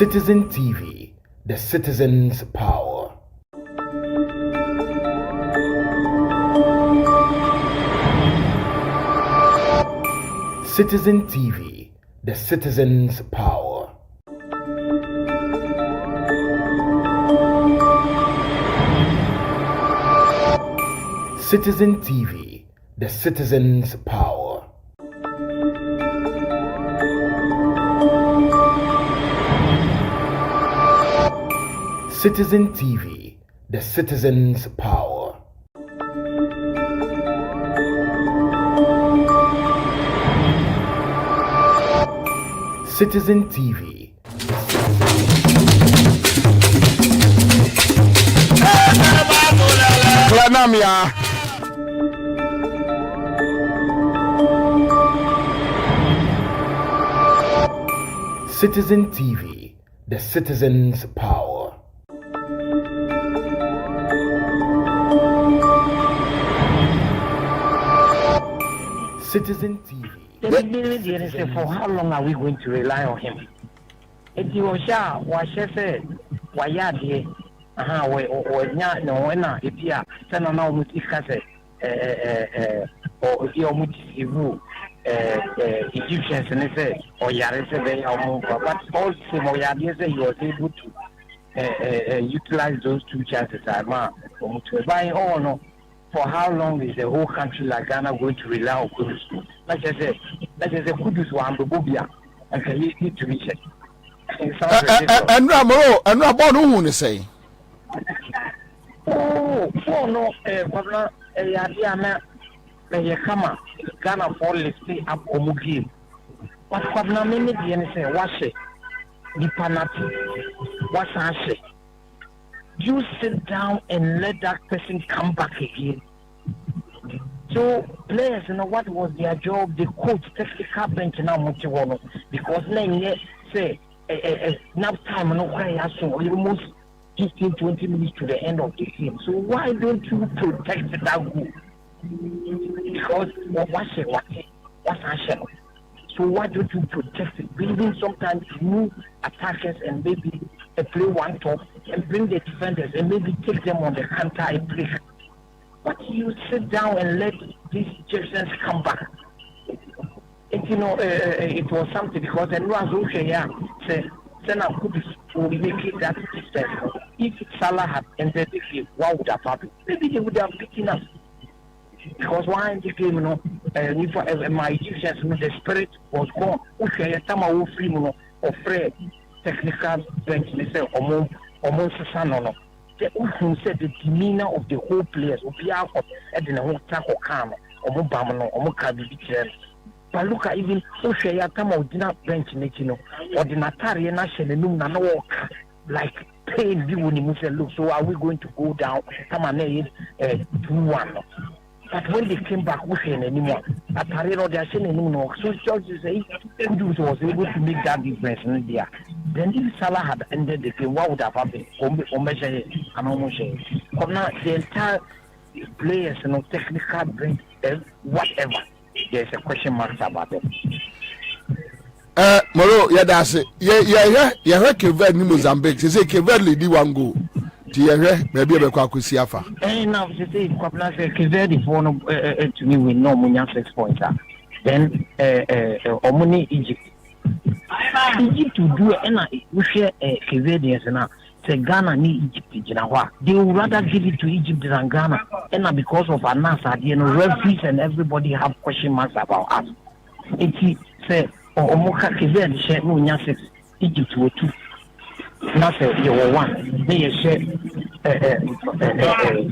Citizen TV, the citizen's power. Citizen TV, the citizen's power. Citizen TV, the citizen's power. Citizen TV, the citizen's power. Citizen TV. Citizen TV, the citizen's power. Citizen TV. For how long are we going to rely on him? If you shall, what she said, why yadi, or no, if you are, send on all with Ikase, or your Mutu, Egyptians, and they say, or Yarese, they are more, but also Moyadi, you was able to utilize those two chances. I'm to buy all no. For how long is the whole country like Ghana going to rely on Kudus? Like I said, Kudus one Bobie, and can you need to be checked? And Ramon, who will say? Oh, no, Kwabena, idea, may come up, Ghana fall lifting up Omugi. But Kwabena, many say, wash it, the panati, what's answer? You sit down and let that person come back again. So players, what was their job? The coach, technical bench now, because now say enough time, almost 15-20 minutes to the end of the game. So why don't you protect that goal? Because what's action? So why don't you protect it? Building sometimes new attackers and maybe play one top and bring the defenders and maybe take them on the counter and break. But you sit down and let these Egyptians come back. It was something because the Nuazusha said, Sena Kudus will make it that distance. If Salah had entered the game, what would have happened? Maybe they would have beaten us. Because why in the game, my Egyptians, the spirit was gone. Okay, Tama free, or Fred, technical bench, they say, almost Sasano. Who said the demeanor of the whole players will be out at the whole tackle calm, or Mobamano, or Mokabi. But look at even Oshaya Tama did not bench, or the Natari National no like pain, you will look. So are we going to go down? Tamane 2-1. But when they came back, we can't anymore. At Parero, they are saying anymore. So George say Kudus was able to make that difference in there. Then if Salah had ended the game, what would have happened? The entire players, technical brain, whatever. There's a question mark about them. Moro, that's it. Yeah, Kevin Mozambique. Say Kevin Lady one go. Maybe a Kwakusiafa. Now, she said, Kwabena said, the phone to me with no Munya 6 points. Then, Omuni Egypt. Egypt to do it, we share Kevedians and say Ghana need Egypt. They would rather give it to Egypt than Ghana. And because of Ansah, referees and everybody have question marks about us. It say, Omoka Keved share Munya 6, Egypt were 2. Not you were 1. They share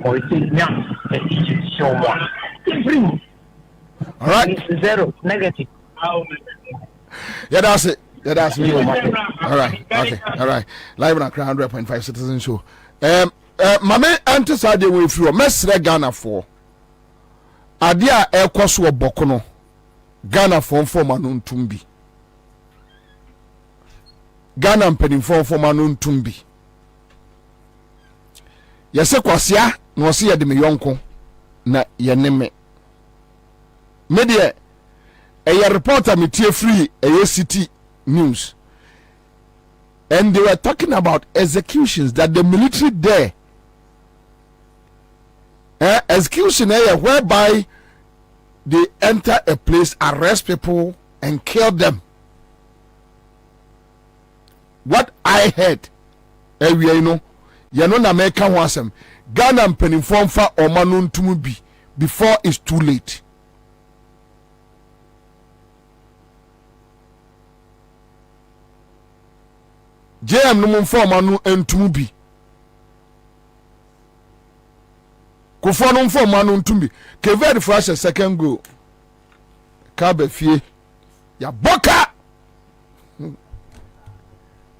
or Egypt show 1. All right. 0 negative. Yeah, that's it. All right. Okay. All right. Live on Accra 100.5 Citizen Show. Mame Ansah de we fro mesre Ghana for. Adia ekwoso obokono. Ghana for anu ntumbi. Ghana mpenimfo for anu ntumbi. Yese kwasia no se yede me yonko na yeneme. Media a reporter metie free a city news and they were talking about executions, that the military there, execution whereby they enter a place, arrest people, and kill them. What I heard, you know na make ho asem, Ghana mpanimfo fa omanu ntumu bi before it's too late. JM no mfa omanu ntumu bi, kufo no mfa omanu ntumu bi, Kevin for a second goal, Kabe fie ya boka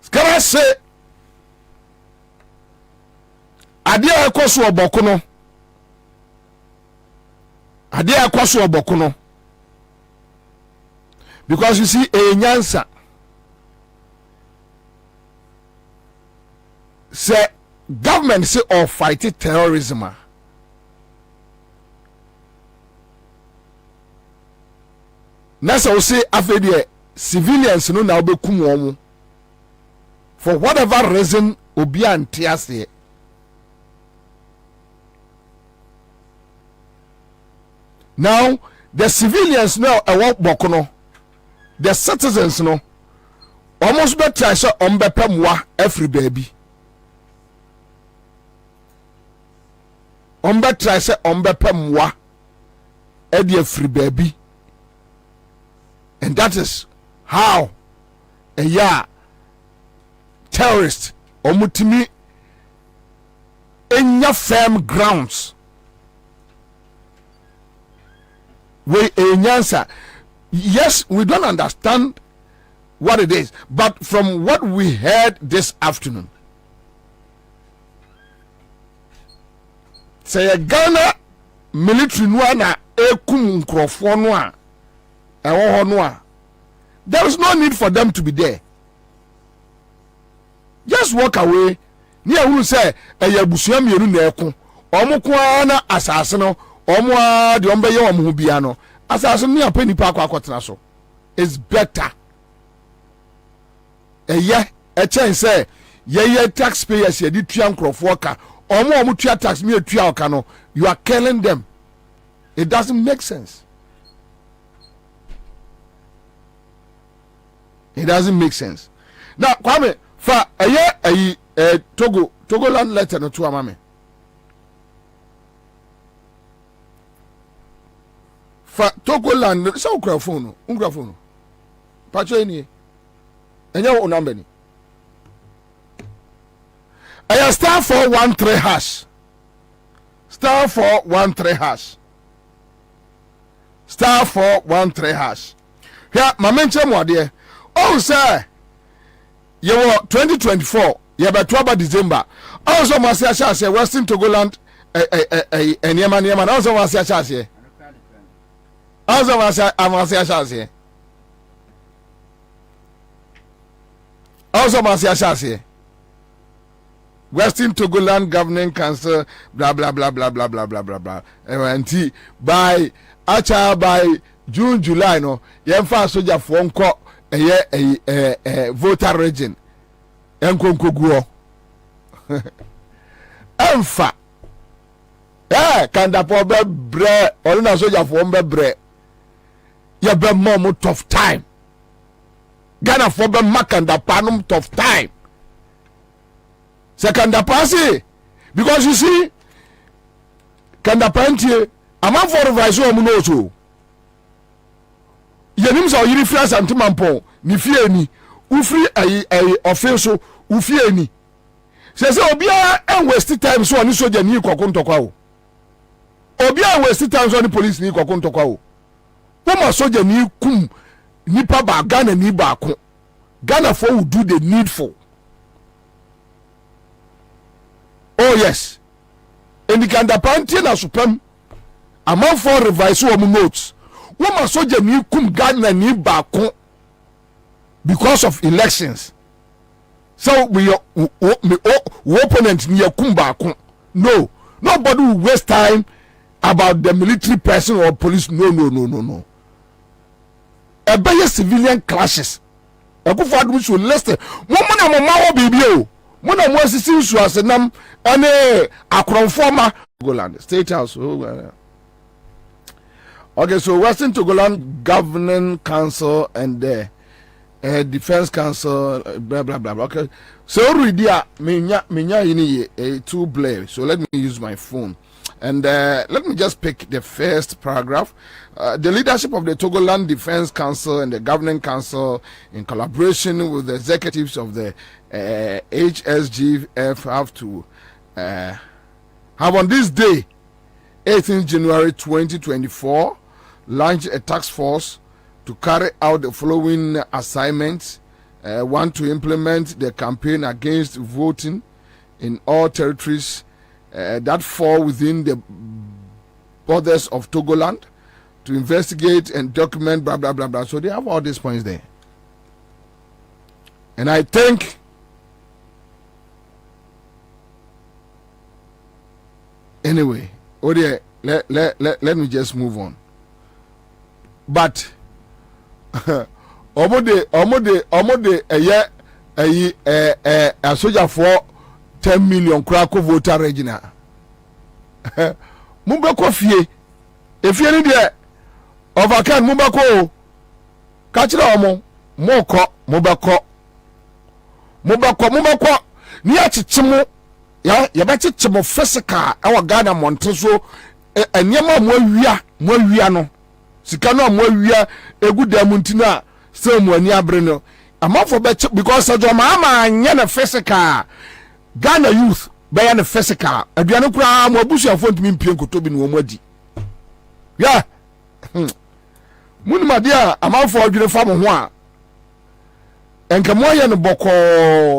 skara se ade akoso oboko no, ade akoso oboko no, because you see Ansah say government say or fight terrorism nasa o say afedi civilians no na obekum won for whatever reason obi antiase. Now the civilians now bokono, the citizens no almost better say ombepemwa every baby, try say ombepemwa every baby, and that is how terrorist omutimi enya firm grounds we Ansah. Yes, we don't understand what it is, but from what we heard this afternoon, say Ghana military na ekum nkrofo no a ewo ho no a, there is no need for them to be there. Just walk away. Ni ehunu say eyabusua mienu na eko omko na asase no omo de ombe ye omo bia no asase ni apani pa akotena so is better. Chen say ye taxpayers ye di tua nkrofo ka omo tua tax me tua oka no, you are killing them. It doesn't make sense. It doesn't make sense. Now Kwame fa Togoland letter no to amame. Fa Togoland so ukraphone pacho ni enya wo number ni aya star 413 hash star 413 hash hia mamenche mo ade o say ye wo 2024 ye beto aba December also mo say Western Togoland eniema na also mo say also mo say also mo say Western Togoland Governing Council blah blah blah blah blah blah blah blah blah and by June July no yemfa soldier for nko voter region enkonkoguo emfa kanda po be bre olu na soldier for be bre ye be mom tough time Ghana for be makanda panum tough time second pass because you see kanda pantie amount for revise o mu no so yenim so yiri free santimampon ni fie ni ufri office ufie ni se obia en waste time so oni soja ni kokontokwa o obia waste time so oni police ni kokontokwa o wo soja ni kum nipa ba Ghana ni ba ko Ghana for will do the needful. Oh yes, and the kanda pantie na supem amount for revise o mu notes woman soldier ni kum Ghana ni baako because of elections. So we opponent ni kum baako. No, nobody will waste time about the military person or police. No. Ebeye civilian clashes Akufo-Addo should listen. Mona mama wo bibi o. Mona mo asisi nsu asenam ane akronfoma Togoland State House. Okay, so Western Togoland Governing Council and the Defense Council, blah blah blah. Okay, so already minya ini two blare. So let me use my phone and let me just pick the first paragraph. The leadership of the Togoland Defense Council and the Governing Council, in collaboration with the executives of the HSGF, have to have on this day, 18th January 2024, launched a task force to carry out the following assignments. One, to implement the campaign against voting in all territories that fall within the borders of Togoland, to investigate and document blah blah blah blah. So they have all these points there, and I think anyway, let me just move on. But omode a soldier for 10 million krako voter regina. Mubako fie. If you need there overcan mubako kachira omo moko mubako ni achichimu ya bachichimu physical awa Ghana monteso enyema mo awia no sika no mo awia egu damuntina se mo ani abre no amafo be because ajoma ama anya na physical Ghana youth be ya na physical aduane kura mo abusuafo ntimi mpie nkoto bi no mo adi ya munima dia amafo adwene fa mo ho a enka mo ye no boko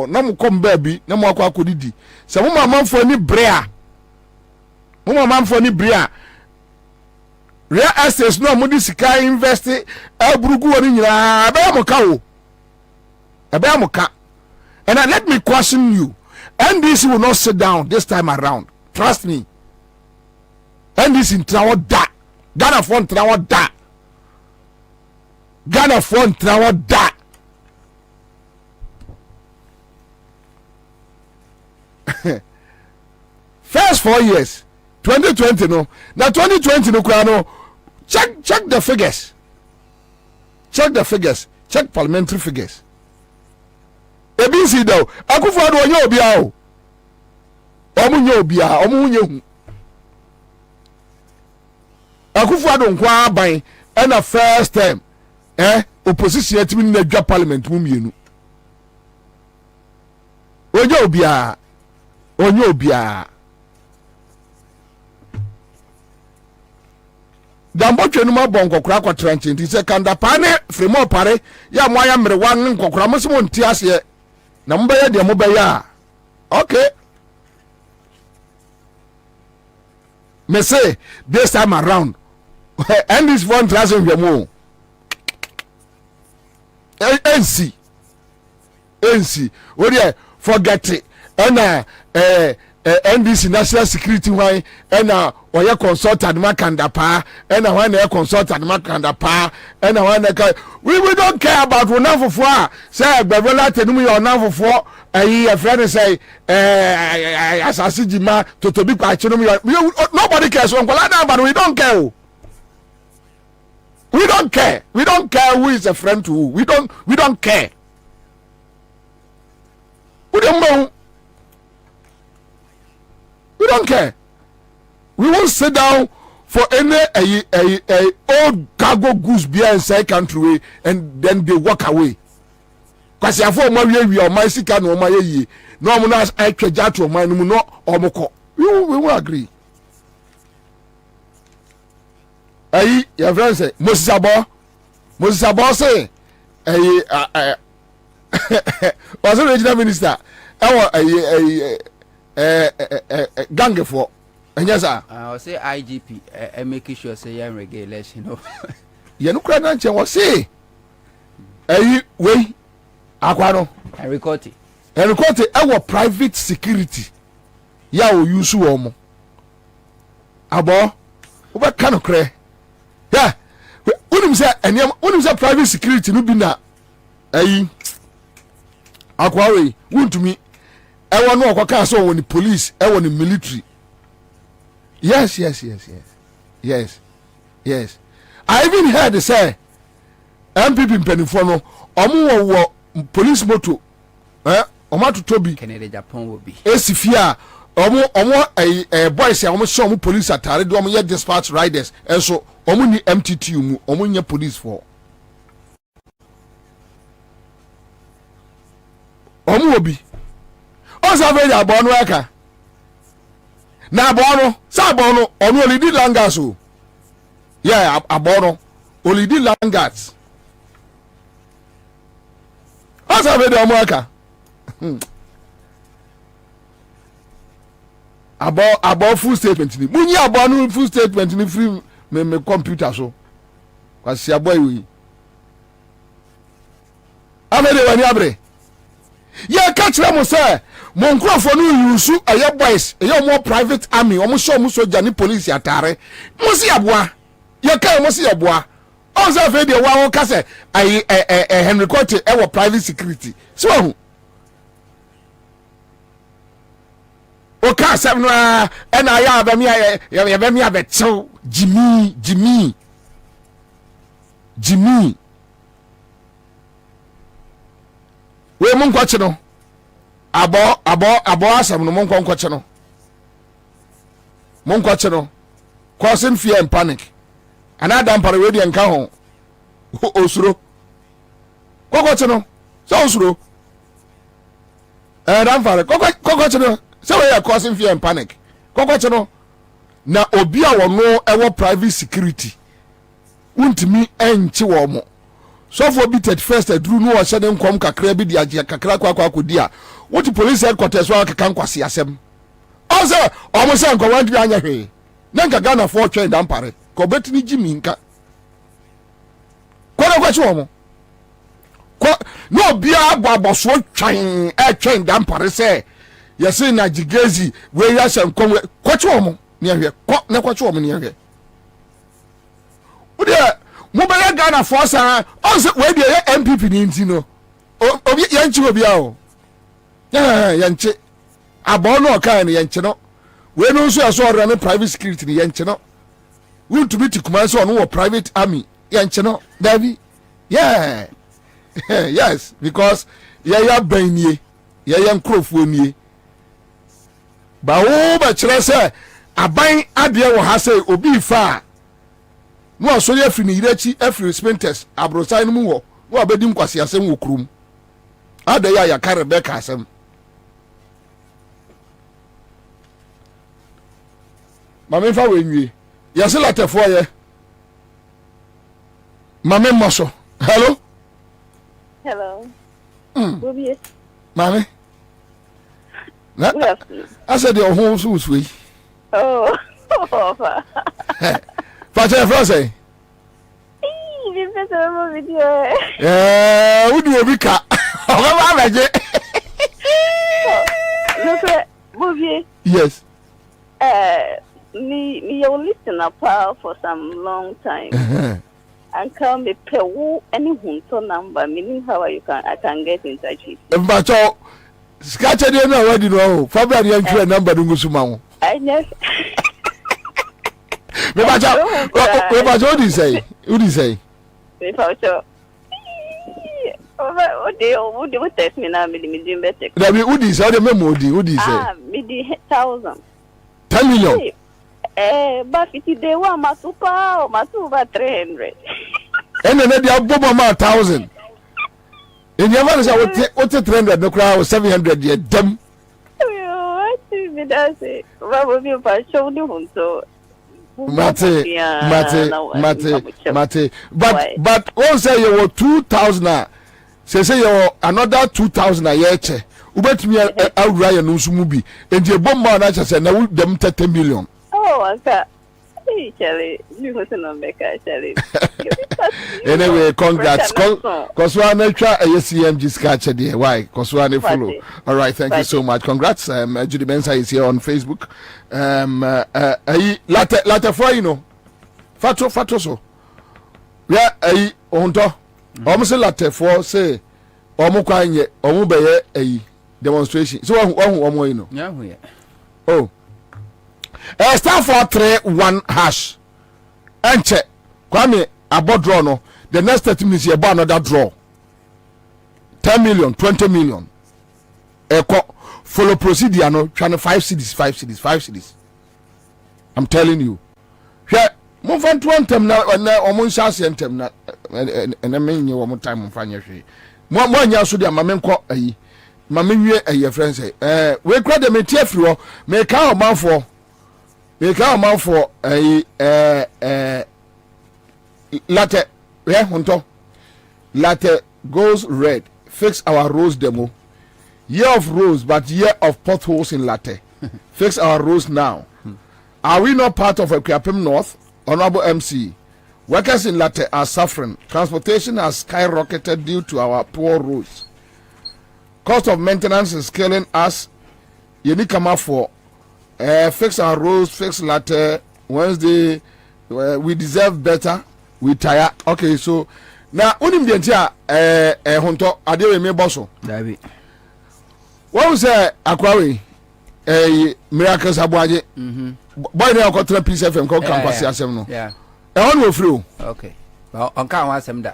na mo kom ba bi na mo akwa akodidi se mo amafo ni brea real estate no mo di sika invest aburugu woni nyina aba mo ka o aba mo ka. And let me question you, NDC will not sit down this time around, trust me. NDC in trawo da Ghana phone trawo da first 4 years 2020 no na 2020 no kwa no check the figures, check parliamentary figures. ABC though Akufo-Addo onye obia o omunye obia omunye hu Akufo-Addo nkwa aban na first time opposition atimi na dwa parliament mu mienu onye obia dambotwe no mabon kokora kwatra nti se kanda pane fremo pare ya moya mrewa nkokora mosimo nti ase na mbaya de mobaya okay me say this time around and this one transit we NC what do forget it and NDC national security why and oya consultant makanda pa and when they consultant makanda pa and when we don't care about onafofo say gbavola tenum your onafofo a friend say asasi jima totobi kwa chinum nobody cares on kwala but we don't care. We don't care who is a friend to who. We don't care. We don't care. We won't sit down for any old cargo goods behind inside country and then they walk away. Because if we are my sick and my ye, no one has I treasure to my no or we will agree. Your friend say Moses Abo say was a regional minister. Gang for and yes sir. I say IGP making sure say you regulation. You know credit was say we akwano and record it our private security ya o use wo abo we kan kre yeah unim say private security no bi na ayi akwawe wuntumi ewo no okwaka so woni police ewo ni military. Yes. I even heard they say MPP mpanifo no omo wo police moto omo to tobi Canada Japan will be esifia omo boys ya omo show omo police atare do omo ye dispatch riders enso omo ni MTT mu omo nya police for omo obi oza ve ya bo no aka na abono sa abono onu olidi langas o yeah abono olidi langas oza ve de omo aka abo full statement ni munyi abono full statement ni free me computer so kwasi aboy wi amede wani abre ye ka kire mo say mo nkrofo no yusu aye boys aye mo private army o mo show mo soldier ni police atare mo si aboa ye ka mo si aboa on say fe de wa won ka say aye Henry Cote e wo private security so hu o ka say no e na ya ba mi ya ba mi abetew Jimmy we mun kwache no abo asam no mun kwache no causing fear and panic another ampare we de nka ho osuro kwache no so osuro dan fare kwache no so we are causing fear and panic kwache no na obi a wono ewo private security untimi enchi wo mo so for be 31st adru no o hye den kom kakra bi di age kakra kwa dia what the police headquarters wa kan kwase asem also omo se nko wan di anya hwe na nka Ghana for train dan pare ko betini jimi nka ko na kwachi omo ko no bia agbaboso train dan pare se yesi na jigezi we ya se nko kwachi omo ni ahwe ko na kwachi omo ni ahwe ode mo be Ghana for sa also we dey MPP ni ntino obi yanchi obi a o yanchi abo no kan ni yanchi no we no so aso ora ne private security ni yanchi no we to be to come so no private army yanchi no davi yeah yes because ya banie ya nkrofo nie ba wo ba kire se aban ade wo ha se obi fa no asori afini irachi afri spinters abrosan mu wo no abedi nkwase asem wo krum ada ya ka Rebecca asem mame fa wenwie yase latefo ye mame moso hello Bobie mame na asa de ohun so usui oh Fache France. Ni pese mo video Udi obi ka. O ma beje. Look, Bobie. Yes. Me you listen up for some long time. And come me pay wo any hunto number, meaning how I can get in touch with you. Mbacho scratch dey na wadi no. Fabra dey ntwe number ngusu ma wo. I know. Me bacha what do you say? What do you say? Me bacha. What do test me now? Me do better. That me what do you say? What do you say? Me di 1,000. 10 million. But it dey one masupa 300. And then they abobo ma 1,000. In your man say what 300 no cry 700 ye dem. What me that say? Baba me pa show ni hunto. Mate. But one say you were 2,000. Say you another 2,000 a year. Ubetumi awura no nso mu bi. Enti ebomma na cha say na dem 30 million. Oh, okay. Hey, Charlie, you was on Becca, Charlie. Anyway, congrats. Cause one extra CMG scratch there. Why? Cause one follow. All right, thank you so much. Congrats. Judy Mensah is here on Facebook. Latte for you know. Fato so. Yeah, onto. Almost latte for say omo kwanye omo beye ayi demonstration so who omo yi no nya hu ye oh star 431 hash enche kwame abodro no the next 30 minutes you buy another draw 10 million 20 million follow procedure no trying 5 cities I'm telling you here mo fan to antem na omo nshase antem na na menye wo mo time mo fanye hwe mo anya so dia mamenko ayi mamenwie ayi friends we kra de metie afri ho me ka omanfo ayi latte hunto latte goes red fix our rose demo year of rose but year of potholes in latte fix our rose now. Are we not part of Kwabena North? Honorable MC, workers in latte are suffering. Transportation has skyrocketed due to our poor roads. Cost of maintenance is killing us. You need come out for fix our roads, fix latte. Wednesday, we deserve better. We tire. Okay, so now unim dientia honto adewe me boso. David. What was Akwawe? Miracles Abwaje. Boy dey akotra Peace FM ko campus asem no. Yeah. Won wo free o. Okay. Well, on kan asem da.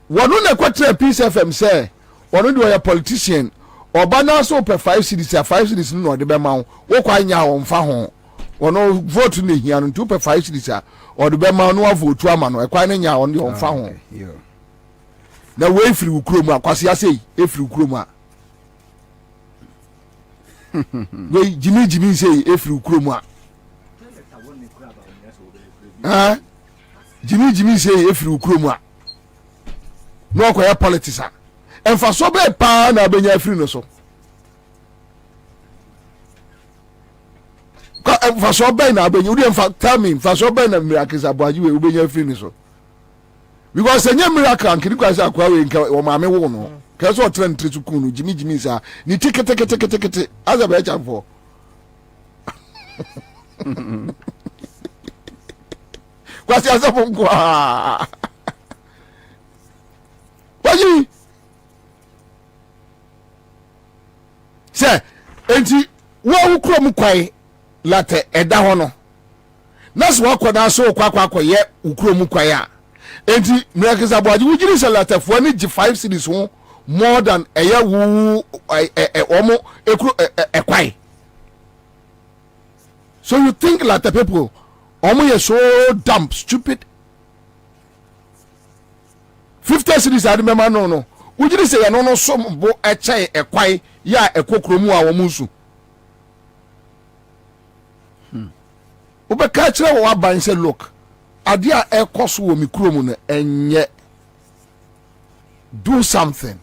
Wonu na akotra Peace FM say, wonu dey a politician. Oba na so per 5 cities, 5 cities no de be ma wo kwa nya wo mfa ho. Wonu vote na hia no 2 per 5 cities a o de be ma no wa vote ama no e kwa na nya wo de mfa ho. Na we free ukuro mu akwase asei, e free ukuro mu a. We Jimmy say e free ukuro mu a. Jimmy say if you kroma no kwaya politics a emfa so be pa na benya free no so ka emfa so be na benya udi emfa tell me emfa so be na miracles abuaji we benya free no so because enya miracle ankiri kwa say akwa we nka o maame wo no ka so trend tretu kunu Jimmy say ni tikete aza be cha for kwasi asapo nkwa waji se enti wo ukro mu kwai latte eda ho no naso wakoda so kwakwa ye ukro mu kwai a enti miracles aboaji wujiri se latte fo ni G5 cities ho more than eye wu omo ekro kwai. So you think latte people omo ye so dumb stupid 50 cities ade mema no ujiri se ye no so bo eche ekwai ya ekokromu a wo musu ubeka kire wo aban se look ade a ekoso wo mikromu no enye do something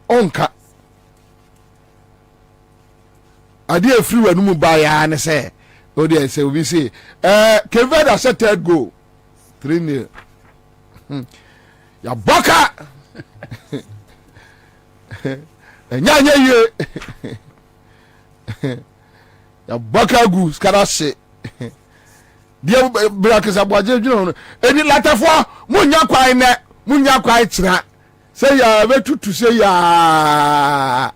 onka ade free wanu mu ba ya ne say o dey say we say Kwabena set third goal 3-0 ya boka enya ye ya boka gu skara se dia Miracles Abuaje dwuno eni latafo munya kwai kira say ya betutu say ya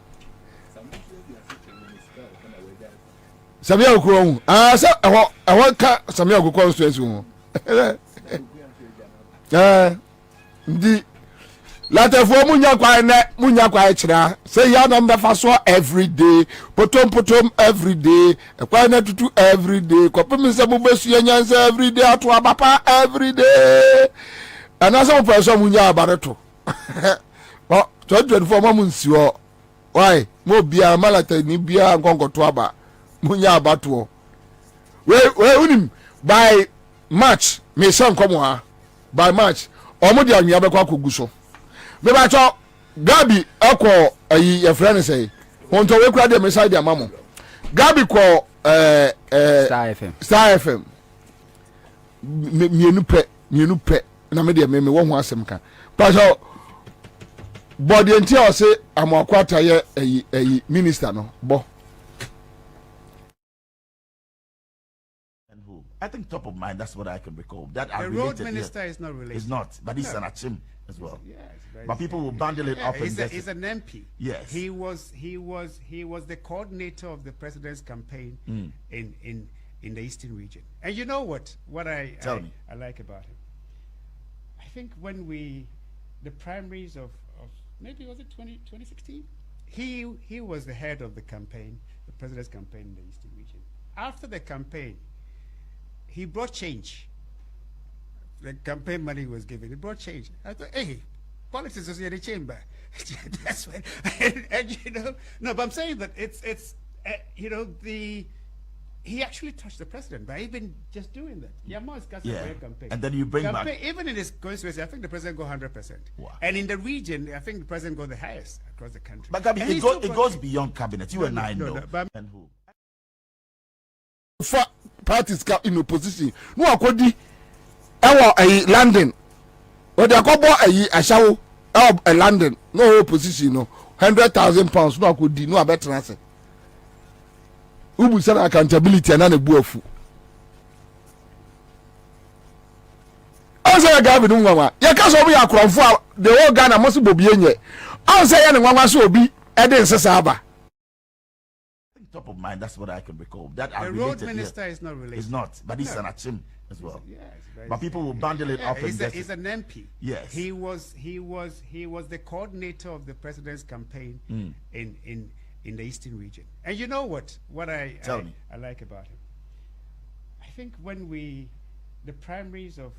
Samia okuro se eho ka Samia okuro constituency ho ndi latefo munya kwa kira say ya na mbefa so every day potom every day kwa na tutu every day kopem se bubesu nyanza every day ato abapa every day anasa mo person munya abareto o 2024 mamu nsiwo why mo bia malata ni bia nkonkoto aba munya abato we unim by March me san komo ha by March omo dia anwia bekwa kogu so me ba cho Gabi akọ ayi ye friend say wonto we kura de me side amamo Gabi ko Star FM mienu pe na me de me wo ho asem ka pa so body enti o say amakwata ye ayi minister no bo I think top of mind. That's what I can recall. That the road minister is not related. It's not, but he's an achim as well. Yeah, but people will bundle it up. He's an MP. Yes, he was the coordinator of the president's campaign in the Eastern region. And you know what I like about him? I think when the primaries of maybe was it 2016? He was the head of the campaign, the president's campaign in the Eastern region. After the campaign, he brought change. The campaign money was given. He brought change. I thought, hey, politics is in the chamber. That's when, and no, but I'm saying that it's he actually touched the president by even just doing that. Campaign. And then you bring back even in his constituency, I think the president go 100%. Wow. And in the region, I think the president go the highest across the country. But Gabi, it goes beyond cabinet. You and I know. And who? For parties in opposition, no akodi ewo London. Or the akobo ashawo London, no opposition no. £100,000 no akodi no abetrance. Ubu sana accountability and an buafu. Ansah Gabi no mama. Ya ka so be akronfo the whole Ghana must Bobie enye. Ansah ya ne nwanwa so obi e de nsesa aba. Top of mind, that's what I can recall. That the road minister is not related. It's not, but he's an achim as well. Yeah, but people will bundle it up. He's an MP. Yes, he was the coordinator of the president's campaign in the Eastern region. And you know what I like about him? I think when the primaries of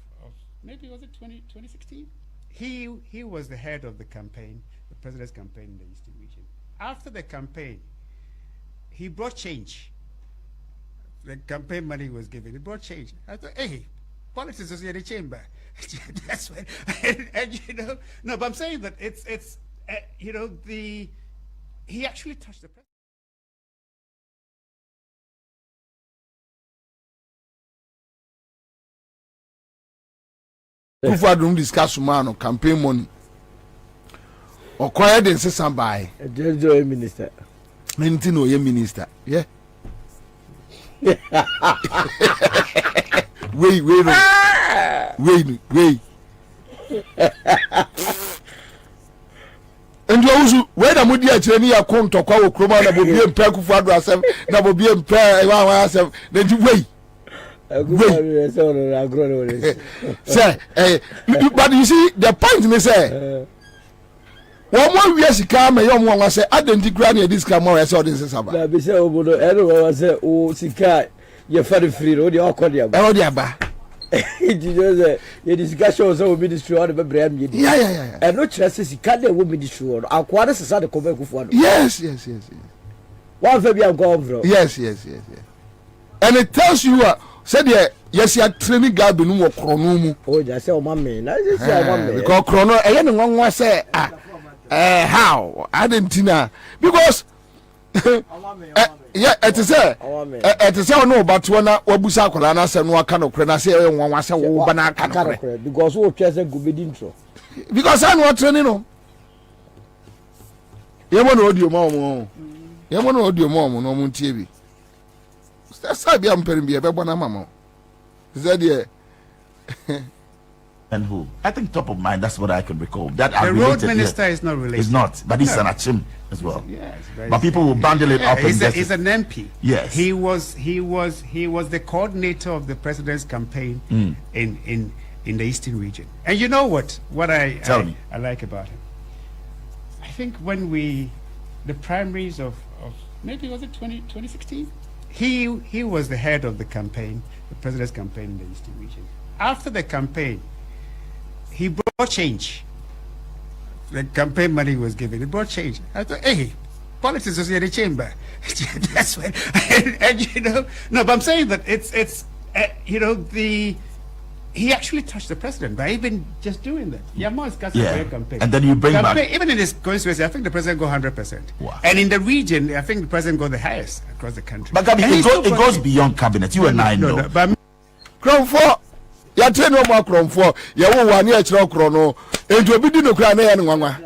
maybe was it 2016? He was the head of the campaign, the president's campaign in the Eastern region. After the campaign, he brought change. The campaign money was given. He brought change. I thought, hey, politics is in the chamber. That's when, and no, but I'm saying that it's he actually touched the president. If I don't discuss man campaign money, or quiet and say somebody, a minister. Anything or minister, yeah. Wait. And you also where the media training a come to call Kroma na Bobie mpa kufu ado asem na Bobie mpa wa asem then you wait. Say, but you see the point me say. One more years come a young one say identify near this camera I saw this saba. Na be say obodo everyone say o sika you very free o dey okodia ba. E o dey aba. It is say the discussion so ministry on be brem ye. Yeah. And no chance sika dey wo ministry on. Akwa dey sesa dey come ekufu ado. Yes. One fa bi am go bro. Yes. And it tells you said yes you are training Gabi no krono mu. Oh just say o ma me. Na say o ma me. Because krono e ye ne nwanwa say how I didn't know because yeah it is no but when wabusa akola na say no aka no kre na say nwanwa say wo ba na aka no kre because wo twa say go be intro because I no training no yemo no audio mo no mo ntie bi say bi am perim bi e be bona mama is that there and who? I think top of mind. That's what I can recall. That the road minister is not related. It's not, but he's an achim as well. Yeah, but people will bundle it up. He's an MP. Yes, he was the coordinator of the president's campaign in the Eastern region. And you know what I like about him? I think when the primaries of maybe was it 2016? He was the head of the campaign, the president's campaign in the Eastern region. After the campaign, he brought change. The campaign money was given. He brought change. I thought, hey, politics is in the chamber. That's when, and no, but I'm saying that it's he actually touched the president by even just doing that. Campaign. And then you bring back even in his constituency, I think the president go 100%. Wow. And in the region, I think the president go the highest across the country. But Gabi, it goes beyond cabinet. You and I know. But Crown 4 ya train no more Crown 4 ya wo wa ne a kire okro no enti obi di no kra na ya ne nwanwa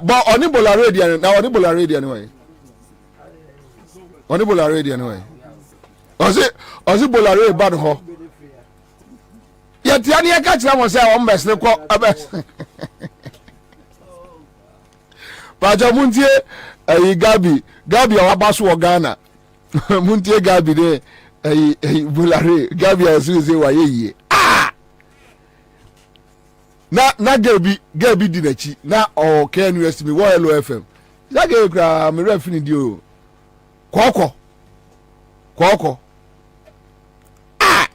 but onibola radio na onibola radio anyway onibola radio anyway Ozi bolare ban ho. Yet yani catch them was say on best abes. Paja muntie Gabi awabaso Ghana. Muntie Gabi de bolare Gabi azuze wa ye. Na Gabi di nachi na o KNUS me wo Hello FM. Zage kra me refini di o. Koko.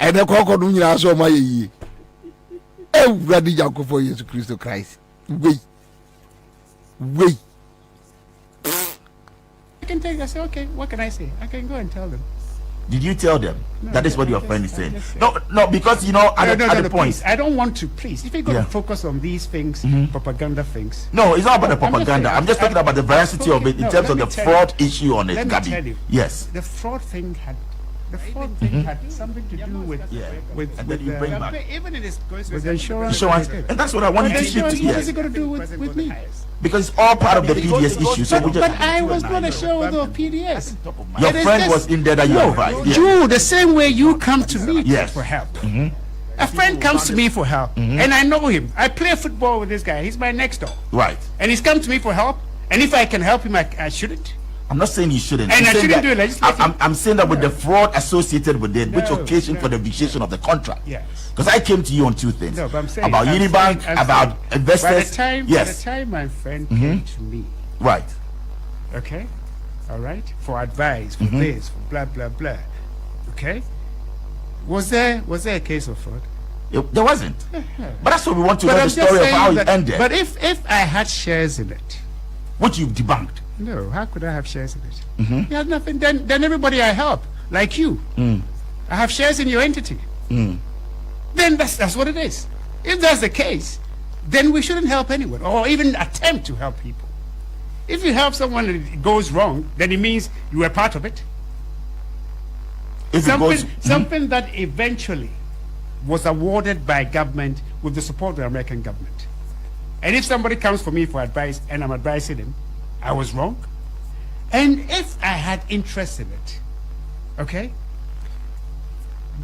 Ede koko no nyina so ma ye. Everybody Jacob for Jesus Christ. Wait. I can take. I say, okay. What can I say? I can go and tell them. Did you tell them? No, that is what your friend is saying. No, because at the point. Please. I don't want to. Please, if you're going to focus on these things, propaganda things. No, it's not about the propaganda. I'm just talking about the veracity of it in terms of the fraud issue on it. Let me tell you. Yes. The fraud thing had something to do with and then you bring back even in with insurance. And that's what I want you to shift to. What is it going to do with me? Because it's all part of the PDS issue. So but I was not a shareholder of PDS. Your friend was in there that you advised. You, the same way you come to me for help. A friend comes to me for help, and I know him. I play football with this guy. He's my next door. Right. And he's come to me for help. And if I can help him, I shouldn't. I'm not saying you shouldn't. And I shouldn't do it. I'm saying that with the fraud associated with it, which occasioned for the vitiation of the contract. Yes. Because I came to you on two things. No, but I'm saying, about Unibank, about investors. By the time my friend came to me. Right. Okay. All right. For advice, for this, for blah, blah, blah. Okay. Was there a case of fraud? There wasn't. But that's what we want to know, the story of how it ended. But if I had shares in it. Which you've debunked. No, how could I have shares in it? You had nothing. Then everybody I help, like you, I have shares in your entity. Then that's what it is. If that's the case, then we shouldn't help anyone or even attempt to help people. If you help someone and it goes wrong, then it means you were part of it. If something that eventually was awarded by government with the support of the American government. And if somebody comes for me for advice and I'm advising him, I was wrong. And if I had interest in it, okay,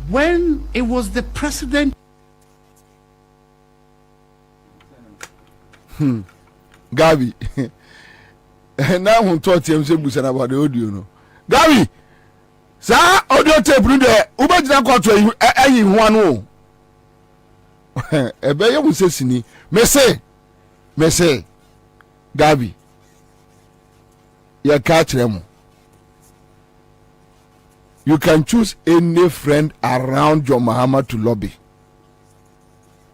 when it was the president. Gabi. Now who taught him about the audio no. Gabi. Sa audio tape no there. Ubajina kwatwa ayi ho anu. Ebe ye mu sesini. Me say Gabi. You catch them. You can choose any friend around John Mahama to lobby.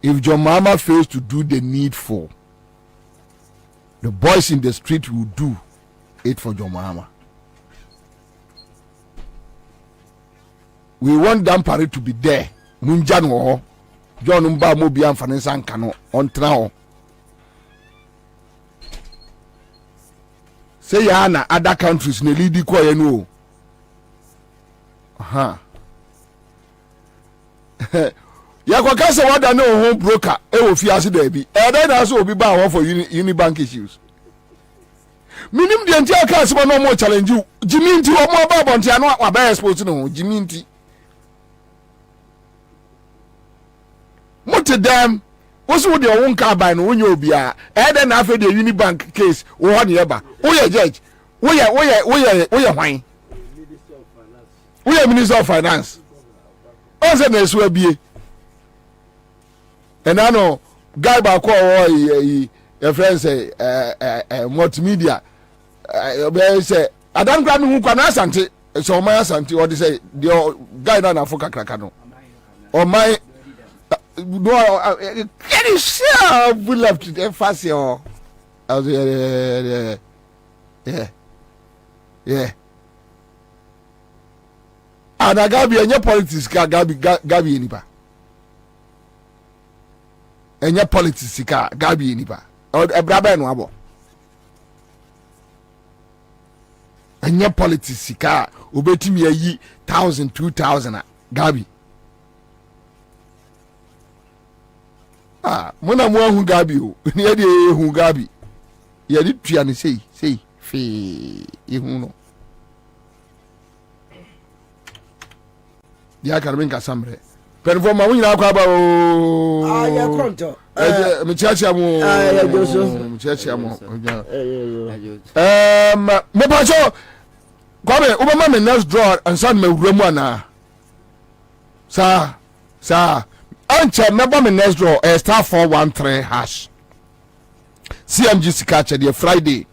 If John Mahama fails to do the needful, the boys in the street will do it for John Mahama. We want Dampari to be there. Munjan wo John Mba Mobi and Fanessa Kano on Trao. Say yana other countries ne lead ko yenu. Ya kwa kasa wada no home broker e wo fi ase da bi. E da na so obi ba won for Unibank issues. Minim de ntia ka se no mo challenge you. Jimi nti wo mo ba bonti anu wa ba expose no jimi nti. Mote dem wosu de won ka ban no wonya obi a e da na afa de Unibank case wo ho ne eba. Wo ye judge. Wo ye hwan. Wo ye Minister of Finance. Onse na esu abie. And I know guy ba ko your friend say multimedia say adan gra me hu kwa na asante so my asante or they say the guy na Africa kraka no or my no can you share we left the fast your yeah and Gabi enye politics ka Gabi enipa enye politics ka Gabi enipa ebraba no abo enye politics ka obetimi ayi 1000 2000 Gabi mona mo hu Gabi o ne ye de hu Gabi ye de tua ne sei fe e hu no dia karbe nka samre perform ma wunyina akwa ba o ya konto me chiachi amu ya joso me chiachi amu me pacho Kwame ubama me next draw Ansah me wura mu ana sa anche meba me next draw star 413#. CMG sikache the Friday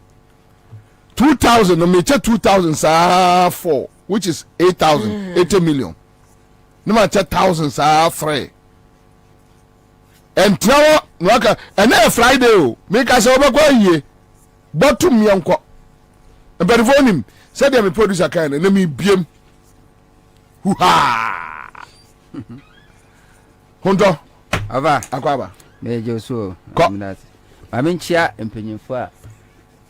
2000 no me 2000 sa 4 which is 8,000 80 million no ma 10,000 sa 3 and now no aka and Friday o me ka se obekwa yie bottom yanko but for him said me producer kind na me biem hu ha hondo ava akwaba me joso Ko- Aminchia empenyimfo a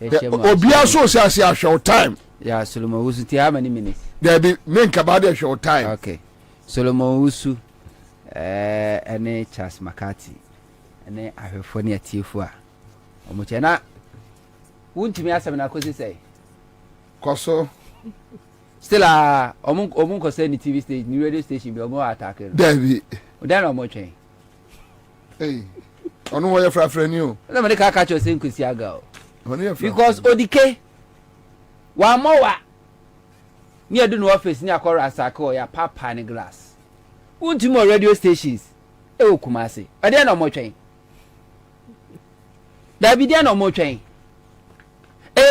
obia so say a short time ya Solomon Usu ti how many minutes? there be make about a short time. Okay. Solomon Usu ene Charles Makati ene ahwefo ne atiefo a omoche na wuntimi asem na kosi say Koso still omun ko say ni TV station ni radio station bi omo attack there be odan omoche hey onu wo ye frafra ni o na me ka cho say nkosi aga o onu ye because odike wa mowa ni edu no office ni akora asaka o ya papa ni glass wuntimi radio stations e okumase ade na omoche da bi dia na omoche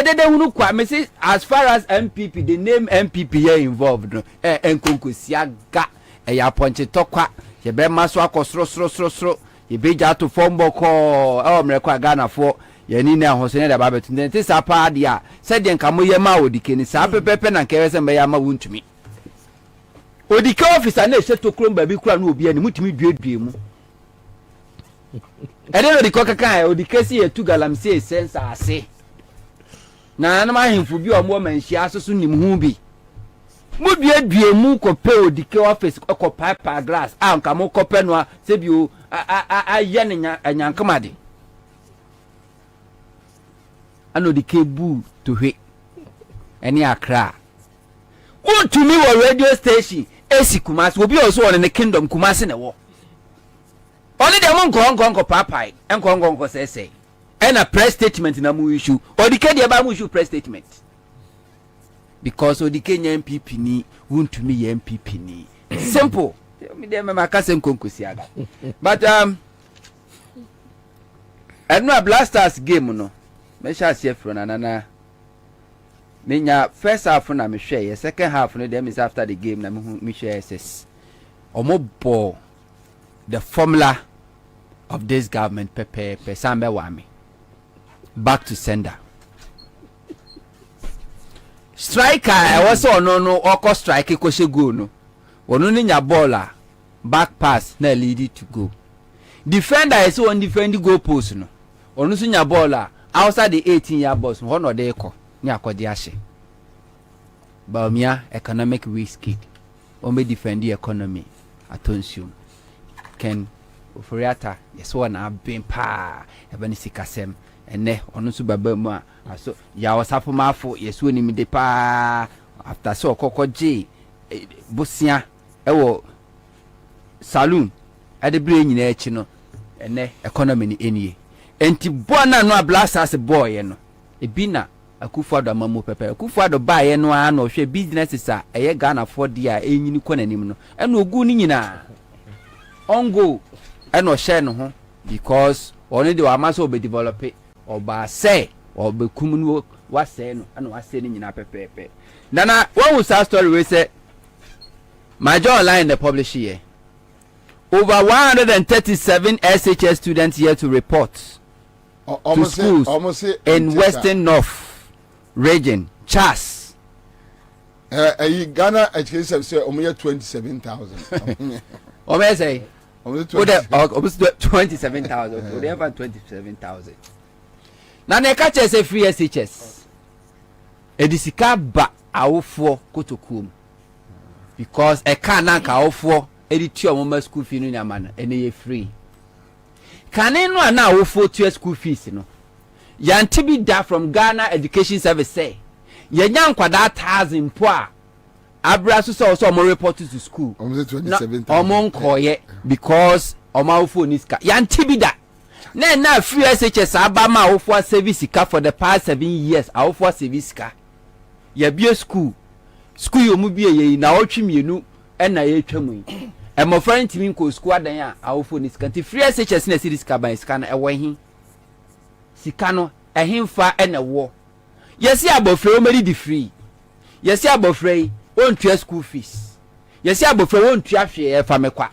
dede hunu kwa me say as far as MPP the name MPP here involved no enkonkosia ya ponche tokwa ye be maso akosro ye be ja to fombo ko mrekwa Ghana fo ye ni na hosene da babetu nte sapa dia said den kamo ye ma odike ni sa pepepe na nkewese mbe ya ma wuntumi odike officer na ehye to krom ba bi kura na obi ani mutumi duedue mu ede no diko kaka odike si etu galamse sense ase na ma himfu bi o mo manhia asoso nim hu bi mu duedue mu ko pe odike office ko pipe glass anka mo ko pe no se bi o aye ne anyankamade anodike bu to hwe eni akra untumi wo radio station esi Kumasi obi o so on ne kingdom Kumasi ne wo only dem nko papai nko say and a press statement na mu issue odike de ba mu issue press statement because odike nya MPP ni wuntumi ye MPP ni simple me dem makase nkonkosi aga but eno Blasters game no me sha see from na menya first half na me hwe second half no dem is after the game na me hwe SS omobo the formula of this government pepe sambe wami back to sender striker was no oko strike ko she go no wonu ni nya ball back pass na lead to go defender is on defend goal post no onu so nya ball outside the 18-yard box no no dey ko ni akodi ahye Baumia economic risk o me defend the economy attention ken oforiata yes one abin pa ebani sikasem ene onu so baba mu a so ya wasafo mafo yes oni mi de pa after so kokoje bosia ewo saloon ade bre nyina echi no ene economy ni enie enti bona no Blasters boy no ebina Akufo-Addo amamu pepe Akufo-Addo ba ye no a no hwe businesses a eye Ghana for dia enyini ko nanim no ena ogu ni nyina ongo ena share no ho because oni de wa maso be develop oba say obekum no wa say no ena wa say ni nyina pepe nana one will start story we say major online the publish here over 137 SHS students here to report to schools in Western North region. Chas. Ghana education service say 27,000. Ome say. 27,000. We have 27,000. Na ne ka che say free SHS. Edisika ba awofo kotokum. Because e ka na ka awofo editi omo school fee no nyama na ene ye free. Kane no ana awofo to school fees no. Yantibi da from Ghana Education Service say yenya nkwada 1,000 po a abraso so mo report to school almost 27 omo nkoye because omo phone iska yantibida na free SHS abama awofo service ka for the past 7 years awofo service ka ya bie school yo mu bie ye na otwemienu na ye twemu yi e mo friend timi ko school adan a awofo ni ska ti free SHS na service ka ban ska na e wo hi sika no ehemfa na wo yesi abofre o meri di free yesi abofre won tua school fees yesi abofre won tua hwe e fa mekwa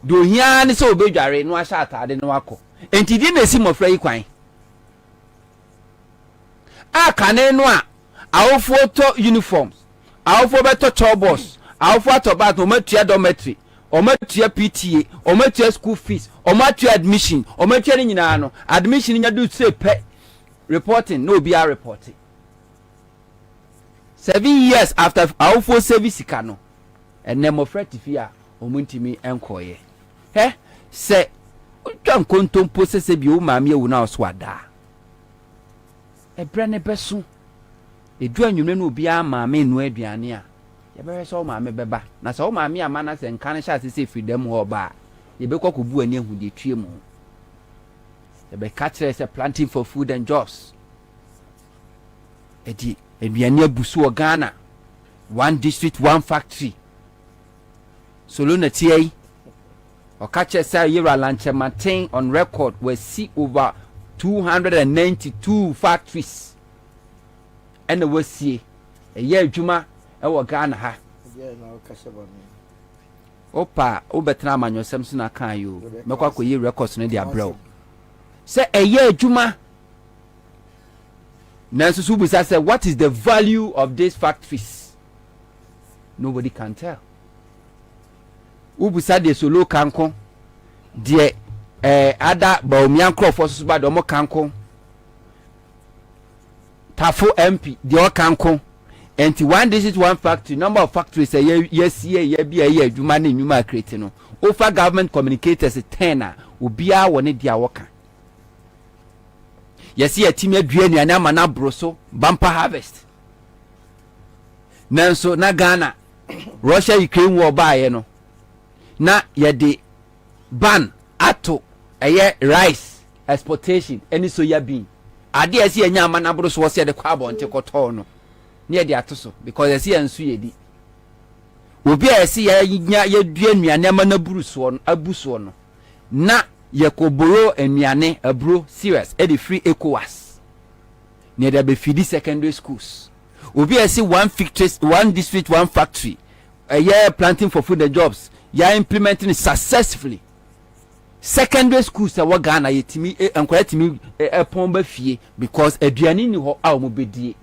do hia ne so obedware no ahya atade no akọ enti di na si mofra yi kwan akane no a awofo to uniforms awofo beto chobos awofo atobat o matua dormitory o matua PTA o matua school fees o matua admission o matua ni nyina no admission nya do say pe reporting no be a reporting 7 years after awofo service ka no enne mofra tifia o muntimi enkoye he se utwa kontompo sese bi o maame ewu na oso ada ebre ne beso edu anwumre no obi a maame nu aduane a ye be so maame beba na so maame ama na se nkan sha sese freedom ho ba ye be kokobu ani ehu de tue mu ye be catch se planting for food and jobs edi aduane abusu o Ghana one district one factory solo na tie o catch say yera lanche maintain on record we see over 292 factories and we see a year adwuma e wo Ghana ha opa obetra amanyosem so na kan yo mekwa koyi records no dia bro say a year adwuma nanso subusa say what is the value of these factories nobody can tell ubusa de solo kanko de ada baomian crofo so ba de mo kanko tafo MP de o kanko enti one district one factory number of factories yes ye bia ye adwuma na enwuma create no over government communicators 10 a obia woni dia woka yes ye timi aduane ana mana broso bumper harvest nanso na Ghana Russia Ukraine war baaye no na ye de ban ato eye rice exportation any soya bean ade esi enya amana broso wo se de kwa bonte koto no ne de ato so because esi ensu ye di obi esi ye nya ye dua nuane amana buruso no abuso no na ye koboro enuane abro serious e de free ECOWAS ne de be feed secondary schools obi esi one district one factory eye planting for food and jobs ya implementing it successfully secondary schools that Ghana yetimi enkwara timi epon ba fie because aduane ni ho a mo bedie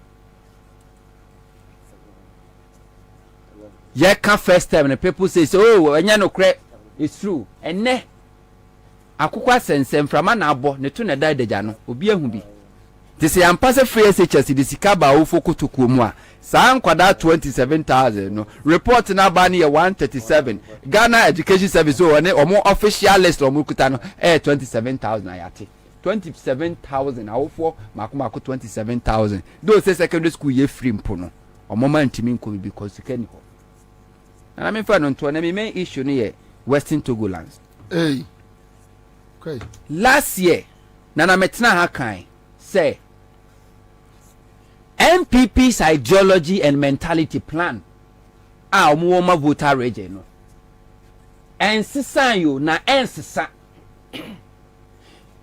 ya ka first time and people say oh anya no kre it's true enne akukwa sensem frama na abo ne to na dadeja no obi ahu bi dise ampase free SHS di sikaba wo fokotokuo mu a san kwada 27000 no report na ba ne 137 Ghana Education Service o ne omo official list omo kuta no 27000 ayate 27000 awofo makoma ko 27000 do say secondary school ye free mpo no omo man timi nko because sikani ho na me fa no nto na me main issue no ye Western Togolands okay last year na metna ha kan say MPP's ideology and mentality plan a omo voter region no ensisa yo na ensisa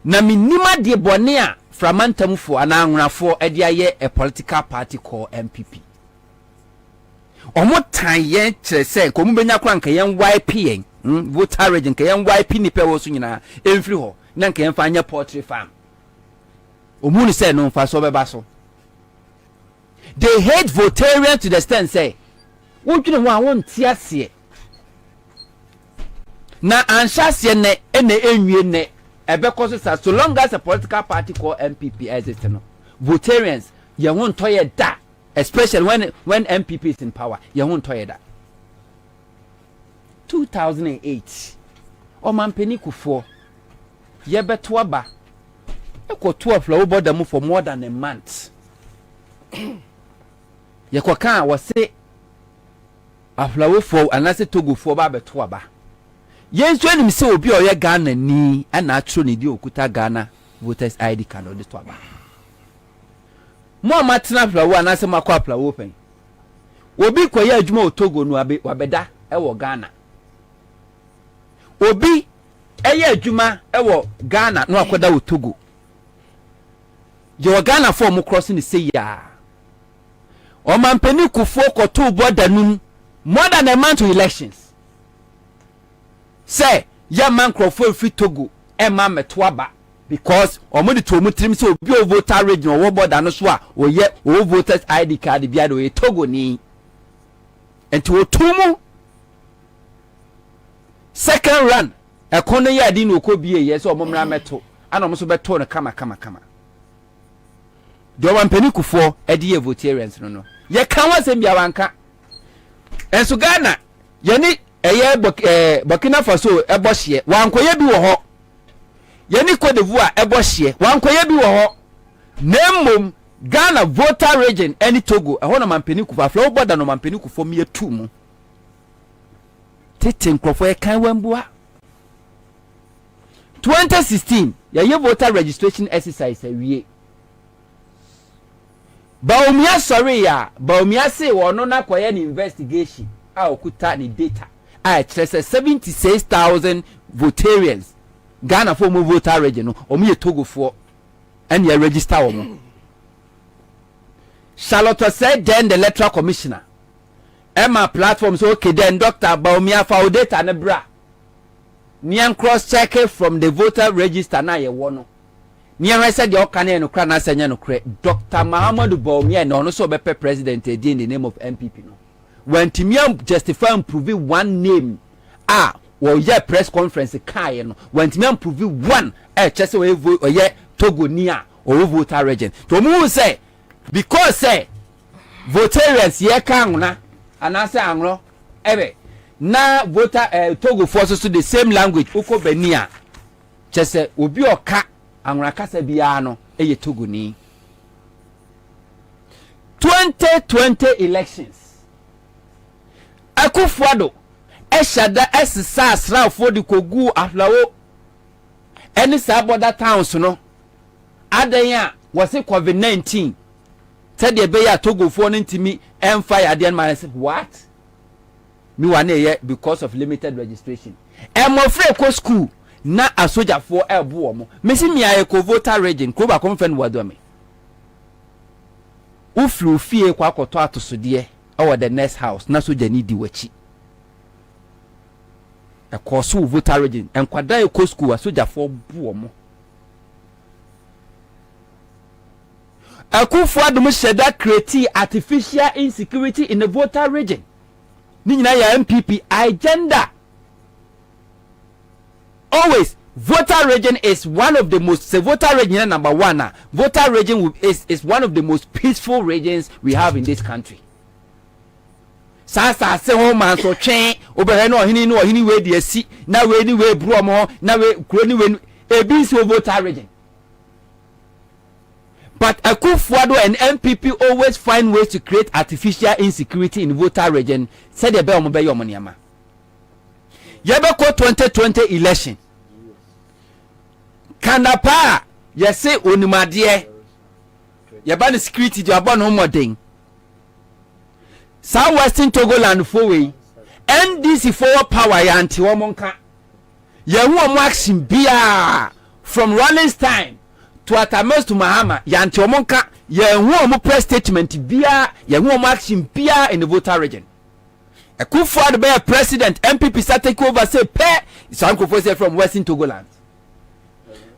na minima de bone a framantamfo ana anwrafo e de aye a political party called MPP omo tan ye kire se ko mu benya kra nka yen YPN voter region ka yen YP ni pe wo so nyina emfiri ho na nka yen fa anya poultry farm omu ni se no fa so beba so they hate votarians to the extent say wotwene ho a won tiase na anshase ne enwie ne ebeko so long as a political party called MPP exists no votarians ye won toye da especially when MPP is in power ye won toye da 2008 o mampeni kufo ye beto aba ekoto afla oboda mu for more than a month ye kwa kan wo se aflawo for anase Togo for ba beto aba yenso enim se obi oye Ghana ni ana atro ne di okuta Ghana voters ID card odi to aba mo matena aflawo anase makwa aflawo pen obi koye adwuma o Togo no abe wabeda ewo Ghana obi eye adwuma ewo Ghana no akoda o Togo je Ghana for mo cross ni say ya o mampeni kufo koto border num more than a month to elections say ya man crofo free Togo e ma metwaba because omodi to mu trim say obi o voter region o border no so a o ye o voters ID card bia do e Togo ni enti o tumu second run e kono ya di no okobie ye say omomra meto ana omso beto no kama do mampeni kufo e di ye votarians no ye kan wasem bia wanka enso Ghana yeni eye Burkina Faso ebohye wankoye bi wo ho yeni Cote d'Ivoire ebohye wankoye bi wo ho nemmom Ghana voter region any Togo ehona mampeni kufa aflo border no mampeni kufo mi etu mu tete nkrofo e kan wambua 2016 ye voter registration exercise awie Baumia sorry ya Baumia say wono na kwaye ni investigation a okuta ni data a chese 76,000 votarians Ghana for mo voter region no omo ye Togo for and ye register omo Charlotte said then the electoral commissioner Emma platform so okay then Dr. Baumia for data na bra nian cross check from the voter register na ye wono Niya said the okane no kra na senya no kre Dr. Muhammadu Bawumia no no so be president in the name of MPP no when Timia justify and prove one name well yeah press conference kai no when Timia prove one chese we ye Togo nia or voter region to mu say because say votarians ye kan na anase anro ebe na voter Togo forces to the same language uko benia chese obi oka anwura kasa bia no eye Togo ni 2020 elections Akufo-Addo eshada esisa srafo di kogu aflawo eni sa border towns no adan a wose COVID-19 tede be ya Togo fo no ntimi empire adan man say what me wan eye because of limited registration emofre ko school na asoja for ebo omo mesi mi aye ko voter region ko ba konfen wado me ufru fie kwa akoto atosode over the next house na soja ni di wachi e ko so voter region enkwada e ko school asoja for bu omo Akufo-Addo mo sheda create artificial insecurity in the voter region ni nyina ya MPP agenda. Always voter region is one of the most voter region number one voter region is one of the most peaceful regions we have in this country. Sasa se ho man so twen obere no hini we de asi na we ni we bro mo na we kuro ni we ebi so voter region. But Akufo-Addo and MPP always find ways to create artificial insecurity in voter region. Said the be be your money ama. Yebeko 2020 election kanapa yese onimade yeba ni security di abon no modern South Western Togoland fowe NDC forward power ya anti womonka ye hu omo action bia from Rollenstein to Atames to Mahama ya anti womonka ye hu omo press statement bia ye hu omo action bia in the voter region. Akufo-Addo be president MPP start take over say pay some say from Western Togoland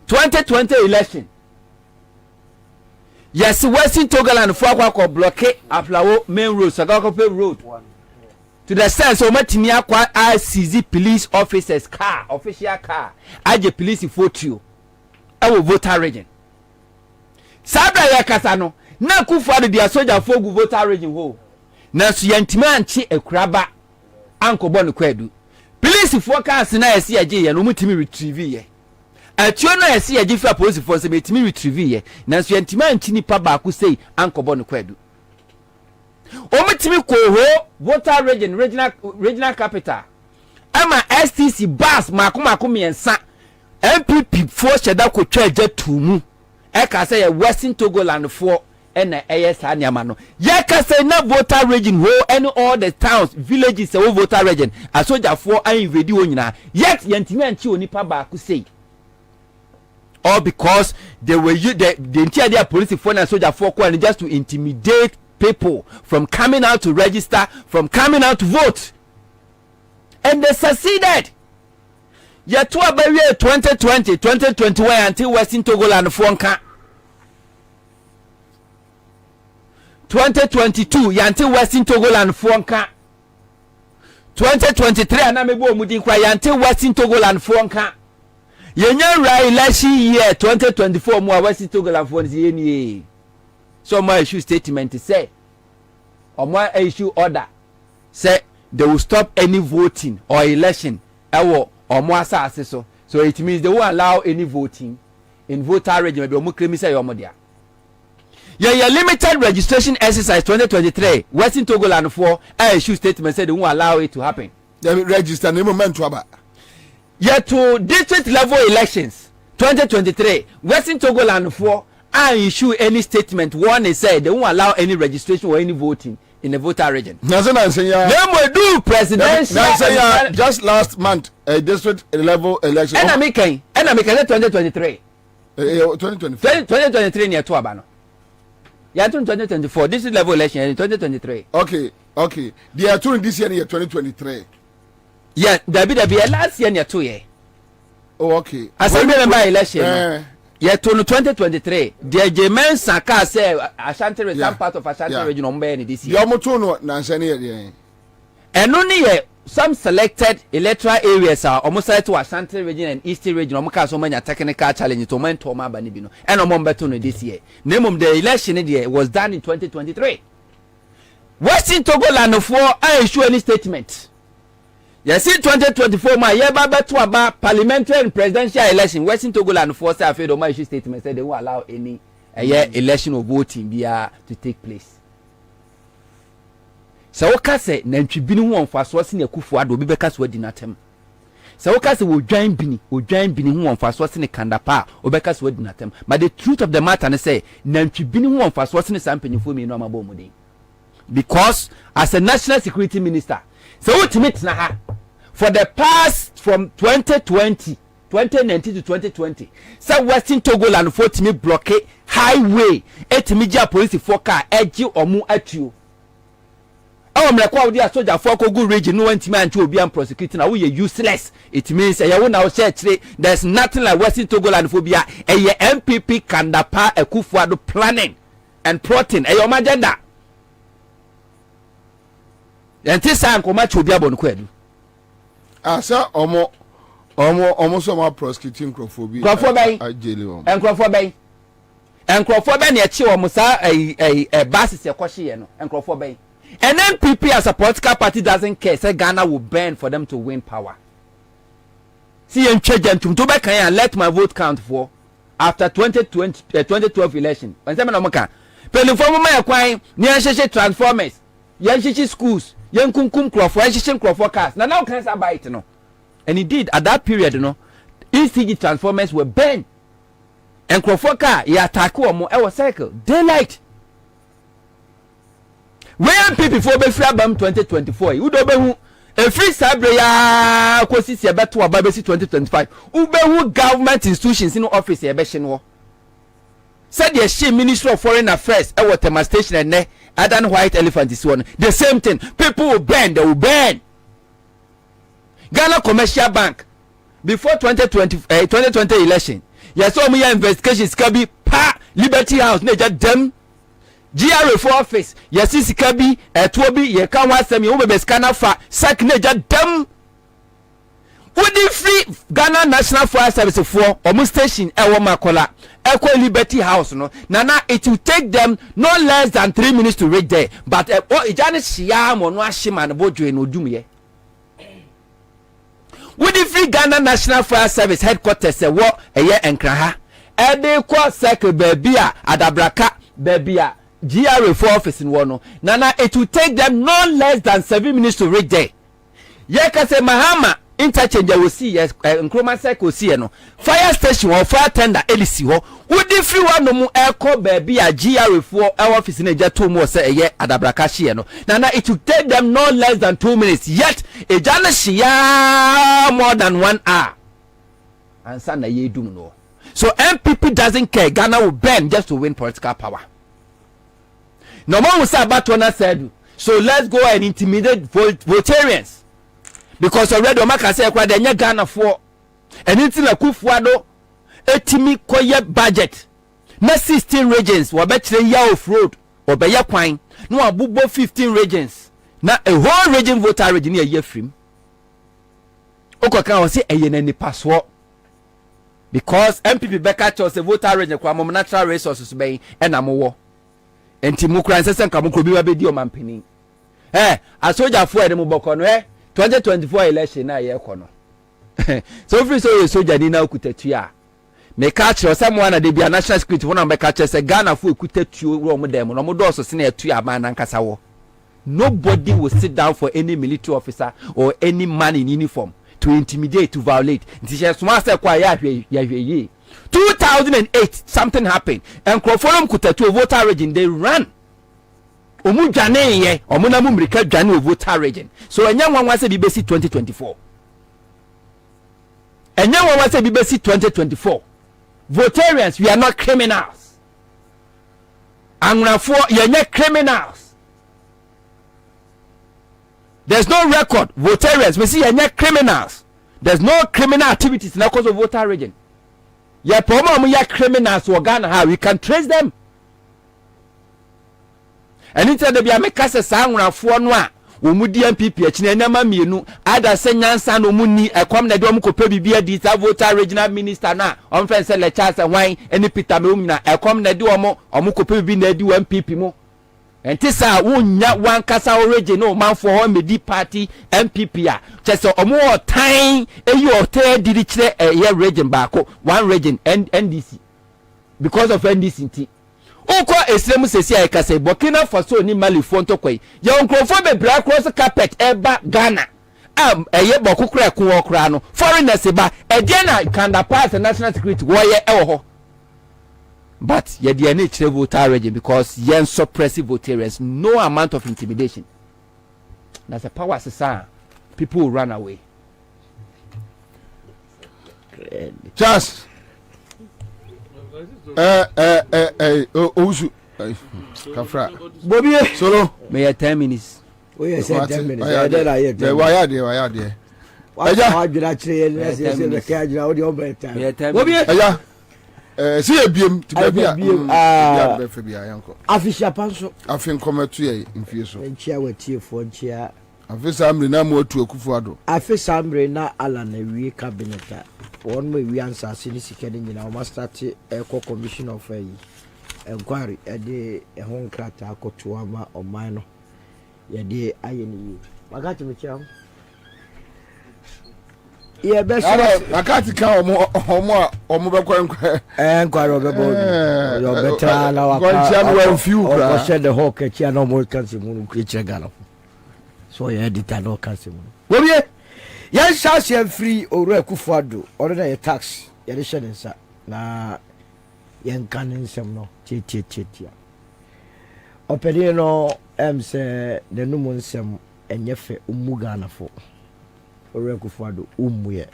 2020 election yes Western Togoland for akwa block aflawo main road Sagakope road to the sense o matimi akwa ICZ police officers car official car aje police photo e voter region sabra ya kasa no na Akufo-Addo dia soldier for voter region ho na so yantimi anchi ekuraba ankobo no kwadu police focus na ese aje ye no mutimi retrieve ye atuo na ese aje fa police force metimi retrieve ye na so yantimi anchi nipa ba ku sei ankobo no kwadu omitimi ko ho voter regional capital ama STC bus mako miensa MPP for sheda ko twaje tumu e ka say Western Togoland for na ASA niama no ye ka say na voter region ho and all the towns villages say voter region asoja for an invade wo nyina yet yantimi anchi onipa ba ku say all because they were the entire police for and soldier for just to intimidate people from coming out to register, from coming out to vote. And they succeeded. Yet to about 2020, 2021 until Western Togoland Fonka. 2022 until Western Togoland Fonka. 2023 anamebo mudin kwa until Western Togoland Fonka. Yenye ra election year 2024 mo Western Togoland Fonka yeni. So my issue statement say or my issue order say they will stop any voting or election or more assassin so it means they won't allow any voting in voter region maybe omo claim say your dia yeah limited registration exercise 2023 Western Togoland for issue statement say they won't allow it to happen. They register no moment to about to district level elections 2023 Western Togoland for I issue any statement one is said they won't allow any registration or any voting in the voter region. They will do presidential. Just last month a district level election. And I'm making 2023. 2023 near to Abano. Yeah, 2024 district level election in 2023. Okay. They are doing this year 2023. Yeah, there be last year near 2 years. Oh, okay. As I remember election. Yeah, to 2023. The German Saka say Ashanti region, some part of Ashanti region on Benny this year. Yomotono Nansani. And only some selected electoral areas are almost like to Ashanti region and Eastern region. Omuka so many technical challenge to man Toma Banibino. And Omombetuno this year. Name of the election year was done in 2023. Western Togoland for I issue any statement. Yes, in 2024, my year to about parliamentary and presidential election. Western Togoland force I feel my issue statement said they won't allow any election or voting to take place. So what say Nancy Binu one for sourcing a kufu ado because we did not him. So what say will join Bini one for sourcing a kandapa or because we did not him. But the truth of the matter and say Nancy Binu one for sourcing a sample for me no mabomudi. Because as a national security minister, so what means na for the past from 2019 to 2020, so Western Togoland for me blockade highway, media police for car, edge or mu at you. Oh, my quality soldier for good region, no one man to be prosecuting. Are we useless? It means I won't now say there's nothing like Western Togoland phobia. A MPP can dapa a kufuado planning and plotting a your agenda. And this time, come to be able to Ansah almost some prosecuting Crawford and Crawford near Chi almost a basis a question and Crawford Bay. And then PP as a political party doesn't care. Say Ghana will burn for them to win power. See and change them to back and let my vote count for after 2012 election. When some of them Peliform my acquiring near transformers, Yanshishi schools. Young Kunkum Crawford, Asian Crawford cars. Now can I buy it? No, and indeed at that period, ECG transformers were banned, and Crawford car, attack or cycle daylight. When people for Befra Bam 2024, you don't a free Sabria, Cosis, about to a Babesi 2025. Ube government institutions in office, a Beshin said the she Minister of Foreign Affairs, our Tema Station and Adan White Elephant is one. The same thing. People will ban. They will ban. Ghana Commercial Bank before 2020 election. Yes, so many investigations can be Liberty House. Neja them. GRA for office. Yes, this can be Toby. You can't watch them. You will be scanner for sack. Neja them. Would you free Ghana National Fire Service for almost station? Makola. Equal Liberty House, no. Nana, it will take them no less than 3 minutes to reach there. But Janis Shiam or Nwashima and Bojo no Dumie. With the free Ghana National Fire Service headquarters, say what a year and craha. Ede kwa circle bebia adabraka bebia GRA 4 office in one. Nana, it will take them no less than 7 minutes to reach there. Yekase Mahama interchange will see yes Nkrumah cycle see no fire station or fire tender elisi ho wodi free one no mu eko baby a GRA 4 office na eja to mu say eye adabraka hye no. Nana, it will take them no less than 2 minutes, yet eja na hye more than 1 hour. Ansah na ye dum no. So MPP doesn't care. Ghana will bend just to win political power. No one will say about what said. So let's go and intimidate votarians. Because already Omaka say kwa denye Ghana for anything like Kufuado etimi koye budget. Na 16 regions wabetire ya off road obeya kwan no abubo 15 regions. Na a whole region voter region ya ye free. Okoka o say eye na nipa so. Because MPP Becca chose a voter region kwa mom natural resources be na mo enti mukran sesen ka mukro bi wa be di o mampeni a soldier for e mo boko no 2024 election na ye ko no so free so soldier ni na okutatu a me ka kire o mo na de bia national security wona me ka kire se Ghana for okutatu wo mo dem no mo do so se na etu ama na nkasa wo. Nobody will sit down for any military officer or any man in uniform to intimidate, to violate. 2008 something happened and Kroforum kutatu voter region they ran omu dwane ye omu na mu mrika dwane voter region. So enya nwanwa se bibesi 2024 enya nwanwa se bibesi 2024 votarians we are not criminals angrafo yenye criminals. There's no record votarians we see yenye criminals. There's no criminal activities in the cause of voter region. Yeah, problem ya criminals for Ghana how we can trace them. And instead of ya make us a sound for no omudi MPP achine nyama mienu ada se nyansa no muni ekom na de omkopa bibia di sa voter regional minister na omfen se le chance wan eni Peter me na ekom na de omkopa bibi na di MPP mo. Enti sa wonya wan kasa region no man for home di party MPP a chese omo otan eyi otan didi kire ye region baako one region NDC because of NDC nti uko esremu sesi ay kasa Burkina Faso ni Mali fonto kwai ye onkrofo be bra cross carpet eba Ghana eye bokukura ko okura no foreigners ba e de na kanda pass national security wo ye ewo ho. But ye the nature voter region because yen suppressive voters, no amount of intimidation. That's a power sir. People will run away. Just Kafra Bobie solo may I 10 minutes. Oh yes 10 minutes I there why are there I adwira kire na se be ka adwira wo de o be time Bobie eja see ebiem to be ya be fe bia yanko afisha panso afin komatu ye mfie so nchia watiefo nchia afisa amre na mo atu Akufo-Addo afisa amre na ala na wie cabinet won ma wi Ansah ni sika ni nyina o ma start eco commission of inquiry e de ho nkrata akoto ama oman no ye de aye ni magati me chiam ye be so akati ka omo be kwa inquiry obebo yo betra na wa kwa no few o said the hawk e chia no mo kansi mu ku chire Ghana so ye editor no kansi mu Bobie yan shase free oru Akufo-Addo ore na ye tax ye de hye nsa na yan kan nsem no tietia opedi no se de numu nsem enyefe umu Ghana fo oru Akufo-Addo umuye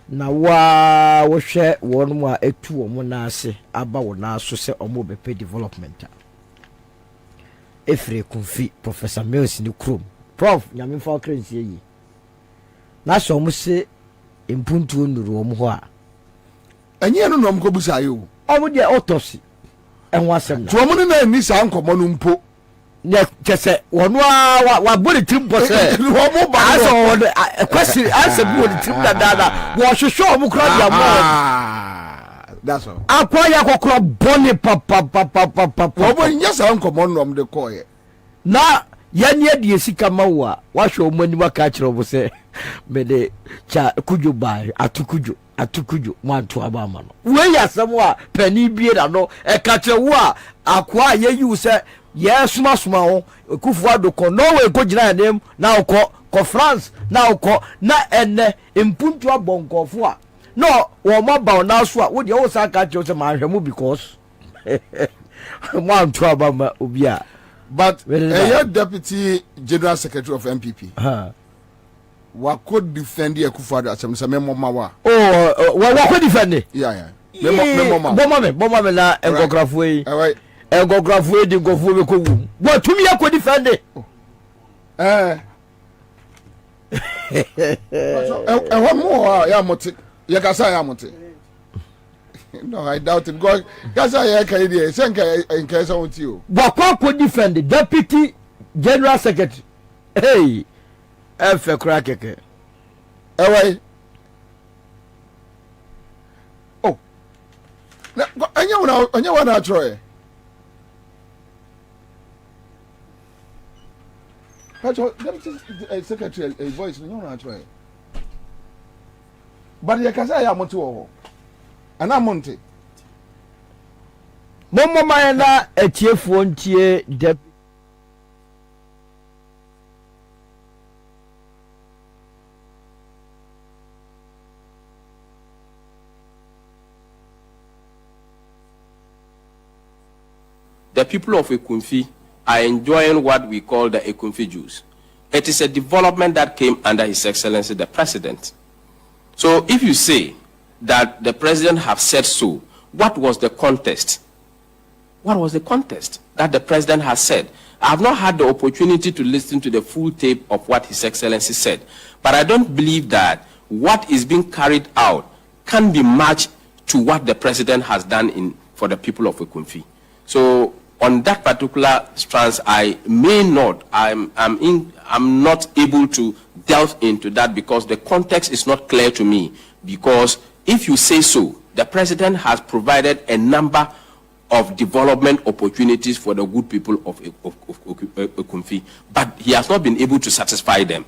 na wa wo hwe won mu a etu wo na ase aba wo na so se omo bepe development efre konfi Professor Mills ni krom prof nyame fa crazy yi na so mo se impuntu onuru omo ho a enye no no mko busa yo omo de autopsy enwa asem to omo na ni sa nkomo no mpo ne kese wono wa body trim po se omo ba aso question answer body trim da wo hwehwe omo kra dia mo that's all akwa ya kokro boni papa omo nya sa nkomo no de koye na yani ade sika mawa wa hwe omo ani maka kire obo se me de cha kujo bai atukujo atukuju mo anto abama no we yasem a pani bie da no e ka chewo a akwa ye yu se ye suma ho Kufuado ko Norway ko gina nem na ko France na na enne impuntu abonkofo a no wo maba na so a wo de wo sa ka chewo se ma hwemu because mo anto abama obi a but a deputy general secretary of MPP what could defend the Kufuado as some memo mawa what could defend yeah memo mama na engographo yi engographo di gofo be ko wu what tumi ya could defend what more ya moti ya kasa ya moti no I doubt it god kasa ya kai dey senka en kai sa wonti o what could defend the deputy general secretary hey efe kura keke ewe oh anya wana troye pacho deputy secretary a voice anya wana troye but ya kasa ya monte wo ana monte momo man na etiefuo ntie the people of Ekumfi are enjoying what we call the Ekumfi juice. It is a development that came under His Excellency the President. So if you say that the President have said so, what was the context? What was the context that the President has said? I have not had the opportunity to listen to the full tape of what His Excellency said, but I don't believe that what is being carried out can be matched to what the President has done for the people of Ekumfi. So on that particular strands, I may not, I'm not able to delve into that because the context is not clear to me. Because if you say so, the President has provided a number of development opportunities for the good people of Ekumfi, but he has not been able to satisfy them.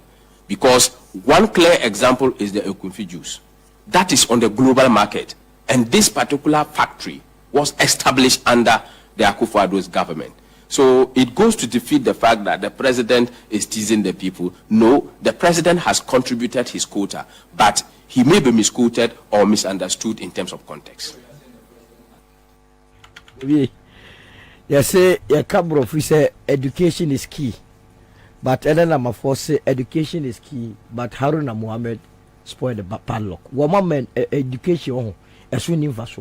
Because one clear example is the Ekumfi juice. That is on the global market. And this particular factory was established under the Akufo-Addo's government. So it goes to defeat the fact that the President is teasing the people. No, the President has contributed his quota, but he may be misquoted or misunderstood in terms of context. You say, education is key. But Elena Mafo say education is key, but Haruna Mohammed spoiled the padlock. Woman education as soon as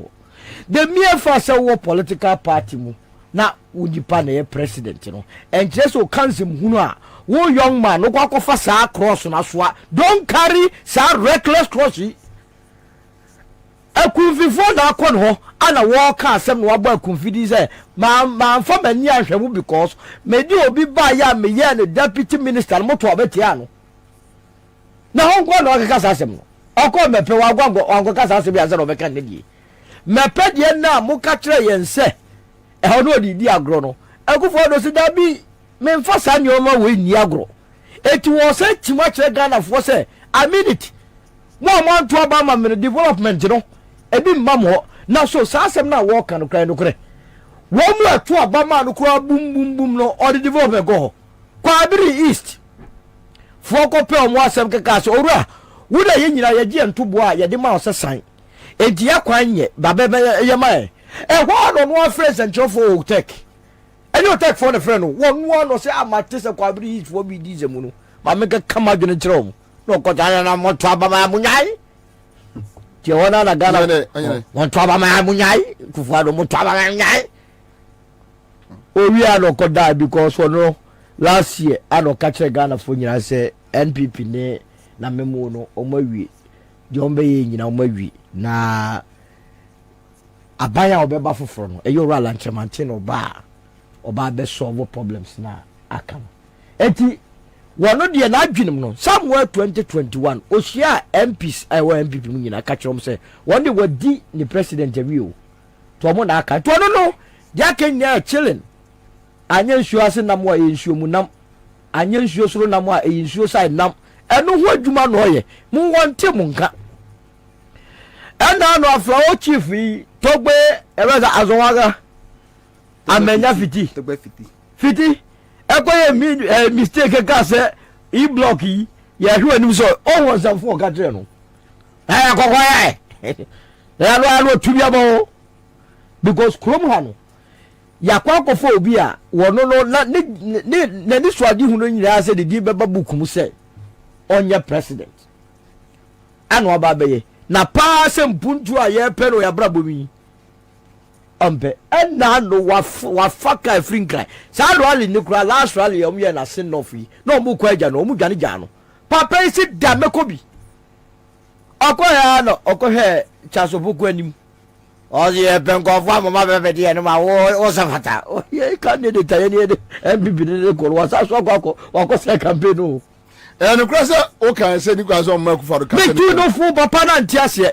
the mere first political party mu na ujipa na president you know and just so kansim hunu one young man no kwa fa sa cross na so don't carry sa reckless cross Ekumfi for na akon ho ana wo ka asem no aba Ekumfi di say ma fa mani ahwemu because me di obi ba ya me ye ne deputy minister moto obetia no na ho kwa na okaka sa asem no okọ mepe wa agwa okaka sa asem ya ze no be kan ne die mepe die na mo ka kire yen se e ho no di agro no Akufo-Addo se da bi me mfa sa nyoma we ni agro eti wo se tima kire Ghana fo se I mean it mo to abama me development no e bi mmamo na so sa asem na wo kan kran no kre wo mu ato abama no kra bum no or the development go Kwabena East foko pe o mo asem keka so owura wo da ye nyina ye gi entobo a ye de ma o se san enti akwanye babebe yema ho no afres and chofo tech any tech for the friend one no say amate se Kwabena East for bi di zemu no ma meka kama dwene kire no ko tanya na moto abama munyai ti wona na Ghana moto abama munyai Akufo-Addo moto abama munyai owi ano ko die because no last year ano catch Ghana for nyina say NPP ne na memo no omawie jombe ye nyina omawie na abaya obeba foforo no eyo rala nchemante no oba be solve problems na akam eti wono de na adwenem no somewhere 2021 osia MPs ewa MPP mu nyina ka kyerem se won de wadi ni president awie to mo na aka to no dia kenya chilling anya nsuo ase nam wa nsuo mu nam anya nsuo soro nam wa nsuo side nam eno ho adwuma no ye mu wonte mu nka ɛna no aflawo chief yi togbe ɛbɛ sɛ azɔwaga amenya fiti ɛkɔyɛ mistake ka sɛ e block yi yɛhwɛ anim sɛ ɔwɔ nsamfo ɔka kyerɛ no kɔkɔyɛ ɛno tumi abɔ because kurom ha no yɛakɔ akɔfo obi a wɔno no n'ani soade hu no nyinaa sɛ dedi bɛba book mu sɛ ɔnyɛ president ana ɔba bɛyɛ na paa sɛ mpuntu a yɛpɛ no yɛabra bɔ mi ɔmpɛ ɛna no wafa ka afiri nkran saa rally ne kora last rally ɔmo yɛ n'ase nɔfo yi na ɔmo kɔ agya no ɔmo dwane gya no papa yi si da mɛkɔ bi ɔkɔhɛ no ɔkɔhɛ kyasopoko anim ɔsi yɛpɛ nkɔfo amama bɛbɛ deɛ no ma wɔsɛ fata yɛ candidate ayɛ ne yɛ de MPP ne de kɔrɔ wasa so wakɔ sɛ campaign no nokora sɛ woka sɛ ni kwa sɛ ɔma akufado ka me tu no fo papa na nte aseɛ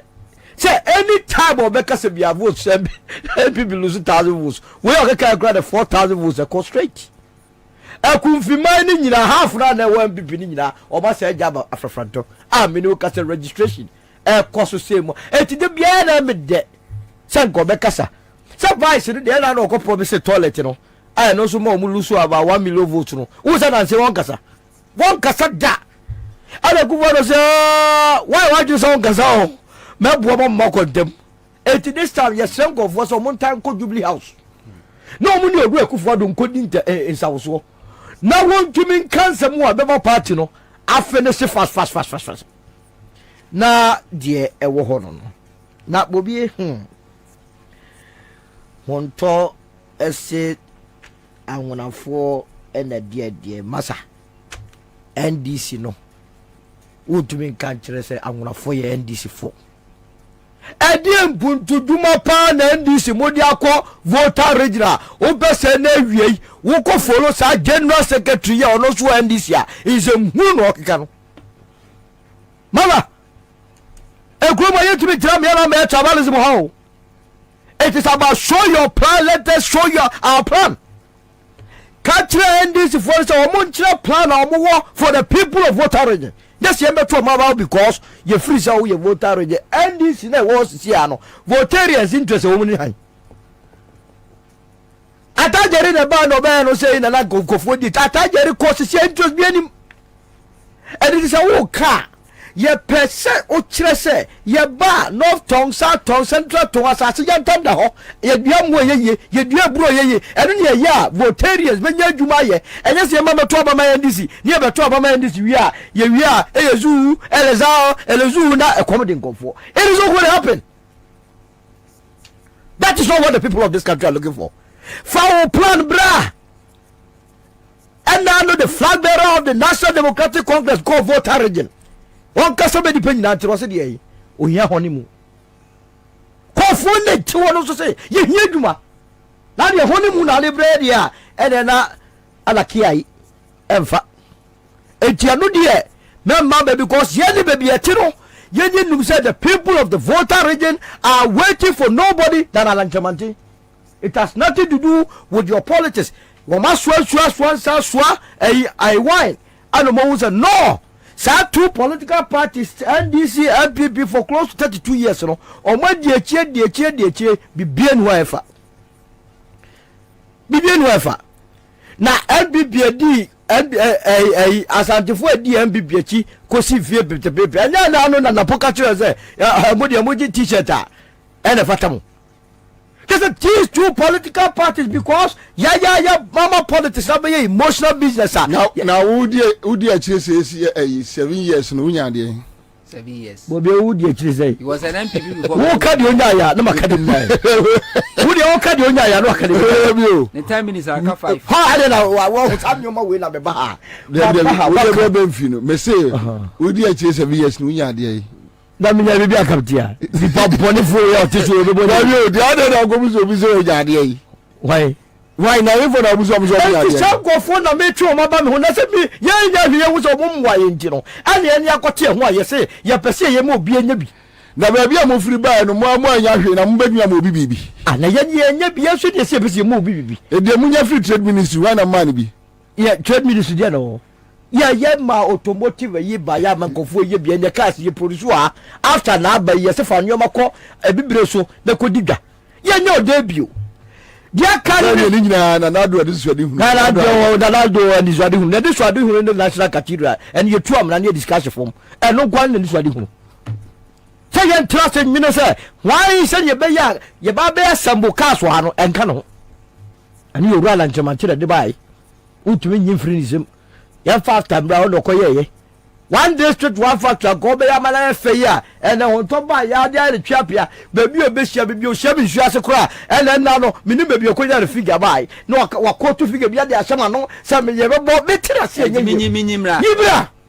sɛ any time ɔbɛka sɛ bia votes sɛ MPP lose 1,000 votes we ɔkeka kora the 4,000 votes ɛkɔ straight akumfiman ne nyina half na na ɛwɔ MPP ne nyina ɔba sɛ agya ba afrafrantɔ a me ne woka sɛ registration ɛkɔ so sɛ mu ɛti de biara na medɛ sɛ nka ɔbɛkasa sɛ vice no deɛ na na ɔkɔ promise toilet no a ɛno nso ma ɔmo lose about 1 million votes no wo sɛ nanse wɔn kasa da ana kufado sɛ why you sɛ wɔn kasa o mɛboa ma mma kɔntɛm eti this time yɛsrɛ nkɔfoɔ sɛ ɔmo ntan kɔ Jubilee House na ɔmo ne ɔdu akufado nkɔdi nsawosoɔ na wɔntumi nka nsɛm a bɛba party no afɛ ne se fast na deɛ ɛwɔ hɔ no na Bobie wɔntɔ ɛse anwonafoɔ ɛna deɛ masa NDC no wotumi nka nkyerɛ sɛ anwonafoɔ yɛ NDC fo ɛdeɛ mpuntu dwuma paa na NDC mode akɔ voter regional wopɛ sɛ na awiei wokɔ folo saa general secretary yɛ ɔno so NDC a nsɛmhunu na ɔkeka no mama ekurom a yɛtumi gyina meɛna ma tribalism hɔ o it is about show your plan let us show our plan Kachira NDC for the Omunchira plan or for the people of voter region. Yes, you met about because you freeze out your voter region. NDC was Siano. Votarians interest a woman behind. I thought you read about no man who saying and I go for it. I thought you course interest being and it is a walk car. Ye pese o kyerese ye ba north tongue south tongue central tongue asase ye ntam da ho ye dua mo ye dua buro ye eno ne ye a votarians benya adwuma ye enye se ma beto aba ma NDC ne ye beto aba ma NDC wi a eyezu elezu na ekomode nkofo it is not going to happen. That is not what the people of this country are looking for. Foul plan bra. And now the flag bearer of the National Democratic Congress called voter region. One kasa be depend na tro se de ohia hone mu kofo ne ti wono so se ye hia dwuma na de hone mu na le bre de a ene na alakiai emfa etia no de memma be because ye ne be be etiro ye ne num say the people of the voter region are waiting for nobody than Alanchamanti. It has nothing to do with your politics. Wo ma so ai wine and mo say no. Sa two political parties NDC MPP for close to 32 years no omo die chie bibien ho efa na MPP di asantifo di MPP chi kosi fie pepe anya na no na poka chere say mo di t-shirt a ene fatamo. These two political parties because mama politics na be emotional business. Now Udi actually says 7 years no unya de 7 years. Bobie Udi actually say he was an MPP before. Who ka de onya ya na makade mu. Udi o ka de onya ya no akade mu. The 10 minutes aka 5. Ha ade na wo samnyoma we na be ba ha. Udi be mfi no. Me say Udi actually 7 years no unya de. Na minya bibi akaptia di pabone fo ya otiso obo na yo di ade na ogomuso obi so ojade yi why na we for na obuso ojade yi sa go fo na me twa ma ba me ho na se bi ye nya hwe wo so mo mwa ye nti no ane ene akote ho a ye se ye pese ye ma obi anya bi na ba bia mo firi ba no mo anya hwe na mo badua mo obi bibi na ye anya bi ye so de se pese mo obi bibi e de mo nya free trade ministry wa na man bi ye trade ministry de no ye ma automotive ye ba ya man kofo ye bi ne cars ye produce a after na ba ye se fa nyoma ko ebibire so na kodidwa ye nye odebio dia kan ni nyina na nado adisuade hu na nado adisuade hu na adisuade hu no national cathedral and you two am na discussion form e no gwan na adisuade hu say ye trust me no say why say ye be ya ye ba be assemble cars wa no enka no ani yo rala nchemantire de bai utumi nyimfiri nizem ya factor mbra ho dokoye one district one factor go be ya mala efe ya ene hon to ba ya dia re twapia bebi obehia bebi o hia nsu ase kora ene na no mini bebi okonya re figure bai no wakoto figure bia de asema no se me ye bebo betira se enye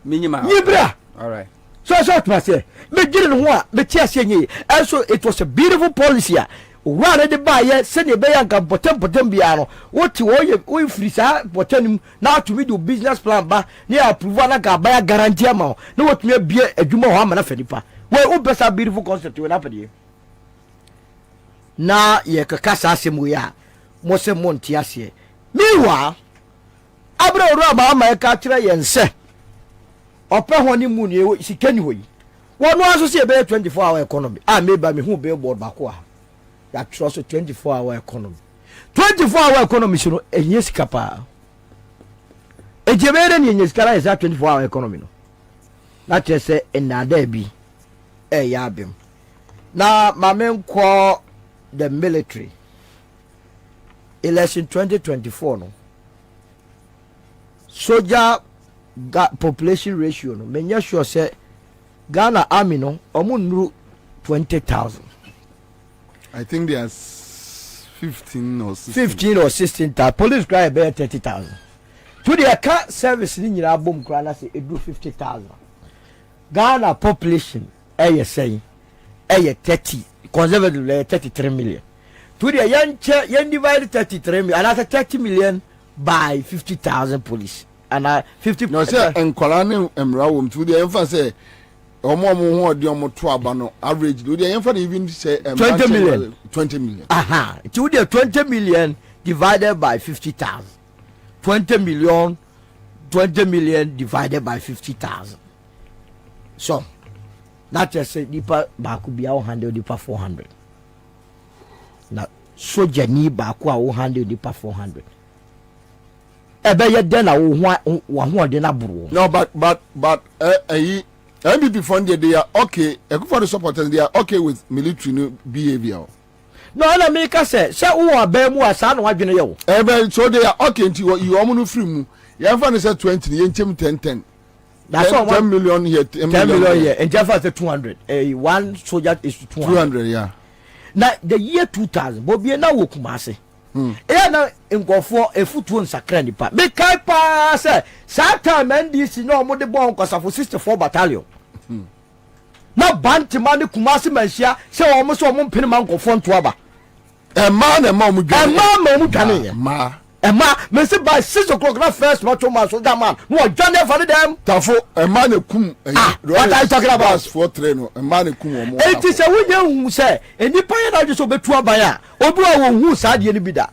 nyibra all right so to say me gire no ho a me tia se enye and so it was a beautiful policy Run the buyer, send a bayan can potem biano. What you free potem now to me do business plan ba near approval ka buy guarantee amount. No what me be a jumo hamana fenipa. Well, best a beautiful concept will happen here. Na ye kakasa semuya. Mose montiasie. Meanwhile, Abra Rama my catcher yense. Open honeymoon ye si can you. One was to say about 24-hour economy. I made by me who be board bakwa. That trust a 24-hour economy. 24-hour economy, so a yes capa. A Jamaican in yes cara is that 24-hour economy. No, not just say in a debby a yabim. Now, my men call the military election 2024. No, soldier got population ratio. No, many sure say Ghana army no, omun 20,000. I think there's 15 or 16. 15 or 16,000. Police cry about 30,000. To the account service in your boom cry, say it do 50,000. Ghana population, saying, 30, conservatively 33 million. To the young divide 33 million, another 30 million by 50,000 police. And 50. No, sir, and Colonel Emrawum to the emphasis. Omo di omo to abano average do dey for even say 20 million. 20 million. Aha, it would be 20 million divided by 50,000. 20 million divided by 50,000. So that just say deeper back could be 100 deeper 400. Now soldier ni back wa 100 deeper 400. Ebe ye den na wo de na buru. No, but MPP funded they are okay. For the supporters they are okay with military behavior. No, na me ka say who abem wa sa na wadwene ye wo. So they are okay until you omo no free mu. Ya fa say 20 ye nchem 10. That's 10 million here. 10 million here. And Jaffa say 200. One soldier is 200, yeah. Now the year 2000, Bobie na wo Kumase. Na ngofo efutu nsakra nipa. Me kai pa say time NDC no mo de bon kwasa for 64 battalion. Na bantima ne Kumase manhia say o mo so mo mpene man ngofo nto aba. Ma mu dwane. Ma me say by 6 o'clock na first match man so that man no dwane for them. Tafo ma na kum. What are you talking about? For train no ma na kum o mo. It is a wonya hu say enipa ye na just obetu aban a obi a wo hu sa de ni bi da.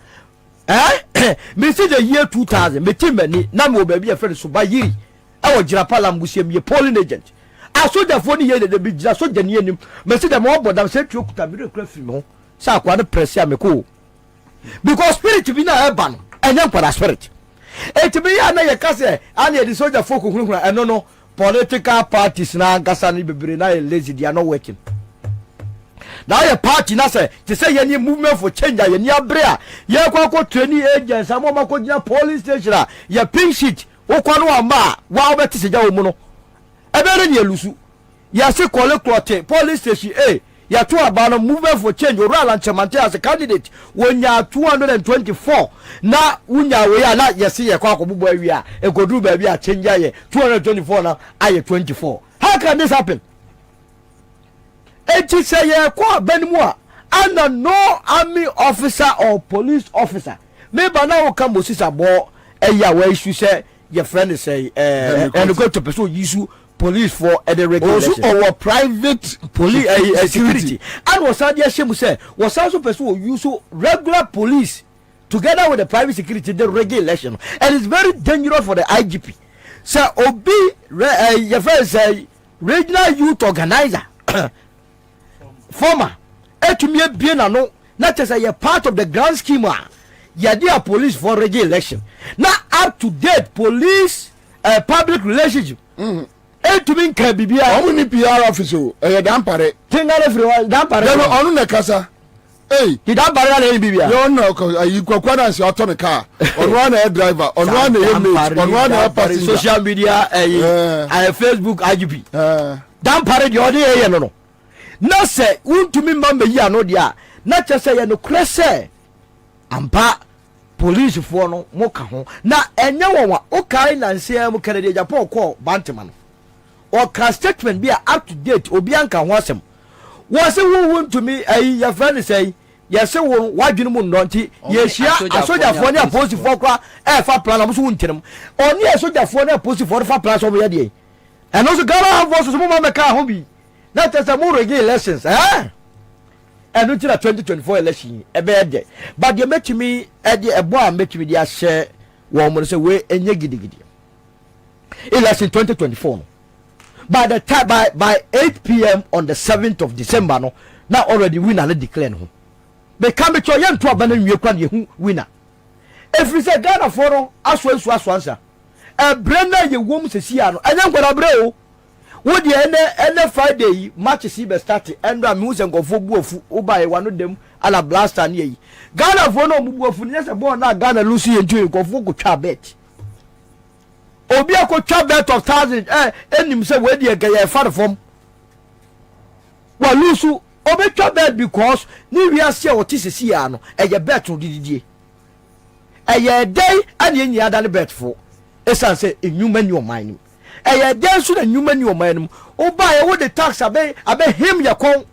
Me see the year 2000 me timani na me obabi e friend so ba yiri e wo gira palam busiem ye polling agent a soldier for ni ye de bi gira soldier ni anim me see them obodam say tu okuta me rekra film ho sa akwa ne press ya me ko because spirit bi na eba no enya kwara spirit it be ya na ye ka say an ye the soldier folk hunhun eno no political parties na gasa ni bebere na lazy they are not working. Now your party na say to say any movement for change ya ni abrea ye kwa training agents amoma ko gina police station ya pink sheet wo kwa no amba wa obeti seja wo mu no ebere ni elusu ya se kole cloth police station ya to aba no movement for change oral and chamante as a candidate wonya 224 na wonya we ya na yesi ye kwa akobbo awia e godu ba bia change ya 224 na aye 24. How can this happen? It is a Kwabena and no army officer or police officer. Maybe now come Moses abo way you say your friend is say and go to pursue use police for the regulation or private police security. And was Sadia Shemu say was also pursue use regular police together with the private security the regulation, and it's very dangerous for the IGP. say obi your friend say regional youth organizer former etumi ebie na no na say you part of the grand scheme ya dia police for regi election na up to date police public relationship etumi nka bibia omu ni PR officer dampare tingale free dampare no onu na kasa he dampare na bibia yo no ko ayikwa na se auto ne car onu na driver onu na mate onu na passenger social media Facebook IGP dampare de odi ye no na se untumi mamba yi ano dia na chese ye no krese ampa police for no mo ka ho na enye wonwa o kai na nsia mu Kennedy Japan ko bantema no o ka statement be up to date obi anka ho asem wo se wo ntumi ayi ya friend say ye se wo wadwene mu ndonti ye hia asojafo ne aposi for kwa fa plan na mo so wontirim oni asojafo ne aposi for fa plan so mo ye de and also Ghana have voices mo ma ka ho bi na tesa mo regi elections and until 2024 election ebe but you make me e boy make me dia share wo mo say we enye gidigidi election 2024 no by the time by 8 p.m. on the 7th of December no now already winner le declare no be come to yan to abana nwie kwa ye hu winner if we say Ghana for no aso ansa e brenda ye wom sesia no enya ngwara bre o wo de ene Friday match si be start endo am hu se ngofo buofu wo ba ye wano dem ala blaster ne yi Ghana for no buofu ne se bo na Ghana lose ye ntu ngofo ko twa bet obi akotwa bet of 1000 enim se we de ga ye far from wa lose obi twa bet because ni wiase o tisisi ya no eye bet no dididie eye day ani enyi adane bet for esan se enwuma ni o man eye dey so na nyuma ni o man no o ba ye wo the tax abe him ye kon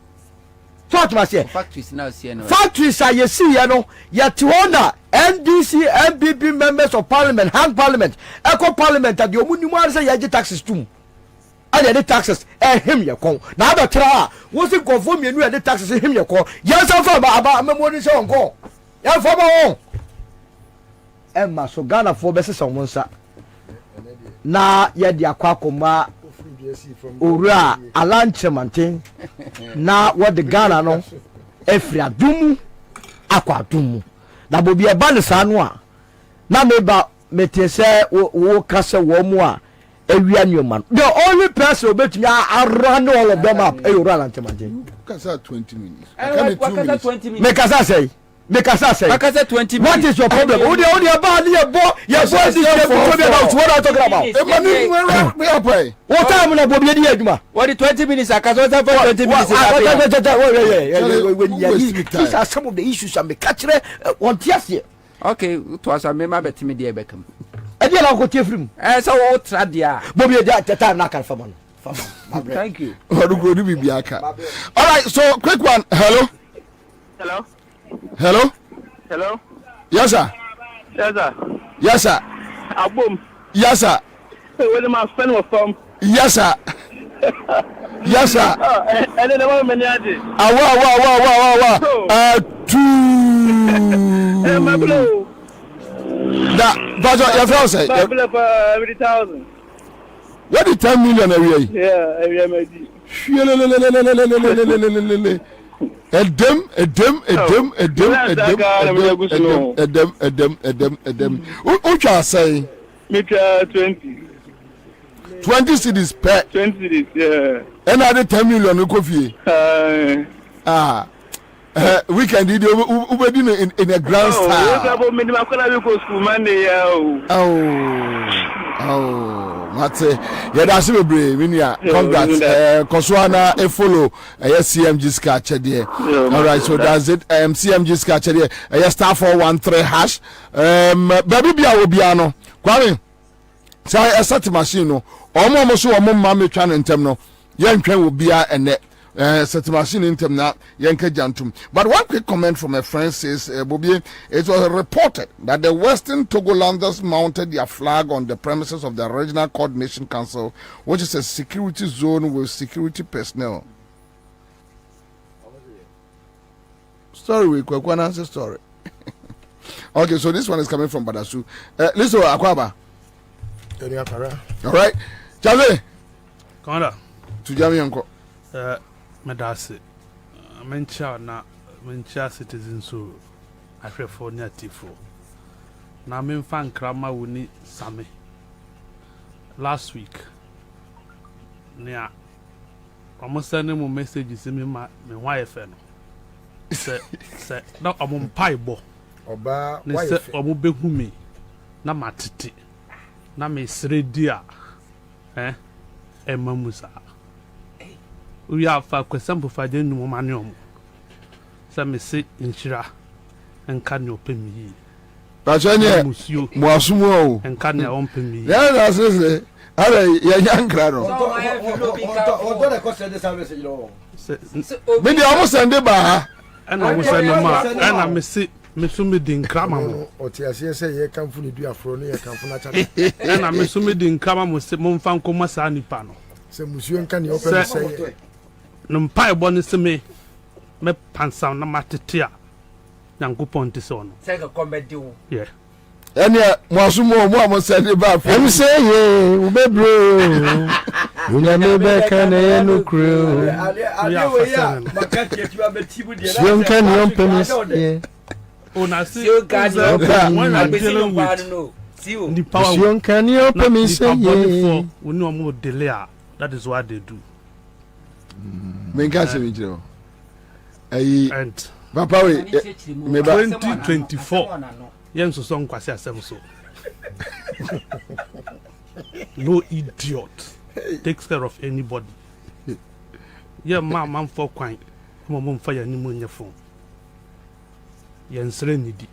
thought ma say factories now see no factories are ye see ye no ye tiona NDC MPP members of parliament hang parliament eco parliament at the omunimu say ye taxes too and the taxes him ye kon na aba tra wo se konfo mienu ye taxes him ye kon ye san fa aba memoni se onko ye fa ba won emma so Ghana for be se somonsa na ye dia kwakoma ora alanchemanten na what the Ghana no efri adumu akwa adumu na bobi e ba ne sanu a na meba metese wo kase wo mu a ewia nyoma the only person obetumi run all of them up e ora alanchemanten kasa 20 minutes kasa 20 minutes me kasa say Bakasa 20 minutes. What is your problem? Only about your boy this about what I'm talking about. What time na Bobie di aduma? What the 20 minutes akasa for 20 minutes. These are some of the issues I'm catching on Tiasie. Okay, it was a member betimi dey bekam. E dey na go tiefrim. So what tradia. Bobie dey time na kan famano. Thank you. All right, so quick one. Hello. Yes sir. Abom. Yes sir. Where my friend was from. Yes sir. And then the one many my blue. But your friend say every 1,000. What the 10 million every year? Yeah, every year. Edem. What you say? Meter 20. 20 cities per 20 cities, yeah. Another 10 million coffee. Weekend in a grand style. Mate that's a brave congrats Koswana a follow CMG scratch there. All right, so that's it. CMG scratch there. Star 413 hash. Baby bia obiano. Kwame. Say a set machine no. Omo so omo ma me twa ntem no. Yentwen obia ene set machine intem na yenka jantum. But one quick comment from a friend says, Bobie, it was reported that the Western Togolanders mounted their flag on the premises of the Regional Coordination Council, which is a security zone with security personnel. Story we quick one answer story. Okay, so this one is coming from Badasu. Listen, Akwaba. All right. Charlie. Kanda. Tujami yanko. Medase. Mencha citizens so I feel for near Tifo. Now men fan krama wuni same. Last week. Near almost sending me messages in me wife no. Say no I'm pie bo. Oba wife. Say omo behu me. Na matete. Na me sredia. Emma Musa. We have for example for the new manual. Some say in Shira and can you pay me? But you Mwasumo and can you open me? Yeah, that's it. Young crowd. Maybe almost send it by and I was a man, and I may see Missumi din Kramamo. Or Tia say, you come from the Duafroni, you come from and I Missumi din Kramamo, Monfan Comasani Pano. So, Monsieur, can you open say, no pie bonus to me? Me pansa na matetia nyango ponti sono seka kombedu yeah enya mwasumo mo send ba em say ye ubebro unya me be kana ye no crew ya makati ati abetibu dia sion kan yon pemis ye ona si sion kan yon when I dealing with the power sion kan yon pemis ye we no more delay that is what they do menga se winjiro and papa we me ba 2024 yen so son kwase asem so no idiot takes care of anybody yeah man for kwan mo fa ya ni mo nya phone yen sere nidi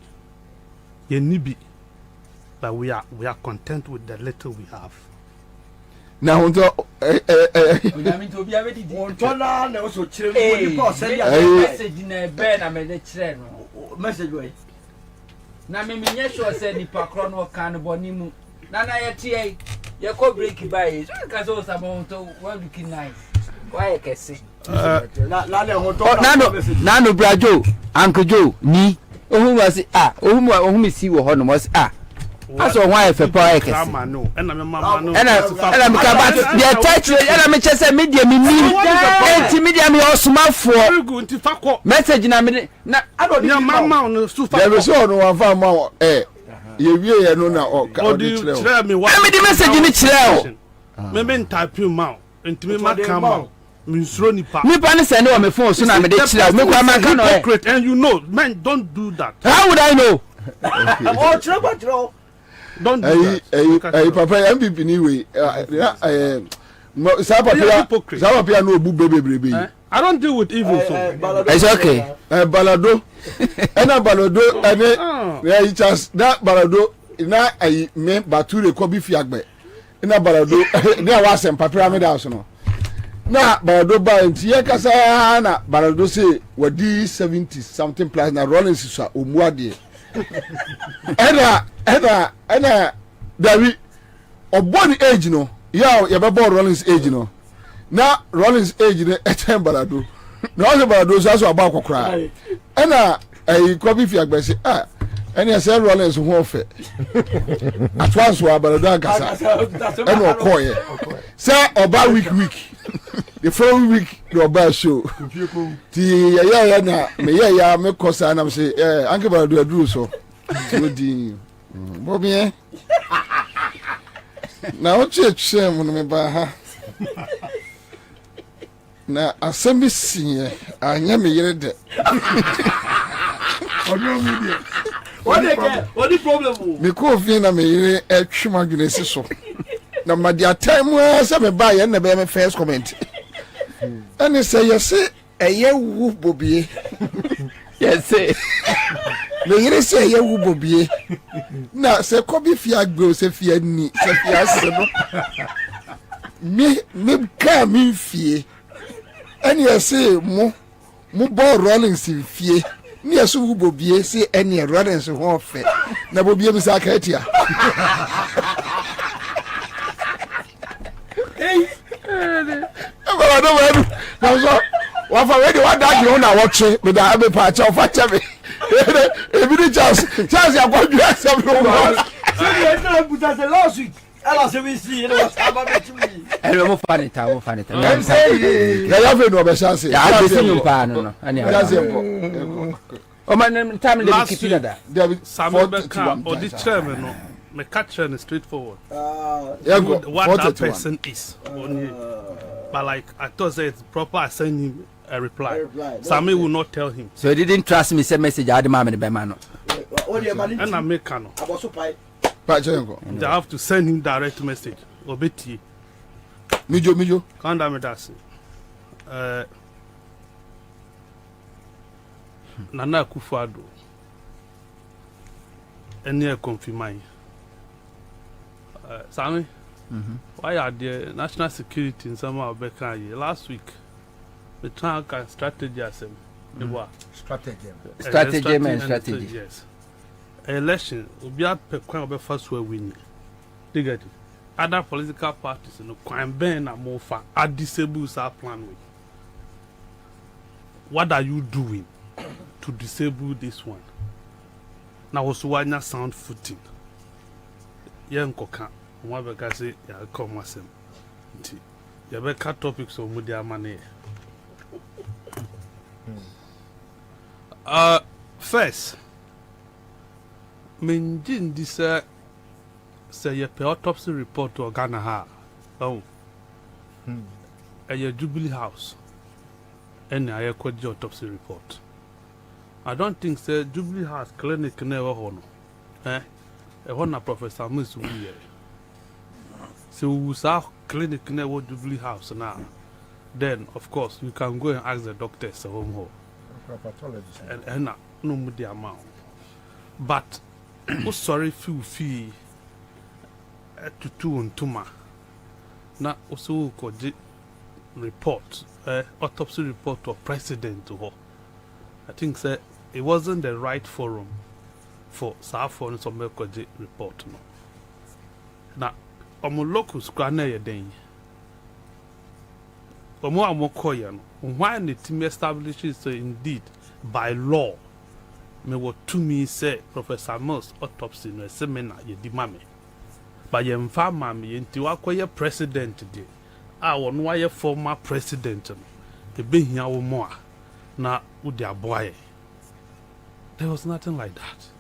yen nibi but we are content with the little we have. Now unto Ontona na oso chire mo di send message na be na me de chire no message way na me menye sure say ni pakro no kan boni mu na ye ko break by so ka so about what looking nice why kesi nano brajo uncle Joe ni ohun wa si ohun mi si wo ho no mo si aso why fe pa e kesi no ena me mama no ena me ka ba the touch ena me chese media me ni enti media me osumafo message na me na ya mama no su fa there so no one fa ma ye wie ye no na o ka di chire me wa me di message ni chire o me type ma enti me ma kama me nsuro nipa ni send on my phone so na me de chire me kwa man kan o and you know men don't do that. How would I know? Oh chiro don't do that. Papa MPP ni we sa papa no obu bebe. I don't deal with evil so. It's okay. Balado. Ena balado ene just that balado na me bature ko bi fiagbe. Ena balado ne wa sem papa me da so no. Na balado ba nti ye kasa na balado say wadi 70 something plus na Rollins so omuade. Ena David obon age no ya ye be born Rollins age no na Rollins age ne etem balado na o balado so aba akokora ena kobi fi agbese ena say Rollins ho ofe atwas wa balado agasa ena okoye say oba week the following week the oba show ti ya na me ya me kosa na me say anke balado aduru so odi Bobie na o che mo me ba ha na asemi sinye anya me yere de odo media what the problem me ko fi na me yere etwema dwene si so na ma dia time se me ba ye na be me first comment and say yes eye wu Bobie yes me yere say eye wu Bobie na se ko bi fi agbe o se fi ani se fi ase no me ka mi fie and you say mo bo Rollins fie ni asu wu Bobie say any Rollins ho fe na Bobie bi sa ka etia na so wa fa we dey wa da you na watch me da be pa cha fa cha me e bi ni chance ya kwa ju asem no so the na buta the last week Ela se me see, you know what about me. And we move on it. I'm saying, I have no chance. I have seen you pan. Oh man, time to keep it that. Samuel Beckham or the chairman, no, my catcher is straightforward. What that person is. But like I thought it's proper, I send him a reply. Samuel will not tell him. So he didn't trust me, send message, I had the man. And I make cano. I have to send him direct message. Obeti. Mijo. Can't damn it, that's Nana Akufo-Addo. Any confirmation. Sammy, why are the national security in some of Beckham last week? The trunk and strategy as strategy. Yes. Election will be at the first way winning. They get it. Other political parties, crime ban and more far are disabled our plan with. What are you doing to disable this one? Now also why sound footing? Young coca, one because say ya come wasem. You better cut topics of media money. First, Minjin this say your autopsy report to Ghana ha. Oh. Your Jubilee House. And I quote your autopsy report. I don't think say Jubilee House clinic never honor. A honor Professor Miss Wuye. So we saw clinic never Jubilee House now. Then of course you can go and ask the doctors at home. And no more the amount. But oh sorry fee to 2 and 2 ma. Now also could report autopsy report to president to her. I think say it wasn't the right forum for Safon and some report. No. Now locus grana den. Why the team establishes so indeed by law me what to me say Professor Mills autopsy no seminar ye di mame. But ye mfa mame ye nti wakoye president de. Won why former president e be hia wo mo a na wo de aboaye. There was nothing like that.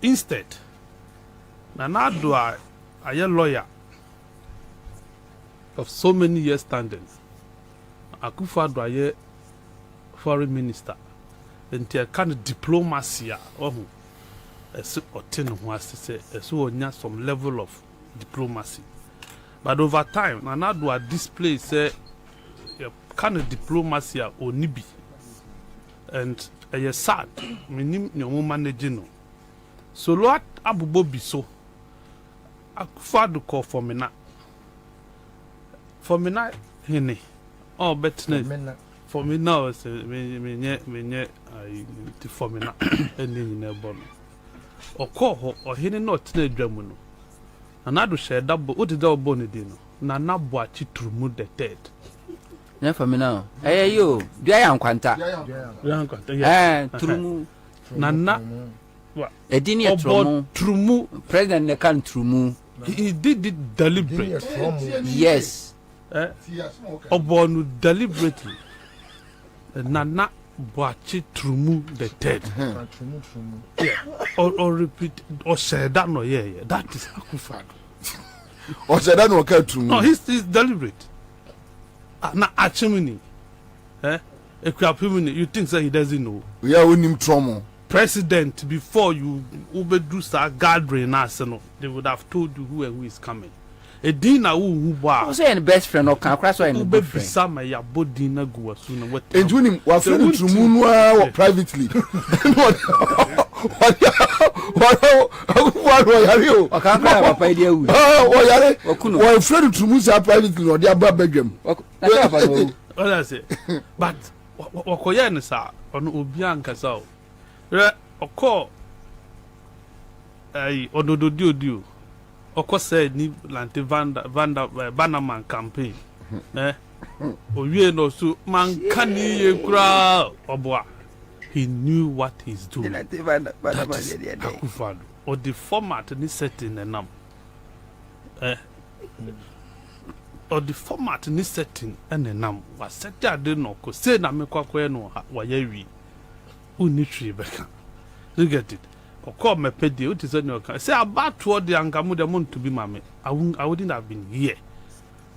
Instead, Addo'S a lawyer of so many years standing. Akufo-Addo a foreign minister. And a kind of diplomacy or some level of diplomacy. But over time, Addo'S displays a kind of diplomacy or nibi. And a sad, meaning no managing. So Lord Abu Bobie so Akufo-Addo call for me now. For me now, Henny. Oh, but for me now, it's me for me now, ending in a bone. Or call her, or he not to the German. And I do share double, what did our bonny dinner? Nana Boachi to remove the dead. Never for me now. Hey, you, do I am Quanta? True Nana. A dinner true President the country. He did it deliberately. Yes. Obonu deliberately. Nana Boachi to remove the dead. Or repeat, or say that no, yeah. That is Akufo-Addo. Or say that no, true. No, he's deliberate. Na achimini. You think that he doesn't know? We are winning trauma. President, before you do start gathering us, they would have told you who is coming. A dinner who was saying best friend or can crash or best friend. Some a body na go soon. And when him was friend to Munwa privately. What are you? I can't have idea. Oh, friend to Musa privately or their bedroom. What I say, but Wakoyan, sir, on Ubianca so. O call Ododo. Of course, said ni Lante Bannerman campaign. O you know so man can you crowd or he knew what he's doing. That is Akufo-Addo. Or the format and set in the num. or the format ni setting and nam was set ade no ko say na me kwakwa no wa ya wi uni tree beka you get it ko me pedi o tise no ka say about toward the angamu the month to be mame I wouldn't have been here,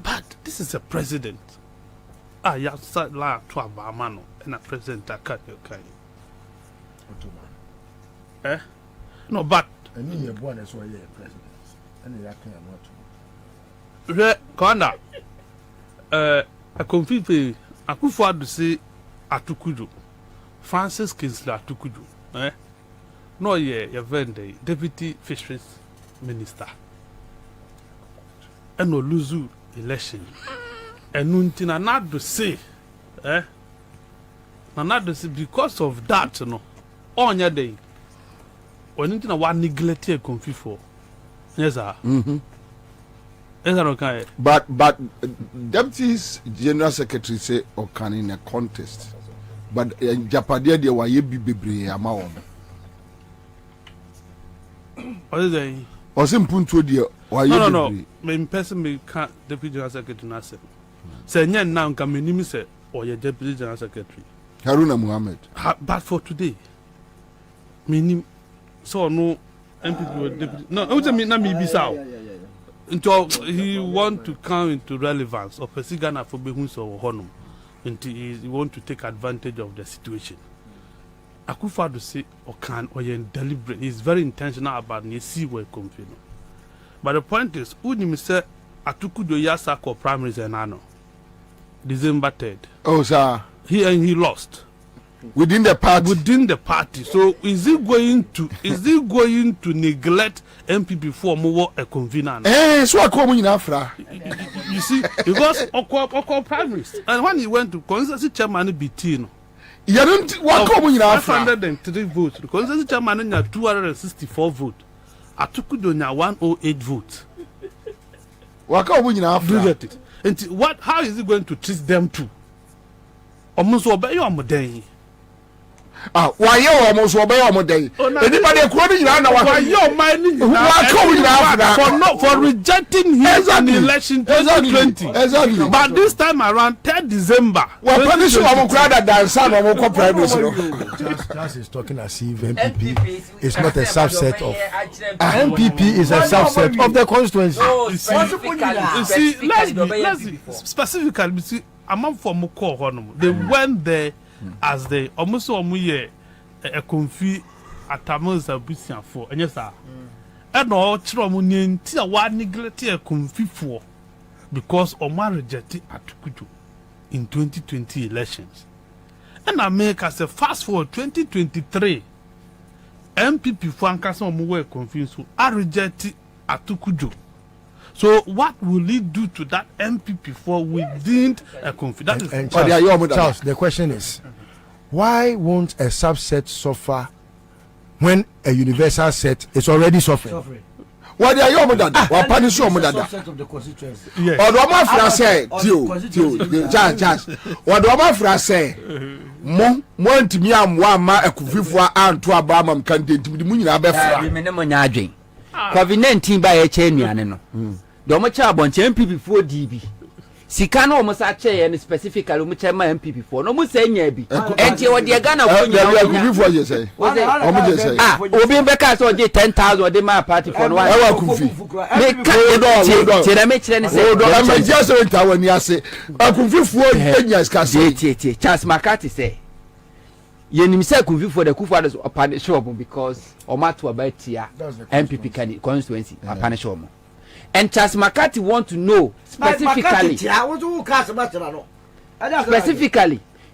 but this is a president ya sa la to abama no na president aka okay no but any born as well president and you can not re kona a confipe akufo adu say atukujo Francis Kingsley atukujo no ye vende deputy fisheries minister and no lose election and nuntina not to say not to say because of that no on your day when nuntina wa neglect a confifo yes sir okay. But deputy general secretary say Okan in a contest, but Japadia de wa ye bi bebre ama won. What is that? Osim punto de wa ye bebre. No. Me person me can't deputy general secretary na say. Say nyen na nka me nimi say or deputy general secretary. Haruna Muhammad. But for today, me nim so no MPP deputy. No, I me na me bisa. Until he want to come into relevance or pursue Ghana for being so honum until he want to take advantage of the situation. Akufo-Addo say Okan or deliberate. He's very intentional about the see where come from. But the point is, Unim say Atukudo Yasako primaries and ano December 3rd. Oh sir. He lost. Within the party. So is he going to neglect MPP for more a convener? So I come in Afra. You see, because Oko primaries, and when he went to constituency chairman BT, you don't what come in Afra? 503 votes. The constituency chairman had 264 votes. Atukudo 108 votes. What come in Afra? Do get it? And what? How is he going to treat them too? Almost obey your day. Why you almost obey your day? Anybody according to why your mind for rejecting him in the election 2020. Exactly. But this time around 3rd December. Well, punish you than some of our prime Just is talking as if MPP is not a subset of MPP is a subset of the constituency. You see, let's be specifically. You see, among for Moko Honum, they went there. As they almost a confi atamons a busian for and yes, and all children tia one neglect a confi for because Omar rejected Atukudu in 2020 elections. And I make as a fast forward 2023 MPP Francason Muwe confused I rejected Atukudu. So what will it do to that MPP for within a confidence? Charles, the question is, why won't a subset suffer when a universal set is already suffering? What are you that? What punish you that? Of the constituency. Or do my friend say, Charles, what do my friend say? Mon to me, I'm one ma a kufifu and to Abama candidate to the moon. I've COVID-19 by a chain, no. Domacha bunch MPP for DB. Sikano almost a chair and specifically Muchama MPP for no more saying yebi. And you what you're gonna before you say. Obi Becca so 10,000 or the my party for one. I'm just when you say I could feel 4 years. Charles McCarthy say. Yenimse kuvi for the Kwabena or punish because Omatu about here MPP constituency a punish. And Charles McCarthy want to know specifically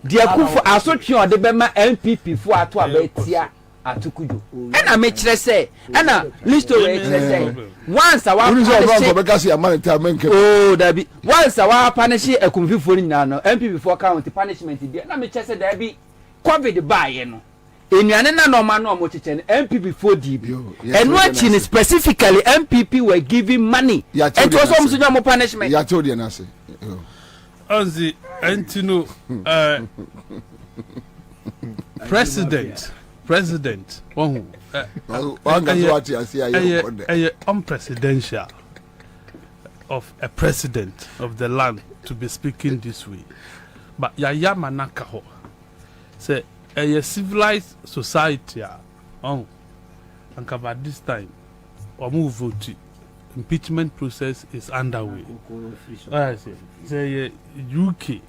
the Akufo Asotwe the Bema MPP for atu abetia atukudu. And I make say and list say once our there be once our punish a convi for nyina MPP for count punishment there na me say there be COVID buy no enuane na no man no mo chichen MPP for DB and watching specifically MPP were giving money and was almost no punishment ya told you na say Anzi Antino president one unpresidential of a president of the land to be speaking this way. But Yaya Manakaho say a civilized society and by this time move vote impeachment process is underway. I say UK,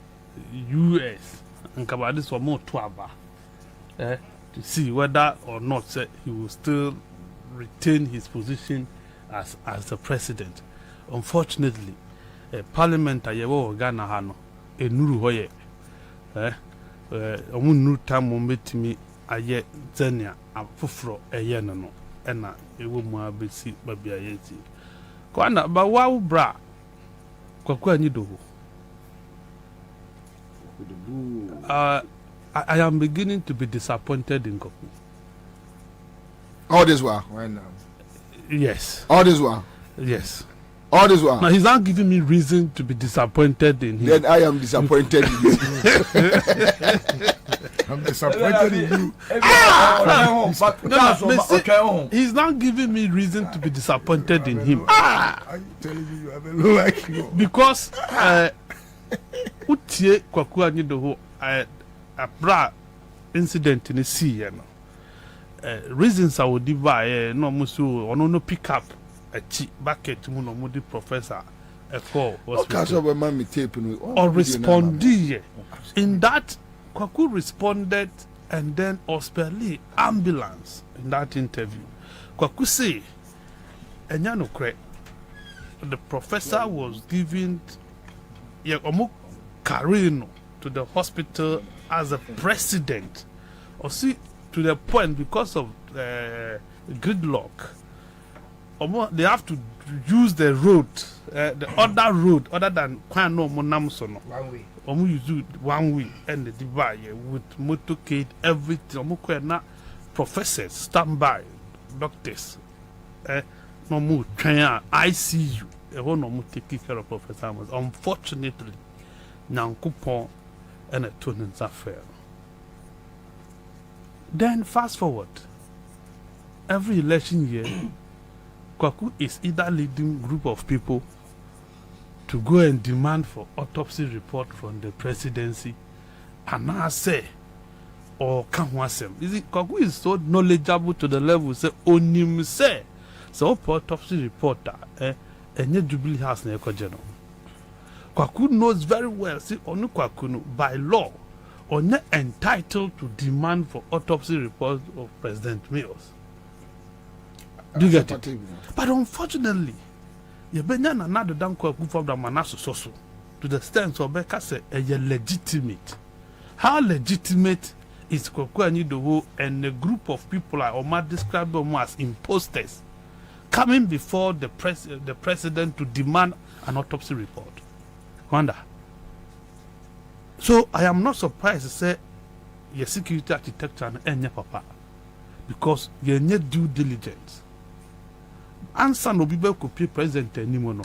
US and by this one more to see whether or not say he will still retain his position as the president. Unfortunately, Parliament ayewo Ghana hano enuru hoye omunuru time metimi aye zenia afufro eye no ena ewo mu abesi babia yeti kwana ba wawu bra kwaku anyi dogo. I am beginning to be disappointed in Koku. All this while. Why now? Yes. All this while. Yes. All this while. Now he's not giving me reason to be disappointed in him. Then I am disappointed in you. I'm disappointed in you. He's not giving me reason to be disappointed in him. I'm telling you, you have a low IQ. Because utie kwaku anyi do a bra incident in the sea, you know. Reasons I would divide no musu or no pick up a cheap bucket to the professor a call or respond in that Kwaku responded and then Ospeli ambulance in that interview. Kwaku say Enyano Kre the professor was giving Carino to the hospital as a president or see to the point because of gridlock they have to use the road the other road other than Kwano Monamsono 1 way use 1 way and the divide with motorcade everything professors standby doctors no more train ICU no more taking care of professor. Unfortunately Nankupon and a Tunins affair. Then fast forward, every election year, Kwaku is either leading group of people to go and demand for autopsy report from the presidency, and I say, or Kanwasem. Is it Kwaku is so knowledgeable to the level say onim say so autopsy reporter enye Jubilee House na ekojeno. Kwaku knows very well see onu Kwaku no by law or not entitled to demand for autopsy reports of President Mills. Do you get it? But unfortunately, you benya na nado dan Kwaku from the manaso soso to the extent of Beka say legitimate. How legitimate is Kwaku Anyidowo and a group of people like Omar described them as imposters coming before the president to demand an autopsy report? Wonder. So I am not surprised to say your security architecture and your papa because you need due diligence. Ansah no bibe could be present anymore. No,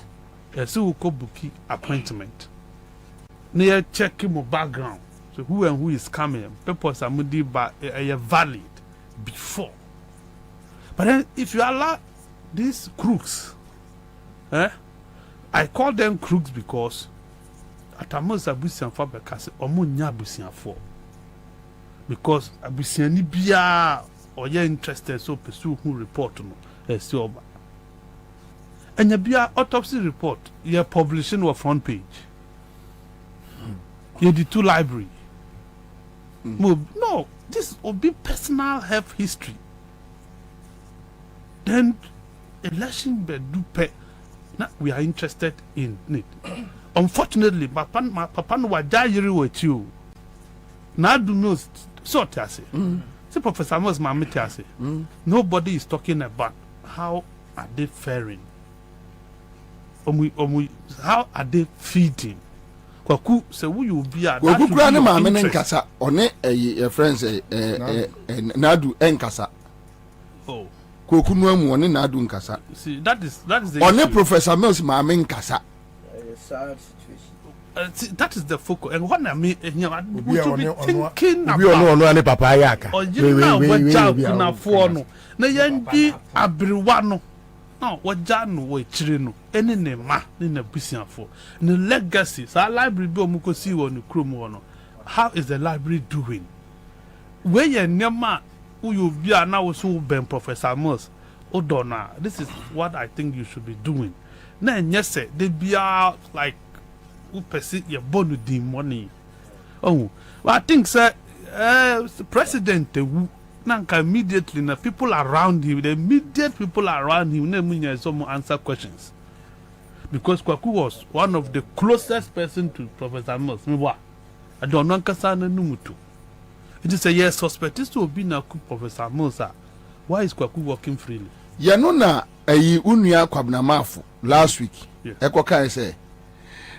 you ko bookie appointment. Near checking my background. So who and who is coming? Papers are valid before. But then if you allow these crooks, I call them crooks because atamos abusian for because omunya abusian for because abusian ni bia or you interested so pursue who report no see oba and ya bia autopsy report you publishing on front page you the two library no this will be personal health history then election be do pay now we are interested in it. Unfortunately, my papa no wajayiri with you. Now do know sort as see Professor Amos Mamiti as nobody is talking about how are they faring. How are they feeding? Kwaku say who you be at Kwaku kura ne maame ne nkasa one your friends Nadu enkasa. Oh. Kwaku no amu one Nadu nkasa. See that is the one Professor Mills maame nkasa. Sad situation. That is the focus. And what I mean, thinking about. We no papa yaka. Or you know what job na for no. Na yendi abriwano. now what Jan way chirino, any ne ma in a business for the legacy. So our library do muko see on the Chrome. How is the library doing? Where you nema who you be now so ben Professor Moss. Odona, this is what I think you should be doing. Then yes, sir, they be like who perceive your bond the money. Oh, well, I think sir, the president nanka immediately the people around him, the immediate people around him, they some answer questions. Because Kwaku was one of the closest person to Professor Moss. I don't know kasana numutu. It is a yes suspect is to be na Professor Moss. Why is Kwaku working freely? You know na unuya Kwabena mafu last week. Eko kai say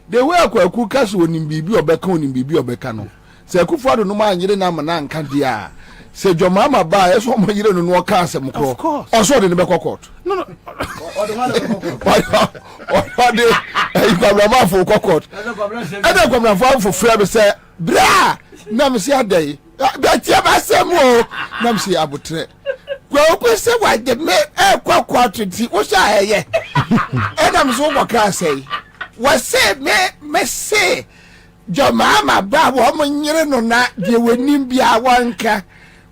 the way Kwaku kaso onim bibi obeka onim bibi obeka no. Se Akufo-Addo no ma nyire na mana nka dia. Se Jomama ba eso mo nyire no no ka asem kro. Oso de ne be court. No. Kwabena mafu court. Ada Kwabena mafu frɛ be say bra na me se adai. Ba tia ba sem o na me se abotre. Kwa say why the me court ti wo sha eye. And I'm so what can say. What say me say Jomama ba wo mo nyire no na de wanim bia wanka.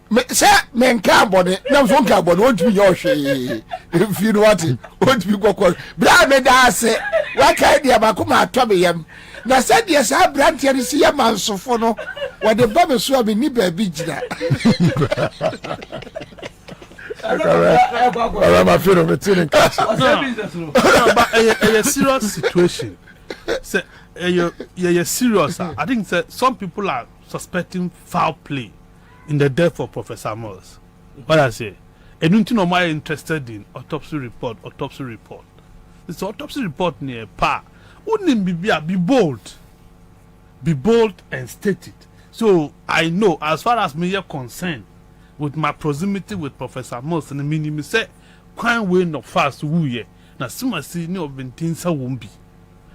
Me say me nka body na so nka body won't be your hwe. If you know what won't be court. Bra me da say what kind dia ba kuma atobe yam. Na said yes I brand here see yam ansofo no. What the baby so be ni ba bi gina. But a serious situation. Say a serious. I think that some people are suspecting foul play in the death of Professor Moss. What I say, and don't you know my interested in autopsy report. This autopsy report near pa. Wouldn't be bold and state it. So I know as far as me are concerned. With my proximity with Professor Moss and the minimum say, crime way not fast woo ye. Now, soon as see no Ventinsa won't be.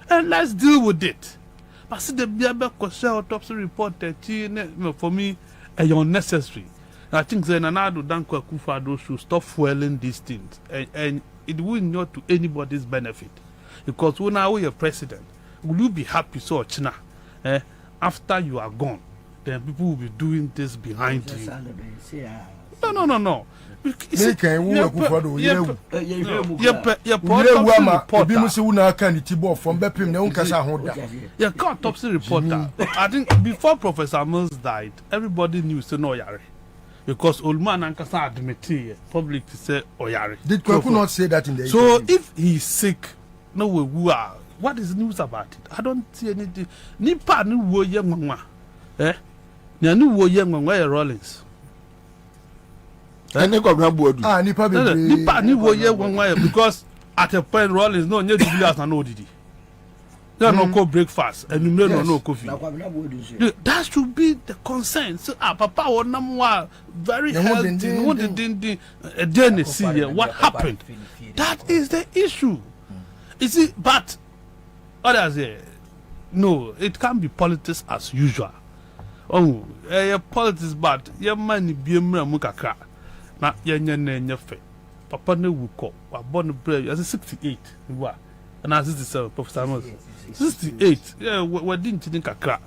And let's deal with it. But see the Biaba Kosha autopsy report that for me unnecessary. I think then another Danko Akufo-Addo should stop fueling these things. And it will not to anybody's benefit. Because when I were your president, will you be happy so China? After you are gone. Then people will be doing this behind you. No. Autopsy reporter. I think before Professor Mills died, everybody knew say no Oyare. Because old man Ankasa admitted public to say Oyare. Did Kwaku not say that in the So interview? If he's sick, no way we are. What is news about it? I don't see anything. Nipa ni wo ye mama. Nyani wo ye ngwa Rollins. Nipa ni wo ye ngwa because at a point Rollins no nye Julius na no didi. They no go breakfast and you no coffee. That should be the concern. So papa won very healthy. What happened? That is the issue. You see, but others say no, it can't be politics as usual. Oh, politics bad. Your money be a mukaka. Na yenye fe. Papa ne wuko. Wa born brave. As 68. Wa. And as 67. Professor Moss. 68. Yeah, we didn't think kakra.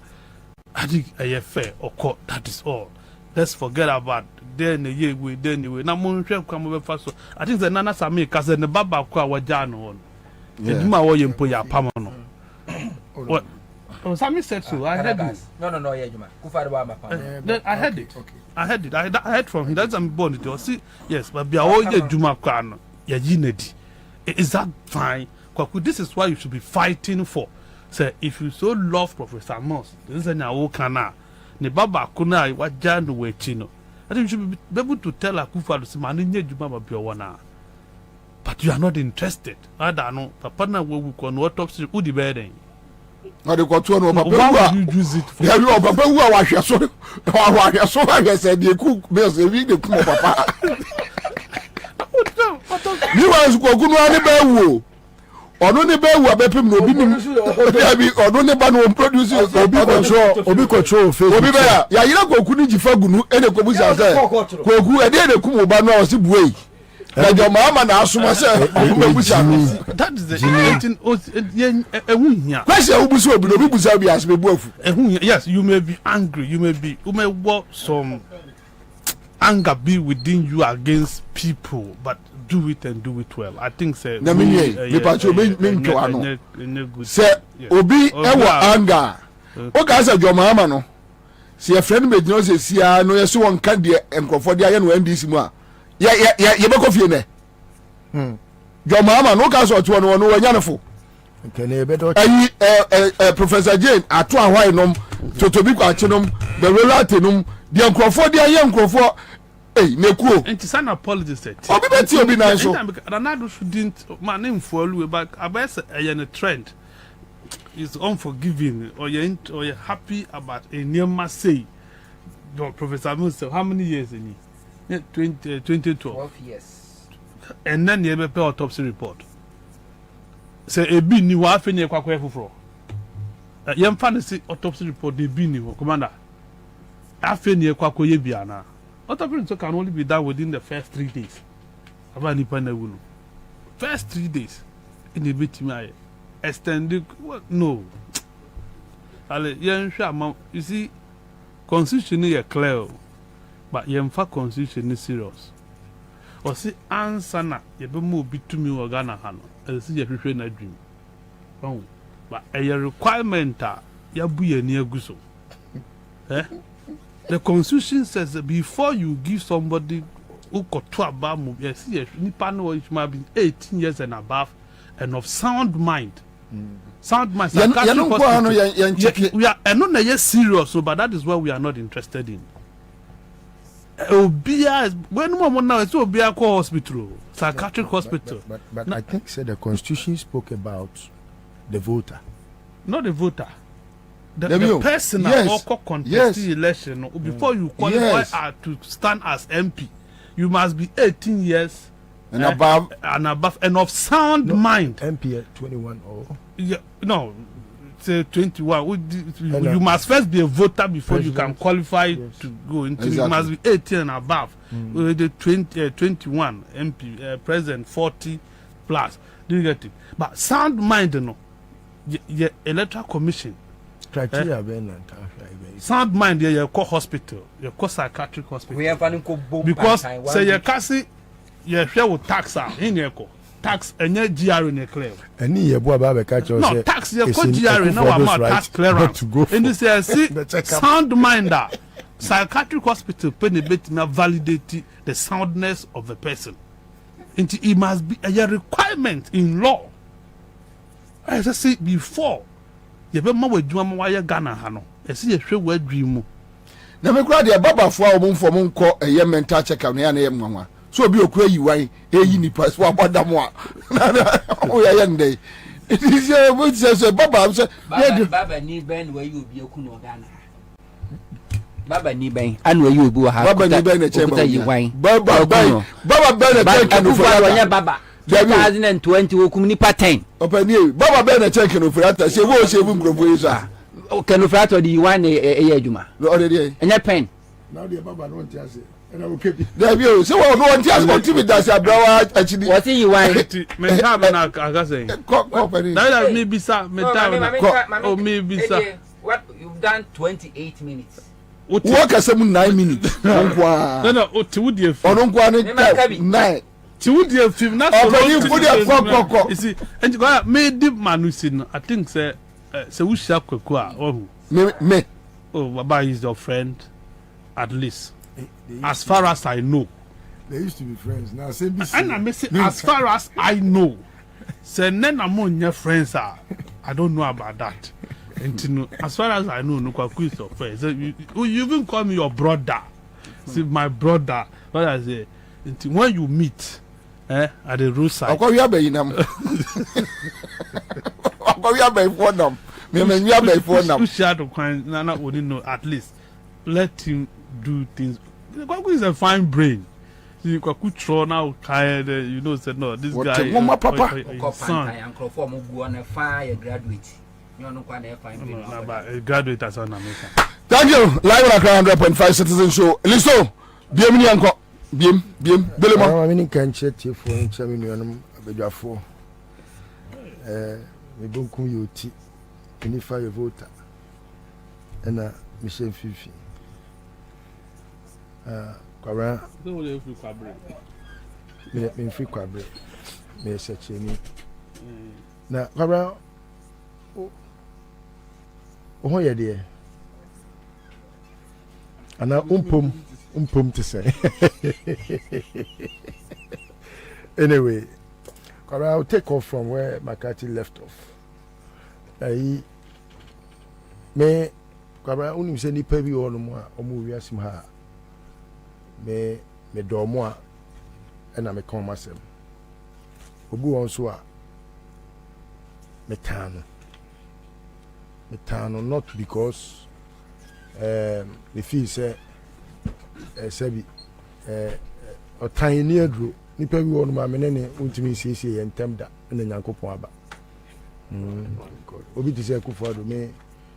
I think a fair or court. That is all. Let's forget about then the year we then anyway. Na mo nhwe kwa mo fast. I think the nana sami kase ne baba kwa wajano on. Eduma wo yempo ya pam no. What? Oh, Sammy said so. I heard it. No, yeah, Juma. I heard it. Okay. I heard it. I heard from him. That's I'm born it. See, yes, but be all ye Juma Kwan. Ya Yinedi. Is that fine? This is why you should be fighting for. Say, if you so love Professor Moss, this is an Aokana. Ne Baba Kuna, what Jan we chino. I think you should be able to tell Akufo-Addo to man in Juma Biwana. But you are not interested. I don't know. Papa na we can autopsy who the bedding. I the got one over. Why would you use it for? Yeah, you are Papa who are so. I said, the cook bears a week, the cook, Papa. You was going to Odone be wo abepem no bi nim obi odone ba no produce obi control Facebook obi be ya yira koku ni jifa gunu ene ko busa say koku e de kum ba no o si buei na jo mama na asoma se obusa that is the question obusa obi no obusa bi as be buafu yes you may be angry you may want some anger be within you against people but do it and do it well. I think say na me pacho me nto ano say obi ewo anger o ka say jo mama no se friend me dino se sia no yeso won ka de enkofo de aye no NDC mu a ye be kofie ne jo mama no ka so to no wanya nefo kene be do Professor Jane ato ahwai nom totobi kwa chinom the relate nom de enkofo de aye enkofo nekuo and to apology said obi beti obi na so Ronaldo shouldn't man him for always but abes a trend is unforgiving or you're happy about a near must say Professor Musa how many years in 2012 years and then you have autopsy report say a bin ni wa afeni kwakwa fufuro yem fancy autopsy report de bin ni commander afeni kwakwa ye bia na autopsy can only be done within the first 3 days aba ni pa na wulu first 3 days in the bit me extended no ale yen hwa you see constitution is clear but yen fa constitution is serious o si Ansah na ye be mo bitumi wo Ghana ha no e si ye hwehwe na dream but a requirement ya bu ye ni aguso the constitution says that before you give somebody who got to about move yes nipa no it might be 18 years and above and of sound mind sound mind we are not serious but that is what we are not interested in Obia when one now it's Obia hospital psychiatric hospital but I think said the constitution spoke about the voter not the voter the person yes. Contest the election before you qualify to stand as MP you must be 18 years and above and of sound mind MP at 21 or no say 21 you must first be a voter before you can qualify to go into you must be 18 and above the 21 MP president 40 plus do you get it but sound mind no the electoral commission criteria sound mind you call hospital you call psychiatric hospital because say you can see you share with tax in your tax and your GR in a clear any ye bo aba catch us no tax you call GR now am tax clearance and this see sound mind psychiatric hospital pen a bit na validate the soundness of the person it must be a requirement in law as I say before you be ma wadwuma ma ya Ghana ha no e se ye hwe wadwi mu na me kura de baba fo a omfo mo nko eye mental check up na ya nwanwa so obi okura yiwan eyi nipa so abodam a o ya ye ndey it is what say baba say baba ni ben we you obi ekunu Ghana baba ni ben anu we you obi ha baba ni ben na chema yiwan baba ben na check no for baba 2020 wokum ni pattern opani baba ben na check no for ata se wo se bu nkrofo yi so kenu frato di yiwan e adwuma already enya pen now the baba no want ase and I will keep it there be so we no want ase continue that abrawa achidi what yiwan me ta me na aga say company that me bisa me ta o me bisa what you've done 28 minutes what ka say 9 minutes no o ti wudi efi ono nkwa ni 9 ti wudi efi na so you see and go me deep manusi no I think say so we shall kwaku a me oh baba is your friend at least as far as I know they used to be friends now same and I say as far as I know say nena mo nya friends are I don't know about that and as far as I know no kwaku is your friend so you even call me your brother see my brother what I say when you meet at the roadside akwa ya bayinam akwa ya bayinam me ya bayinam who share the coin na only know at least let him do things kwaku is a fine brain you kwaku throw now tired you know said no this what guy mama papa son uncle for mo go on a fire graduate you no kwa na fine brain no but graduate as an American. Thank you live on 100.5 citizen show listo bienvenue encore Biem, Belema. I mean, can chat here for examining a for. We don't come you tea. Unify a voter. And Michelle Fifi. Kwabena. Me free Kwabena. Me search me. Na Kwabena. Oh yeah dear. Ana umpum to say. Anyway, I'll take off from where McCarthy left off. Me Kwabena unim se nipa bi wo no mo a omo wiasim ha. Me do mo a na me kan masem. Obu won so a metano not because the fee say sebi o tiny adro nipa bi won ma menene untimi siesie ye ntem da na nyankopon aba obi ti say Akufo-Addo me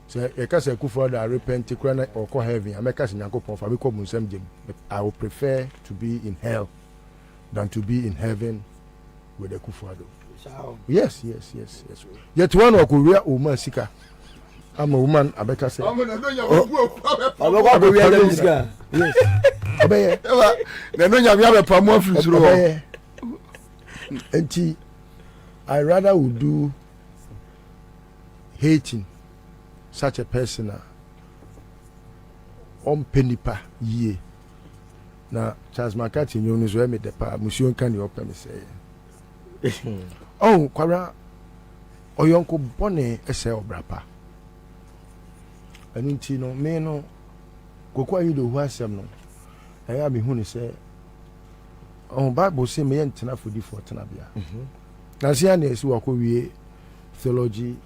say e ka say Akufo-Addo repent kura na okọ heaven ameka say nyankopon fa bi ko bunsam jem. I would prefer to be in hell than to be in heaven with Akufo-Addo. Yes. Yet one or Korea woman sika. I'm a woman, Abeka say. Yes. Obey. They know you have a promo through. And I rather would do hating such a person on penipa ye. Now, Charles McCarthy, you know, where me the pa, Monsieur can you open me say. Oh, Kwabena, Oyonko Bonne, ese obrapa. And until no, me no, go you do who no. I have me who say, oh, Bible say me and Tina for the Fortanabia. Nazian is who we theology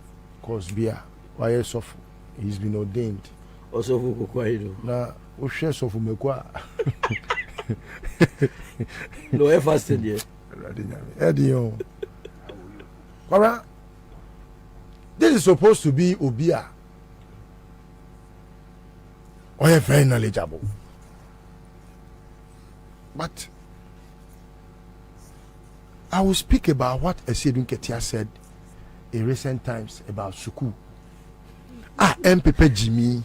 course beer, why soft. He's been ordained. Also, who do now, who shares of Mekwa. No, I fasted yet. Eddie, Kwabena, this is supposed to be Obia. Or you're very knowledgeable. But I will speak about what Esedun Ketia said in recent times about Suku. MPP Jimmy.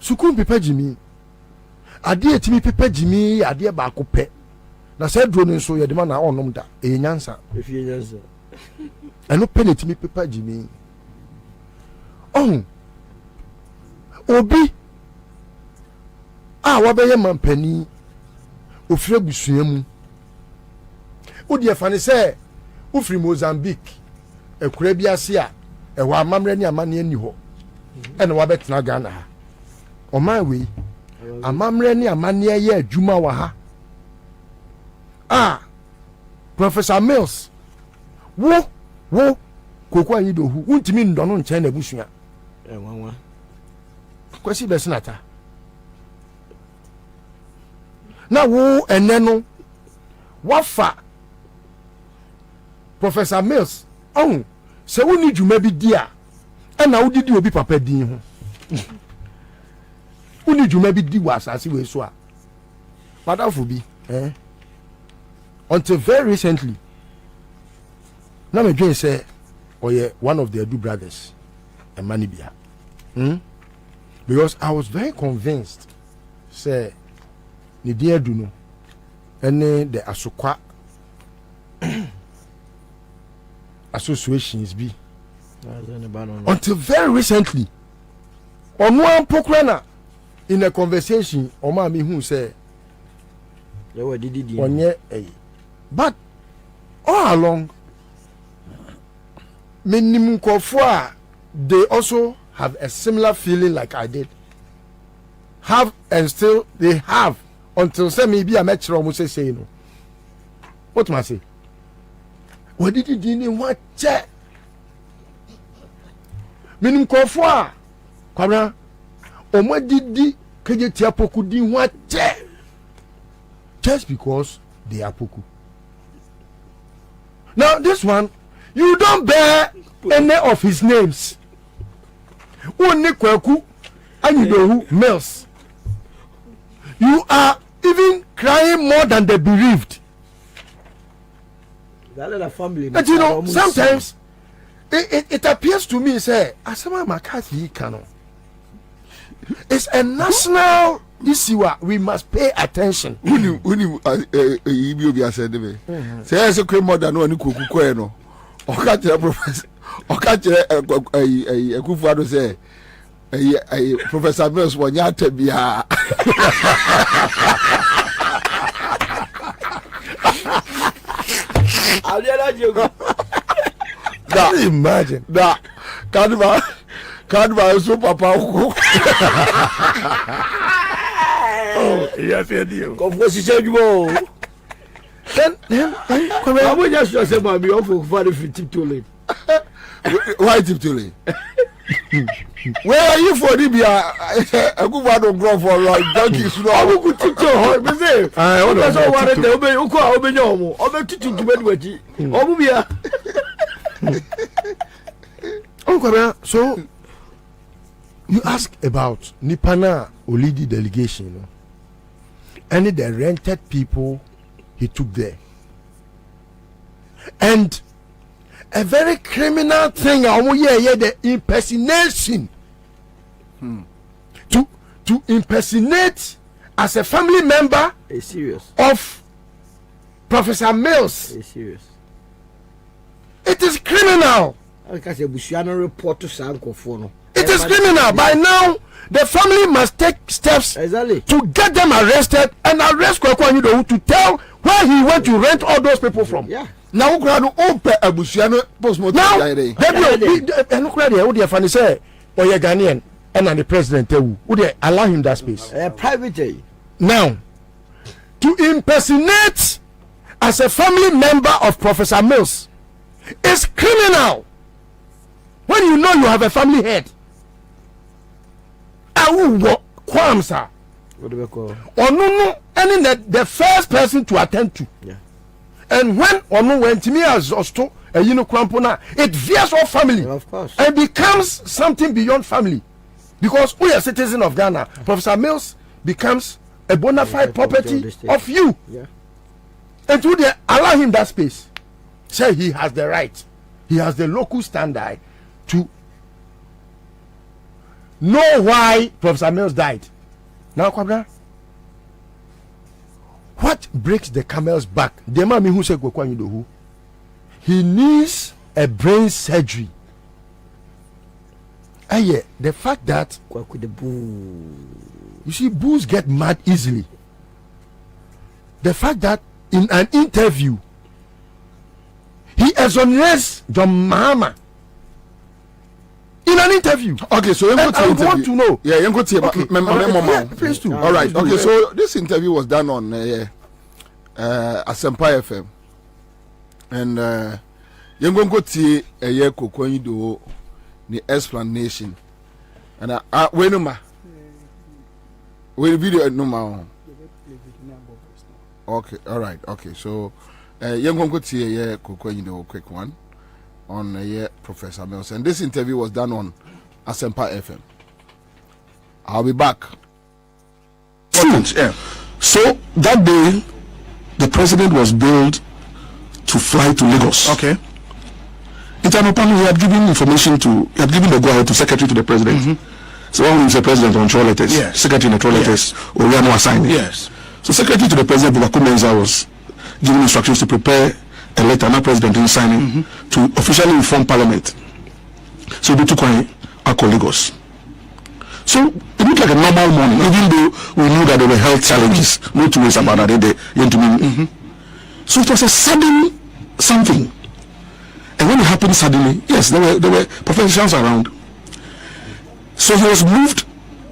Suku MPP Jimmy. Adie timi pepe Jimmy, adie ba kope. Na say drone so ye de man na onom da. E nyansa. If you nyansa. Eno penny timi pepe Jimmy. Oh. Obi wabeye mampani ofire busua mu odi efane se ofiri Mozambique ekura bi ase a ewa amamre ni amane ani ho ena wabetena Ghana ha oman we amamre ni amane ye adwuma wa ha Professor Mills wo kokwa yi do hu untimi ndono nchen na busua enwanwa kwesi be senata na wo eneno wafa Professor Mills se woni dwuma bi dia na wo didi obi papa din ho woni dwuma bi di wa asase we so a madafo bi until very recently na me dwen say oye one of the Addo'S brothers Emanibia because I was very convinced say ni dia du no ene the Asokwa associations be until very recently on one pokrana in a conversation oma mi hu say onye but all along minimum kofo they also have a similar feeling like I did. Have and still they have until say maybe I met you almost say no. What must I say? What did you do in what check? Minimum kofo Kwabena omo didi keje tia poku di what check? Just because they are poku. Now this one you don't bear any of his names. Only Kwaku and you know who Mills. you are even crying more than the bereaved. Family, but you know, sometimes it appears to me, say, Asama Makati Kano. It's a national issue. We must pay attention. You said to me, say, I say, more than one kuku. Or professor, or catch a Kufado say, Professor Mills, one yata be imagine that can't so papa. Oh, yes, you. Then, I will just say, my be awful for the tip Why tip to late? Where are you for Libya? A good one of grow for like donkeys. No, I will go to her. I also wanted to obey Obenyomo, over to Bedwetty, Obubia. So you ask about Nipana Olidi delegation, you know, and the rented people he took there, and a very criminal thing. The impersonation to impersonate as a family member of Professor Mills. It is criminal. It is criminal. By now, the family must take steps to get them arrested and arrest Kwabena to tell where he went to rent all those people from. Yeah. Now, Grado open a Busiano postmortem. Now, they say, oh, you're Ghanaian, and the president would they allow him that space? Private. Now, to impersonate as a family member of Professor Mills is criminal. When you know you have a family head. Kwamsa. What do we call? Onu any the first person to attend to. Yeah. And when Onu went to me as Osto, Krampona, it veers off family. Yeah, of course. And becomes something beyond family. Because we are citizens of Ghana. Professor Mills becomes a bona fide property of you. Yeah. And to they allow him that space. Say he has the right. He has the local standard to know why Professor Mills died. Now, Kwabena, what breaks the camel's back? The man who said he needs a brain surgery. And yeah, the fact that you see, bulls get mad easily. The fact that in an interview he exonerates John Mahama. In an interview. Okay, so I want to know. Yeah, you go to please do. All right. Okay, so this interview was done on Asempa FM, and you go to a year do the explanation, and when video no. Okay, all right. Okay, so you go to a year quick one. On Professor Mills, and this interview was done on Asempa FM. I'll be back. Yeah. So that day, the president was billed to fly to Lagos. Okay. In time upon, he had given the go-ahead to secretary to the president. Mm-hmm. So when we say president on 12 letters, yes. Secretary on 12 letters, or we are not assigning. Yes. So secretary to the president, Ansah, was given instructions to prepare a letter, not president in signing, to officially inform parliament. So we took on Lagos. So it looked like a normal morning, even though we knew that there were health challenges. No two ways about that. So it was a sudden something. And when it happened suddenly, yes, there were professionals around. So he was moved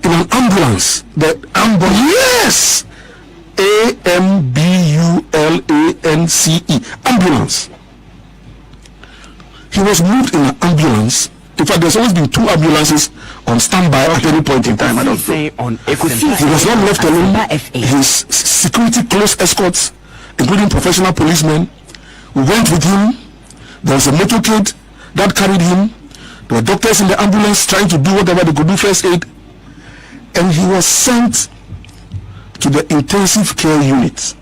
in an ambulance. The ambulance, yes! AMBULANCE, ambulance. He was moved in an ambulance. In fact, there's always been 2 ambulances on standby at any point in time. I don't know. He was not left alone. His security close escorts, including professional policemen, who went with him. There was a motorcade that carried him. There were doctors in the ambulance trying to do whatever they could do, first aid. And he was sent to the intensive care unit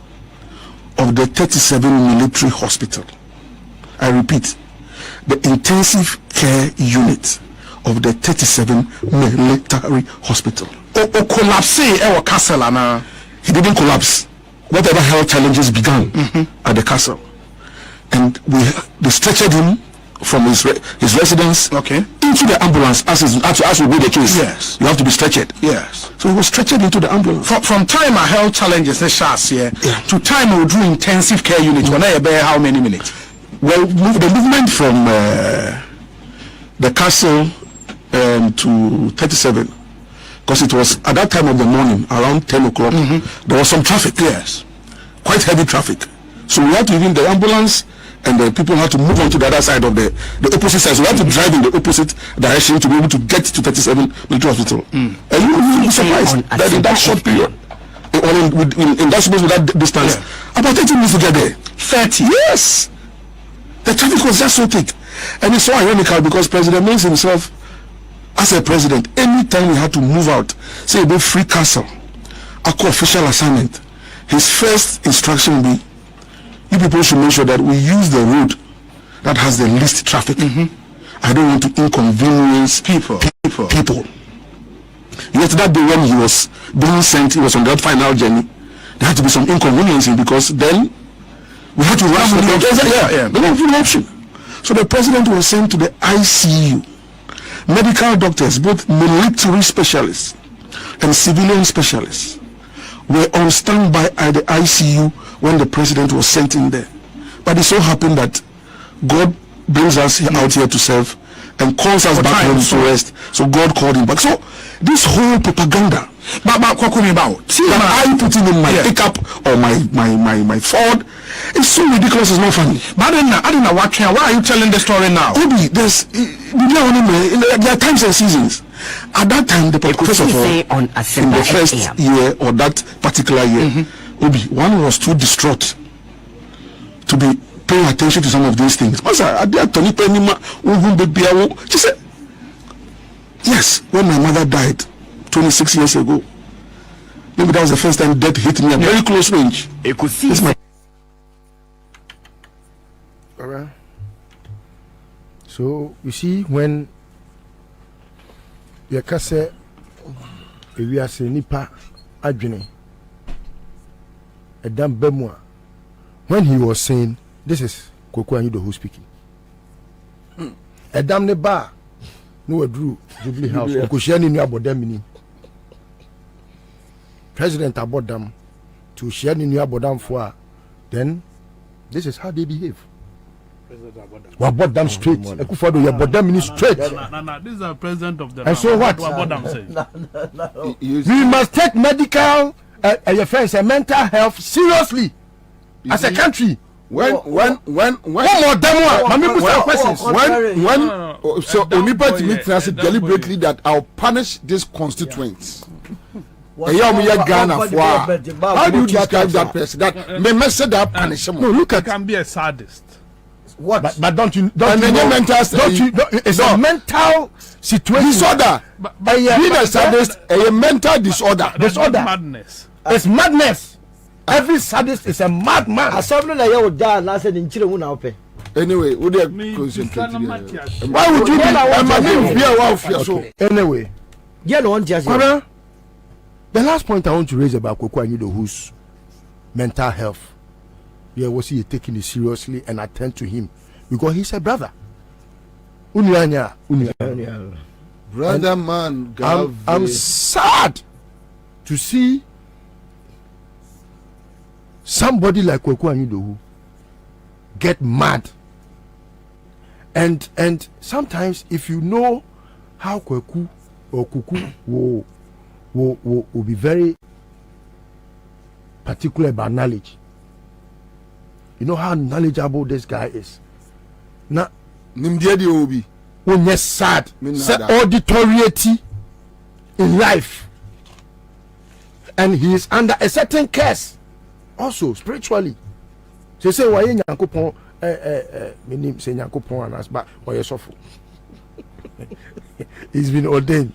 of the 37 military hospital. I repeat, the intensive care unit of the 37 military hospital. Collapse our castle and he didn't collapse. Whatever health challenges began at the castle, and they stretchered him from his residence into the ambulance as will be the case. Yes, you have to be stretchered. Yes, so he was stretchered into the ambulance. From time our health challenges to time we do intensive care unit. When I bear how many minutes? Well, the movement from the castle to 37, because it was at that time of the morning around 10 o'clock. There was some traffic. Yes, quite heavy traffic. So we had to even the ambulance and the people had to move on to the other side of the opposite side. So we had to drive in the opposite direction to be able to get to 37 military hospital. And you will be surprised that in that short period, in that space, with that distance, about 30 minutes to get there. 30. Yes. The traffic was just so thick. And it's so ironical because President Mills himself, as a president, anytime we had to move out, say about free castle, a official assignment, his first instruction will be, you people should make sure that we use the road that has the least traffic. I don't want to inconvenience people. Yet that day when he was being sent, he was on that final journey, there had to be some inconveniencing because then we had to rush the option. So the president was sent to the ICU. Medical doctors, both military specialists and civilian specialists, were on standby at the ICU when the president was sent in there. But it so happened that God brings us out here to serve and calls us back home to rest. So God called him back. So this whole propaganda that I put in my pickup or my Ford, it's so ridiculous, it's not funny. But I don't know why are you telling the story now? Obi, there are times and seasons. At that time, the first of all, in the first year or that particular year, Obi, one was too distraught to be paying attention to some of these things. She said, yes, when my mother died 26 years ago, maybe that was the first time death hit me at very close range. Alright. So you see, when you can say we are saying nipa adwene Edam Bemwa, when he was saying, this is Koko Anyido who's speaking. Edam ne ba no Drew Jubilee House Okoshani ni abodam President abodam to share ni abodam for, then this is how they behave. Wabodam straight. Ekufado ya bodam straight. This is a president of the. And so what? We must take medical affairs and mental health seriously as a country. When so Onipa to meet us deliberately that I'll punish these constituents. Ghana for how do you describe that person? That may mess that punishment. No, look at can be a sadist. What? But don't you it's a mental situation. Disorder. Being a sadist, a mental disorder. Madness. It's madness. Every sadist is a madman. Anyway, would you concentrate? Why would you be? Anyway, the last point I want to raise about Koko Anyido whose mental health. Yeah, was he taking it seriously and attend to him because he's a brother. Brother man, I'm sad to see somebody like Koko Anyido get mad. And sometimes if you know how Kweku or Kuku will be very particular about knowledge. You know how knowledgeable this guy is. Now, Obi. When you're sad, auditoriety in life, and he is under a certain curse, also spiritually. So say why Nyankopon meaning say Nyankopon anas but why suffer. He's been ordained.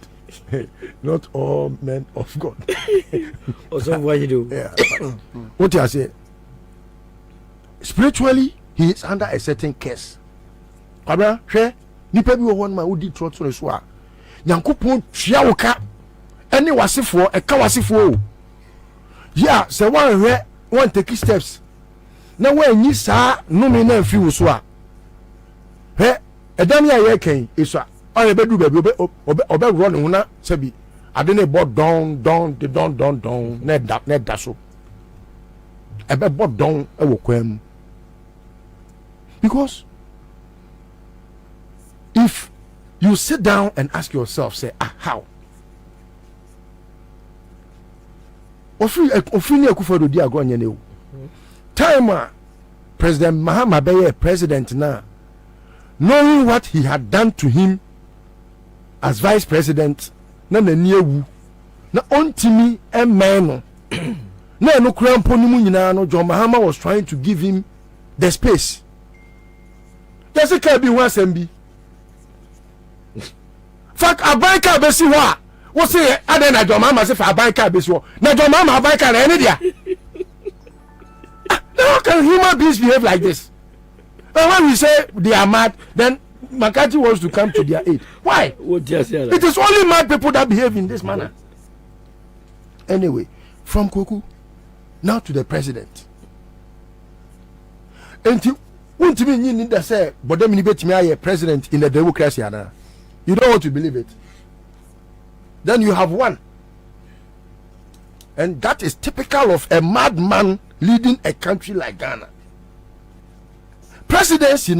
not all men of God. Also, what you do? Yeah. What I say? Spiritually, he is under a certain curse. Kwabena, hwɛ nipa bi wɔ hɔ ma wodi trɔtrɔ so a Nyankopɔn tua wo ka ɛne wasefoɔ ɛka wasefoɔ o. Yeah, sɛ wɔnhwɛ wɔn take steps na wɔanyi saa nnome na mfi wo so a hwɛ ɛdan a yɛkɛn esu a ɔyɛ bɛdu baabi ɔbɛworɔ ne ho na sɛbi ade ne bɔ dɔn na ɛda so ɛbɛbɔ dɔn ɛwɔ kwan mu because if you sit down and ask yourself say how ofiri ne Akufo-Addo di agorɔ nyɛ ne o time a President Mahama bɛyɛ president na knowing what he had done to him as vice president na n'ani ewu na ɔntimi ɛmɛn no na ɛno kura mpo ne mu nyinaa no John Mahama was trying to give him the space yɛsɛ kaa bi ho asɛm bi fak aban kaa bɛsi hɔ a wɔsɛ adɛn na John Mahama sɛ fa aban kaa bɛsi hɔ na John Mahama aban kaa na ɛne dea how can human beings behave like this? And when we say they are mad, then McCarthy wants to come to their aid. Why? It is only mad people that behave in this manner. Anyway, from Koku now to the president. And you want me need to say, but then me president in the democracy. You don't want to believe it. Then you have one. And that is typical of a madman leading a country like Ghana. Presidency,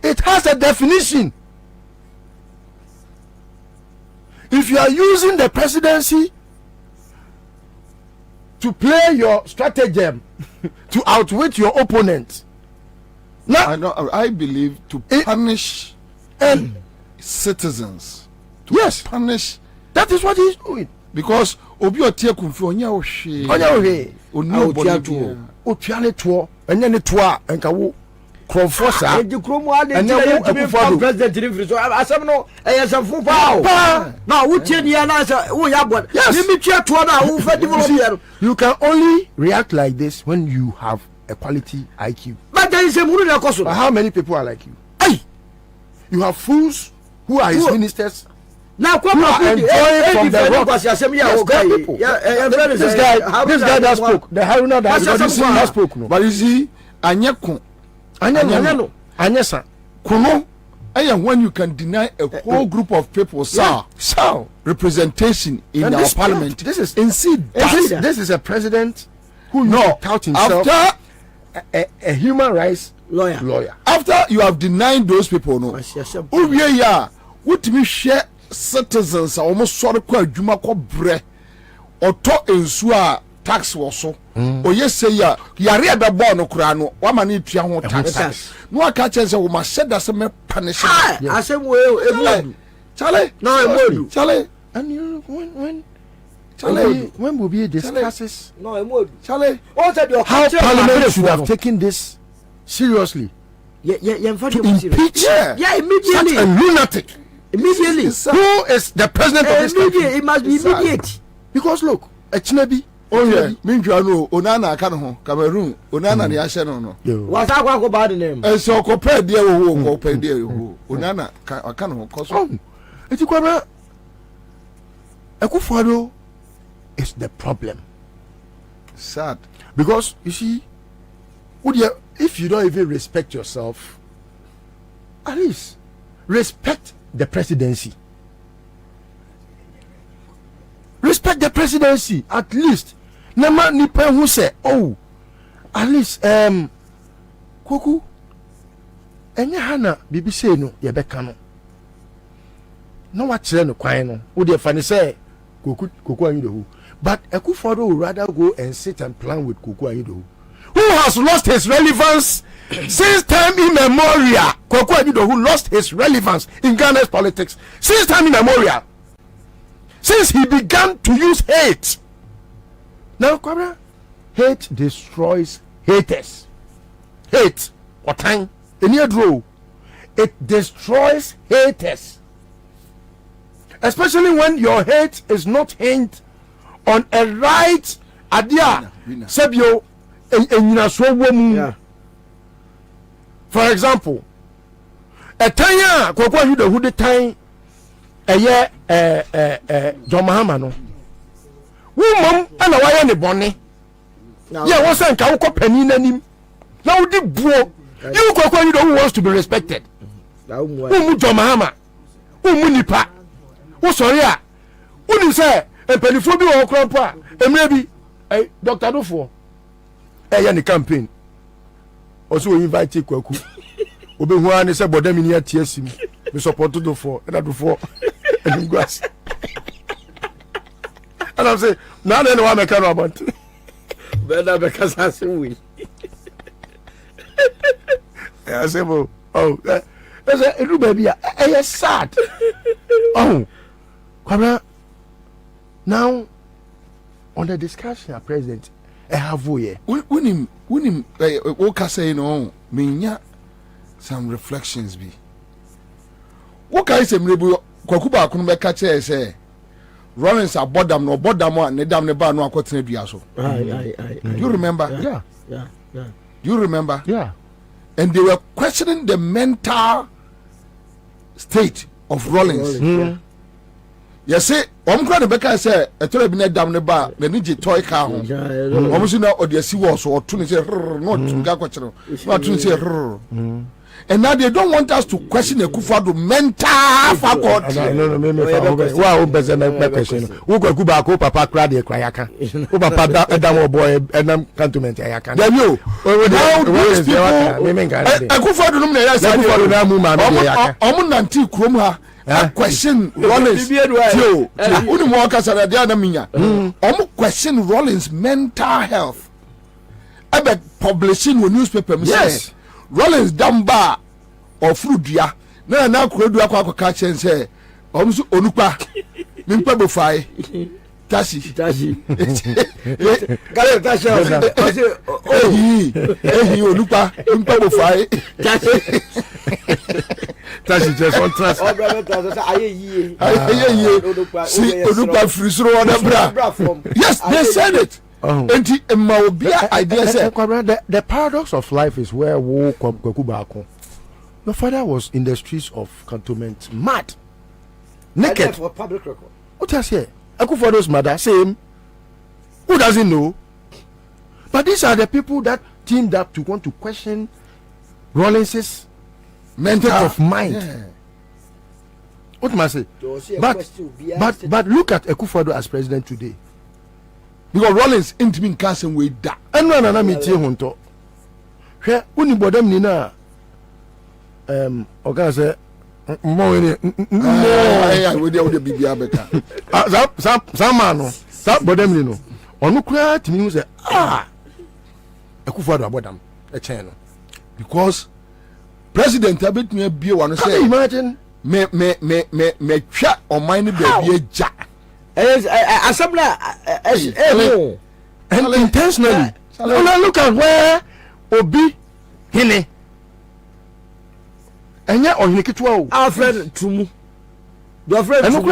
it has a definition. If you are using the presidency to play your stratagem to outwit your opponent, now I believe to punish citizens. Yes, punish. That is what he is doing. Because obi otie kumfi onya ohwe otuane to enya ne to a enka wo krofo sa ejikromu ade tire you president refri so asem no eyesamfo pa na wo tie dia na say wo ya bod ni mi tue to na wo fa develop. You can only react like this when you have a quality IQ. But there is a muru na koso. How many people are like you? Hey, you have fools who are his ministers. Now come on, enjoying from the rock. This guy that spoke, the Haruna that spoke. But you see, Anyeko, Anyesa, Kuno, when you can deny a whole group of people, sir, representation in our parliament. This is a president who tout himself a human rights lawyer. After you have denied those people, what me share citizens are almost sort of quite Juma bre or talk in sua tax was so. Or yes, say ya read the born of Kurano, one man need to tax. No catches a woman said that's a punishment. I said, well, Charlie, no, Charlie, and you when Charlie, when Bobie discusses, Charlie, how Parliament should have taken this seriously. To impeach immediately such a lunatic. Immediately. Who is the president of this country? It must be immediate. Because look, Echnebi. Oh yeah, Minjuano, Onana Kano, Cameroon, Onana Yashano. What's that go by the name? And so compare dear who pay dear Onana Kano, Koso. It's Kwabena. Akufo-Addo is the problem. Sad. Because you see, if you don't even respect yourself, at least respect the presidency. Respect the presidency at least. Nama nipa who say, oh, at least Kuku enye hana bibi say no ye beka no. No wa kire no kwan no. Wo de fa ne say Kuku Anyidohu. But Akufo-Addo would rather go and sit and plan with Kuku Anyidohu, who has lost his relevance since time immemorial. Kuku Anyidohu lost his relevance in Ghana's politics since time immemorial. Since he began to use hate. Now, Kwabena, hate destroys haters. Hate, or time, it destroys haters. especially when your hate is not hinged on a right idea. Sebio yeah. For example, a tanya kwakwa you the who the time John Mahama no. Woman and a wire ne bonne. Yeah, what's that? Can you penny in now the bro? You kwakwa you who wants to be respected. John Mahama. Nipa. Who sorry ah? Who say a pennyphobia or crop? And maybe a Dr. Dufo. A campaign. Also invite Kwaku. Obi one is about them in here TSM. We support to do for and I do for and grass. And I'm saying, now then one make about better because I say we. I say, oh, it baby, I sad. Oh, Kwabena, now on the discussion, President, I have we. When him, what I say no, minya some reflections be. What I say, maybe Kwakuba couldn't make catch say. Rollins are bottom no and the damn the bar no quote so. You remember? Yeah. You remember? Yeah. And they were questioning the mental state of Rollins. You see, I'm going to be say a terrible damn the bar, the ninja toy car. Almost now, or the sea was or to say, not to say, and now they don't want us to question the Kufadu mental faculty. No, wow, better my question. Who could go back, Papa cried a crayaka? Who Papa Adamo boy and I'm cantonment. Then you, now these people, I go for the Omunanti Krumha. Question Rollins. Uni mwaka sa radia na minya. Question Rollins mental health. Ebe publishing with newspaper. Yes. Rollins damba or frudia. Na kuredu kwa kachen say. Omusu onupa. Mimpa bofai. Tashi. Gale tashi. Ehi onupa. Mimpa bofai. Tashi. Tashi just one trust. See onupa frisro on bra. Yes, they said it. The paradox of life is where your father was in the streets of cantonment, mad, naked. For public record. What I say? Akufodo's mother, same. Who doesn't know? But these are the people that teamed up to want to question Rollins's mental of mind. Yeah. What must I say? But look at Akufodo as president today. Because Rollins ain't been casting with that. And no, na meet you hunto. Here, when you bodem nina, okay, say, more in it. No, with the baby abeka. Some man, that bodem nino. On no cry to me, say, Akufodo abodam, a channel. Because President Abet me be one say, imagine me chat or mind be a jack. And intentionally. Look at where Obi Hine and yet on Nikitwa Alfred Tumu. Your friend and look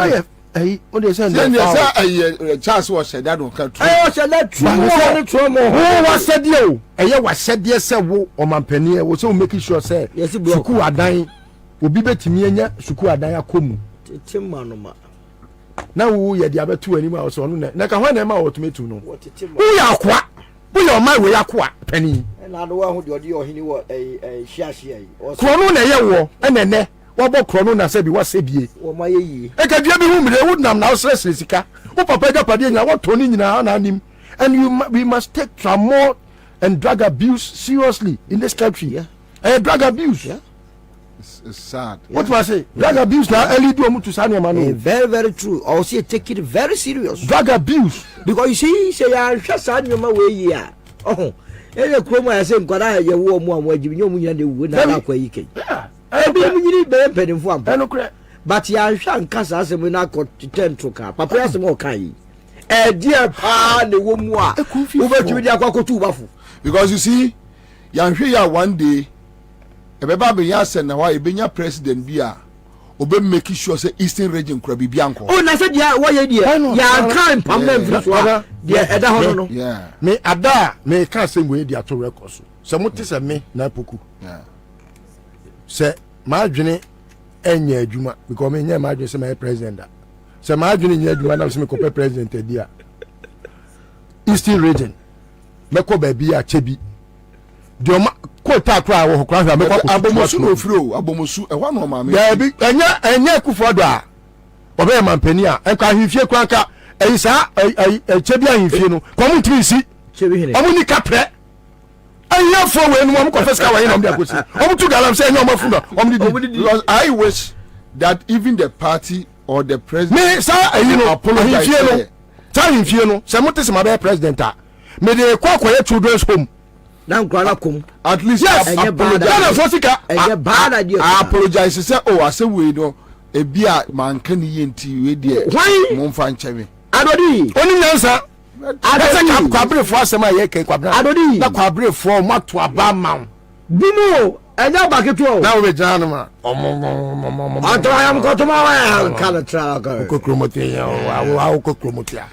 what they said. Charles was said that don't come true. I said that true. Who was said you? And yet was said yes, sir. Or my penny was so making sure, say, yes, Suku are dying. Will be better me and Suku are dying. Come. Timmanoma. Now we are the other two animals so naka when am I to me to know we are kwa we are my way akwa penny and I don't want who do hini what a share krono na ye wo enene wo bo krono na se bi wa se bie wo ma ye yi e ka bia bi hu mire would nam na stress sika wo papa ga pade nya wo to ni nyina na anim and we must take trauma and drug abuse seriously in this country drug abuse It's sad. What was it? Drug abuse now early do to Sanya Manu. Very, very true. Also take it very serious. Drug abuse. Because you see, say I shall send your way here. Oh, any chroma I say, God, I have warm one where you know the wood not where you can. I be need better penny for him. But ya shan't cast us when I got to turn to car. Papa has more kind. A dear pa the woman over to the Aquaco to waffle. Because you see, young here one day. Ebeba be ya send na why be nya president bia obe make sure say Eastern region kura bi anko. Oh, na say dia wo ye dia. Ya kan pamem frifo. Dia eda ho no. Yeah. Me ada me kan say we dia to record so. Se mo te se me na poku. Yeah. Se ma dwene enya adwuma because me nya ma dwene se my president da. Se ma dwene nya adwuma na se me ko president dia. Eastern region. Me ko ba bi a chebi. Dio ma ko ta kra wo kra me ko abomosu no firo abomosu e ho no ma me. Ya bi enya kufu do a. Obe man pani a enka hifie kranka eyisa chebi ahifie no ko mu tiri si. Chebi hene. Omu ni kapre. Anya fo we no mo confess ka we no mo akosi. Omu tu galam say enya mo fu no. Omu di. I wish that even the party or the president me sa apologize no. Ta hifie no. Se mo te se ma be president a. Me de kwa akoye children's home. Na nkwana kom. At least yes, apologize say oh I say we no e bia man kan yenti we de mo mfa ncheme. Adodi. Oni nyansa. Adodi kwabre fo asema ye kan kwabre. Adodi. Na kwabre fo mato aba ma. Bino enya baketo. Na we jana ma. Atayam kotuma wa kala traga. Kokromotia wa kokromotia.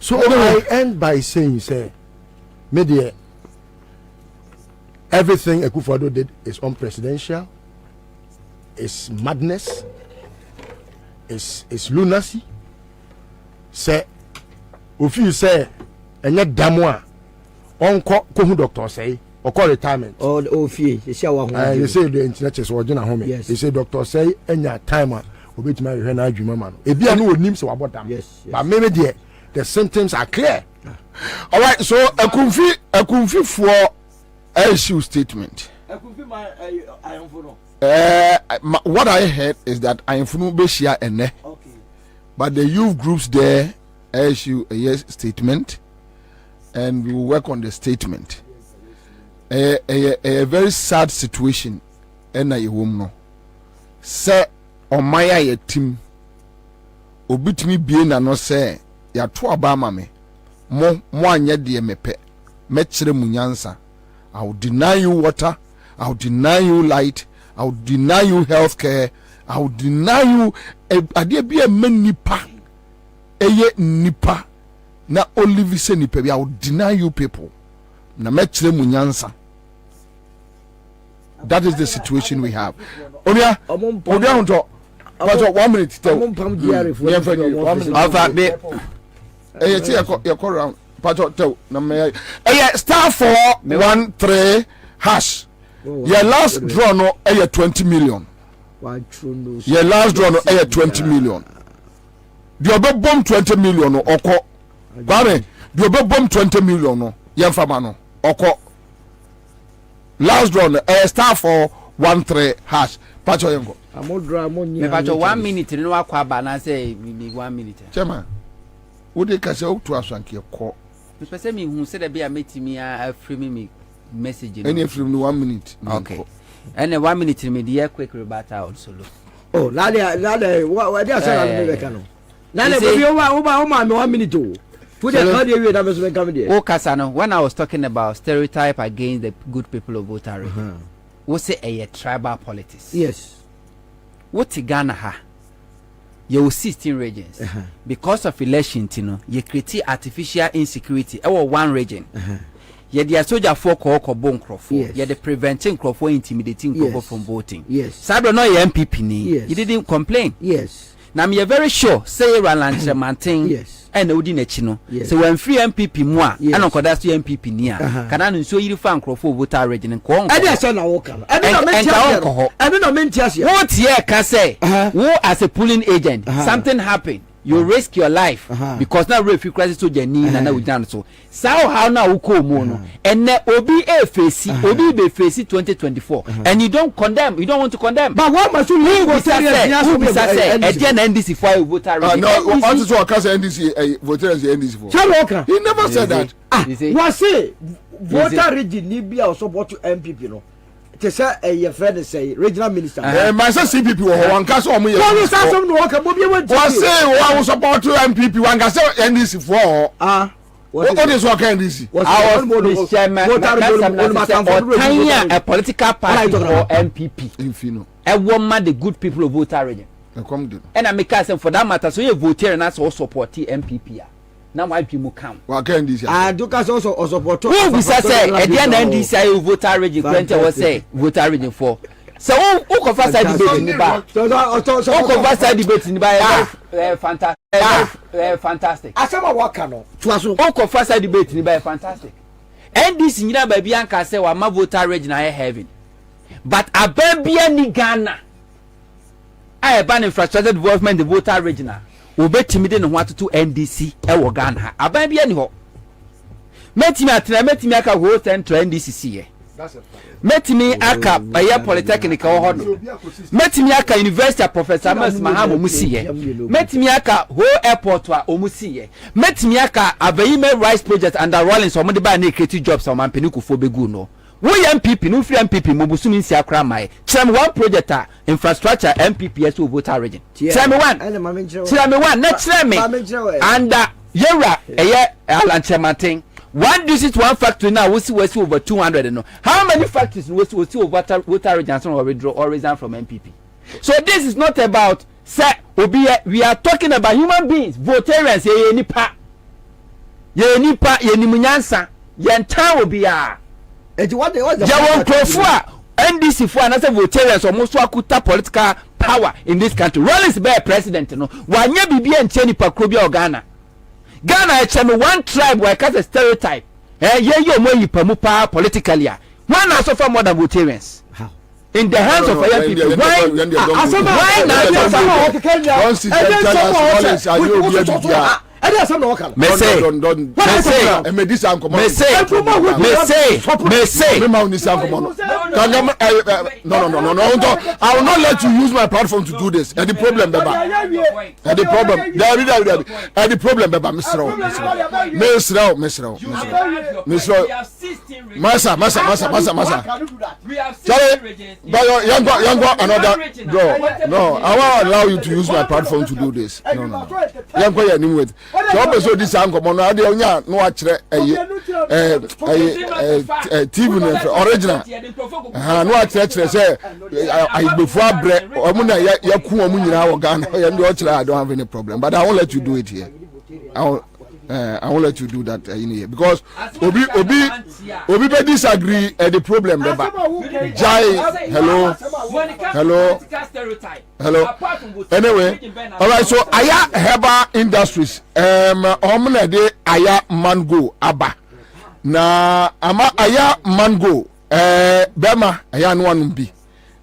So I end by saying say media everything Akufo-Addo did is unpresidential, is madness, is lunacy. Say, if you say, and yet damwa, on kohu doctor say, or call retirement. Oh, fee, you say the internet is original home. Yes. They say doctor say, and your timer will be to marry her now, man. If you know names about them, yes. But maybe the symptoms are clear. All right, so Akunfi for issue statement. What I heard is that I infunu beshia ene. Okay. But the youth groups there issue a yes statement, and we will work on the statement. A very sad situation. Ena yewom no. Se omaya ye team. Obitimi bie na no se ya to abama me. Mo anya de mepe. Mechire munyansa. I will deny you water. I will deny you light. I will deny you health care. I will deny you. Adia be a man nipa. Eye nipa. Na olive se nipa. I will deny you people. Na mechire munyansa. That is the situation we have. Onia hunto. But 1 minute. Tell. 1 minute. Alpha be. Eye ti yakọ round. Pato tell na me star 413 hash. Your last draw no 20 million. Your last draw no 20 million. The obe bomb 20 million no oko. Bare the obe bomb 20 million no yemfama no oko. Last draw no star 413 hash. Pato yengo. Me pato 1 minute no akwa ba na say 1 minute. Chema. Wo de ka se o to asanke ko. Especially me who said be a metimi a free me message. Any from 1 minute. Okay. And 1 minute me the quick rebate out solo. Oh, lade what they say na can. Lade be o ma me 1 minute o. Put the audio we that was come there. Oh Kasano, when I was talking about stereotype against the good people of Otari. We say a tribal politics. Yes. What Ghana ha? You 16 regions because of election you create artificial insecurity one region you the soldier for ko bon crofo you the preventing crofo intimidating crofo from voting sabro no your MPP ni you didn't complain now me very sure say Ralanche Mantin and odi na chi no so when free MPP mu a and okoda so MPP ni a kana no so yiri fan crofo voter region ko e dey say na wo kan e dey no mentia what here can say who as a polling agent something happen you risk your life because now refugee crisis so jani na na we down so how now we ko mu no and obi face 2024 and you don't condemn, you don't want to condemn, but what must you go say NDC for voter no what is what can say NDC voters NDC for he never said that what say voter region ni bia support MPP no te say your friend say regional minister my say CPP one can so mo no say some no work Bobie want what say one support MPP one can say NDC for what is what NDC I was chairman a political party for MPP infino e won the good people of voter region And I make us for that matter, so you vote and that's also support MPP. Now why people come? Well, can this? I do also support. Who we say at the end of this year voter region 20 was say voter region 4. So who can first debate in the bar? Who can first debate in the bar? Fantastic. Fantastic. I said what can no. Who can first debate in the bar? Fantastic. And this in by Bianca say wa ma voter region I heaven. But a baby ni Ghana. I ban infrastructure development the voter region. Obetimi de no what to NDC e wo Ghana. A baby ani ho. Metimi aka ho central NDC ye. Metimi aka baye polytechnic wo ho no. Metimi aka university professor Mas Mahamo musiye. Metimi aka ho airport wa omusiye. Metimi aka abayime rice project under Rollins o mo de ba na create jobs o man penikufo begu no. We MPP no free MPP mo busumi nsi akra mai. Tell one project infrastructure MPP yes voter region. Tell me one. Tell me one. Next tell me. And yera eye alanchematin. One district, one factory now we see over 200 no. How many factories we see over voter region or withdraw or resign from MPP? So this is not about say we are talking about human beings, voters ye nipa ye nimunyansa ye ntan obiya. What the Jawon Krofua NDC for another voters almost akuta political power in this country. Rollins be president no. Wanye bibi enche nipa krobia Ghana. Ghana echeme one tribe where cast a stereotype. Ye mo yipa mu pa politically. One also for more than voters. How? In the hands of other people. Why? No. I will not let you use my platform to do this. And the problem, Baba. And the problem, and the problem, Baba. Massa. No, I won't allow you to use my platform to do this. No. So so this anko mo na de onya no akire TV original no akire say before abre omu na yaku omu nyina wo Ghana ya ndi okire I don't have any problem, but I won't let you do it here. I won't let you do that in here because Obi be disagree the problem Baba. Jai hello anyway, all right, so Aya Herbal Industries omna de Aya Mango aba na ama Aya Mango bema Aya no anu bi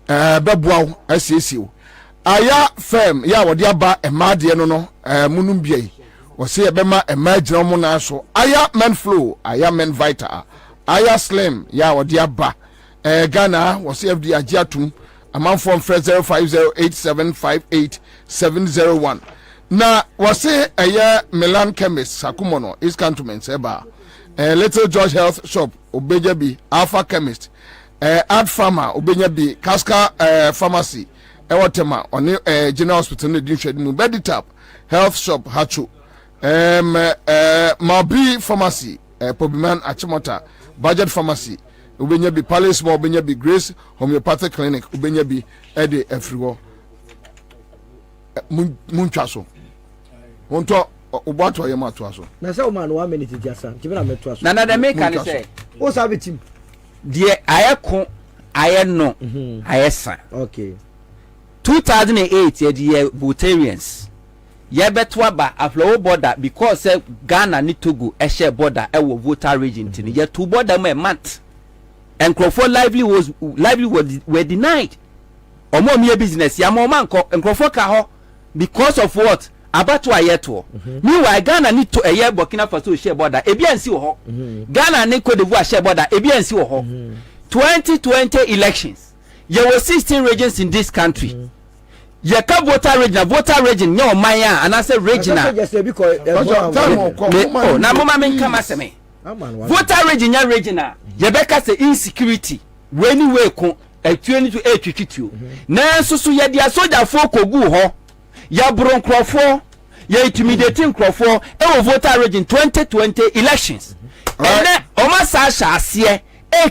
beboaw asiesie Aya firm ya wode aba emade no munum bi wose ebema emagina mo na so Aya Men Flow, Aya Men Vital, Aya Slim ya wode aba Ghana wose FD agiatum amount from 0508758701 na wase Aya Milan Chemist Sakumono East Cantonment eba Little George Health Shop obeja bi Alpha Chemist Ad Pharma obeja bi Casca Pharmacy ewotema oni General Hospital ne dinhwede mu Beditap Health Shop Hacho Mabi Pharmacy Pobiman Achimota Budget Pharmacy ubenya bi Palace Mall ubenya bi Grace Homeopathic Clinic ubenya bi ede afriwo muntwa so wonto obato ye mato so na say o man 1 minute jasa kibena meto so na the make can say o sabe team die ayeko ayeno ayesa okay 2008 ye die Botarians ye beto aba aflowo border because Ghana ni Togo e share border e wo voter region tin ye two border mo month and Crawford lively were denied. Omo me business ya mo man ko Crawford ka ho because of what abato ayeto. Meanwhile Ghana need to eye Burkina Faso share border ebi ansi wo ho. Ghana ne Cote d'Ivoire share border ebi ansi wo ho. 2020 elections there were 16 regions in this country. Ye ka voter region nye omanya and I say regional. Na mama men kama seme. Voter region ya regional yebeka say insecurity when we ko atuani to etwitwitio na nso ye dia soldier fo kogu ho ya bron krofo ya intimidating krofo e wo voter region 2020 elections and oma sa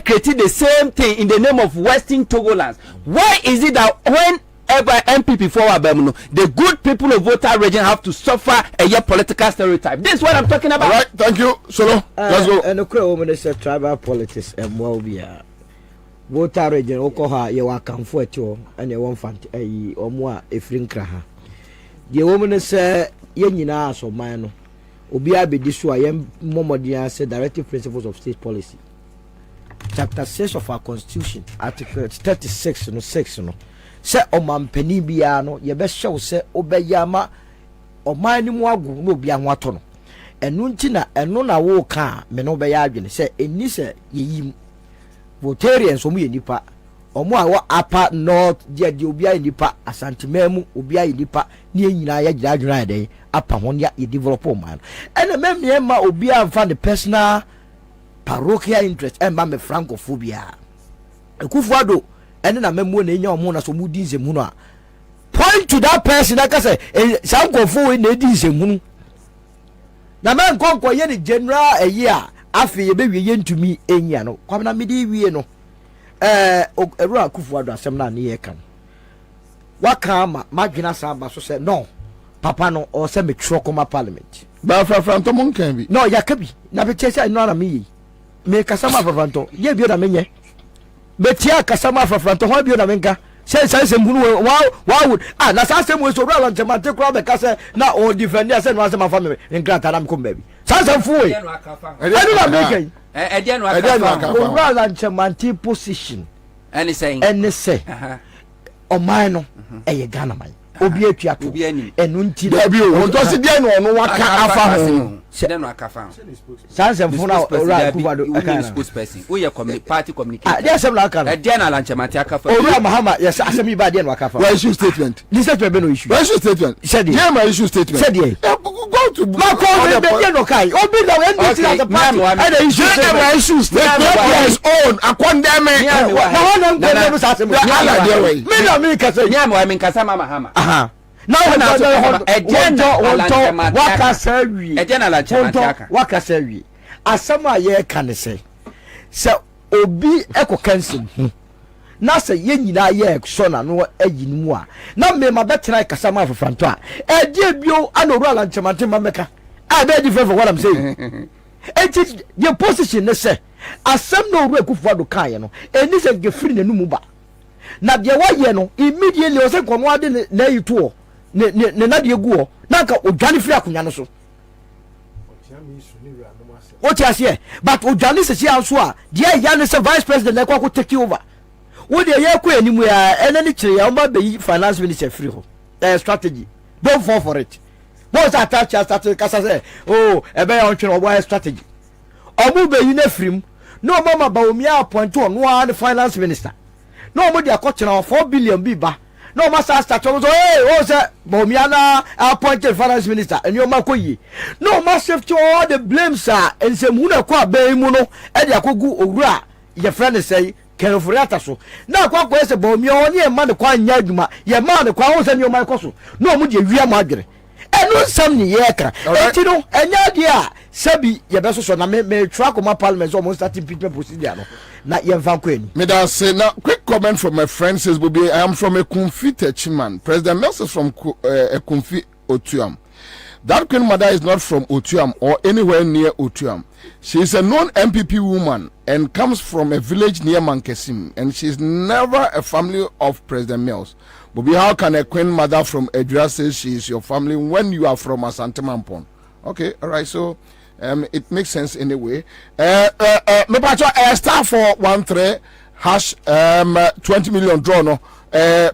created the same thing in the name of Western Togolands. Why is it that when whatever MPP for Abemuno, the good people of Volta region have to suffer a political stereotype. This is what I'm talking about. All right, thank you. Solo, let's go. And the woman is tribal politics and well be Volta region, Okoha, you are come for it, and you won't find a or more a frinkraha. The woman is Yenina, so mine. Obia be this way, Momodia said directive principles of state policy. Chapter 6 of our constitution, article 36 no 6 no. Say omampani bia no ye be show say obeyama oman ni mu agu no bia ho ato no. Enu nti na enu na wo ka me no be ya adwene say eni say yeyim. Votarians omu ye nipa. Omu a wo apa north dia dia obi a nipa asantememu obi a nipa ni enyina ya gira adwene den apa ho ya ye develop oman. Ene memie ma obi a mfa the personal parochial interest emba me francophobia. Ekufuado ene na memu na enya omo na so mu dinze mu no a point to that person that say sankofo we na dinze mu na man konko ye ni general eyi a afi ye be wie ntumi enya no kwamna medi wie no eru akufuado asem na ne ye kan waka ma dwena samba so say no papa no o say me trokoma parliament ba franto mon kan bi no yakabi na be chese no na me kasama franto ye bi na menye betia kasama franto ho bi na menka say mbunu wa would na say mo so rural nchemate kura be kase na o defend say no say ma fa me nkrata na me ko baby say fu we e no na menka e dia no aka rural nchemate position any say o man no e Ghana man obi atua to enu nti da bi o to se dia no no waka afa ho se no aka fa sanse mfuna ora kubado aka spokesperson we ye party communicator dia sem la aka e dia na lanchemate aka fa ora mahama yes asemi ba dia no aka fa why issue statement this statement be no issue why issue statement said dia ma issue statement said dia go to ma ko be dia no kai obi na we nditi as a party and the issue statement issue statement is own akondem na wana ngbe no sa asemi ala dia we me na me kasa nya mo me kasa mama hama now agenda wakasawi agenda la chamatiaka wakasawi asama ye kan se obi eko kansim na se ye nyina ye so na no ayinim a na me ma betena kasama afranto a die bio anoru ala chamate mameka be different for what I'm saying it the position ne se asam no ru akufo do kan no eni se gefiri nanum ba na de wa ye no immediately o se kono ade na yito ne na de guo na ka odwane firi akonya no so o ti ase but odwane se sia so a de ya ne se vice president na kwa ko take over wo de ye ko animu ya ene ni kire ya o ma be finance minister free ho strategy don't fall for it what's attach strategy kasa say oh ebe ya ontwe no strategy omu be yi na frim no mama ba omi appoint on one finance minister no mo de akochena 4 billion bi ba no masa start so hey o say bomiana appointed finance minister and you makoyi no ma shift all the blame sir and say mu na kwa ba mu no e de akogu owura ye friend say kenofuriata so na kwa kwa say bomia oni e ma ne kwa nya adwuma ye ma ne kwa o say ni o ma koso no mu de wia ma adwere enu sam ni ye ka enti no enya de a sabi ye be so na me track my parliament so mo start impeachment procedure no na ye mfa ko eni me da say now quick comment from my friend says Bobie I am from a Kumfi Techiman. President Mills is from a Kumfi Otuam. That Queen Mother is not from Otuam or anywhere near Otuam. She is a known MPP woman and comes from a village near Mankesim, and she is never a family of President Mills. Bobie, how can a Queen Mother from Edra say she is your family when you are from Asante Mampon? Okay, all right, so it makes sense anyway. Me pacho star 413 hash 20 million draw no.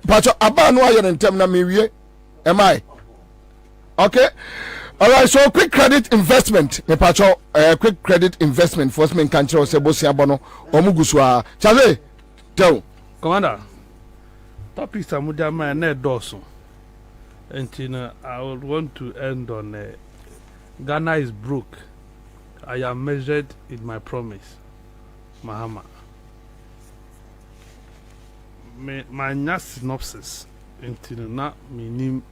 Pacho aba no aye ntem na me wie. Am I? Okay. All right, so quick credit investment. Me pacho quick credit investment first men kan chiro se bosi abono omugusu a. Chave. Tell. Commander. Topics amudama na Addo'S. And I would want to end on Ghana is broke. I am measured in my promise. Mahama. My synopsis into na minim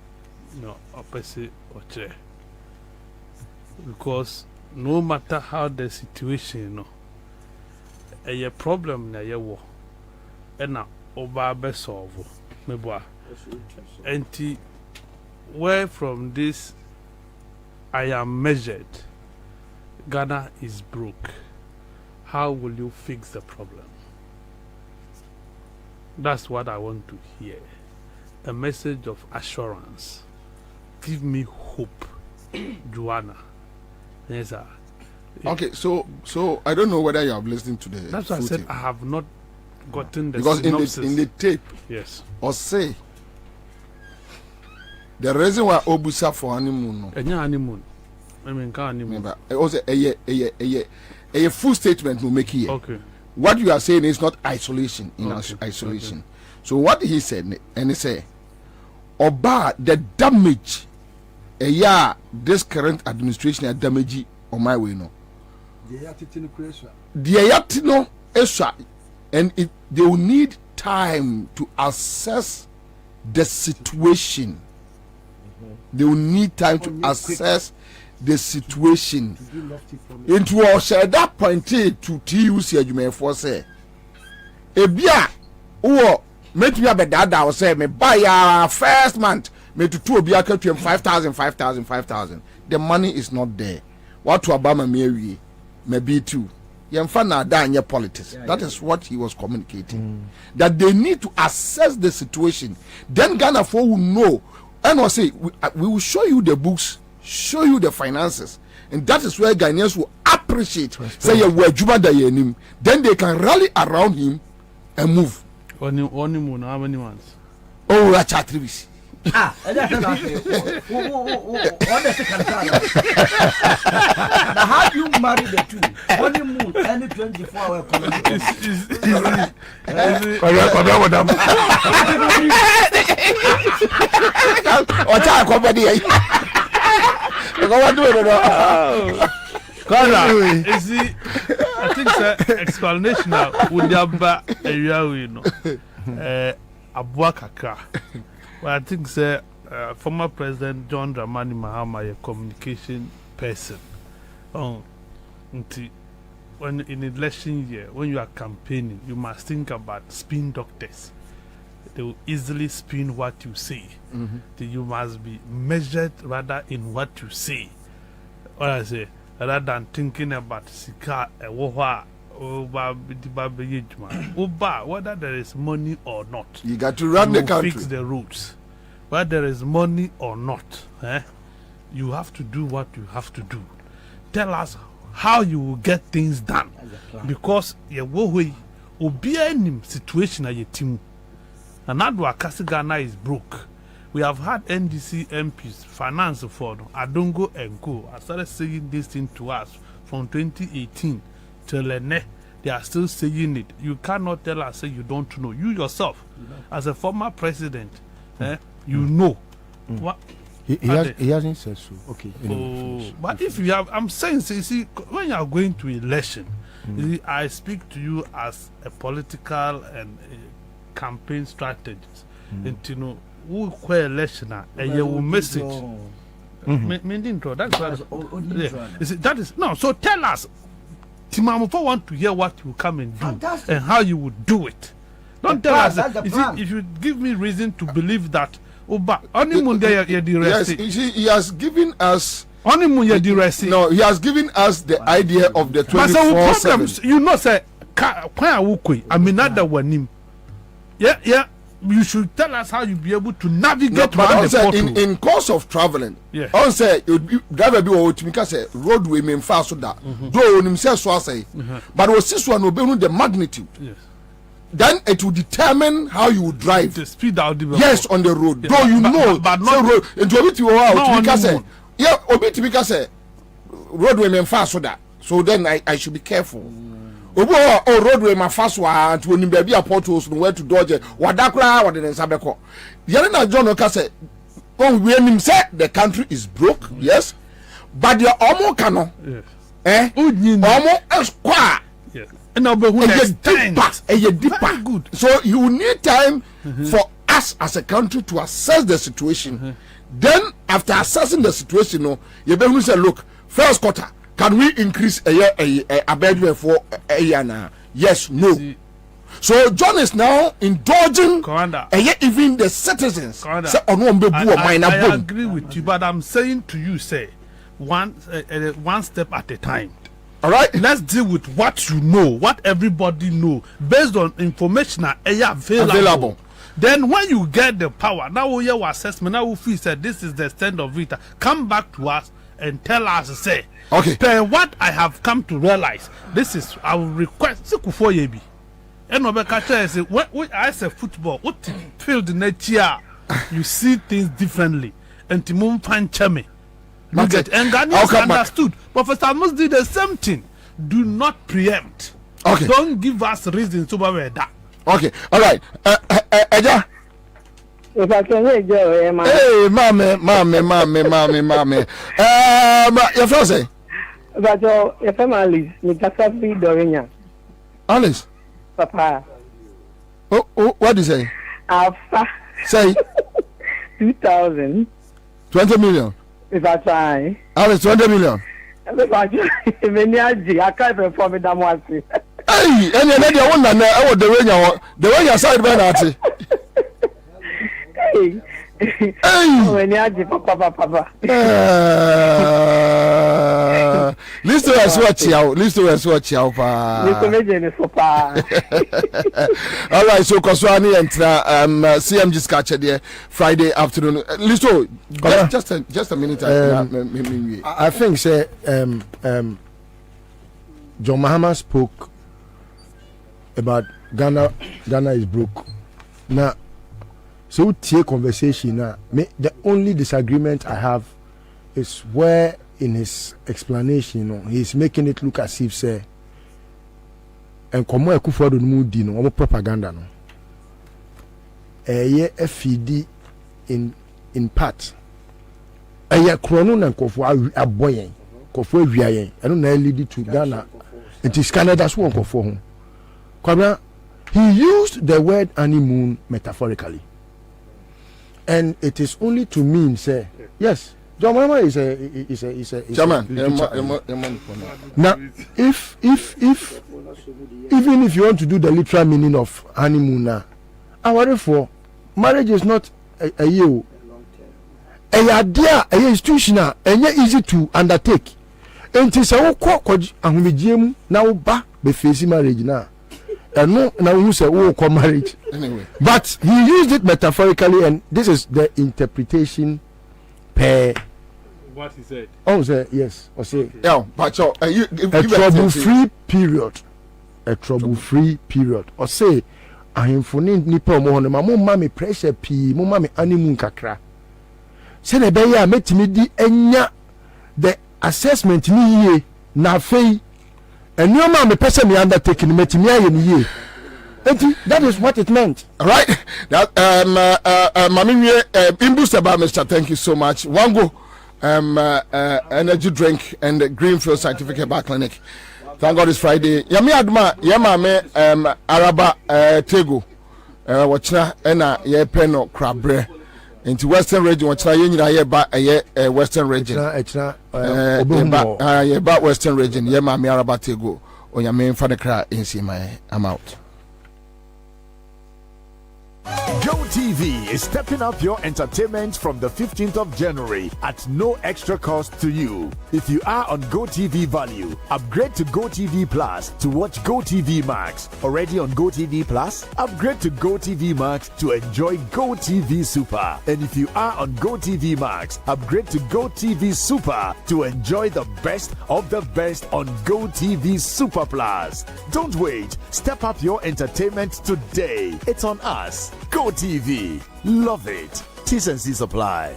no opposite or because no matter how the situation a problem na ye wo and na oba be solve meboa And where from this I am measured, Ghana is broke. How will you fix the problem? That's what I want to hear. A message of assurance. Give me hope, Joanna. Yes, sir. Okay, so I don't know whether you have listened to the. That's why I said I have not gotten the because synopsis. in the tape, yes, or say the reason why Obusa for honeymoon. No, honeymoon. I mean, honeymoon. It was a full statement will make here. Okay. What you are saying is not isolation. Isolation. Okay. So what he said, and he said, Oba the damage, this current administration are damaging on my way no. The Yatino Esha, and they will need time to assess the situation. They will need time to assess the situation. Into our said that point to TUC you may say. Ebia, oh, make me a bedada or say me buy first month, me to 2 Obia to 5,000. The money is not there. What to Obama me maybe 2. Yemfana da in your politics. That is what he was communicating. That they need to assess the situation. Then Ghana for will know. And will say we will show you the books, show you the finances, and that is where Ghanaians will appreciate. Say then they can rally around him and move. Only moon, how many months? Oh, that's Chatrivis. Now how do you marry the two? Honeymoon, any 24-hour I think the explanation would have a real Abua Kakra. Well, I think former President John Dramani Mahama, a communication person. When in election year, when you are campaigning, you must think about spin doctors. They will easily spin what you say. You must be measured rather in what you say. What I say, rather than thinking about Sika, whether there is money or not, you got to run the country. Fix the roads. Whether there is money or not, you have to do what you have to do. Tell us how you will get things done, because you will be any situation at your team. And that Wakasi Ghana is broke. We have had NDC MPs, finance for Adongo and Co. I started saying this thing to us from 2018 till they are still saying it. You cannot tell us say you don't know. You yourself, as a former president, you know. What? He hasn't said so. Okay. But if you have, I'm saying, see, when you are going to election, see, I speak to you as a political and campaign strategist. And you know, who election and you will message. That's what that is no. So tell us, Timamufo want to hear what you come and do and how you would do it. Don't tell us if you give me reason to believe that. Yes, he has given us. No, he has given us the idea of the 24/7. You know, say, I mean, another one. Yeah. You should tell us how you be able to navigate around the portal. In course of traveling, on say driver be what me say roadway me fast so that do him say so say, but was this one obey the magnitude. Yes. Then it will determine how you will drive. The speed out the yes, on the road. Though you know, but not road. And to obi to say, yeah, obi to say roadway me fast so that. So then I should be careful. Roadway my fast one to when baby a portals where to dodge wadakra what the sabeko. Yana John Oka said, oh, when him said the country is broke, yes, but the omo cano, omo esqua. Yes. And now deeper. Good. So you need time for us as a country to assess the situation. Then after assessing the situation, you better say, look, first quarter, can we increase a bedroom for a year now? Yes, no. So John is now indulging even the citizens. I agree with you, but I'm saying to you, say, one step at a time. All right, let's deal with what you know, what everybody know, based on information available. Then when you get the power, now we your assessment, now we feel said this is the extent of it. Come back to us and tell us, say, okay. Then what I have come to realize, this is our request. And when I say football, what field in the year you see things differently. And Timon Panchame. You get and Ghanaians understood. Professor Amos did the same thing. Do not preempt. Okay. Don't give us reasons to be that. Okay. All right. Eja. If I can hear you, hey, mama. Your friend say. But your family, you just have to be doing. Alice. Papa. Oh, what do you say? Alpha. Say 2,000. 20 million. If I try. Alice, 20 million. I can't perform it. Hey, and then the one that the way you side Benati. Hey. Papa. Listen to us watch you. All right, so Koswani and CMG catch there Friday afternoon. Listen, just a minute. I think say John Mahama spoke about Ghana is broke. Now, so take conversation now. The only disagreement I have is where in his explanation, he's making it look as if say and komo ekufuado no mudi no omo propaganda no. FED in part. Krono na nkofo aboyen. Nkofo awiayen. Eno na lead to Ghana. It is Canada so nkofo ho. Kwabena, he used the word honeymoon metaphorically. And it is only to mean say yes, John Mama is a now if even if you want to do the literal meaning of honeymoon now, our for marriage is not a year. A institutional and easy to undertake. And it's a and now ba be facing marriage now. And no, now you say marriage. Anyway, but he used it metaphorically, and this is the interpretation per what he said. Oh, say yes, or say yeah, but a trouble-free period, or say I am for nipo mo my mama pressure p, mo mama honeymoon kakra. Say the be ya met me di enya the assessment ni ye na fei. And your mama person me undertaking met me ye. That is what it meant. All right. That Mami Imbus about Mr. Thank you so much. Wango energy drink and the Greenfield Scientific Herbal Clinic. Thank God it's Friday. Yami Adma Yamame Araba Tego Wachna Ena Ye Peno Crabre into Western region wachna ye ba Western region. Ye ba Western region Yamame Araba Tego Onyame Fadekra Insima. I'm out. GoTV is stepping up your entertainment from the 15th of January at no extra cost to you. If you are on GoTV Value, upgrade to GoTV Plus to watch GoTV Max. Already on GoTV Plus, upgrade to GoTV Max to enjoy GoTV Super. And if you are on GoTV Max, upgrade to GoTV Super to enjoy the best of the best on GoTV Super Plus. Don't wait. Step up your entertainment today. It's on us. GoTV. Love it. T&C's apply.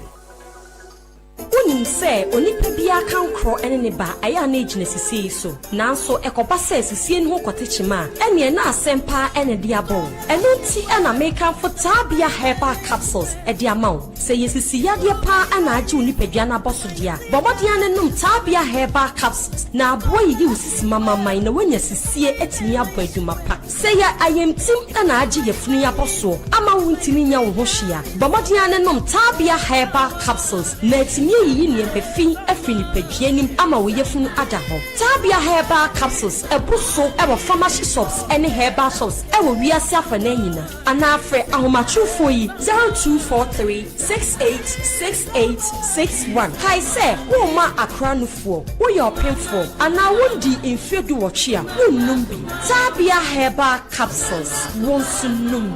Unim say onipa bia kan kro ene ne ba aya na ejine sisi so nanso ekoba se sisi en ho kotechima ene na asempa ene dia bon eno ti na make for tabia herbal capsules e dia maw se yesisi ya dia pa ana age onipa bia na boso dia bobodia ne num tabia herbal capsules na aboyi di usisi mama mai na wanya sisi etimi abaduma pa se ya ayemtim na age yefunu ya boso ama wuntimi nya wo ho hia bobodia ne num tabia herbal capsules na etimi eyi ne befi afri ni pedienim ama wo yefunu ada ho Tabia herbal capsules ebuso ewo pharmacy shops any herbal shops ewo wiase afana nyina ana afre ahomatrufo yi 0243 686861 kai se wo ma akranufuo wo your penfo ana wondi infedu wochi a wonnum bi Tabia herbal capsules wonsunum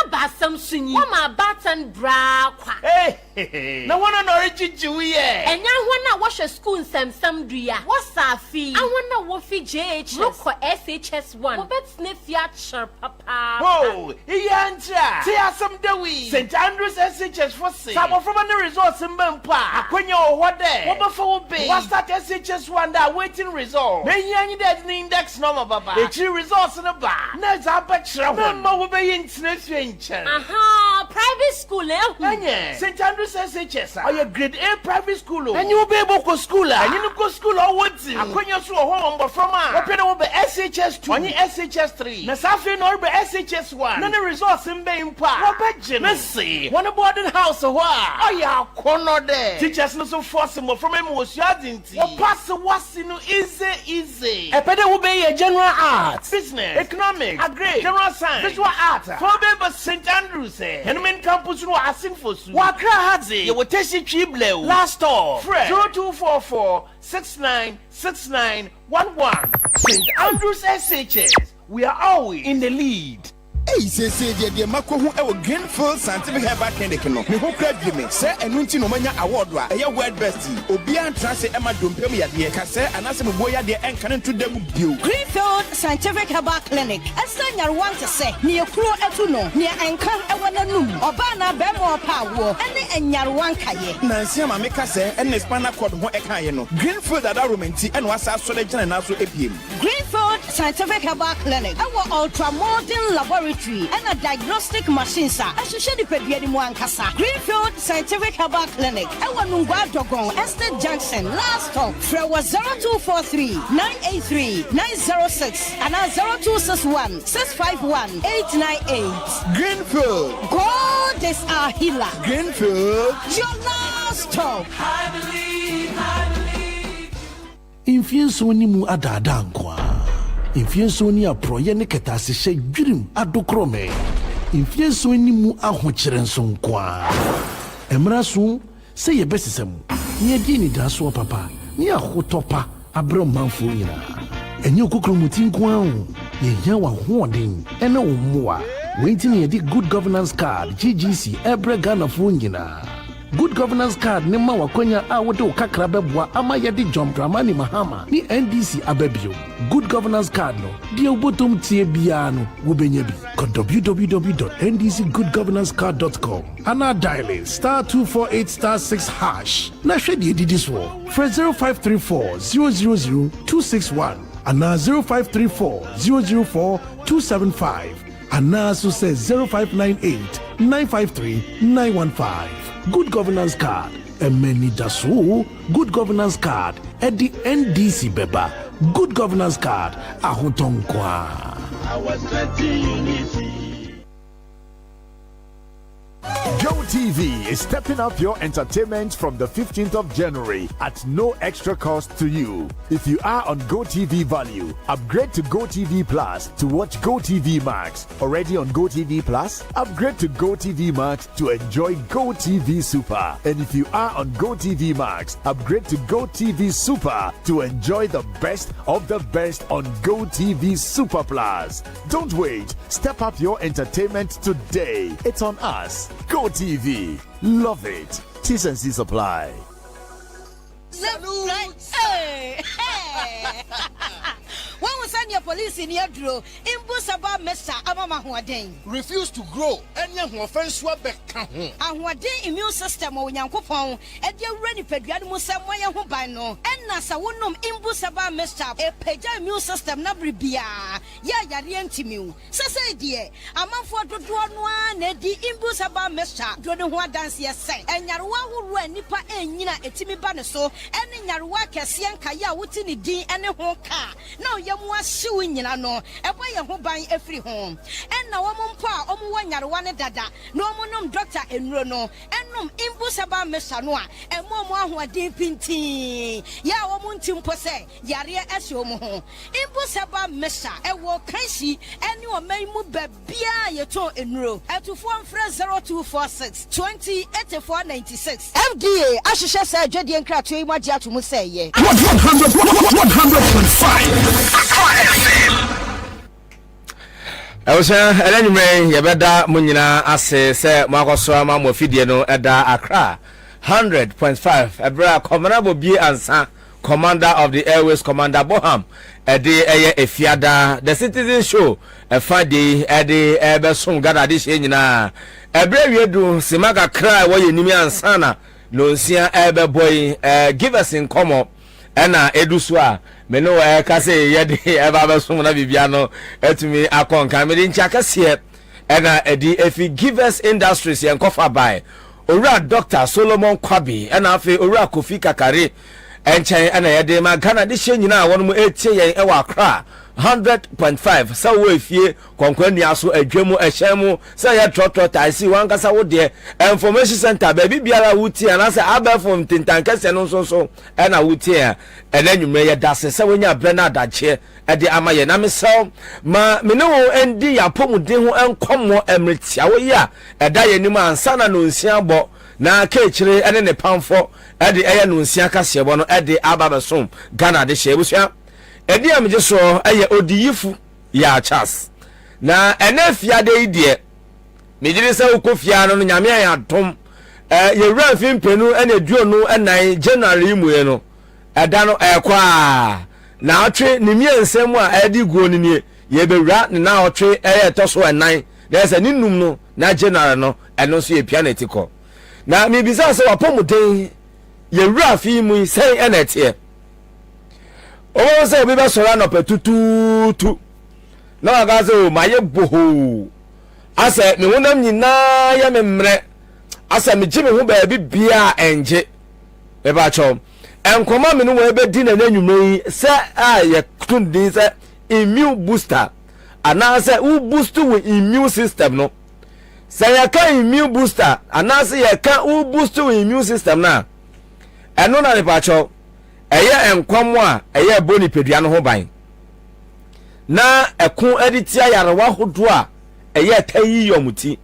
Abasam sunyi wama batan bra kwa na wana no rechichiwe enya hwana wahwe school nsɛmsɛm dua wasafi ahwana wo fi JHS roko SHS1 wobetsne fia chir papa oh iyancha ti asam dawi St Andrews SHS for say some from the results mbampa akonya ohode wobefa wo be wa start SHS1 da waiting result na yanyi that index number baba e chi results no ba na za ba chira ho ma wo be yintina fienchen aha private school enye St Andrews SHS or your grade A private school and you be able to school and you go school or what akonya so ho mbo from a open wo be SHS2 only SHS3 na safi no be SHS1 na the results mbe mpa wo be je na see one boarding house ho a ya kono de teachers no so force mo from em wo suadinti wo pass wasi no easy epede wo be your general arts business economics agri general science visual art for be St Andrews and men campus no asing for su wakra hadze ye woteshi trible last store 0244 696911 St Andrews SHS we are always in the lead. Hey, say the Mako who our Greenfield Scientific Herbal Clinic no. Me who crave me say enunti no manya award wa. Eya word best. Obian trance Emma Dumpem ya de ka say anase me boya de enkan to dem bio. Greenfield Scientific Herbal Clinic. Esa nyarwan te say ne ekuro etu no. Ne enkan ewo nanum. Oba na be mo pa wo. Ene enyarwan kaye. Nansi ma me ka say ene spinal cord ho ekaye no. Greenfield ada romenti ene wasa so de gina na so epiem. Greenfield Scientific Herbal Clinic. Our ultra modern laboratory and a diagnostic machines are associated with the Kasa. Greenfield Scientific Herbal Clinic. Our Nungwa Dogon, Estate Junction, last stop. Fre was 0243 983 906 and 0261 651 898. Greenfield. God is our healer. Greenfield. Your last stop. I believe. Influence ni mu adada nkwa. Influence ni aproye ne ketase hye dwirim adokrome. Influence ni mu ahokyere nso nkwa. Emra so se ye besesem. Ni adi ni daso papa. Ni ahotopa abro manfo nyina. Enye okokromuti nkwa ho. Ye hia wa hoɔden ene wo mmoa. Waiting ye di good governance card GGC ebre Ghana fo nyina. Good governance card ne ma wakonya a wode ukakra beboa ama yedi John Dramani Mahama ni NDC abebio. Good governance card no die obotom tie bia no wo benya bi. Go www.ndcgoodgovernancecard.com ana dial *248*6# na hwe die didi so. For 0534 000 261 ana 0534 004 275 ana so say 0598 953 915. Good governance card. Emeni daso. Good governance card. Edi NDC beba. Good governance card. Ahotonkwa. I was 20 unity. GoTV is stepping up your entertainment from the 15th of January at no extra cost to you. If you are on GoTV Value, upgrade to GoTV Plus to watch GoTV Max. Already on GoTV Plus, upgrade to GoTV Max to enjoy GoTV Super. And if you are on GoTV Max, upgrade to GoTV Super to enjoy the best of the best on GoTV Super Plus. Don't wait. Step up your entertainment today. It's on us. GoTV. Love it. T's and C's apply. Hey! When we send your police in your draw, Imbusaba Mesa Amama Huadeng. Refuse to grow. Any offense swabek. And what day immune system or Yankopon, and you're ready for Gadmusa Moya Hubano, and Nasa Wunum Imbusaba Mesa, a Peja immune system Nabribia. Ya Yarientimu. Sasa dear, a month for to do one, Eddie Imbusaba Mesa, don't want dance yes, and Yarwa who ran Nipa and Nina Etimi Banaso, and in Yarwa Cassian Kaya Wutini D and a whole car. No, Yamwa suing in no, a boy who buying every home. And now, Mumpa, Omuan Yarwana Dada, no monum Dr. Enrono enum imbusaba mesanoa emomo ahoade pinti ya womunti mpose yare ehye omo ho imbusaba mesa ewo kanshi ene o maimu babia yeto enro etufo mfre 0246 208496 FDA ahihye sa adwade nkrato yi magye atomu seye 100.5 Ewusa elenime yebeda munyina ase se makoso ama mofidie no eda Accra 100.5 ebra Kwabena Bobie Ansah Commander of the Airways Commander Boham ede eye efiada the citizen show efade ede ebesom gada de hye nyina ebra wiedu simaka kra wo yenimi ansana no nsia ebeboy give us in common ena edusu a meno kase yede eba besom na bibia no etumi akonka me ncha kase ena edi efi Givers Industries yenkofa by owura Dr. Solomon Kwabi ena afi owura Kofi Kakare enchen ena yede ma Ghana de hye nyina won mu etie yen ewa Accra 100.5 sa wo efie konkwani aso adwemu ehyemu sa ya trotro taisi wankasa wo de information center baby biara wuti anase abefom tintankase no so ena wuti ena nwumre ye dase sa wonya brena dache ede amaye na mesaw ma mene wo endi yapomuden ho enkomo emretia wo ya eda yenim ansa na no nsia bo na kechire ene ne pamfo ede eye no nsia kase bo no ede ababesom Ghana de hye busua edi amje so eye odiyifu ya chas na enafia de idie mejire se ukofia no nyame ya tom ye wura fimpenu ene duonu enan January mu no eda no ekwa na atwe ni miensem a edi guo ni nie ye bewura ne na otwe eye toso enan there's a ninum no na January no eno so ye pianeti ko na me bisa se wapomuden ye wura fi mu sei enetie o se obi be sora no petututu na agaze o maye boho ase me wonam nyina ya memre ase me gime ho ba bia enje e ba cho enkoma me no we be di na nanwumei se a ye tundin se immune booster ana se u boost we immune system no se ya ka immune booster ana se ya ka u boost we immune system na eno na le ba cho eye enkwamo a eye boni pedua no ho ban na ekun editia yarewa hodo a eye tayi yomuti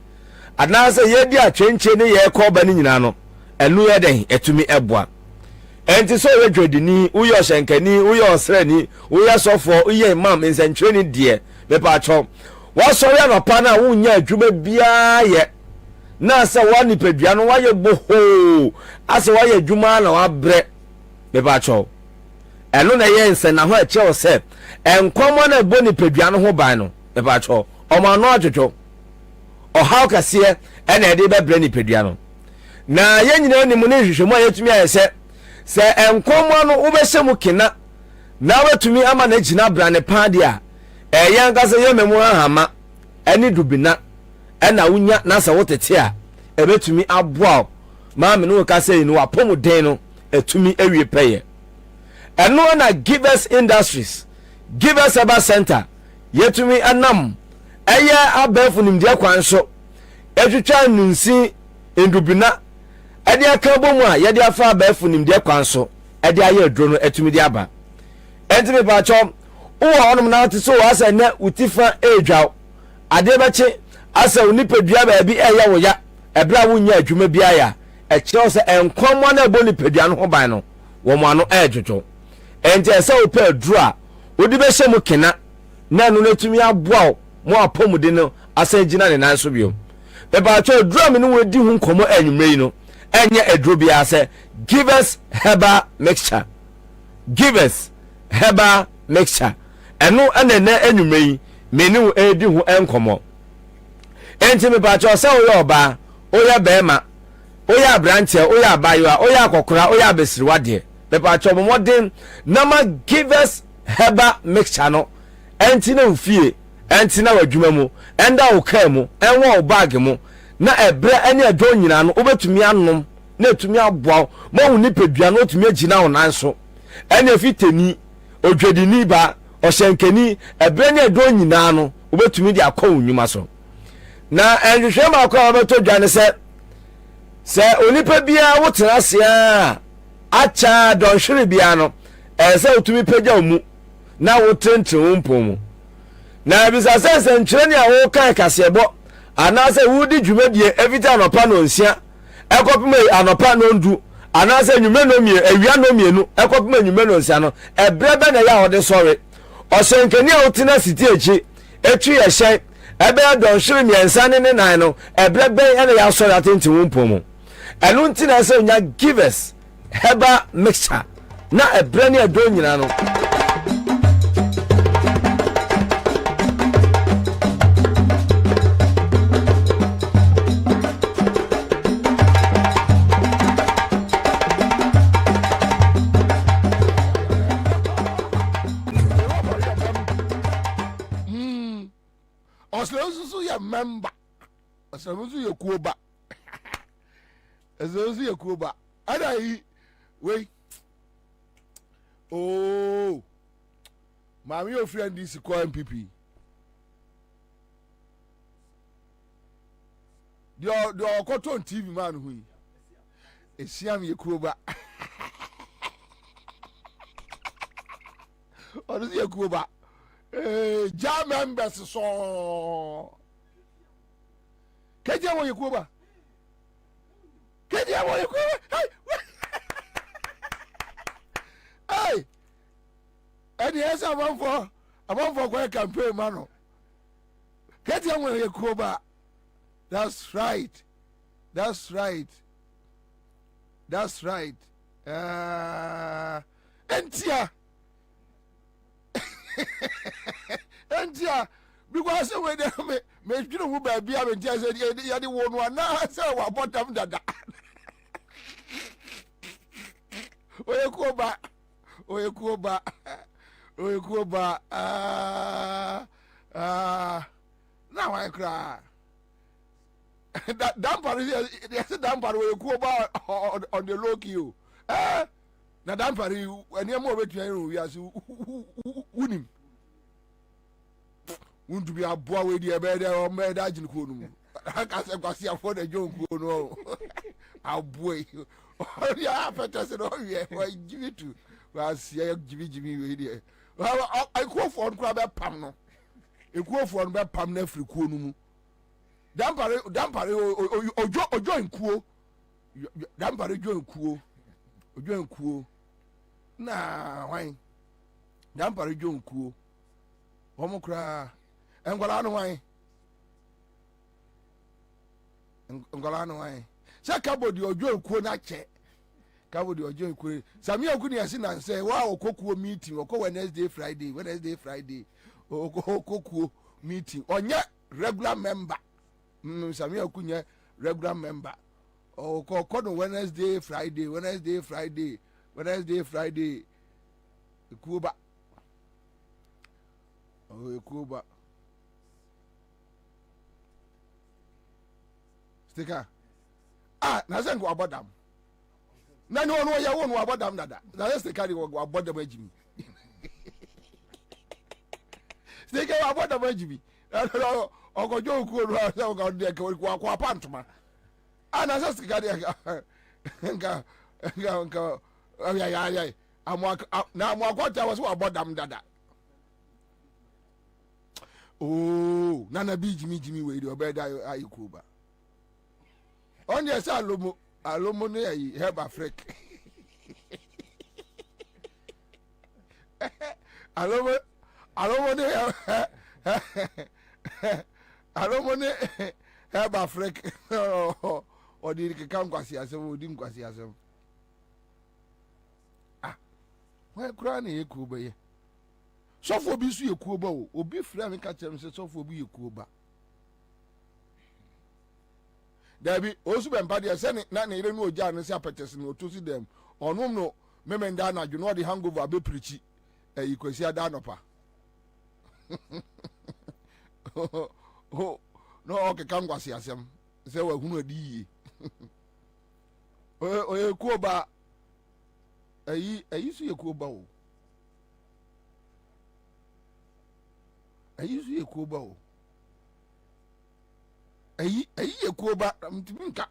anase ye di atwenche ne ye ko ba ni nyina no enu ye den etumi eboa enti so we dwedini uyo shenkani uyo srani uyo sofo uyo imam nsentreni die me pa cho wo so ya no pa na wunya adwuma bia ye na se wani pedua no waye boho ase waye adwuma na wabre beba cho eno na ye nse na ho eche o se enkomo na boni pedua no ho ban no beba cho o ma no adwojo o how kase ena ede be bre ni pedua no na ye nyina ni mu ne hwehwemu ayetumi ayese se enkomo no wo be hyemu kina na watumi ama na gina brane pade a ye nkase ye memu ahama eni dubina ena wunya na se wotete a ebetumi aboa ma me no kase ni wapomuden no etumi ewie peye eno na Givers Industries Givers Aba Center yetumi anam eye abefu nimdia kwan so etwetwa nunsi endubina ede aka bomu a yede afa abefu nimdia kwan so ede aye adro no etumi di aba entimi ba cho wo onum na ate so asa na utifa edwaw ade beche asa onipedua ba bi eye wo ya ebra wunya adwuma bia ya ekire se enkwamo na boni pedua no ho ban no wo mo ano edwojo enti ese wo pe adura odi be hyemu kina na no netumi aboa mo apomude no asa gina ne nan so bio e ba cho adura me no wodi hu nkomo anwumrei no enye aduro bia se Givers Herbal Mixture Givers Herbal Mixture eno anene anwumrei me ni wo edi hu enkomo enti me ba cho se wo yo ba o ya bema oya branche oya bayo oya kokora oya besiriwa de pepa chomodin nama Givers Herbal Mixture no enti na ufie enti na wadwuma mu enda oka mu enwo bag mu na ebre ene adwo nyina no obetumi anom na etumi aboa mo hu ni pedua no otumi agina wonan so ene fiteni odwedini ba ohyenkeni ebre ne adwo nyina no obetumi de akọ nwuma so na enhwehwe ma akọ obeto dwane se se onipa bia wo tena se a acha don hwere bia no se otumi pagya mu na wo tente wo mpom na bisa se nkyere ne a wo kan kasebo ana se wudi dwumadie every anopa no nsia ekopem anopa no ndu ana se nwume no mie awia no mienu ekopem nwume no nsia no ebrebe na ya wode sori osenkani a wotina siti echi etu ye hyen ebe don hwere miensa ne nan no ebrebe ene ya sori atenti wo mpom enu ntina se nya givers heba mixture na ebre ne edo nyina no Oslosu ya member. Oslosu ya kuoba. Oslosu ya kuoba. Ada yi we. Oh. Mami your friend this ko MPP. Do koton TV man hu. Esiam ya kuoba. Odu ya kuoba. Ja members so keje wo yekuba hey edi esa abon for kwa campaign mano keje wo yekuba that's right entia entia because we dey me dwunu hu ba bia me entia say ya de wo no na say wa bottom dada oye kuoba na wa kra that dampar yes dampar oye kuoba on the low key na dampar eni mo betu yan wi as unim wuntu bi aboa we di ebe de o me da jin ko nu aka se kwasi afo de jon ko nu aboa ya afeta se no ye wa give to was ya give we di I ko for on kra be pam no e ko for on be pam na afri ko nu mu dampare ojo nkuo dampare ojo nkuo na wan dampare ojo nkuo omo kra engwala no wan se kabodi ojo nkuo na che kabodi ojo nkuo sami okuni esi na nse wa okokuo meeting oko Wednesday Friday okokuo meeting onye regular member sami okunya regular member oko no Wednesday Friday kuba kuba stika na se ngo abodam na ni ono ya wonu abodam dada na stika ri abodam ajimi stika abodam ajimi okojo ku ru asa ko de ko apantuma ana se stika de nga ya na amwakota was abodam dada oh nana bi jimi we di obeda ayikuba on ye sa alomo ne yi help africa alomo ne help africa o di ke kan kwasi asem o di kwasi asem we kura na yekuba ye sofo bi su yekuba o obi fra me ka chem se sofo bi yekuba dabi osu be mpa de se na ire nu oja no se apetese no to si dem onum no memenda na dwo no de hangover abe prichi ikwasi ada nopa no o ke kan kwasi asem se wa hunu adi yi o yekuba ayi su yekuba o ayi su yekuba o ayi yekuba mtiminka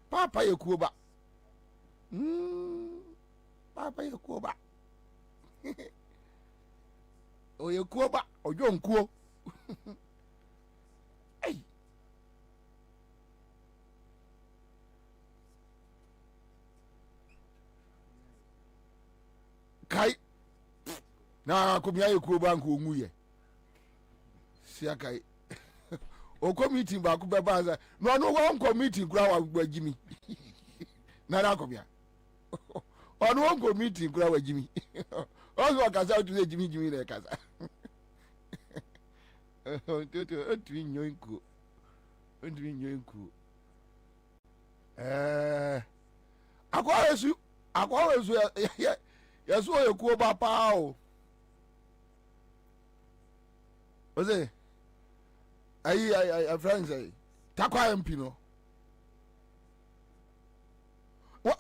Papa Yakuba. Papa Yakuba. O Yakuba, o Jonko. Hey. Kai. Na kumya Yakuba nko nguye. Sia kai. O committee ba ku be banza. No no one committee kura wa gbajimi. Na komya. Onu one committee kura wa jimi. Ozo akaza otu le jimi na kaza. Otu nyoinku. Akwa esu yesu oyekuo ba pa o. Oze ayi friends ayi takwa MP no wo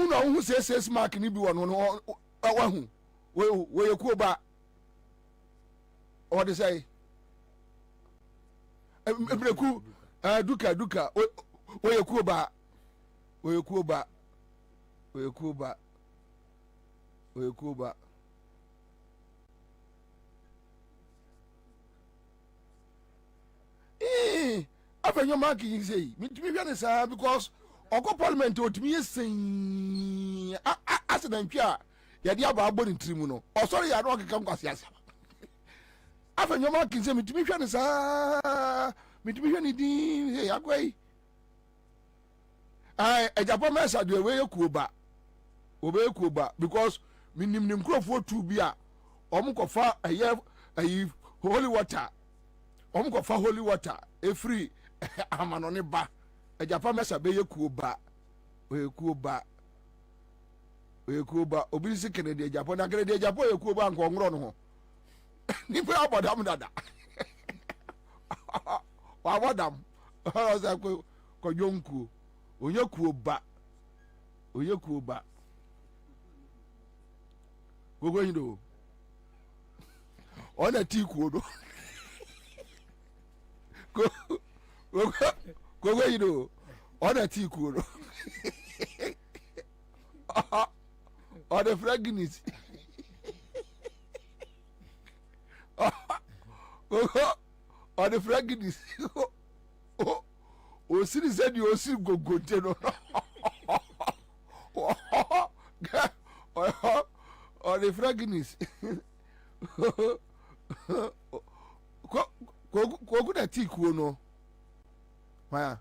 na wo say mark ni bi wono no wa hu we yekuo ba o de say ebreku duka we yekuo ba Afanyo mark you say me hwe say because oko parliament otimi yesin accident twa ya dia ba abori ntrimu no o sorry ya no keka nkwase asa afanyo mark you say me hwe say me hwe ni din hey akwai ejapo message we yekuoba obekuoba because minim nkrofo tu bi a omkofa ayi holy water omkofa holy water e free amano ne ba ejapo message be yekuoba obisi Kennedy ejapo na Kennedy ejapo yekuoba nko ngro no ho ni pe abodam dada wa abodam o za ko jonku oyekuoba gogo yindo ona ti kuodo gogo yindo ona ti kuodo ona fragnis gogo ona fragnis o siri zedi o siri gogote no or the fragnis ko da ti kuo no ma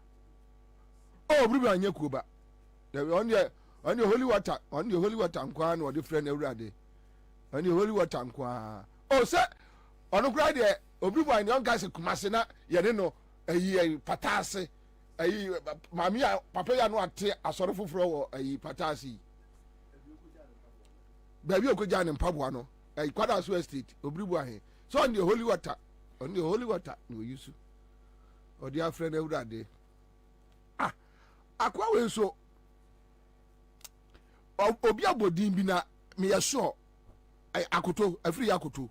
o bribe anye kuo ba on the holy water nkwa na the friend everyday on the holy water nkwa o se onu kra de obribe anye on gas kumase na ye ne no ayi patase ayi mami papa ya no ate asore foforo wo ayi patase baby okoja ne mpaboa no ayi kwada so estate obribu ahe so on the holy water no use o dia friend everyday akwa we so obi abodin bi na me ya sure akoto afri akoto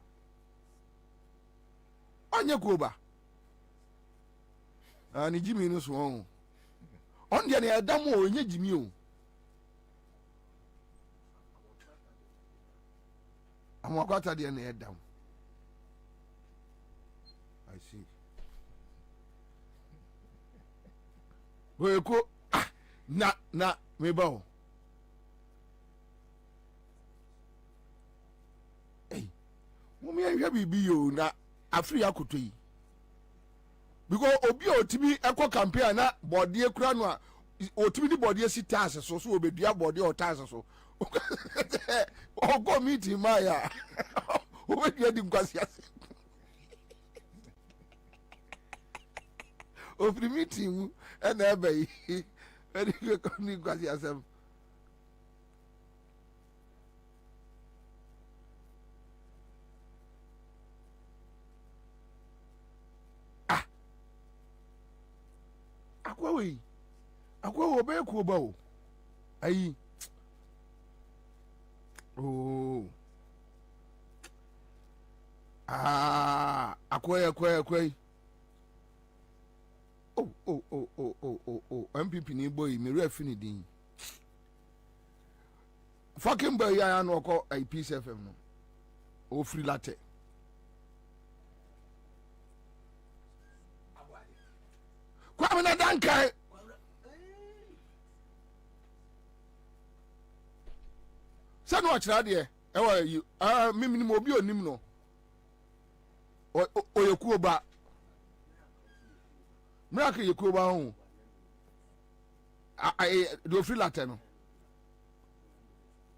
anye kuoba ni jimi no so on dia na edam o nye jimi o amwakwata dia na edam I see we ko na me ba o mumi ehwe bibi yo na afri akoto yi because obi otimi ekọ campaign na body ekura no a otimi di body si tax so obedua body o tax so o go meeting ma ya obedua di nkwasi ase o free meeting na ebe yi eri ko ni nkwasi ase akwa wo be ku ba o ayi akwa MPP ni boy me refi din fucking boy ya no ko Peace FM no o free latte Kwabena dankai sɛ no ɔkyerɛ deɛ ɛwɔ yi mimi mo obi onim no oyekuo ba miracle yekuo ba ho do free latte no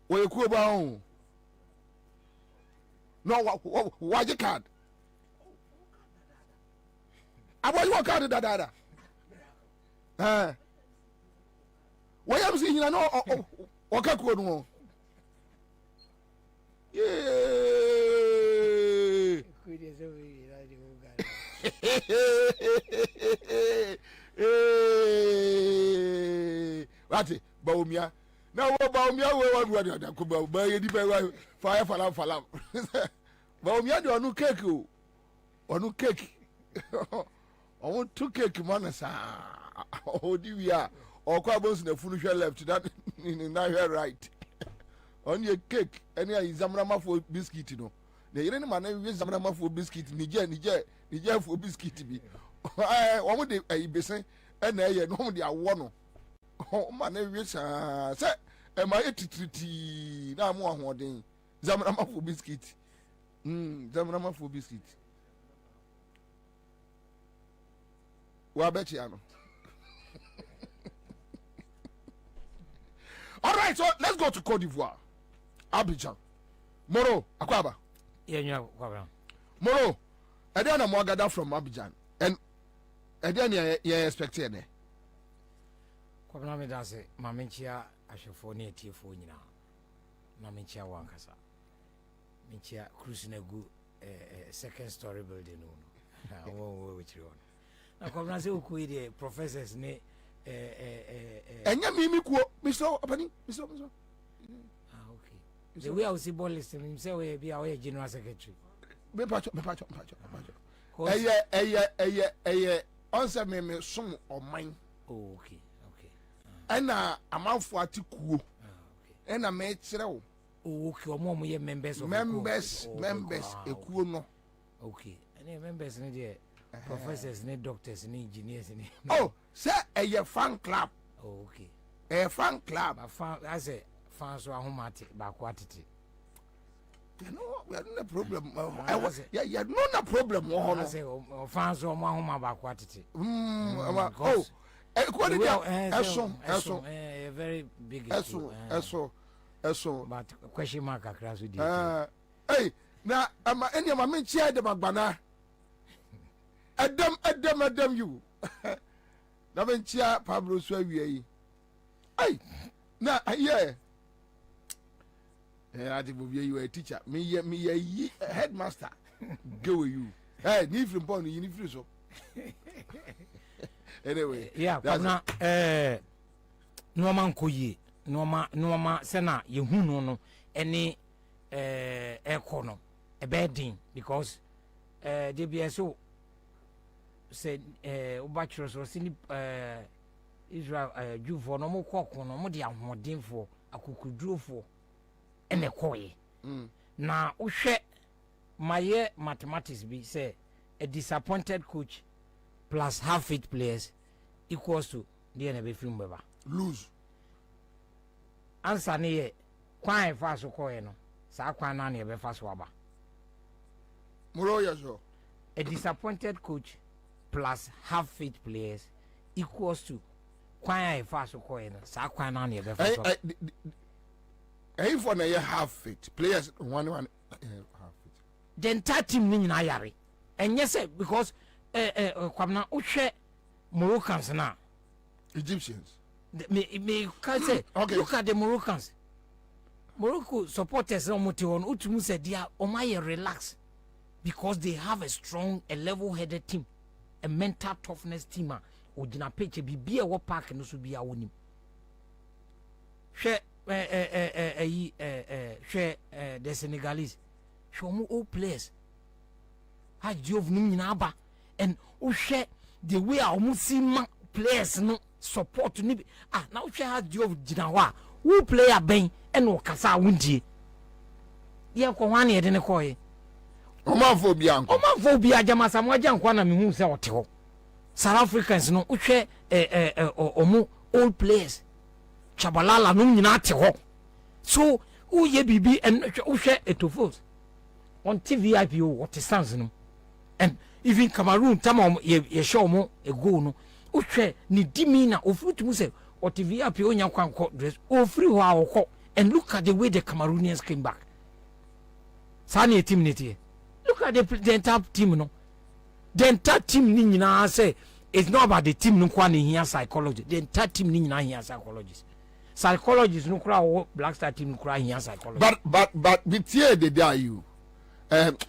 oyekuo ba ho no waje card aboyi wa card dada wayam si nyina no okakuo no Wati baumia na wo baumia wo wa da ko ba ye di ba fire falam baumia de onu cake o onu cake on two cake man sa o di wia o kwa bonsu na funu hwe left that na hwe right on your cake any examiner for biscuit no na yire ni man na examiner for biscuit nije for biscuit bi o mo de ibesen na ye no mo de awo no o man na wi sa se e ma etitriti na mo ahoden examiner for biscuit examiner for biscuit wa bechi ano. All right, so let's go to Cote d'Ivoire. Abidjan. Moro, Akwaba. Yeah, Kwabena. Moro, I don't know more gather from Abidjan. And I don't expect it. Kwabena me da se mamenchia ashefo ne tiefo nyina. Na menchia wankasa. Menchia cruise na gu second story building no. Wo which one. Na Kwabena se okuyi de professors ne enya mimi kuo Mr. Apani Mr. Okay. The way I was ball list him say we be our general secretary. Me pacho. Eye Ansah me som o man. Oh, okay. Ena amanfo atikuo. Ena me kire wo. Oh, okay. Omo ye members of members ekuo no. Okay. Any members ne there professors ne doctors ne engineers ne. Oh, say a fan club. Oh, okay. A fan club. I say fans wa homate ba kwatete. You know, we are no problem. Yeah, no problem. I say fans wa homa ba kwatete. Oh, a very big issue. But question mark across with hey, now any ma men chia de magbana. Adam you. Na men chia Pablo so awie. Hey, na yeah. I think you a teacher. Me a headmaster. Go with you. Hey, ni from Pon, you need free so. Anyway, yeah, na no man ko yi. No ma sena ye hu no any ekọ no e bedding because they be so said bachelor so sini Israel Jufo no mo kokko no mo de ahoden fo akukuduro fo ene koye na wohwe maye mathematics bi say a disappointed coach plus half fit players equals to the NB film beba lose Ansah ne ye kwan fa so koye no sa kwan na ne be fa so aba Moro yaso a disappointed coach plus half fit players equals to kwan fa so koye no sa kwan na ne be fa so for na half fit players one half fit the entire team ni nyina yare enye say because Kwabena uhwe Moroccans na Egyptians me can say okay. Look at the Moroccans. Morocco supporters on utumu said they are relax because they have a strong, a level-headed team, a mental toughness team. Ojina peche bibi e wo park no so bia wonim. Hwe the Senegalese. Hwe mo all players. Ha Diov nim nyina aba and uhwe the way a omusima players no support ni now she has job jinawa who player ben and o kasa wundie ye ko wan ye de ne koye omanfo bia jama samwaja nkwa na mehu se wote ho South Africans no uhwe omu old players Chabalala no nyina te ho so uye bibi and uhwe etofos on TVIP what stands no and even Cameroon time ye show mo a go no uhwe ni dimina ofutumu se o TVIP onya kwanko dress o free ho awoko and look at the way the Cameroonians came back sani team niti look at the entire team no the entire team ni nyina say it's not about the team no kwa ni here psychology the entire team ni nyina here psychologists no kra Black Star team no kra here psychology but with here they are you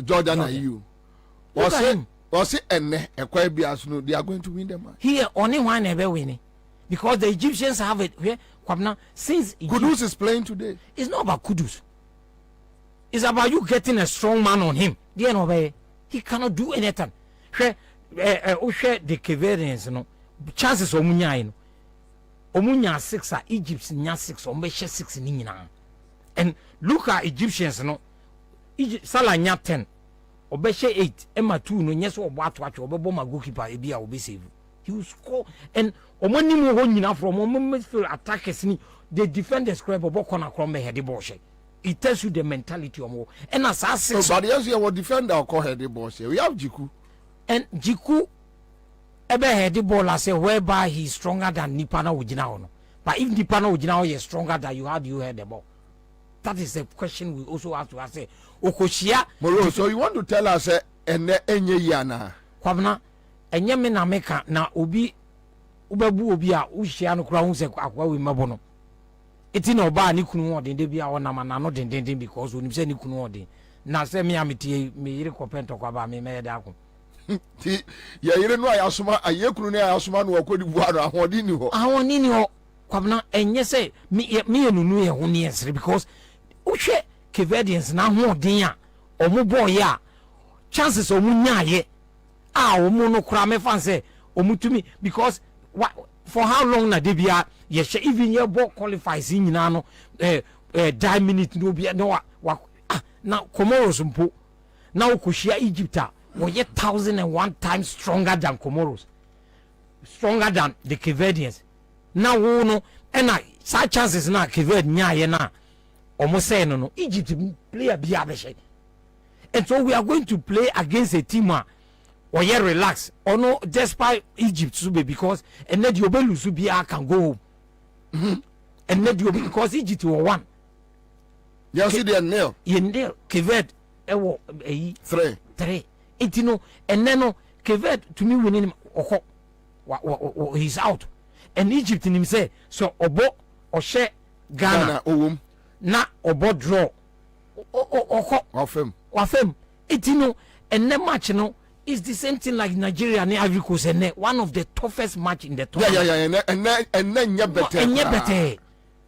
Jordan are you was it enne ekwa bias no they are going to win the match here only one ever winning because the Egyptians have it here Kwabena since Kudus is playing today. It's not about Kudus, it's about you getting a strong man on him. He cannot do anything. The Kwabenians no chances omunya omunya 6 are Egypt nya 6 or 6 ni nyina and look at Egyptians no Salah nya 10 obeshe 8 Emma 2 no nyeso obo atwache obebo ma goalkeeper e bia obe save he will score and omani mu ho nyina from midfield attackers ni the defenders crab obo corner crombe head ball she it tells you the mentality omo and as I say but yes you defender or call head ball she we have Jiku and Jiku ebe head ball I say whereby he is stronger than Nipana ojina ho no but if Nipana ojina ho is stronger than you, how do you head the ball? That is a question we also have to ask. Okoshia Moro, so you want to tell us enye yana Kwabena enye me na meka na obi ubebu obi a uhia no kura hu se akwa we mabo no eti na oba ni kunu odin de bia wona ma na no den because onim se ni kunu odin na se me ameti me yire kopento kwa ba me me da ko ti ya yire no ayasoma ayekunu ne ayasoma no akodi buaro ahodi ni ho Kwabena enye se me enunu ye ho ne esre because uhwe Kwabenians na ho odin a omo boy a chances omunya ye omu no kura me fan say omutumi because for how long na debia yes even your ball qualifies nyina no 10 minutes no bia no na Comoros mpo na okohia Egypt we 1001 times stronger than Comoros, stronger than the Kwabenians na wo no na such chances na Kwabed nya ye na omo say no Egypt player bia be she and so we are going to play against a team or yeah relax or no despite Egypt so because and then you lose can go home and then you because Egypt were one you see the nail Kwabed 3 it no and then no Kwabed to me winning he's out and Egypt in him say so obo or share Ghana na obo draw of him it no and then match no it's the same thing like Nigeria and Ivory Coast and one of the toughest match in the tournament. And then you better.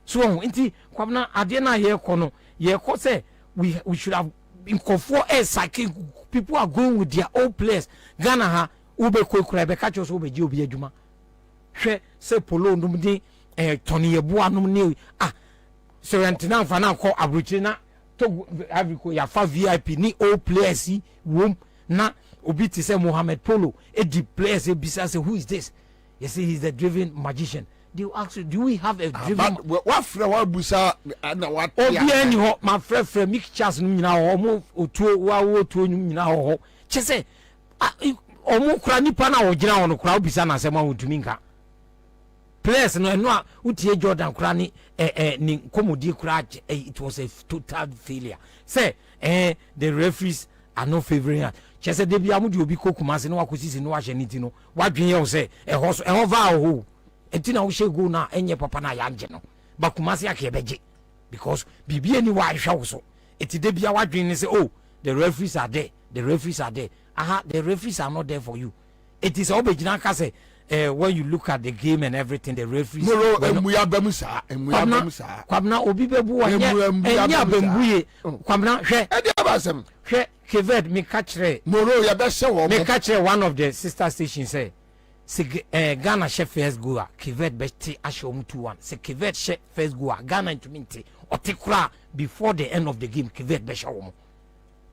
So inti Kwabena ade na ye kono ye ko say we should have been for a cycle. People are going with their own players. Ghana ha ube kwekura be catch us ube ji obi adwuma. Hwe say polo ndum di Tony Yeboah num ne so antina fa na ko abrochire na to Ivory Coast ya fa VIP ni all players wom na obi ti say Mohamed Polo the players bisa say who is this? You see he's the driven magician. They ask you, do we have a driven what friend what busa na what obi ani ho my friend mixtures no nyina ho mo otuo wa wo otuo nyina ho che say omo kura nipa na ogina ho no kura obisa na sema wotumi nka players no eno a utie Jordan kura ni ni komodi kura it was a total failure say the referees are not favoring her. She said they be amudi obi kokumase no akosisi no ahye niti no wadwen ye say ho va ho entina wo she go na enye papa na ya nje no bakumase ake beje because bibi ani wa hwa wo so eti de bia wadwen ni say oh the referees are there the referees are not there for you. It is obegina ka say when you look at the game and everything the referees Kwabena obi bebu wa enya bembuye Kwabena hwe Kwabed me catch Moro ya be se wo me catch one of the sister stations say se Ghana chef first goal Kivet besti ashom 2-1 se Kivet chef first goal Ghana into minti otikura before the end of the game Kivet besha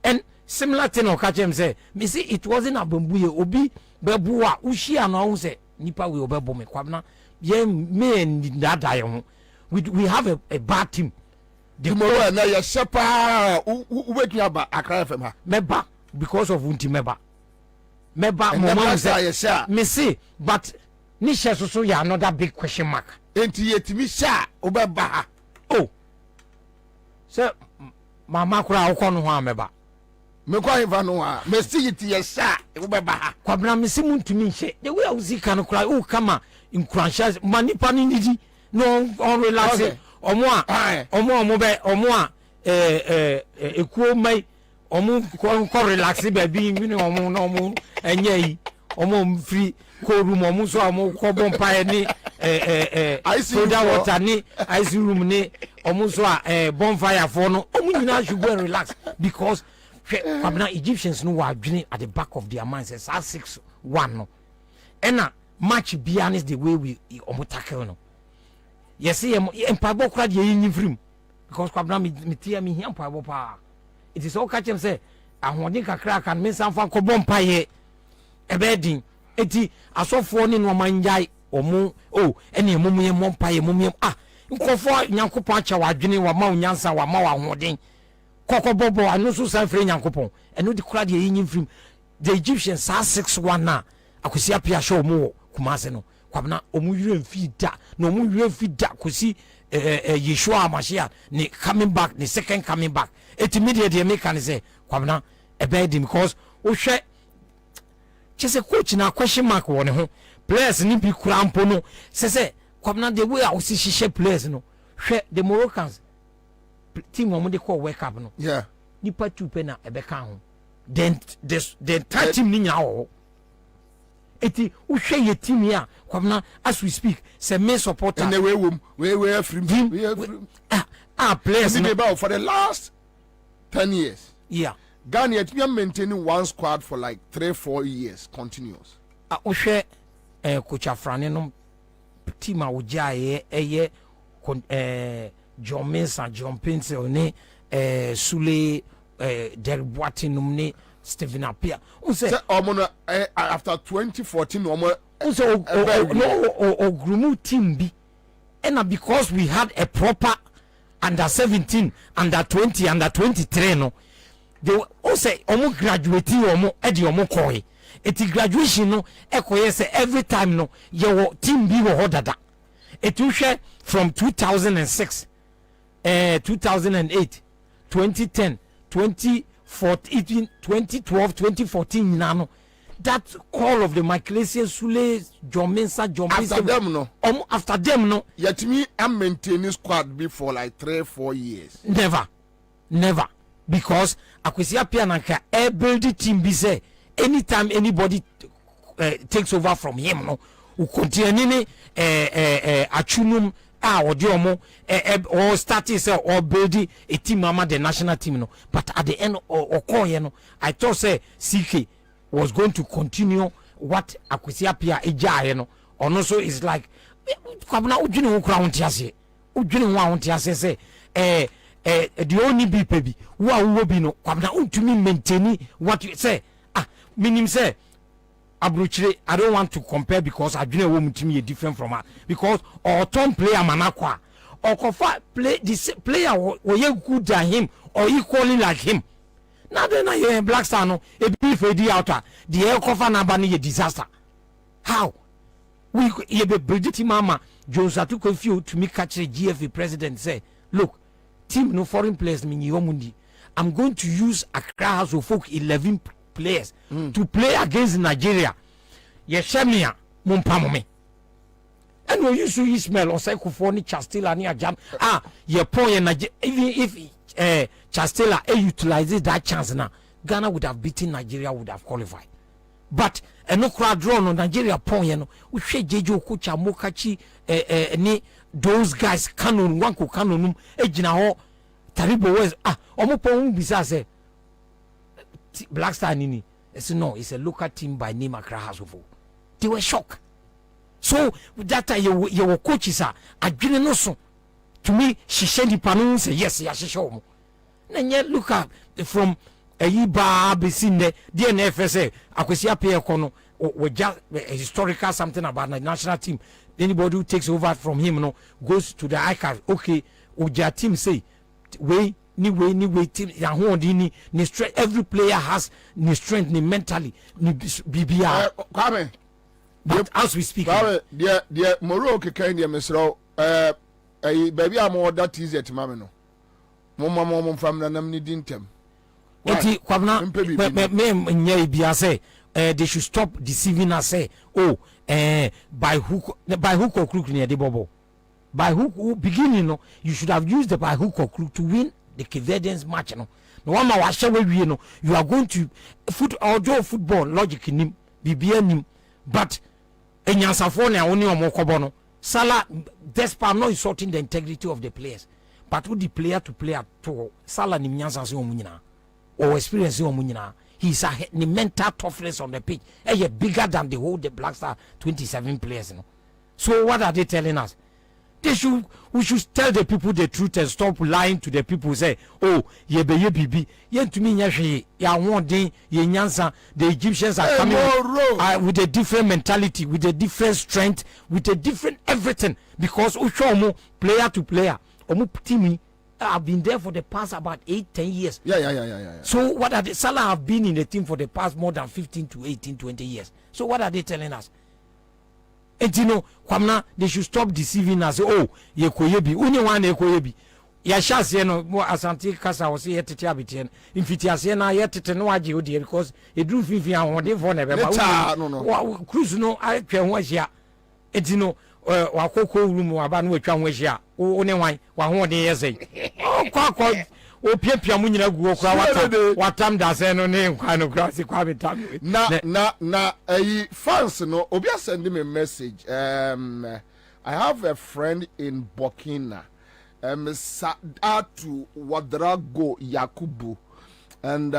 and similar thing okachem say me see it wasn't a bambuye obi bebuwa ushi ano say nipa we obebo me Kwabena ye me ndada ye we have a bad team tomorrow na ye shepa wake aba Accra FM ha meba because of unti meba mama say me see but ni share so ya another big question mark enti yetimi sha obeba ha oh so mama kura ukonu ho ameba me kwa hiva no a me see it ye sha obeba ha Kwabena me see muntumi nche the way uzika no kura o kama nkuransha manipa ni nidi no on relax omo a ekuo mai omo ko relax baby mi ni omo no omo enye yi omo free ko room omo so omo ko bompa ni soda water ni ice room ni omo so bonfire for no omo nyina should go and relax because Kwabena Egyptians no were adwene at the back of their minds as 6-1 no ena match bia is the way we omo tackle no yes empabo kra de yin frim because Kwabena me tia me hia empabo pa it is all catch him say ahwodin kakra kan me sanfa ko bompa ye ebedin eti asofo ni no manjai omo ene emum ye mompa ye mum nkofo nyankopon acha wadwene wa ma onyansa wa ma wa ahwodin koko bobo anu so san fre nyankopon eno di kra de yin frim the Egyptians 6-1 na akosi apia show omo Kumase no Kwabena omu yire mfida no omu yire mfida kosi Yeshua Mashiach ni coming back the second coming back it immediately make can say Kwabena ebedi because o hwe chese coach na question mark won ho players ni bi kura mpo no se Kwabena the way I see shishe players no hwe the Moroccans team omo de call World Cup no yeah nipa tupe na ebeka ho then the team ni nya ho eti uhwe ye team ya Kwabena as we speak say main supporter and we from players for the last 10 years yeah Ghana it been maintaining one squad for like 3-4 years continuous uhwe coach Afrane no team a uja ye John Mensah John Pencil ne Sule Derboati numne Stephen Appiah say after 2014 no grumu team bi and because we had a proper under 17 under 20 under 23 no they say omo graduate omo e di omo koi eti graduation no ekoye say every time no your team bi wo dada etu hwe from 2006 2008 2010 2014 2012 2014 nano that call of the Michaelesian Sule John Mensah John after them no yet me am maintaining squad before like 3-4 years never because Akwesi Appiah nanka build the team be say anytime anybody takes over from him no we continue ni achunum odiomo or starting say or building a team mama the national team no but at the end okoye no I thought say CK was going to continue what Akwesi Appiah ejaye no or so is like Kwabena udwene ho kra wontiase udwene ho wontiase say the only be baby wo bi no Kwabena untumi maintain what you say meaning say Abruchire, I don't want to compare because I didn't want to be different from her because our top player manakwa or kofa play this player or you good than him or equally like him. Now then I Black Star no a beef ready outer the air cover number a disaster. How we ye be Bridget Mama Jones are too confused to me catch the GFA president say look team no foreign players mean yomundi I'm going to use Accra House of Folk 11 players to play against Nigeria. Yeshemia mumpamome. And we used to Ismail or Sekufoni Chastela near Jam. Your point even if Chastela utilizes that chance now, Ghana would have beaten Nigeria, would have qualified. But no crowd drawn on Nigeria point, you know, we say Jejo Kucha Mokachi ni those guys canon wanko canon ejina ho terrible ways omo bisa say Black Star nini. I said no, it's a local team by name Accra House of Folk. They were shocked. So that your coaches are adwene no so. To me, she said the panel say yes, she show. And yet look up from a yiba besin the DNFSA. Akwesi appear kono we just historical something about the national team. Anybody who takes over from him, goes to the ICAF. Okay, Oja team say way team. Ni strength. Every player has ni strength, ni mentally, ni BBR. But as we speak, the Morocco kind of Mr. Baby, I'm all that easy at Mamino. Mama from the Namni Dintem. They should stop deceiving us. Say, by hook or crook near the bubble. By hook, beginning, you should have used the by hook or crook to win the Cavadians match. No one you are going to football logic in him, BBN, but in Yansafone only or more Kobono. Salah, despite not insulting the integrity of the players, but with the player to player to Salah ni Nyansa Munina or experience Munina. He's a mental toughness on the pitch. Bigger than the whole the Black Star 27 players. So what are they telling us? We should tell the people the truth and stop lying to the people. Say, oh, ye to me the Egyptians are coming with a different mentality, with a different strength, with a different everything. Because player to player, I've been there for the past about 8-10 years. Yeah. So what are they? Salah have been in the team for the past more than 15 to 18, 20 years. So what are they telling us? And Kwabena, they should stop deceiving us. Oh, ye koyebi, one ye koyebi. Ya shas no mo asante kasa wo se yetete abetien. Infitiase na yetete no age odi because e dru fifi ahode for na be ba. No. Cruise no atwa ho ahia. Etino wakoko room aba no atwa ho ahia. O ne wan wa ho de yesei. Kwa opiapia mu nyina guo kura watam da se no ne nkwa no kura se kwa betam na fans no obi send me a message. I have a friend in Burkina, Saadatu Wadrago Yakubu, and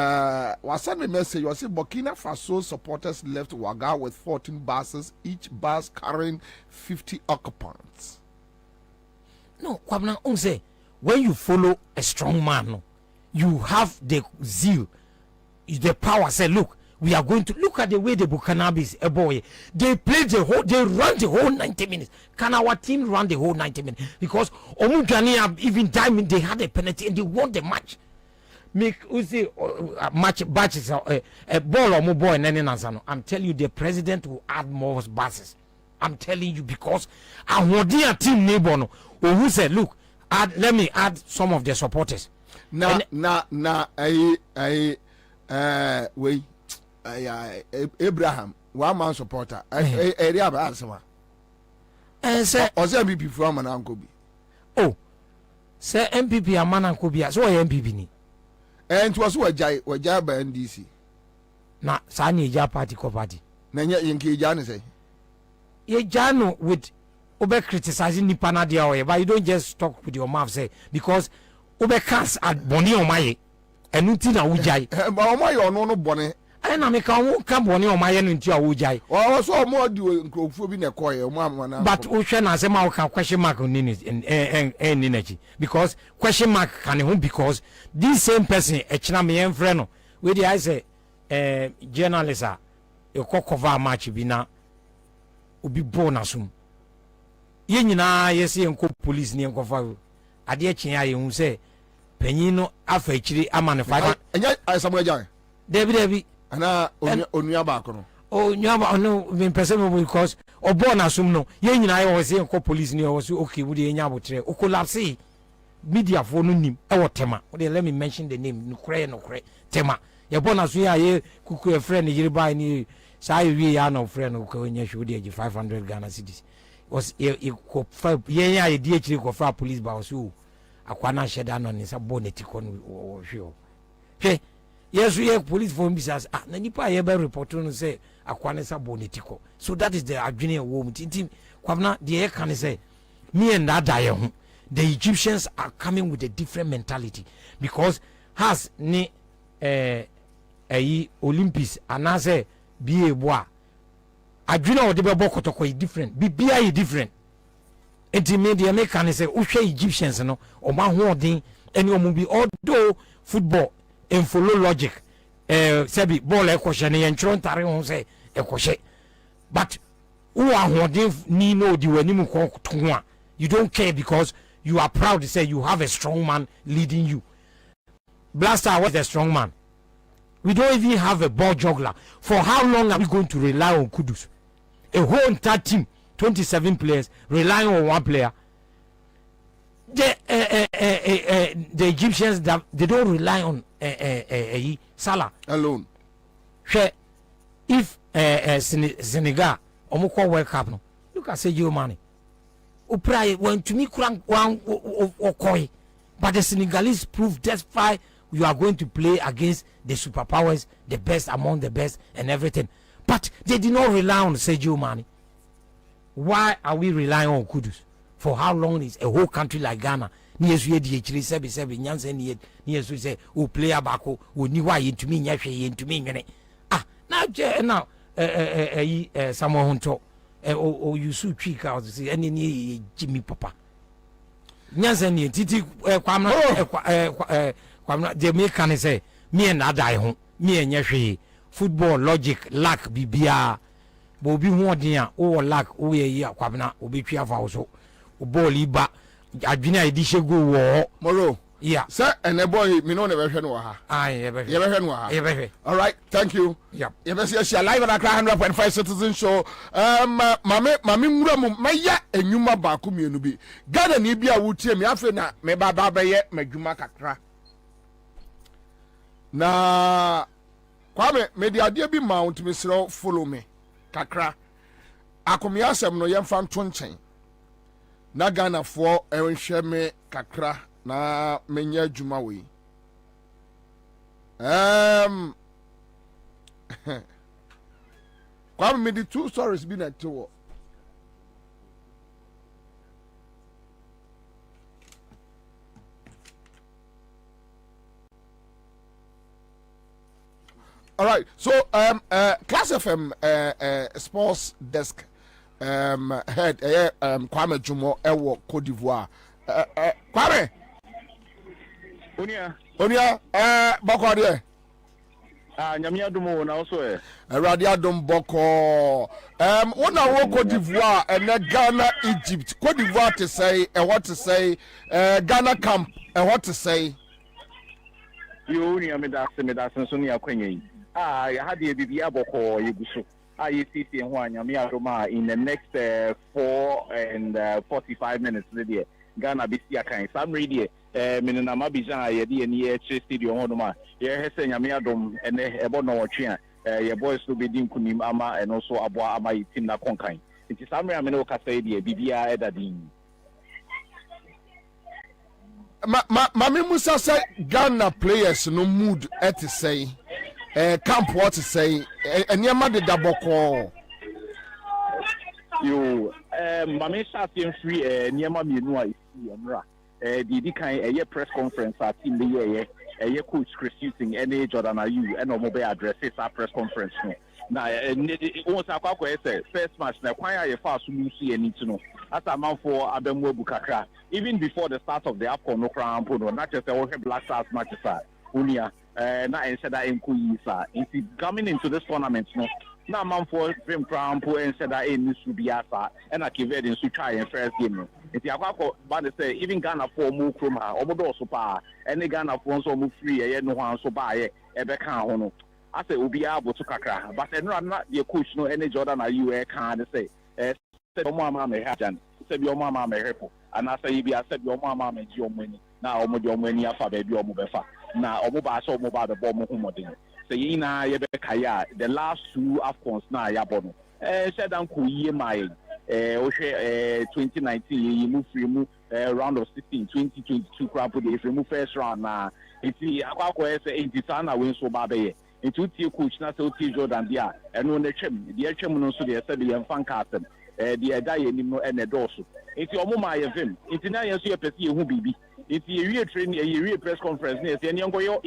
was sent me a message. Was say Burkina Faso supporters left Ouaga with 14 buses, each bus carrying 50 occupants. No, Kwabena say when you follow a strong man, you have the zeal, the power. Say, look, we are going to look at the way the Burkinabes, a boy, they run the whole 90 minutes. Can our team run the whole 90 minutes? Because Omugani even time they had a penalty and they won the match. Make Uzi match batches a ball or more boy and then I'm telling you, the president will add more buses. I'm telling you because I want their team neighbor no, who said, look. Let me add some of the supporters. Abraham, one man supporter. Area of Ansah. Say, MPP from an uncle. Oh, say MPP a man uncle be so MPP ni. And it was what Jai by NDC. Na Sani Ja party ko party. Nanya Yankee Jan say. Ye Jano with Obe criticizing the Panadia, but you don't just talk with your mouth, say, because Obe cast at Bonnie or my and Nutina Ujai. But my no bonnet. And I make a come Bonnie or my into a Ujai. Or I saw more doing in a choir, Mamma. But Ocean as a mouth question mark on energy. Because question mark can because this same person, a Chinami and Freno, where the I say, journalist, a cock of our match be now, will be born assume. Ye nyina yesi enko police ni enko fa ade kyen aye hu se panyino afa akiri ama ne fa enya Samuel Jan David ana onua ba kono onua ba no me pese me because obo na sum no ye nyina ye wo se enko police ni wo se okay wo de enya abotre o collapse media fo no nim e wo tema wo de let me mention the name no kre tema ye bo na so ye kuku e friend yiri ba ni sa ye ya no friend ko nya hwe de 500 Ghana cedis was ye DH ko fa police ba so akwana sheda no ni sa bonnet ko no hwe yes we police for bisas na nipa ye be report no say akwana sa bonnet ko so that is the adwene wo mutintim Kwabena the can say me and that die ho the Egyptians are coming with a different mentality because has ni Olympics anase bi ebo a adwina o de be bokotoko is different bibia is different enti media make an say uhwe Egyptians no o ma ho odin eni o mu bi although football and follow logic sebi ball e kwhye ne yenchro ntare ho say e kwhye but who are holding ni no di wani mu ko to a you don't care because you are proud to say you have a strong man leading you. Blaster was the strong man. We don't even have a ball juggler. For how long are we going to rely on Kudus? A whole entire team, 27 players, relying on one player. The Egyptians, they don't rely on Salah alone. If Senegal, Omukwa World Cup, no, look at Sadio Mane. Upray went to me Okoi, but the Senegalese proved that's why you are going to play against the superpowers, the best among the best, and everything. But they did not rely on Sadio Mane. Why are we relying on Kudus? For how long is a whole country like Ghana? Near DHD 77 Yansen near say, who play abako, who knew why into me, into me. Ah, now, someone who or you should trick out to see any Jimmy Papa. Nyansen, Titi, they make can say, me and I die home, me and Yashi, football, logic, luck, bibia, Bobie Wardia, or luck, oh yeah, Kwabena, will be careful also. Boliba, Adina edition go war. Moro. Yeah. Sir, and a boy, me no never heard wa. Aye, all right, thank you. Yep. You best see live on Accra 100.5 Citizen Show. Mame ngura maya enyuma ba ku mienu bi. Ghana ni bia wutie me afi na me baba beye madwuma kakra. Na kwame me di ade bi mount me sro follow me kakra. Akomia asem no yemfa nto nchen. Na Ghana for enhwe me kakra. Na menya juma we kwame me the 2 stories be na to all right, so Class FM sports desk head Kwame Jumo ewo Cote d'Ivoire Kwame Onia boko de nyamia dumo na also radio dum boko wona wo Cote d'Ivoire and Ghana Egypt Cote d'Ivoire to say and what to say Ghana camp and what to say you me da so ni akwenye ya hade bibia boko yeguso you see ho nyamia duma in the next 4 and 45 minutes there Ghana be see akan sam ready menena mabijan ye de ni e stadium ho duma ye hese nyame adom ene ebo no otwe a ye boys to be din kunim ama and also aboa ama team na konkan nti sam re amene o kasa de bibia edadin Mami Musa say Ghana players no mood at say camp what to say enema de daboko you Mami Shafin free niema mienu a isi emra the kind a press conference at team the year a coach Chris Houston any Jordan Ayew and mobile addresses our press conference now once I say first match na kwan ya fast lose any to know as a man for Abemwe Bukakra even before the start of the AFCON no crown no not just the Black Stars matches unia na ense that enku isa if coming into this tournament no na man for film crown po ense that en su biasa and I give it in su try in first game no if you ban say even Ghana for mu krom ha obodo so pa any Ghana for so mu free e no han so ba ye ebe kan ho no I say obi abo to kakra but no na the coach no any Jordan Ayew kan say say omo ama me hajan say bi omo ama me repo and I say bi say bi omo ama me ji omo ni na omo di omo ni afa ba bi omo be fa na omo ba so omo ba be bo mo humodin say yi na ye be kaya the last 2 AFCONs na ya bo no said uncle ye my 2019 ye move free mu round of 16 2022 crap dey free mu first round na iti akwa say enti na win so ba be into tie coach na so tie Jordan dia eno na twem dia twem no so dia say dia fan carton dia da ye nim no ene doso enti omo ma ye vim enti na ye so ye pese ye hu bibi enti ye wie training ye wie press conference na ye yenko yo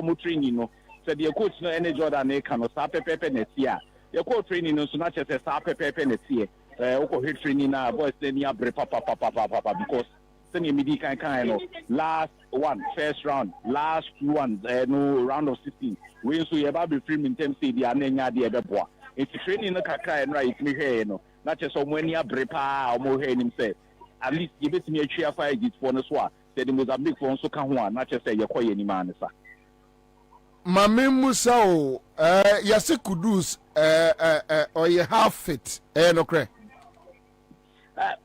omo training no say dia coach no ene Jordan e kan no sa pepepe na tia your call training no so not just a pepe net here. Hit training now, boys then you papa because send me kind of last one, first round, last one, no round of 16. We so you about be free in terms of the anenya the boy. It's training no kaka and right me here no. Not just when you brepa or more here himself. At least you bet me a cheer fire it for no swat. Said it was a big phone so can one, not just say you're quite any man, sir. Mame Musao, Yase Kudus, or you half fit, no cray.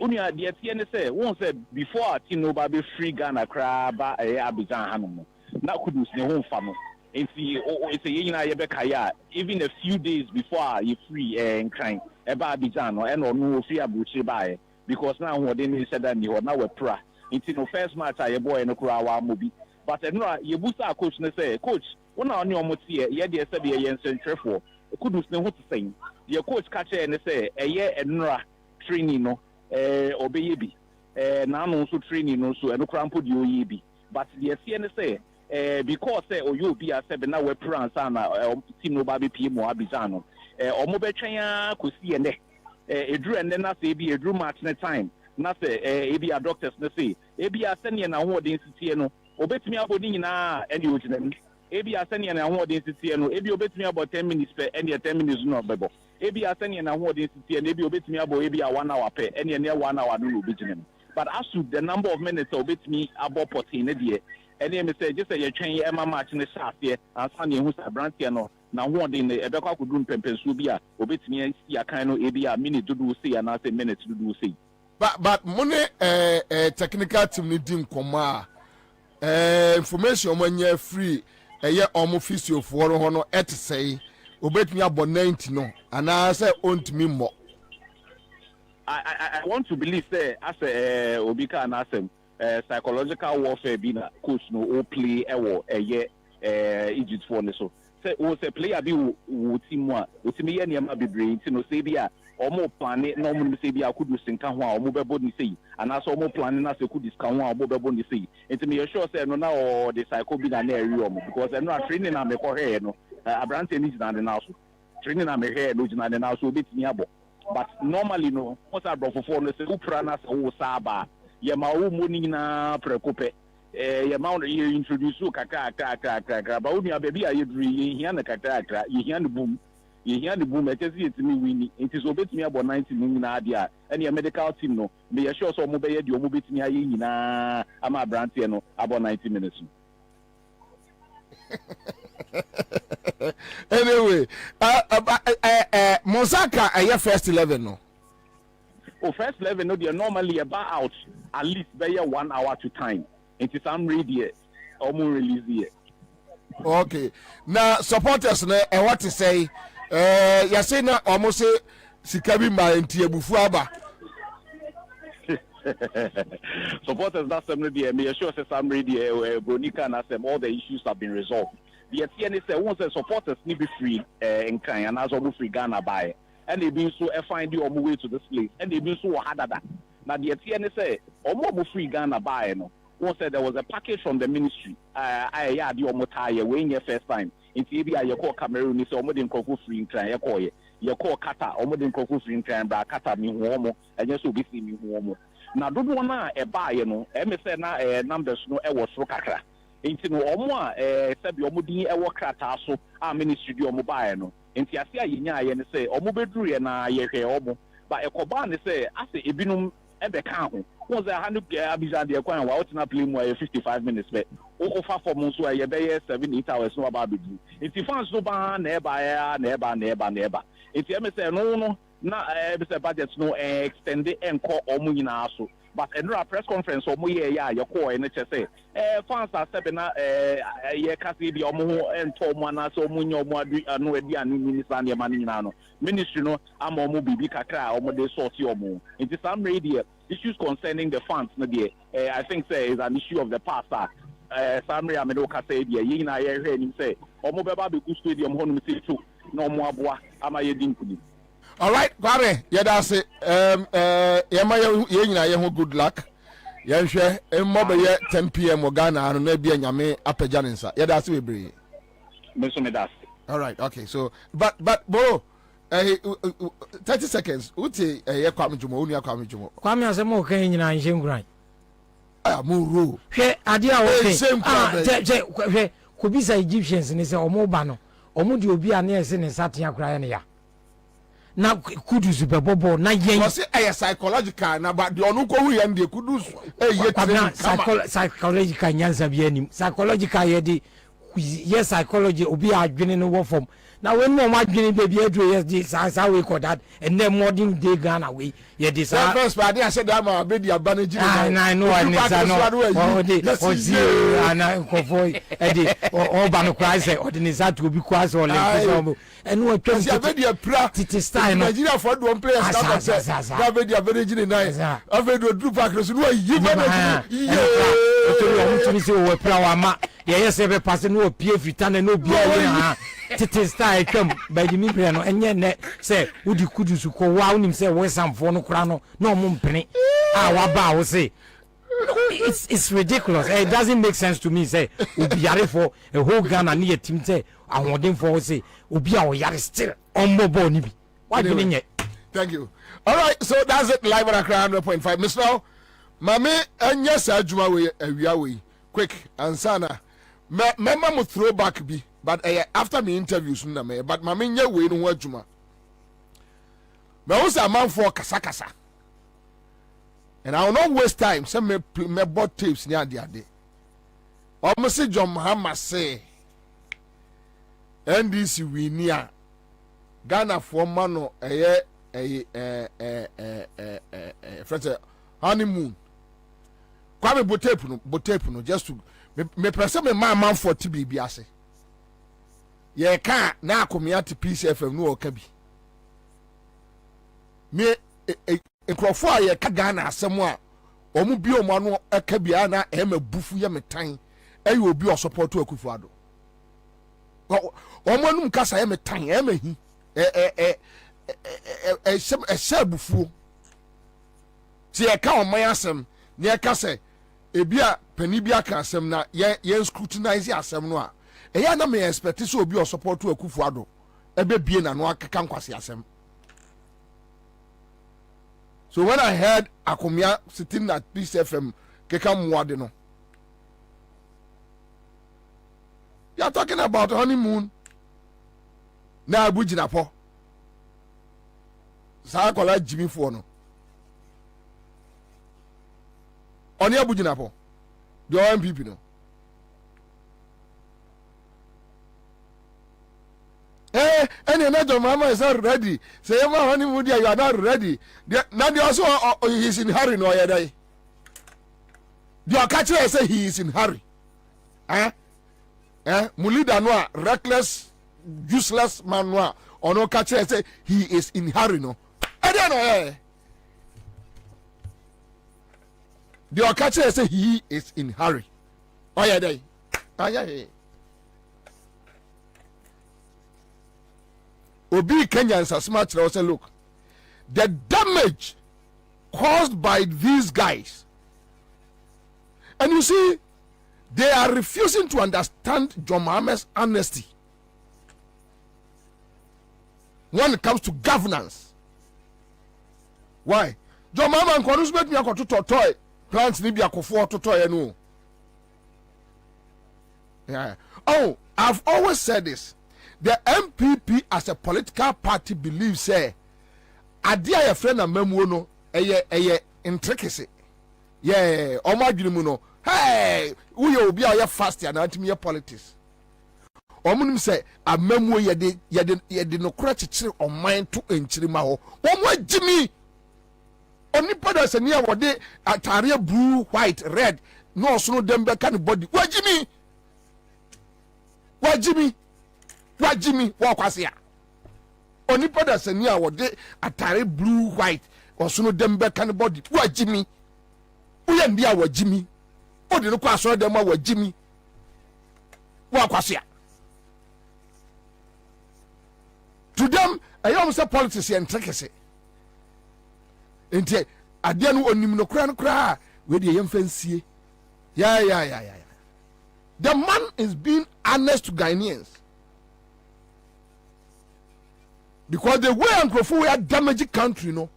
Unia, the TNSA, one said before Tino Baby free Ghana crab, Abidjan Hanum. Now Kudus, the home family. It's a Yebekaya, even a few days before you free and crying about Abidjan or no free Abuchi by because now what they said that you are now a pra. It's no first match, I boy and a crowd movie. But you boost our coach and say, Coach, one on your motia, yet the Sabia Jensen Trefo. Kudus know what to say. Your coach catch and say, a year and Nora training no, or baby. Now also training no so and no crampo you ye. But the CNSA, because or you be a 7 hour prance and team no baby PM or Abizano. Or Mobechaya could see and a drew and then I say be a drew match next time. Not say, a doctors, say, a sending an award in Citiano. Obet me about Nina and you Ebi asani and award in CCNO, Ebi obet me about 10 minutes per any 10 minutes no bebo. Ebi asani and award in CCN, Ebi obet me about Ebi a 1 hour per any near 1 hour no business. But as to the number of minutes obet me about 14 a day, and then say just a train Emma match in the shaft here, and Sunday who's a brantiano. Now one in the Ebeka could do Pempensubia, obet me and see a kind of Ebi a minute to do see and I say minutes to do see. But money technical team needing Koma information when you're free. Almost physio for honor at say, obey me about 90 no, and I say, owned me more. I want to believe that as a Obika and Asem, psychological warfare being a coach no play a year Egypt for so. Say, was a player be with him, with me and Yama be brain, no Sabia, or more planning, no one Sabia could do Sinkawa or mobile body say, and I saw more planning as a could discount or mobile body say. And to me, sure say no now or the psycho be an area because I'm not training on my hair, no, a brand is not an house. Training on my hair, no, not an house will be me abo. But normally, no, what's our brother for the Upranas or Saba, Yamau Munina Precope. Amount you introduce kaka but only a baby I agree you hear the kaka you hear the boom I just see it to me winning it is obey me about 90 million idea and your medical team no be assure so mobile you mobile me na I'm a brand no about 90 minutes. Anyway, Mosaka are your first 11 no. Oh, first 11 no they are normally about out at least by 1 hour to time. It is some radio or more release here. Okay. Now supporters and what to say? You say now almost say Sikabi ma ntie bufuaba. Supporters that's some radio. Me sure say some radio Bonica and say all the issues have been resolved. The TNS say once the supporters need be free in kind and as all free Ghana buy and they be so find you on the way to this place and they be so harder that. Now the TNS say more free Ghana buy no. One said there was a package from the ministry. I had your motor weighing your first time. In Tibia, your call Cameroon is almost in Coco free in Cran, your call Kata, almost in Coco free in Cran, Kata, me homo, and just to be seen me homo. Now, don't want a buy, you know, MSN numbers no ever so kaka. Into no more, said your mudi ever crata, so our ministry your mobile no. Into Asia, you and say, or mobile and I hear omo. But a coban say, I say, Ibinum. Ebe count was a 100 Abidjan de Kwan wa outina play mo 55 minutes but o fa for mo so e be 7-8 hours no about be it fans no ba na eba it me say no na be say budget no extend enko omo nyina so but enra press conference omo ye ya call e say fans are stepping na ye kasi bi omo ho ento mo na so omo nya omo adu no adi anu minister na man nyina no ministry no am omo bibi kakra omo de sort omo it is some radio issues concerning the funds no there I think say is an issue of the past Samri Amedoka say there ye na ye hear him say omo beba be ku stadium ho no say too no omo aboa ama ye dinkudi. All right, Kwame, yeah, that's it. You know, good luck. Yeah, sure. Mobile 10 p.m. Ghana and maybe Yame Upper Janinsa. Yeah, that's we bring. All right, okay. So, but, bro, 30 seconds. Uti Kwame Jumo, unia Kwame Jumo. Kwame asemo kan nyina nhengran. Ah, muru. Hwe ade a wo kan. Hwe kubisa Egyptians ni se omo ba no. Omo de obi a na ese ne satea kra ne ya. Na kudus bebobo na yen. Was it psychological na but the onu ko hu yan de kudus psychological nyansa bi anim. Psychological ye de yes psychology obi adwene no wo form. Now when no adwene baby adwo yes this how we call that and then modern day Ghana we ye this first but I said that ma be the advantage. I know and it's no ana kofo e dey o ba no kwai say ordination to obi kwai so le and what twenty be the pra titi style no Nigeria for one players that say be the average in nice ave do do pack so no yi ba na o to o mutumi say o pra wa ma ye say be pass no pie fitana no bia ha titi style come by the me no enye ne say udi kudusu ko wa unim say we samfo no kra no no mo mpene wa ba wo say it's ridiculous. It doesn't make sense to me say obiare for a whole Ghana near team say ahoden for say obi a oyare still on mobile ni bi why do you thank you. All right, so that's it live on Accra 100.5 Mr. Mame anya sa adwuma we awia we quick ansana mema mo throwback bi but after me interviews na me but mame nya we no adwuma me wo sa man for kasa and I will not waste time. Some me bought tapes near the day. Almost John Muhammad say NDC we near Ghana for mano friend honeymoon. Kwame botape no just to me person me man for TB biase. Ye can na akomia to PCFM no okabi. Me nkrofo a ye ka Ghana asem a omu bi omo ano aka bia na e ma bufu ye metan ayi obi o support Akufo-Addo omo anum kasa ye metan e ma hi se bufu ti e ka oman asem ne e ka se e bia pani bia ka asem na ye scrutinize asem no a e ya na me expect so obi o support Akufo-Addo e be bie na no akaka nkwase asem. So when I heard Akomia sitting at Peace FM, Keka no. You are talking about honeymoon. Na Abujina po. Sa kola Jimmy for no. Oni Abujina po. The OMPP no. And another mama is not ready. Say, honeymoon, you are not ready. Now they also he is in hurry. No, the catcher say he is in hurry. Mulida noa reckless, useless man noa. Or no catcher say he is in hurry. No, I don't know. The catcher say he is in hurry. Oh yeah, they. Obi Kenyans are smart to say, look, the damage caused by these guys, and you see, they are refusing to understand John Mohammed's honesty when it comes to governance. Why? John Mohammed Kwanus met me to toy plants Libya to toy no. Yeah. Oh, I've always said this. The MPP as a political party believes say adia your friend and memo no intricacy. Yeah, omadwini no. Hey, we obi a fast and antimi politics. Omunim say a memo ye de no kura chichiri oman to enchiri ma ho. Omo Jimmy. Onipa da se nia wode atare blue, white, red. No so no dem be kan body. Wa Jimmy. Wajimi wakwasia onipa da sani a wode atare blue white osono dembe kan body wajimi uye ndi a wajimi odi no kwa so dem a wajimi wakwasia to them ayom say politics and trekese enti ade no onim no kra we de yem fansie yeah the man is being honest to Ghanaians. because the way Ankrofo we are damaging country, no.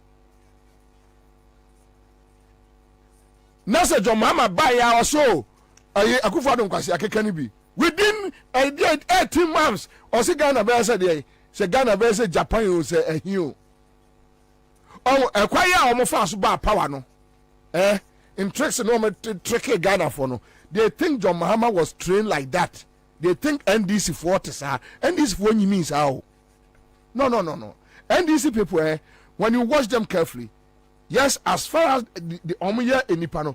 Nasa John Mama buy our show. Akufo-Addo Nkwasi akekani bi. Within 18 months, or say Ghana be say Ghana be say Japan o say ehio. Oh, kwaya o mo fa so ba power no. In tricks no me trick Ghana for no. They think John Mahama was trained like that. They think NDC for what is NDC for you means how. No. NDC people, when you watch them carefully, yes, as far as the Omoya in Nipano,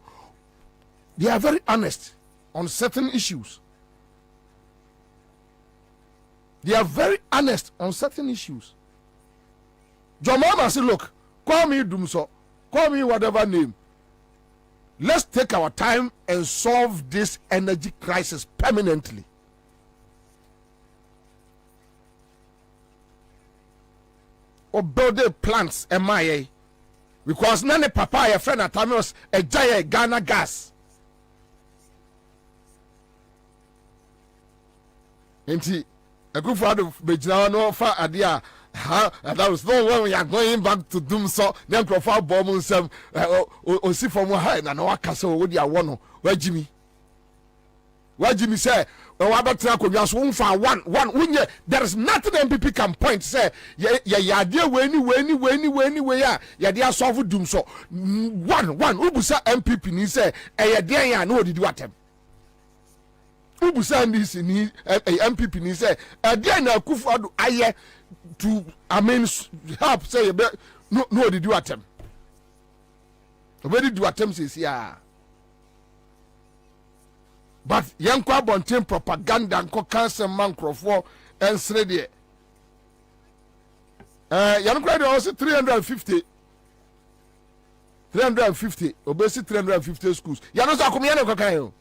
they are very honest on certain issues. They are very honest on certain issues. John Mahama say, look, call me Dumso, call me whatever name. Let's take our time and solve this energy crisis permanently. Or build the plants MIA. Because none papa your friend Atamios a giant Ghana gas. Inti a good father Bejana no fa adia. That was no when we are going back to doom so then profile bomb some or see from one and no castle with your one. Where Jimmy say one there is nothing MPP can point say ya dear way ya dear solve doom so one ubusa MPP ni say ya dear ya no did what them ubusa ni MPP ni say dear na Akufo-Addo aye to help say no did you attempt already do attempt says yeah. But yankwa bonten propaganda nko cancer man crofo ensre de yankwa de also 350 obesi 350 schools yano so akomia na kwakan yo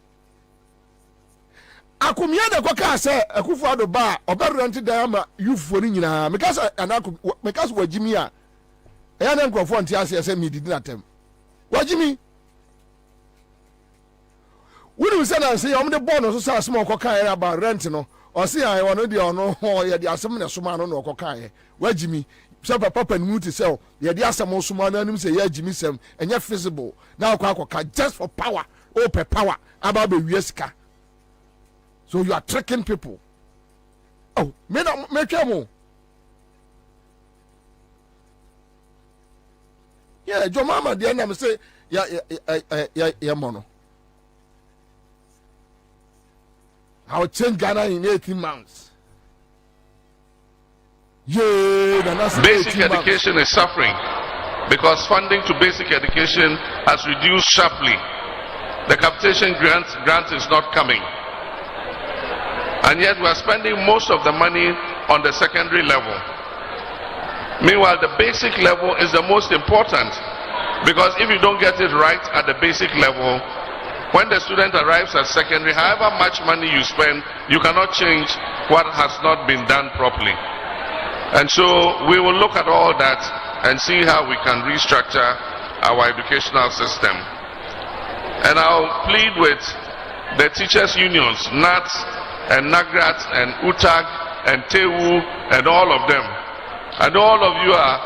akomia na kwakan say Akufo-Addo ba oberrent diama youthfo ni nyina because wajimi a yana nkrofo ntia say me did atem wajimi we say na say the born so say small kokan about rent no or say I want the ono ye the asem na soma no no kokan wajimi say papa ni to say ye the asem soma na nim say ye jimi sem enye feasible na akoka just for power open power about be wieska. So you are tricking people. Oh, me twemo. Yeah, John Mama the name say ya mono. I'll change Ghana in 18 months. Basic education is suffering because funding to basic education has reduced sharply. The capitation grant is not coming. And yet we are spending most of the money on the secondary level. Meanwhile, the basic level is the most important because if you don't get it right at the basic level, when the student arrives at secondary, however much money you spend, you cannot change what has not been done properly. And so we will look at all that and see how we can restructure our educational system. And I'll plead with the teachers' unions, NATS and NAGRAT and UTAG and TEWU and all of them. And all of you are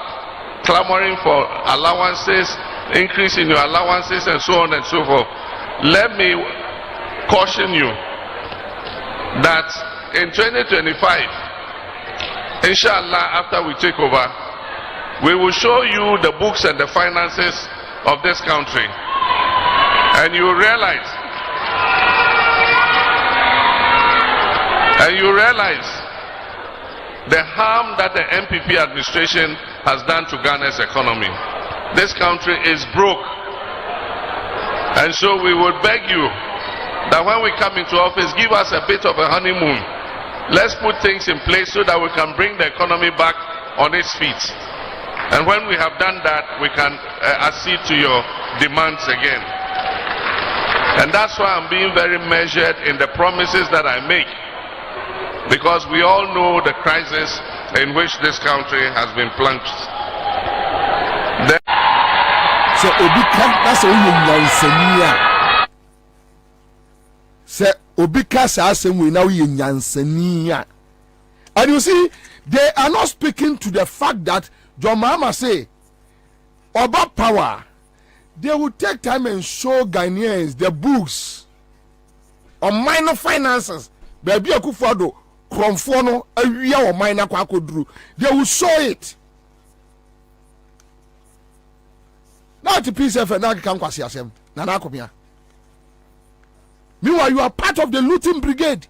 clamoring for allowances, increase in your allowances and so on and so forth. Let me caution you that in 2025, inshallah, after we take over, we will show you the books and the finances of this country. And you realize the harm that the MPP administration has done to Ghana's economy. This country is broke. And so we would beg you that when we come into office, give us a bit of a honeymoon. Let's put things in place so that we can bring the economy back on its feet. And when we have done that, we can accede to your demands again. And that's why I'm being very measured in the promises that I make. Because we all know the crisis in which this country has been plunged. So that's a say obika sa asem we now ye nyansania And you see, they are not speaking to the fact that John Mahama say about power. They will take time and show Ghanaians the books on minor finances. Baby Akufo-Addo, Kromfono, Awia or minor Kwakodru. They will show it. Now to PCF and Naka Kwasi Asem, Nana Komia. Meanwhile, you are part of the looting brigade.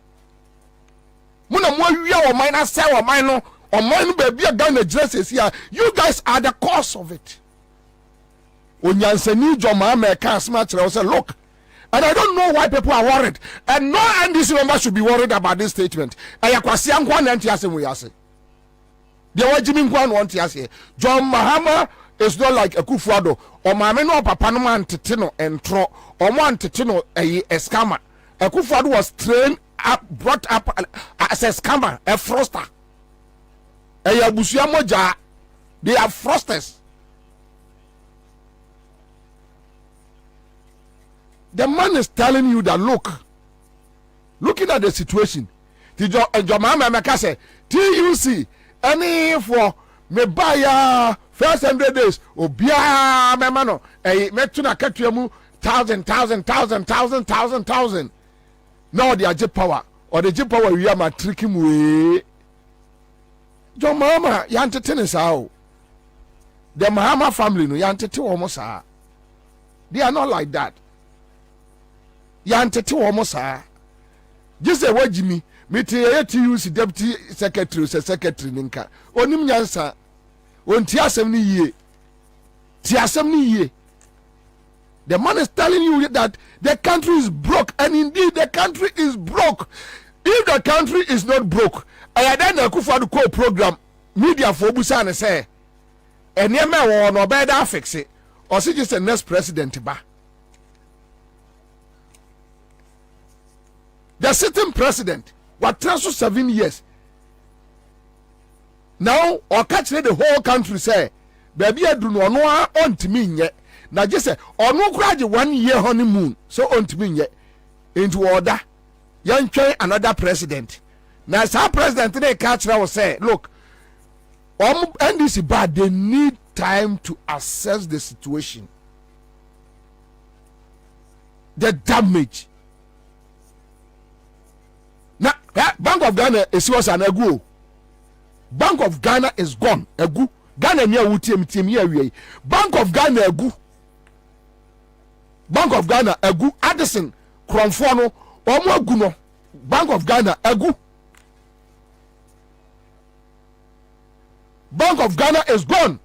Muna Mwia or minor sell or minor or minor baby Ghana dresses here. You guys are the cause of it. Onyanseni John Mahama can't smash and say, look, and I don't know why people are worried. And no NDC member should be worried about this statement. Ayakwasi Ankwan Antiase Muyase. The way Jimmy Nkwan want to John Mahama is not like a Akufo-Addo. Or Mame no papa no man titino and tro. Or man titino a scammer. Akufo-Addo was trained up, brought up as a scammer, a froster. Ayabusia moja, they are frosters. The man is telling you that looking at the situation, John Mahama say, TUC, any for me buy first 100 days, obia me mano, metuna katuemu 1,000. Now they are J power, or the J power we are ma tricky way. John Mahama, yante tennis how. The Mahama family no yante te almost. They are not like that. Yantete womo saa gise wajimi meti use deputy secretary ninka onim nyansa onti asem ni yie ti asem ni yie. The man is telling you that the country is broke, and indeed the country is broke. If the country is not broke, I then Akufo-Addo program media for busa ne say enema wo no be da fix it or see just the next president ba. The sitting president was transferred 7 years. Now, or catch the whole country say, baby, I do not know on to me yet. Now, just say, or no graduate 1 year honeymoon, so on to me yet. Into order, young try another president. Now, some president today catch now say, look, NDC bad, they need time to assess the situation, the damage. Now, Bank of Ghana is was an agu. Bank of Ghana is gone. Agu. Ghana near UTM here. Bank of Ghana agu. Bank of Ghana agu. Addison, Kromfono, Omo Guno. Bank of Ghana agu. Bank of Ghana is gone.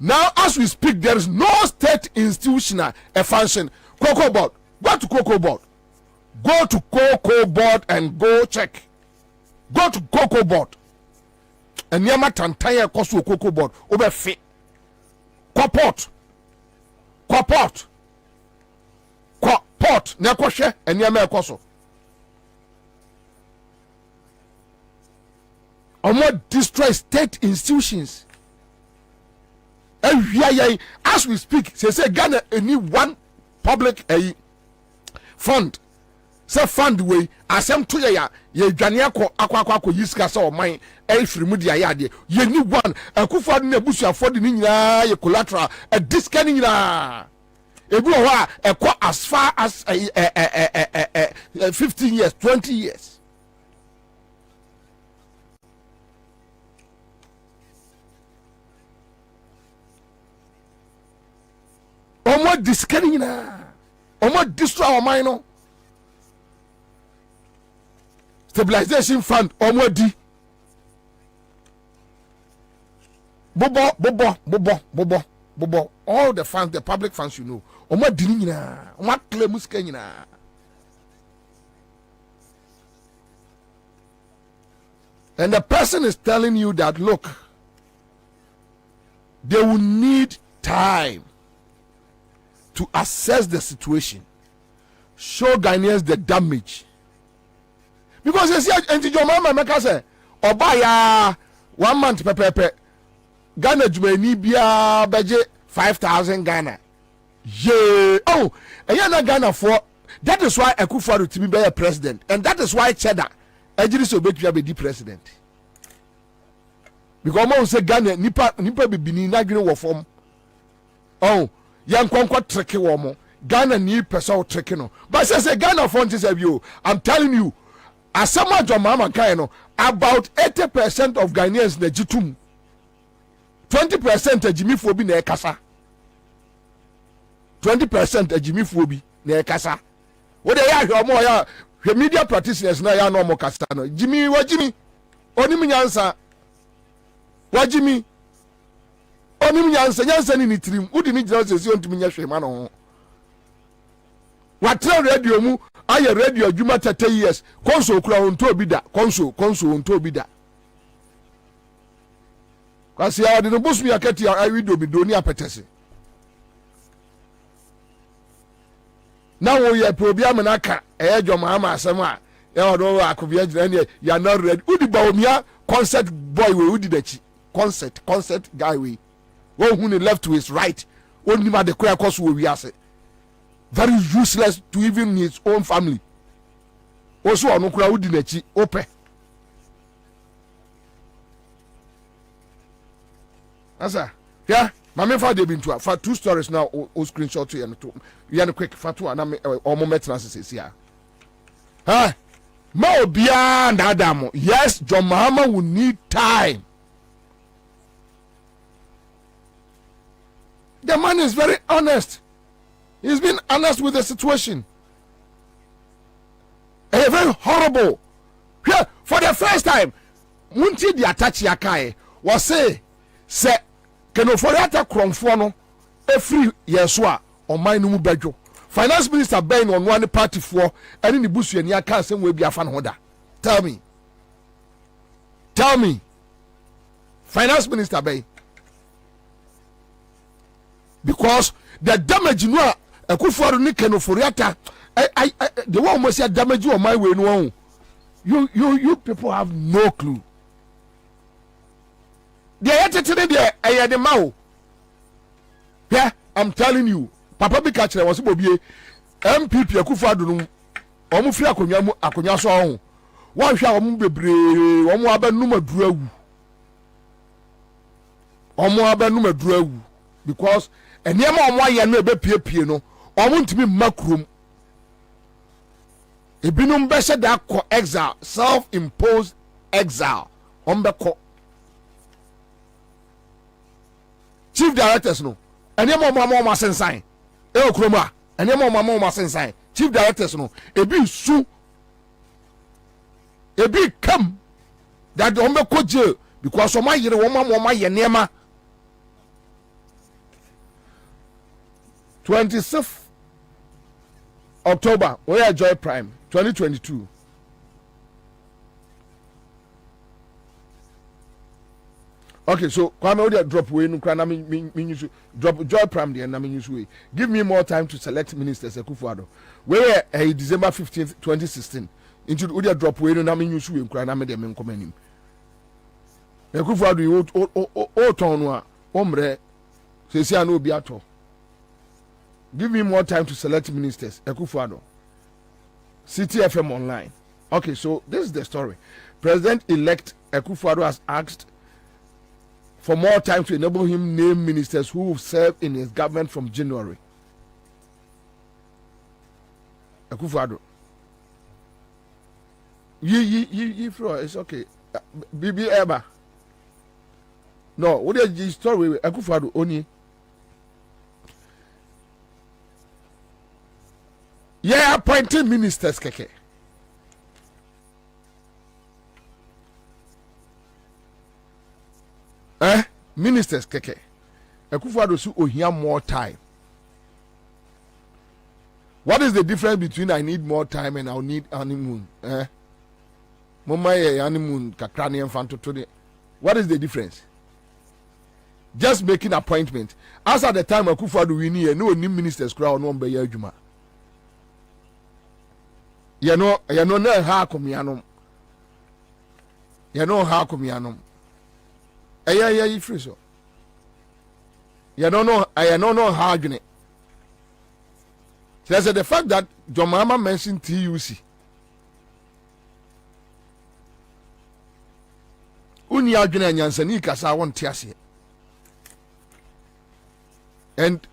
Now, as we speak, there is no state institutional function. Cocoa board. Go to Cocoa Board. Go to Cocoa Board and go check. Go to Cocoa Board. And Yama Tantaya Kosu Cocoa Board. Over fit. Port. Nekoshe and Yama Koso. Or more destroy state institutions. As we speak, say Ghana need one public fund. Say fund way asem to ya dwane akwa yiska say o man free mu dia ya de ye ni one Akufo-Addo na busuafo de ni nyina ye collateral a discan nyina ebi o ha ekọ as far as 15 years 20 years. Omo discan nyina omo destroy our mind no. Stabilization fund omo di bobo all the funds, the public funds, you know omo di ni nyina omo claim muska nyina. And the person is telling you that look, they will need time to assess the situation, show Ghanaians the damage. Because you see, and your mama make us say, Obaya 1 month pepe Ghana jumeni bia budget 5,000 Ghana. Yeah. Oh, and you're not Ghana for that is why Akufo-Addo to be a president, and that is why Cheddar ejiri so betwa be the president. Because mo say Ghana nipa bibini na dwene wo fom. Oh, yan kwankwa treke wo mo. Ghana ni pesa o treke no. But say Ghana font is you. I'm telling you, asama jomama kan no, about 80% of Ghanaians na jitum. 20% ajimifo bi na ekasa. 20% ajimifo bi na ekasa. Wo de ya hwe omo ya hwe media practitioners na ya no mo kasa no. Jimi wajimi. Onim nyansa. Wajimi. Onim nyansa ni nitrim. Udi ni jina sesi ontimi nya hwe ma no. Watra radio mu aye radio adwuma 30 years. Konso okura onto obi da. Konso onto obi da. Kasi ya no bosu ya kati ya video bi do ni apetese. Na wo ye probiam na ka ejo mama asem a e odo akobia jira ne ya na ready. Udi ba omia concert boy we udi dachi. Concert guy we. Wo hu ni left to his right. Oni ma de kwa koso we ase. Very useless to even his own family. Oso onu kura udi nachi ope. Ansah, yeah, my main father been to for 2 stories now. O screenshot to you and quick fatu and I'm or moment says here. Huh? Mo beyond Adamo. Yes, John Mahama will need time. The man is very honest. He's been honest with the situation. And very horrible. Yeah, for the first time, Munti the Atachi Akai was say Kenoforiata Kromfo no free yeswa on my numu bedro. Finance Minister Ben on one party for any the busu and yaka same way be a fan holder. Tell me. Finance Minister Ben. Because the damage no Akufo-Addo ni Kenoforiata the one must say damage on my way no. You people have no clue. Yeah, I'm telling you. Papa be catch was Bobie. MPP Akufo-Addo no. Omo fi akonya so ho. Wan hwa omo bebre, omo abanu maduru awu. Omo abanu maduru awu because enema omo aye no ebe piepie no. Omo ntimi makrum. Ebinum be se da ko exile, self-imposed exile. Ombeko chief directors no ene mo sensan e okroma ene mo sensan chief directors no ebi su ebi come that on be koje because o ma yire wo ma ye nema 26th October we are Joy Prime 2022. Okay, so Kwame Odia drop way no kra na me drop Joy Prime there na me use way. Give me more time to select ministers Akufo-Addo. We were December 15th 2016. Into Odia drop way no na me use way kra na me de me nkomanim. Akufo-Addo o ton no a omre sesi ana obi ato. Give me more time to select ministers Akufo-Addo. City FM online. Okay, so this is the story. President-elect Akufo-Addo has asked for more time to enable him name ministers who will serve in his government from January. Akufo-Addo. It's okay. Bibi Eba. No, what is the story with Akufo-Addo only? Yeah, appointed ministers, keke. Ministers keke. Akufo-Addo so ohia more time. What is the difference between I need more time and I'll need honeymoon? Mama ye honeymoon kakrani enfanto to the. What is the difference? Just making appointment. As at the time Akufo-Addo we need no new ministers crowd no be adwuma. You know na ha komianom. You know ha komianom. You free so. You don't know how you. So the fact that John Mahama mentioned TUC. Uni adwene nyansani kasa won tiase. And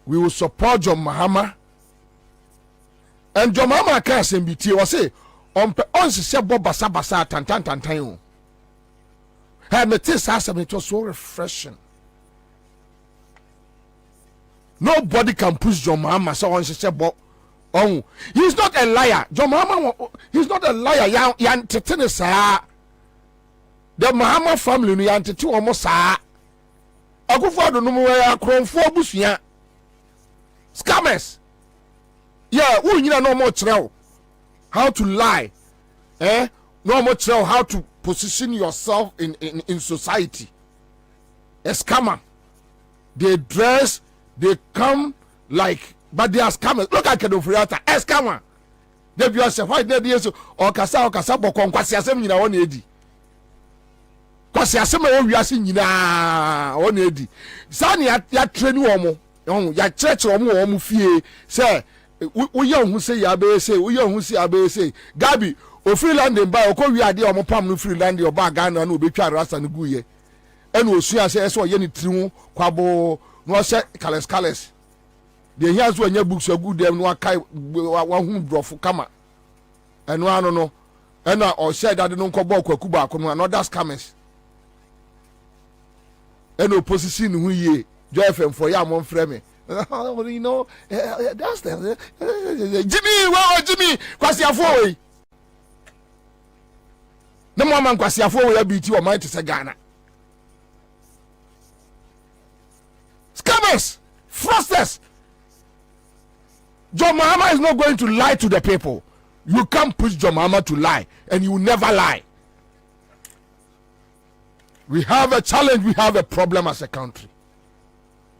we will support John Mahama. And John Mahama can SMBT was say on se bo basa basa tantan. Hey, me this it was so refreshing. Nobody can push John Mahama so on se bo. Oh, he's not a liar. John Mahama, he's not a liar. Yan tetene sa. The Mahama family ni yan tetu almost sa. Akufo-Addo no mo ya kronfo abusua. Scammers. Yeah, who you know more trail how to lie. No more trail how to position yourself in society. A scammer. They dress, they come like, but they are scammers. Look at Kedofriata, a scammer. They be yourself, why they be so or kasa bokon kwasi asem nyina won edi. Kwasi asem e wi ase nyina won edi. Sa ne ya train wo mo. Ya church wo mo fie say we young who say ya be say we young who say ya be say Gabi o freeland buy o ko wi ade o mo pam no freeland o ba Ghana no obetwa rasta no guye ene osua say so ye ni tiri kwabo no se kales de here so anya books agu dem no akai wa hu brofo kama eno ano no ena o said that no nkobo kwaku ba ko no another scammers eno opposition hu ye Joy FM for ya mon frɛ me. You know, that's the Jimmy, wow, Jimmy, Kwasiafo we. No more man Kwasiafo we BT or might say Ghana. Scammers, fraudsters. John Mahama is not going to lie to the people. You can't push John Mahama to lie, and you will never lie. We have a challenge, we have a problem as a country.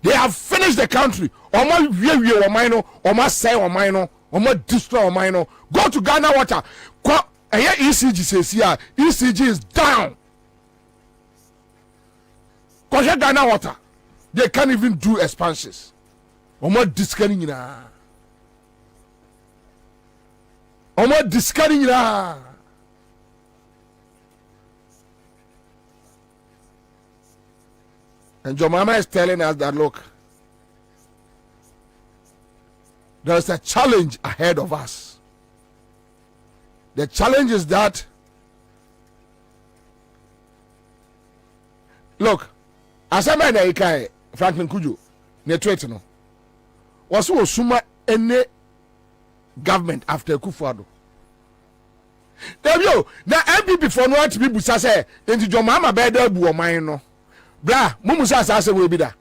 They have finished the country. Omo wie omino, omo say omino, omo destroy omino. Go to Ghana water. ECG says here, ECG is down. Go to Ghana water. They can't even do expansions. Omo discarding ina. Omo discarding ina. And John Mahama is telling us that, look, there's a challenge ahead of us. The challenge is that, look, as I mentioned, Franklin Kujo, ne tweet no, was so suma any government after Akufo-Addo. There you now MP before no to be busa say, into John Mahama better bu oman no. Bra, mumu say we be da.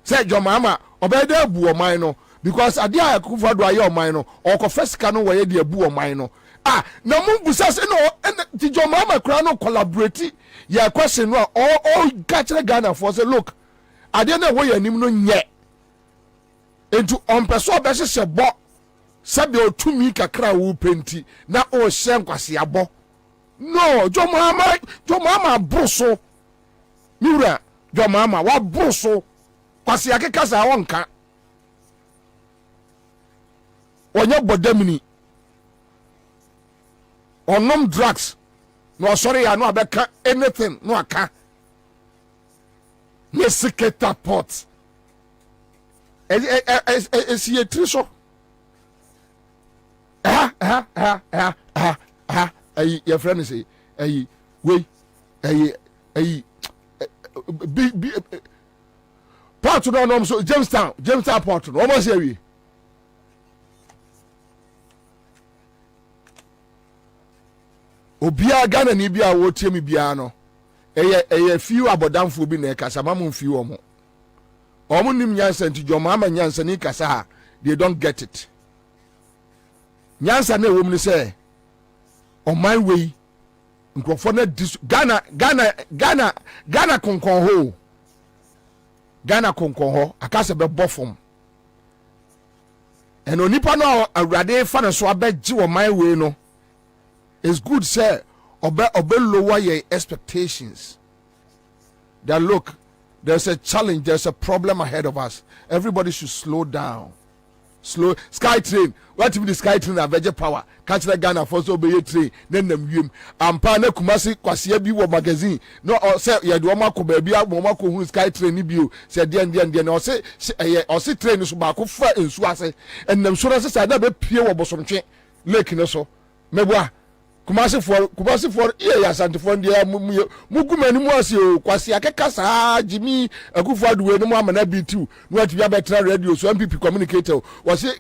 Say John Mahama obeda bu oman no because ade Akufo-Addo aye oman no or confess ka no we de bu oman no. Ah, na mumu say no ti John Mahama kra no collaborate ya question no all catch Ghana for say look, ade na we yanim no nye. Into on person be se bo sabe o tumi kakra wo penti na o hye nkwase abo. No, John Mahama broso. Miura John Mahama wa broso kwase akeka sa wonka onye bodamini onom drugs no sorry ya no abeka anything no aka ne seketa pot esi etriso ayi your friend say ayi we ayi port no no so Jamestown port no almost here we obia Ghana ni bia wo tie mi bia no eye few abodamfo bi na kasa mamon few omo nim nyansa nti John Mahama nyansa ni kasa ha they don't get it nyansa na wo mu say on my way nkrofo na Ghana konkon ho akase be bofom and onipa no awrade fa no so abegye wo my way no it's good say obe lower your expectations that look there's a challenge, there's a problem ahead of us. Everybody should slow down slow sky train what be the sky train aveje power catch the Ghana for so be train then nam wiem ampa na Kumasi kwase bi wo magazine no say ye de o mako ba bi o mako hu sky train ni bi o say de na o say train so ba ko fa ensu ase ennam so na say da be pie wo bosomtwe lake no so meboa Kumasi for ya Asante for dia mugumani mu ase o kwase akeka saa Jimmy Akufo Addo no mu amana B2 no ati bia betra radio so MPP communicator was say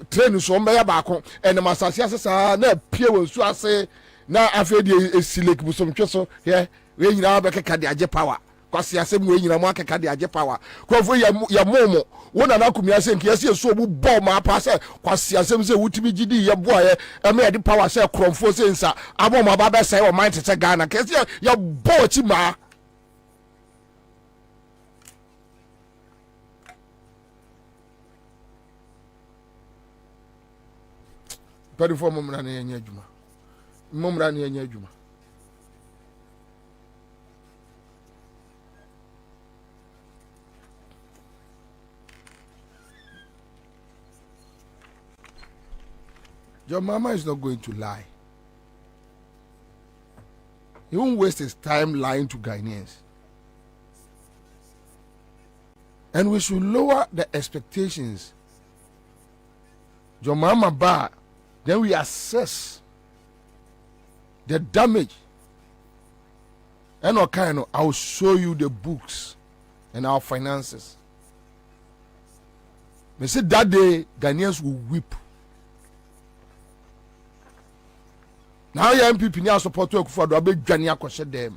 train so mba ba ko enema asase ase saa na pie wonsu ase na afedi esilek busomtwe so ye we nyina ba keka de age power kwase ase mu we nyina mu akeka de age power kwofo ya momo wona na kumia se nkia se so bu ball ma pa se kwase asem se wutimi gidi ye boye e me de power se kromfo se nsa abo ma ba be se o mind te Ghana kese ya ball chi ma padi fo momra na yenya adwuma Your mama is not going to lie. He won't waste his time lying to Ghanaians. And we should lower the expectations. Your mama bad, then we assess the damage. And I'll show you the books and our finances. They said that day Ghanaians will weep. Now your MPP now support to Akufo Addo abe dwane akose dem.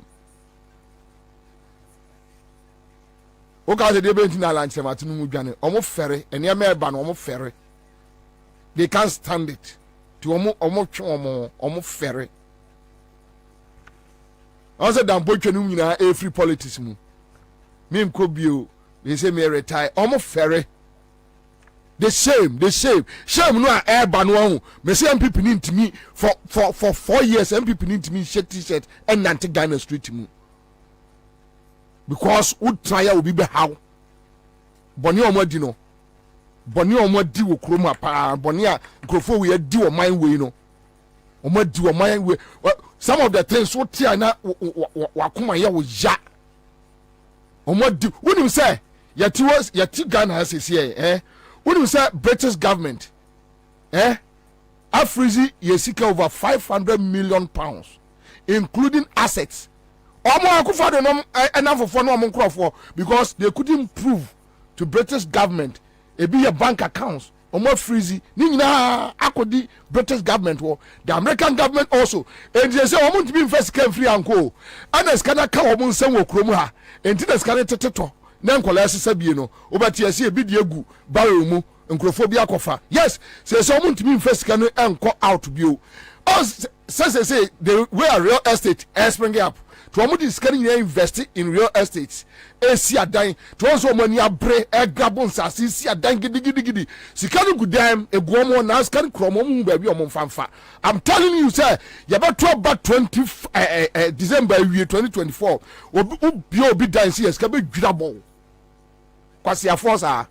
O ka se de be ntina lanche matinu mu dwane. Omo fere ene me ba no omo fere. They can't stand it. To omo fere. I said dan boy twenu nyina e free politics mu. Me mko bio. They say me retire. Omo fere. The shame no air no me say MPP need to me for 4 years MPP need to me shirt t-shirt and nanti Ghana street mu because would try will be how boni omodi no boni omodi wo kroma pa boni a nkrofo we di o mind we no omodi o mind we some of the things what tia na wakoma ye wo ya omodi wonim say yati Ghana has here when you say British government, Afrizi yesika over 500 million pounds, including assets. Because they couldn't prove to British government it be a bank accounts. Frizi, akodi British government war, the American government also. And they say to be first came free and go. And as can come on some kromha, and this can teto. Nan kwala sisa bie no obati ase e bidie gu barrel mu nkrofobia kofa yes say so mun timi first can enko out bio us say the way real estate spring up to omo dis can invest in real estate esi adan to so money abre e grabon sase si adan gidi sika no gudam eguomo na scan kromo mu ba bi omo fanfa I'm telling you sir you better about 20 December 2024 obi dan si eska be dwirabo kwasi afosa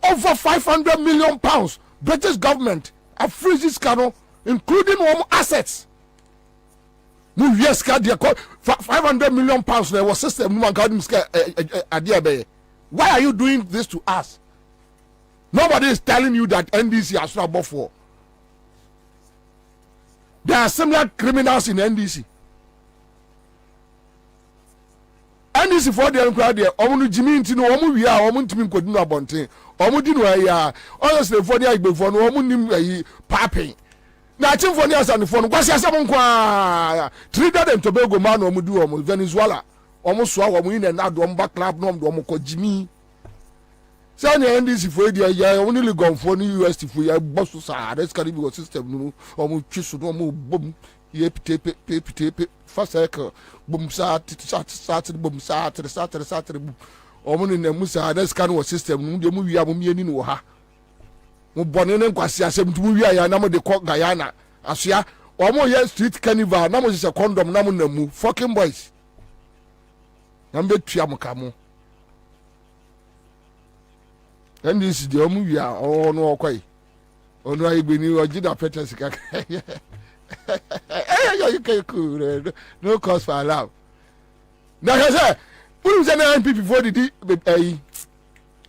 over 500 million pounds British government a freezes cano including assets mu yes ka dia 500 million pounds there was system no garden why are you doing this to us? Nobody is telling you that NDC has not bought for. There are similar criminals in NDC. NDC for the crowd there. Omu Jimmy Ntino, omu wia, omu ntimi nkodinu abonten. Omu dinu ya. Honestly, for the igbe for no omu nim papi. Na chim for the asan for no kwasi asam nkwa. Trinidad and Tobago man omu du omu Venezuela. Omu swa omu ine na do omu back club no omu ko Jimmy. Say the NDC for the ya only legon for the US for ya boss sa that's Caribbean system no omu chisu no omu bom ye pete first cycle bom sa bom sa boom omu ne musa that's kind of system no de mu wi abom ye ni no ha mo bone ne nkwase asem tu mu wi ya na mo de ko Guyana asoa omo ye street carnival na mo se condom na mo na mu fucking boys na mbe tua mo ka mo and this the omo wi a o no okwai onu ayi gbeni ojida pete sika you can cool no cause for alarm na say put say na NPP before the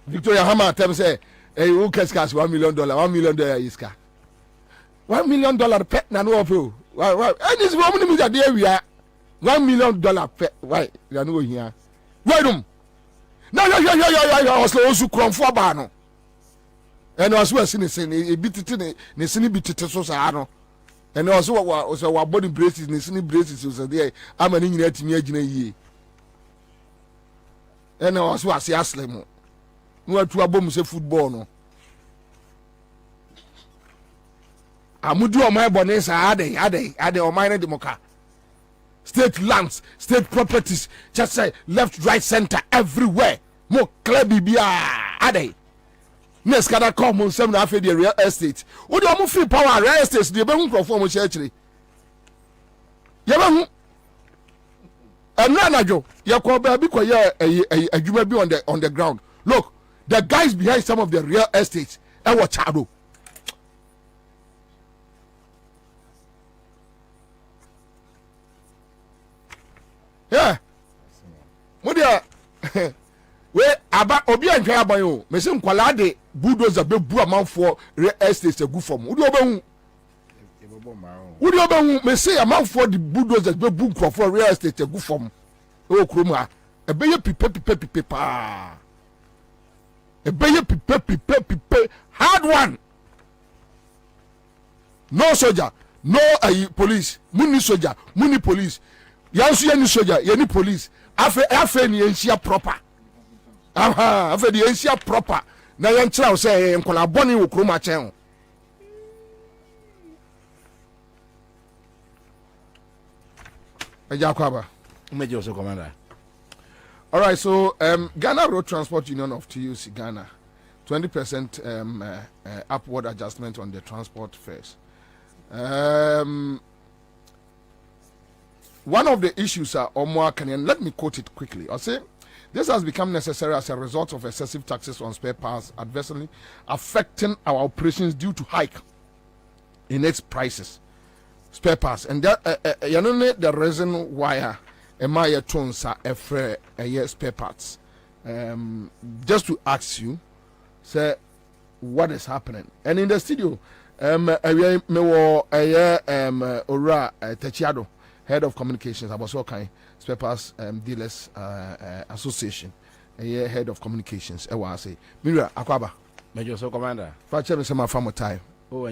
Victoria Hammer tell say who cash $1 million $1 million is car $1 million pet na no of why and this woman me that we are $1 million pet why you know here why them now you slow so krom for ba no and also see e bititi ne sini bititi so sa no and also wa body braces ne sini braces so there ama ni nyina timi agina yie and also ase aslem no atu abom se football no amudu o my bone sa ade o my na demoka state lands state properties just say left right center everywhere mo club bia ade next kada come on sem na afi the real estate wo de o free power real estate de be hu crofo mo chechire ye be hu enanajo ye ko ba bi ko ye adwuma bi on the ground. Look, the guys behind some of the real estates e wo chado yeah modia we aba obi antwa aban o me se nkwala de bulldozer be bu amanfo real estate egu fom wodi obehu me se amanfo de bulldozer be bu nkrofo real estate egu fom o krom a ebe ye pipe pa ebe ye pipe hard one no soldier no police muni soldier muni police yansu ye ni soldier ye ni police afe ni ensia proper afe di ensia proper na yan kira o say nkola boni wo kroma chen eja kwaba Major so commander. All right, so Ghana Road Transport Union of TUC Ghana 20% upward adjustment on the transport fares. One of the issues are and let me quote it quickly. I say this has become necessary as a result of excessive taxes on spare parts adversely affecting our operations due to hike in its prices. Spare parts, and that you know the reason why Emaya Tonsa efre spare parts. Just to ask you, say what is happening, and in the studio, Ora Techiado, head of communications, about so kind spare parts dealers association, head of communications. I want to say, Mira Akwaba, Major so commander. Fache me say my farm time. Oh,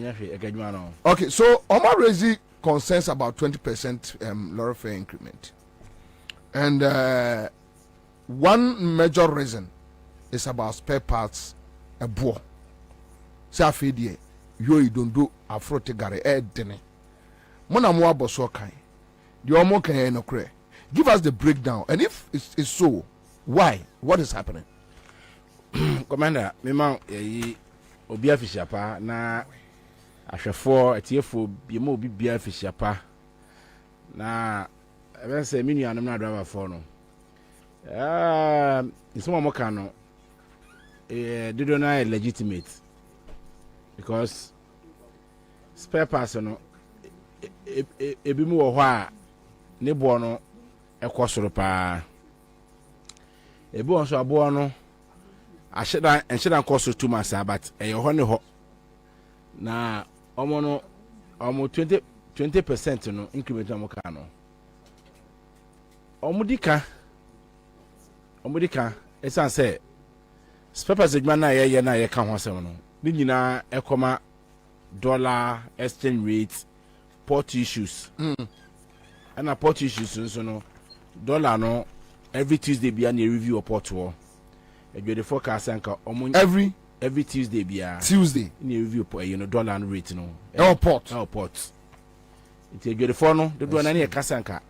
okay, so Omar raising concerns about 20% lorry fare increment. And one major reason is about spare parts a boy. Safedie, you don't do a frote gare dene. Mona moa boso kai. The omo can no cre. Give us the breakdown. And if it's so, why? What is happening? Commander, me man obi afisha pa na ahwefo atiefo bi ma obi bia afisha pa na even say me nuanom na driver for no nso mo ka no they don't know legitimate because spare parts no ebi mu wo ho a ne bo no ekosoro pa ebi won so abo no ahyedan cost too much but ho ne ho na omo no omo 20% no increment omo ka no omo dika esan say spare parts adwuma na ye ka ho asem no ni nyina ekoma dollar exchange rate port issues and port issues so no dollar no every Tuesday bia na review report wo the forecast anka every Tuesday bia Tuesday na review dollar rate no airport it the for no do na na kasa anka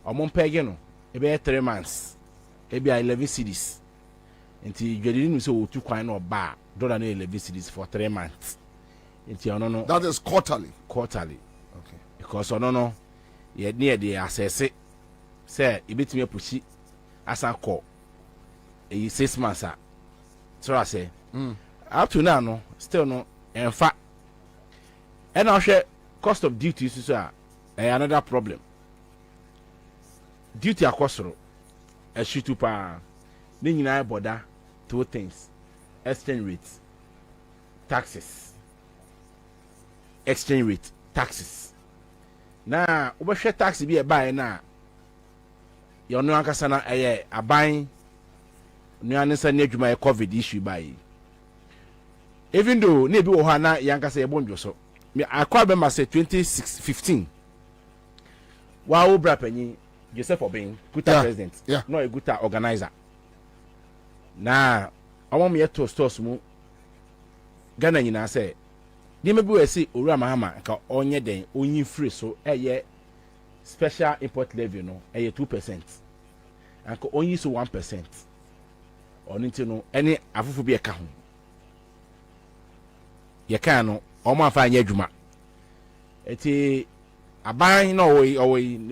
omon pege no e be 3 months e be 11 cedis nti dwede ni so otu kwan na oba dollar na 11 cedis for 3 months nti ono no that is quarterly okay because no ye near the assess it say e bit me pushi asan call 6 months so I say up to now no still no in fact and I share cost of duty is another problem. Duty akosoro a shitu pa ni nyina border 2 things: exchange rate, taxes. Exchange rate, taxes. Na ubahwe tax bi e buy na yo no ankasa na eye aban no anisa na adwuma e covid issue buy. Even though na bi wo ha na yankasa e bonjo so me Kwabena say 2015 wa obra panyi Joseph Obin Guta president no a Guta organizer na awon me to stores mu Ghana nyina say di me bi we say Owura Mahama ka onye den onyi free so eye special import levy no eye 2% and ko onyi so 1% oninti no any afufu bi e ka ho ye kan no omo afa anya adwuma eti aban no we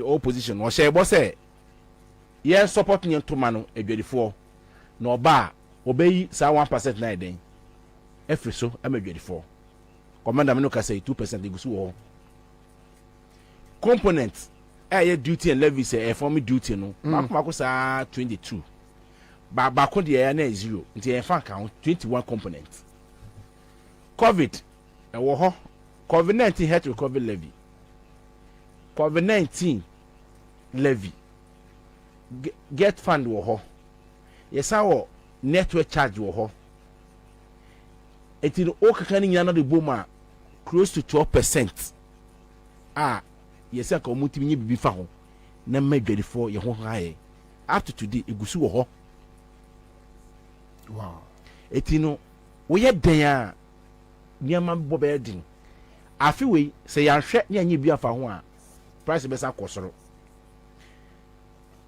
opposition o share bo say ye support nyen toma no adwadifo na oba obeyi sa 1% na eden efri so amadwadifo commander me no ka say 2% igusu wo component duty and levy say form duty no makoma sa 22 ba ko de na 0 nti e fa count 21 component. COVID COVID-19 health recovery levy, COVID-19 levy, get fund yes our network charge it is all kind of the boma close to 12%. Yes I come to me be found na made for your high after today igusu wow it we had there niama bobedin afiwe se yanhwe ne anya bi afa ho a price besa kosoro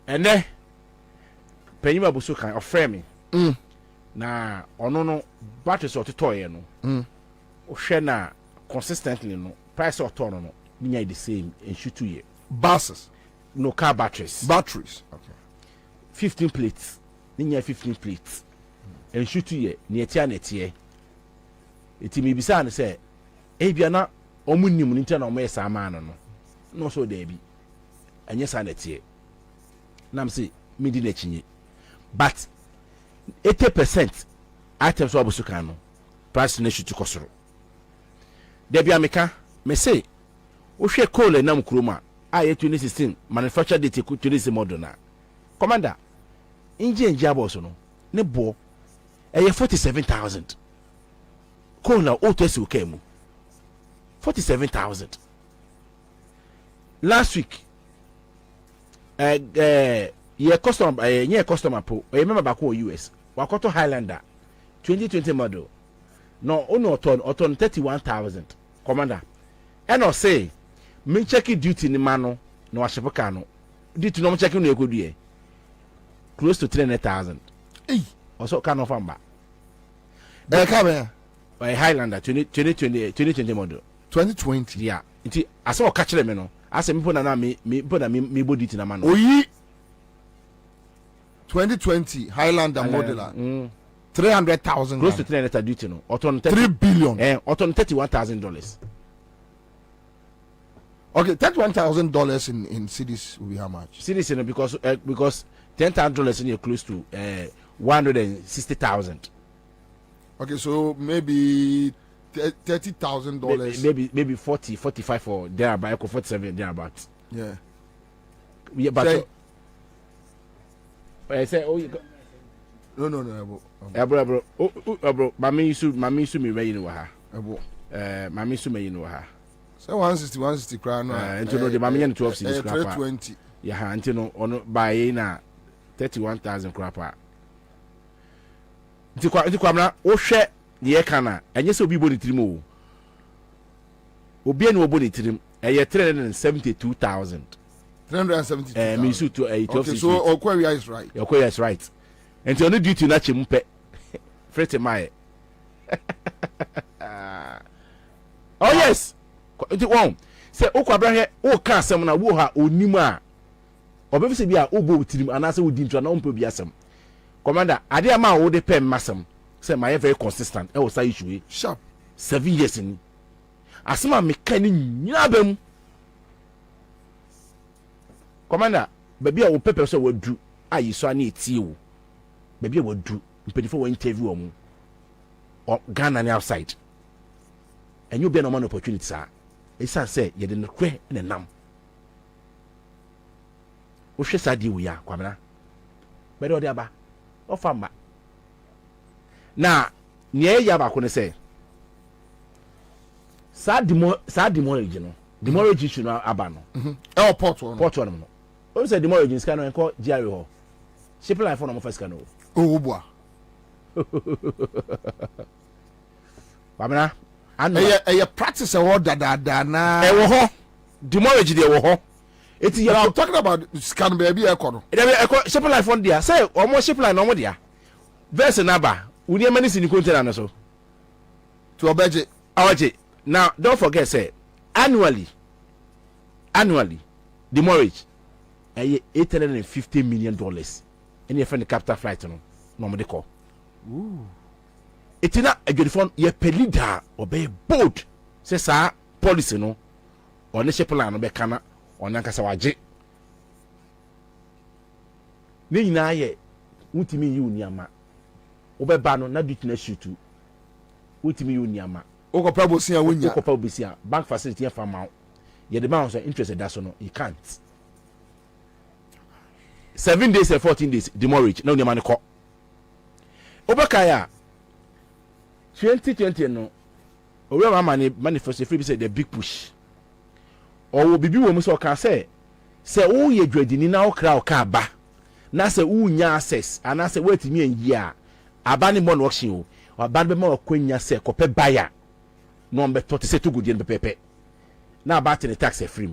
ene penyima buso kan ofre me na ono no batteries ototoye no ohwe na consistently no price otono no nya the same in shoot 2 year buses no car batteries okay 15 plates nya 15 plates in shoot 2 year ne etia na etie eti mi bisa ne se bia na omunnim ni ntia na omo yesa ma no so da bi anya sa na tie nam se mi di na chinye but 80% items wa busu kan no price na shutu kosoro da bia meka me say o hwe coal na mkroma aye 2016 manufacture date ku 2016 model na commander engine jabo so no ne bo 47,000 coal na o to esi ukemu 47,000 last week ye customer po remember back in US wakoto Highlander 2020 model no ono oton 31,000 commander and I say me check duty ni mano no washepoka no duty no check no ekodue close to 300,000 also can of amba Highlander 2020 model 2020 yeah nti asa o catch them no asa me pona na me body tina ma no oyi 2020 Highlander modeler 300,000 close to 300 duty no oton 3 billion oton $31,000 okay $31,000 in cities will be how much cities no because $10,000 in close to 160,000 okay so maybe $30,000 maybe 40 45 or there about 47 there about yeah but I say oh no bro bro mami su me wey no ha mami su me no ha say 160 crown no into no the mami 12 cities crap 320 yeah ha into no ono buy na 31,000 crap into kwamna o hwe ye kana enye se obi bo ni tirim o obi ene obo ni tirim eye 372,000 me su to 12 okay so Okwawia is right Okwawia is right and you no duty na chimpe frete mai oh yes it won say o kwabra he o ka asem na wo ha onim a obefi se bia o bo tirim anase wo di ntwa na ompo bi asem commander ade ama wo de pem masem say my very consistent e wo say issue sharp 7 years ni asema me kan ni nyina bam commander baby a wo pepper so wadu ayi so ani etie wo baby a wadu mpedifo wo interview omu o Ghana ni outside and you be no man opportunity sir esa say ye de no kwe na nam wo hwe sa di wo ya Kwabena bede o de aba o famba na nye ya ba ko ne say sa demorage no demorage issue no aba no e o port one no o say demorage scan no enko GRA ho ship line for no first scan no o boa Kwabena eye practice e wo dada na e wo ho demorage de wo ho eti you I'm talking about scan baby e ko no e ko ship line for dia say omo ship line no mo dia verse na ba uni mani sini container no so to obeje awaje. Now don't forget say annually demorage $850 million any friend capital flight no mo de call etina adwedifon ye pelida obey bold say sa policy no on ship plan no be kana on ankasa waje ni nyina ye wutimi yi uniama obeba no na duty na shoot wutimi yi uniama okopa bosia wonya okopa bosia bank facility e fama ye the man so interest that so no you can't 7 days and 14 days demorage na uniama ne ko obeka ya 2020 no owe ma manifesto free be say the big push or bibi wo mu so ka say wo ye dwadini na wo kra wo ka ba na say wo nya access ana say wetimi anyi a aba ne mon auction o aba be ma wakwanya say kope buyer no mbe to say to gudie pepepe na aba te tax free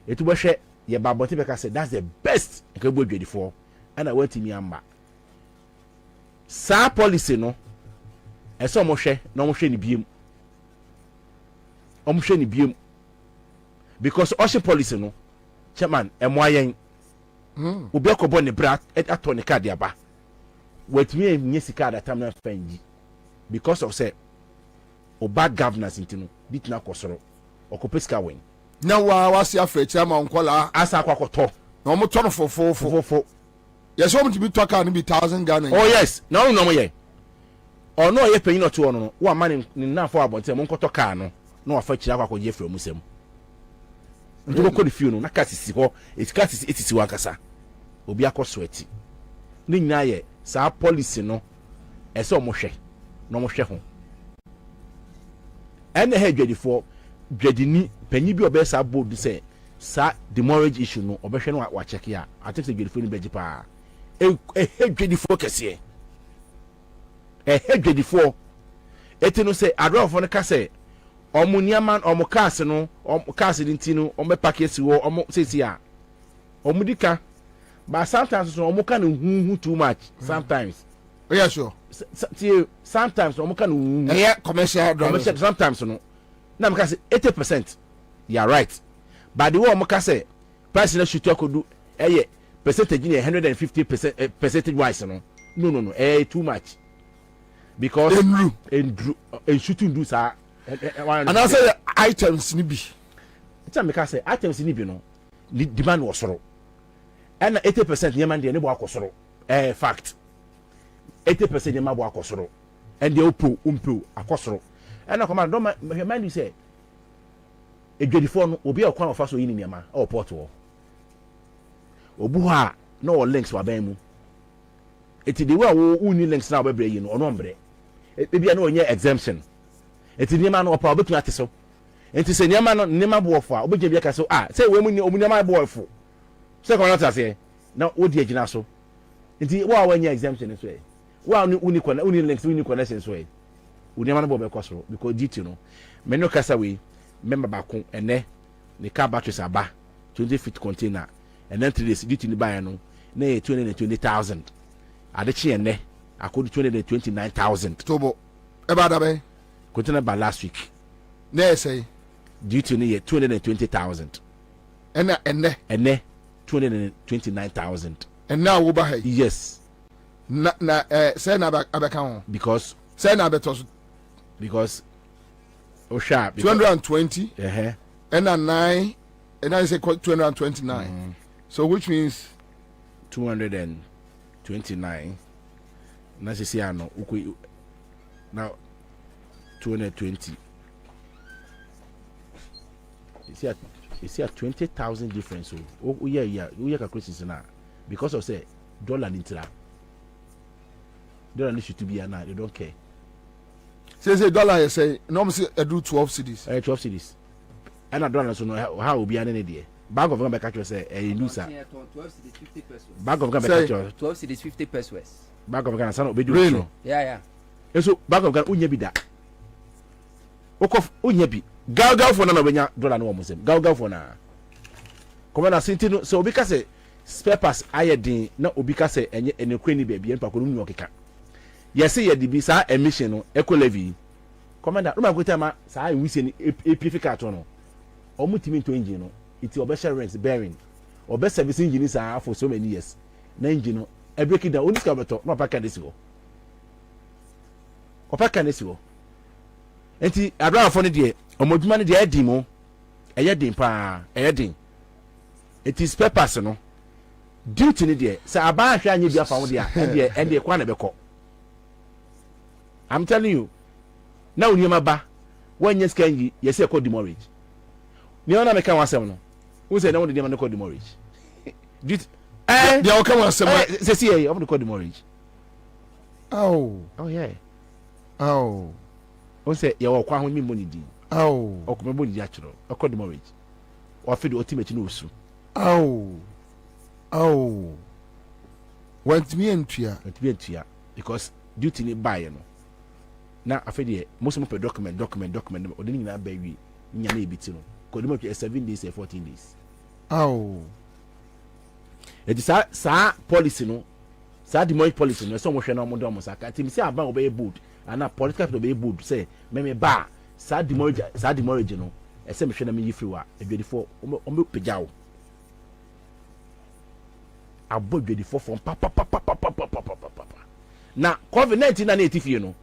etu bo hwe ye ba bonte be ka say that's the best nke bo dwadifo ana wetimi amba sa policy no eso mo hwe na mo hwe ni biem because ocean policy no chairman emoayen obi akobo ne bra ato ne card aba wetimi enye sika that time na fanji because of say o bad governance intino ditna kosoro okopeska wen na wasi afre chairman nkola asa akwakoto na mo tono fofo yes o mti bi to aka no bi 1000 Ghana oh yes na no mo ye ono ye panyin oto ono no wa mani na fo abonte mo nkoto car no na wa fa kira akwa je frɛ musem ndo ko di fio no na kasisi ho etikasisi etisi wa kasa obi akoso ati ni nyina ye sa policy no ese o mo hwɛ no mo hwɛ ho ene ha dwadifo dwadini panyi bi obesa board say sa demorage issue no obehwɛ no wa check ya I think say dwadifo ni beji pa dwadifo kese dwadifo eti no say adrofo no ka say omo niaman omo cars no omo cars dinti no omo pack esi wo omo sesi a omo dika but sometimes so omo kan hu too much sometimes oh yeah sure sometimes omo kan hu yeah commercial sometimes no na me ka say 80% you are right but the way omo ka say price na shoot akodu percentage ni 150% percentage wise no too much because en shooting do sa and I say items ni bi it's me ka say items ni bi no demand was soro and 80% nyama de ne bo akosoro fact 80% nyama bo akosoro and the umpo akosoro and command don't mind you say edwadifo no obi akwan ofa so yin nyama o port wo obu ha no links wa ban mu eti de wa wo uni links na obebre yi no ono mbre bia na onye exemption eti nyama no opa obetu ate so enti se nyama no nyama bo ofo a obeje bia ka so say we mu ni nyama bo ofo se ko na ta se na odi agina so enti wa wanya exemption so e wa uni links uni connection so e nyama no bo be kosoro because detail no me no kasa we member ba ko ene ne car batteries aba 20 feet container and then 3 days due to the buy no na 220,000 adechi ene akodi 229,000 tobo e ba da be container by last week na say duty near 220,000. And 229,000. And now we buy. Yes. Say na abeka because say na betos because Osha 220. And a 9 and I say 229. So which means 229. Na se see ano now 220. You see a 20,000 difference. Oh yeah, we have a crisis now because of say dollar nitira. Dollar should to be now. They don't care. Say dollar you say normally I do 12 cities. 12 cities. And a dollar so no how will be an idea. Bag of Gamba catcher say a loser. 12 cities 50 pesos. Bag of Gamba catcher 12 cities 50 pesos. Bag of Gamba son be do. Really? Yeah. And so bag of Gamba unya bi da. Okof unya bi. Gal for na benya dollar no mo sem. Gal for na. Kwabena sintino so obi ka say spare parts ayedin na obi ka say enye enekwe ni baabi en pakoro mu okeka. Yesi ye dibi sa emission no eco levy. Commander no ma go tell ma sa enwise ni epificat no. Omutimi to engine no. It obesha rents bearing. Obe service engine sa for so many years. Na engine no e break it down only ska beto no paka desi go. Opaka desi go. Enti abra for ne de omoduma ne de edi mo. Eye din pa, eye din. It is purpose no. Duty ni de say aba ahwa anye bia fa wo de a and de kwa na beko. I'm telling you. Now uniema ba when yes can you say call demorage. Ni ona me kan wasem no. Who say na won de man call demorage. Duty they all come wasem say see of the call demorage. Oh yeah. Oh. Who say you wa kwa ho mi money din. Oh. Okome money achiro. Call demorage. Or feed the ultimate no usu. Oh. Want me entua because duty ni buy no. Na afedi most of the document odini nyina ba wi nya na ebiti no ko dem 7 days or 14 days. It is sa policy no sa demolish policy no so mo hwe na mo do mo saka tim si aban obey board and na political people obey board say me ba sa demolish no ese me hwe na me yi free wa edwedifo o me pejawo abo edwedifo from papa na COVID-19 na etifie no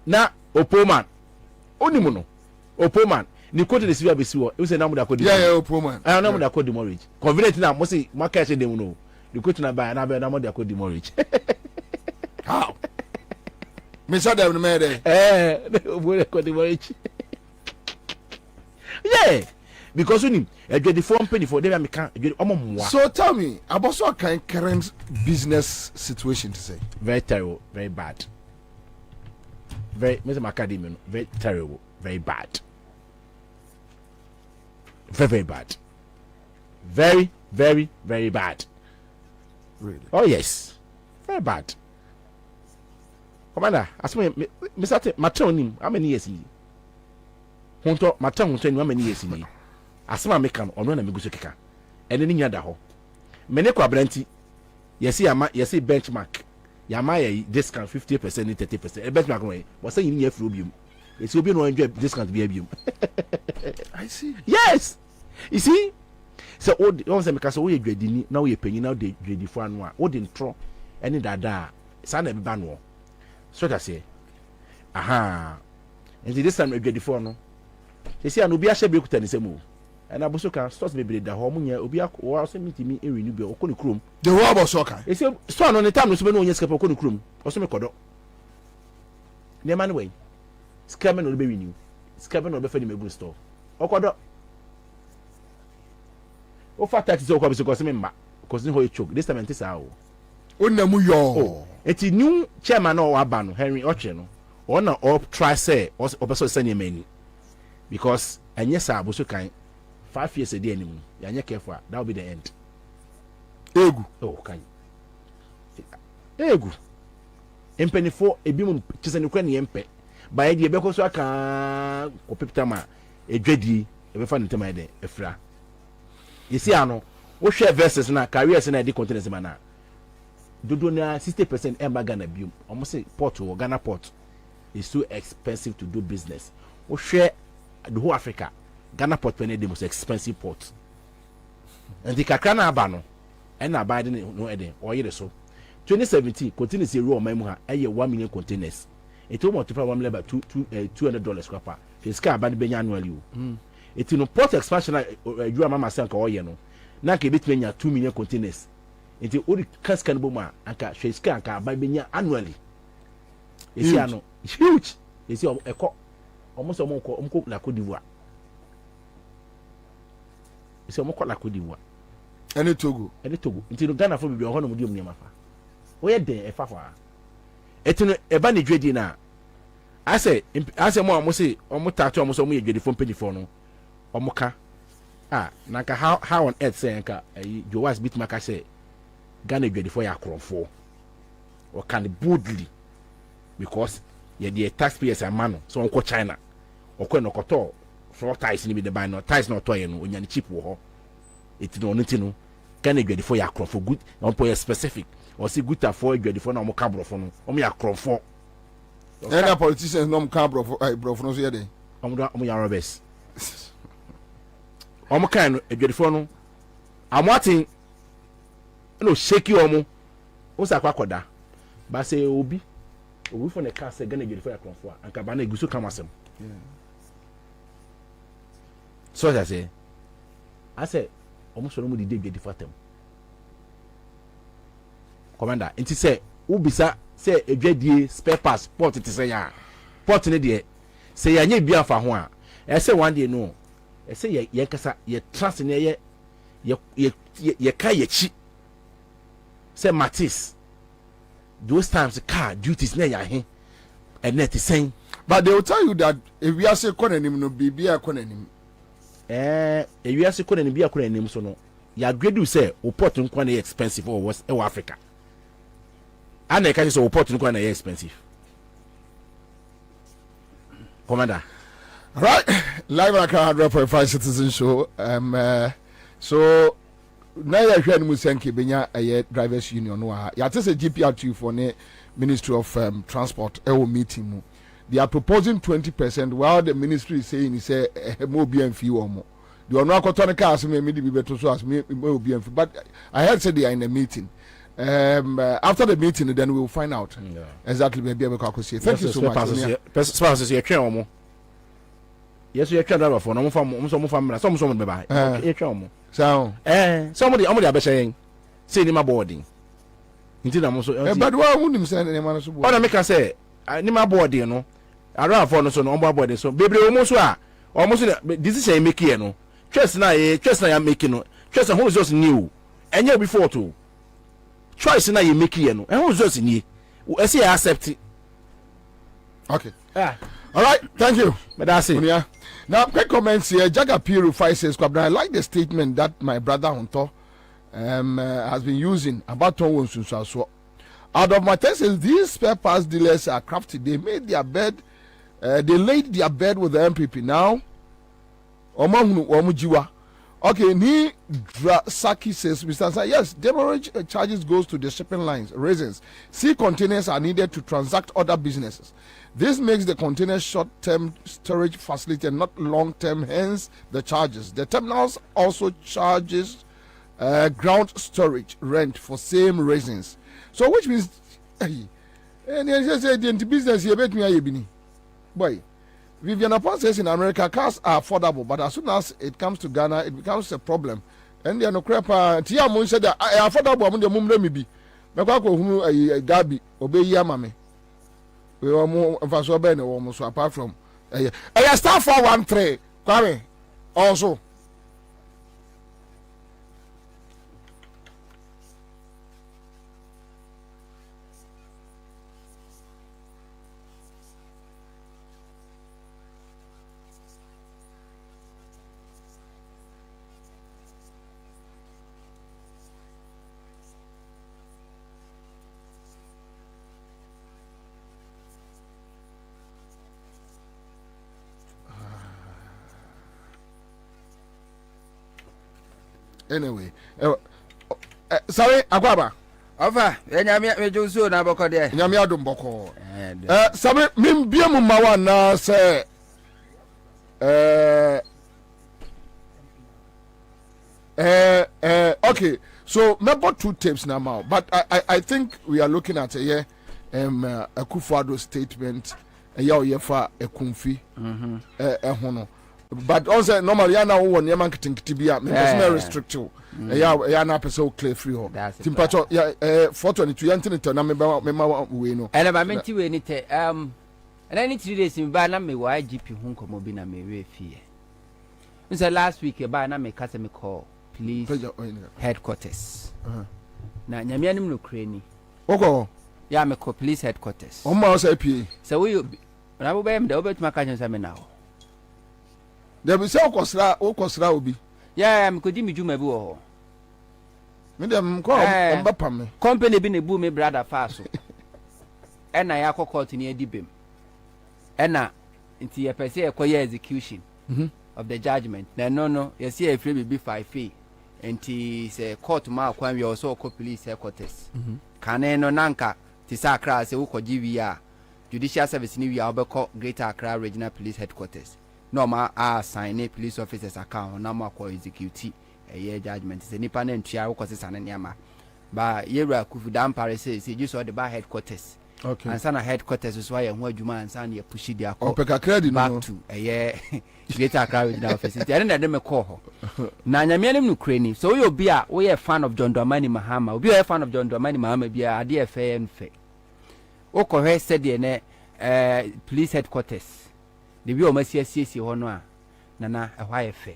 na opoman onimu no opoman ni kote de siwa besiwo e say na mu da kodi opoman na mu da kodi mortgage convenient na mo say market dem no ni kote na buy na mu da kodi mortgage how me say dem me dey mo da kodi mortgage yeah because unim the phone penny for them can omo. So tell me about so current business situation to say. Very terrible, very bad. Very Mr. Academy, very terrible, very bad. Very bad. Very bad. Really? Oh yes. Very bad. Commander, as me Mr. Maton how many years he? Honto Maton how many years he? Asema mekan ono na meguso keka ene ni nyada ho mene kwa branti yesi benchmark yama ye discount 50% ni 30% benchmark no was say yin afro bium yesi obi no enjoy discount bi abium. I see. Yes, you see, so on say meka so we dwedini na we panyin na de dwedifo anu a wo de ntro ene dada sa na beba no so that say aha and this time dwedifo no yesi anu bi a hye be kuta ni semu and abusuka stores be da ho munya obi akwa so mitimi e renew be okoni krom the whole about soccer e say store no time no so be no onye scape okoni krom o so me kodo ne man way scape no be renew scape no be fa ni megu store okodo o fa tax so ko be so ko se me mma ko se ho e choke this time enti sa o onamu yo eti new chairman no wa ba no Henry Oche no ona up try say o be so send mani because anya sa abusukan 5 years a day anymore. You're careful. That will be the end. Egu. Oh, can you? Egu. Empany for a beam chisel empe. By the Beko Swaka or Piptama, a dready, a fun to my day, a fra. You see, I know, what share verses now, careers in a decontinence manner. Do na 60% Emma Ghana Bume, almost say Port or Ghana Port is too expensive to do business. What share the whole Africa, Ghana port penny the most expensive port. And the Kakana Abano, and abiding no edin, or either so. 2017 containers zero memoha, a 1 million containers. It almost to $1 million $200 scrapper. His car band be annually. It's in a port expansion, you are Mama Sanka or Yano. Naki between 2 million containers. It's the only cascan boma and his car by Benya annually. It's huge. It's almost a monk like Kodiwa. It's a monk like Kodiwa. And it Togo. Until Ghana for be a honor medium near Mafa. Where there a fafa? It's a bandy dreadina. I say, more, I must say, almost tattoo almost only a phone penny for no. Omoka. Naka how on earth say nka you was bit maka say Ghana ready for ya for or can boldly because ye the taxpayers are man so on China or no koto for ties ni be the buy no ties no toy no onya cheap wo it no no Ghana ready for ya for good on po specific or see good for ready for no mo cabro for no o me ya for any politicians no mo cabro for no so ye dey omo ya robbers omo kan adwadifo no amwatin no shake omo o sa kwakoda ba say obi for the car say Ghana adwadifo ya kronfo anka ba na eguso kamasem so I say omo so no mu di adwadifo atem commander nti say ubisa say adwadie spare parts port ti say ya port ne de say ya nya bia fa ho a e say one day no I say ye kasa ye trust in ye ka ye chi say Matis those times the car duties na ya he and net is saying but they will tell you that if we are say konanim no bibia konanim if we are say konanim bia konanim so no ya grade say o port nkwa na expensive or was Africa and I can say o port nkwa na expensive commander. All right, live on 100.5 Citizen Show. So now you're hearing Musenki Benya a drivers union. Ya tell say GPRT for the Ministry of Transport meeting. They are proposing 20%, while the ministry is saying it's a more BMF or more. They are not going to cast me maybe better so as me more BMF. But I heard say they are in a meeting. After the meeting, then we will find out exactly where BMF say. Thank you so much. Yes, you can drive for no from some family, some be by. So, somebody are saying, say him boarding. Indeed, I'm also, but why wouldn't him send any man? What I make her say, I need my board, you know. I run for no son on board, so baby almost this is a make you know. Trust now, I am making no. Trust who is just new. And you before too. Choice now you make you know. And who's just in ye. I see I accept it. Okay. All right, thank you. But that's it. Yeah. Now, quick comments here. Jaga Purify says, Kwabena, I like the statement that my brother Hunter has been using about Tonwon Sunsaso. Out of my test says, these spare parts dealers are crafty. They made their bed, they laid their bed with the MPP. Now, Omujiwa. Okay, Ni Saki says, Mr. Ansah, yes, demurrage charges goes to the shipping lines. Reasons. Sea containers are needed to transact other businesses. This makes the container short-term storage facility and not long-term, hence the charges. The terminals also charges ground storage rent for same reasons. So which means, and the business here make me boy. Vivian Upon says in America cars are affordable, but as soon as it comes to Ghana, it becomes a problem. And they are no crap. Tia Moon said that I affordable among the mum maybe. Makako who a Gabi obey Yamame. We are more of almost apart from I start for 1-3. Kwame also. Anyway, sorry, Akwaba. Ofa, enyamia mejuso na boko de. Enyamia dum boko. Sorry, mimbiemu mawa na se Okay, so maybe 2 tapes now, but I think we are looking at a Akufo-Addo statement, a for a Kumfi, hono. But also normally I know one yaman kitibia, me restrictive. Ya na person clear free ho. Timpacho 422 yantin na me we no. And I meant we need and I need 3 days in ba na me wa IGP hu nkomo bi na me we fie. So last week ba na me kase me call police headquarters. Na nyame anim no krani. Oko. Ya me call police headquarters. O ma say pie. So we na bo be me da obetuma ka nsa me na. There be say okosra obi. Yeah, me kodi mi juma bi wo ho. Me dem ko mbapa me. Company bi na bu me brother fa so. E na ya court ni adibem. E na nti ye pese e koye execution of the judgment. Na no, ye see e free bi 5 nti se court ma kwan we also call police headquarters. Kane no nanka ti sa Accra se wo koji wi a judicial service ni wi a obekọ Greater Accra Regional Police Headquarters. No ma assign a police officers account na ma ko execute a judgment se nipa na ntua wo kwose sane niama ba yewra kufu dam pare say you saw the bar headquarters. Okay. And sana headquarters is why ho adwuma ansa na push dia ko opeka credit no back to Greater Accra Regional Office. And na dem ko ho na nyame anim no krani so we obi a we fan of John Dramani Mahama obi a fan of John Dramani Mahama bia ade efe enfe o ko he said ne police headquarters. The view of Messi Honoa Nana a wire fair.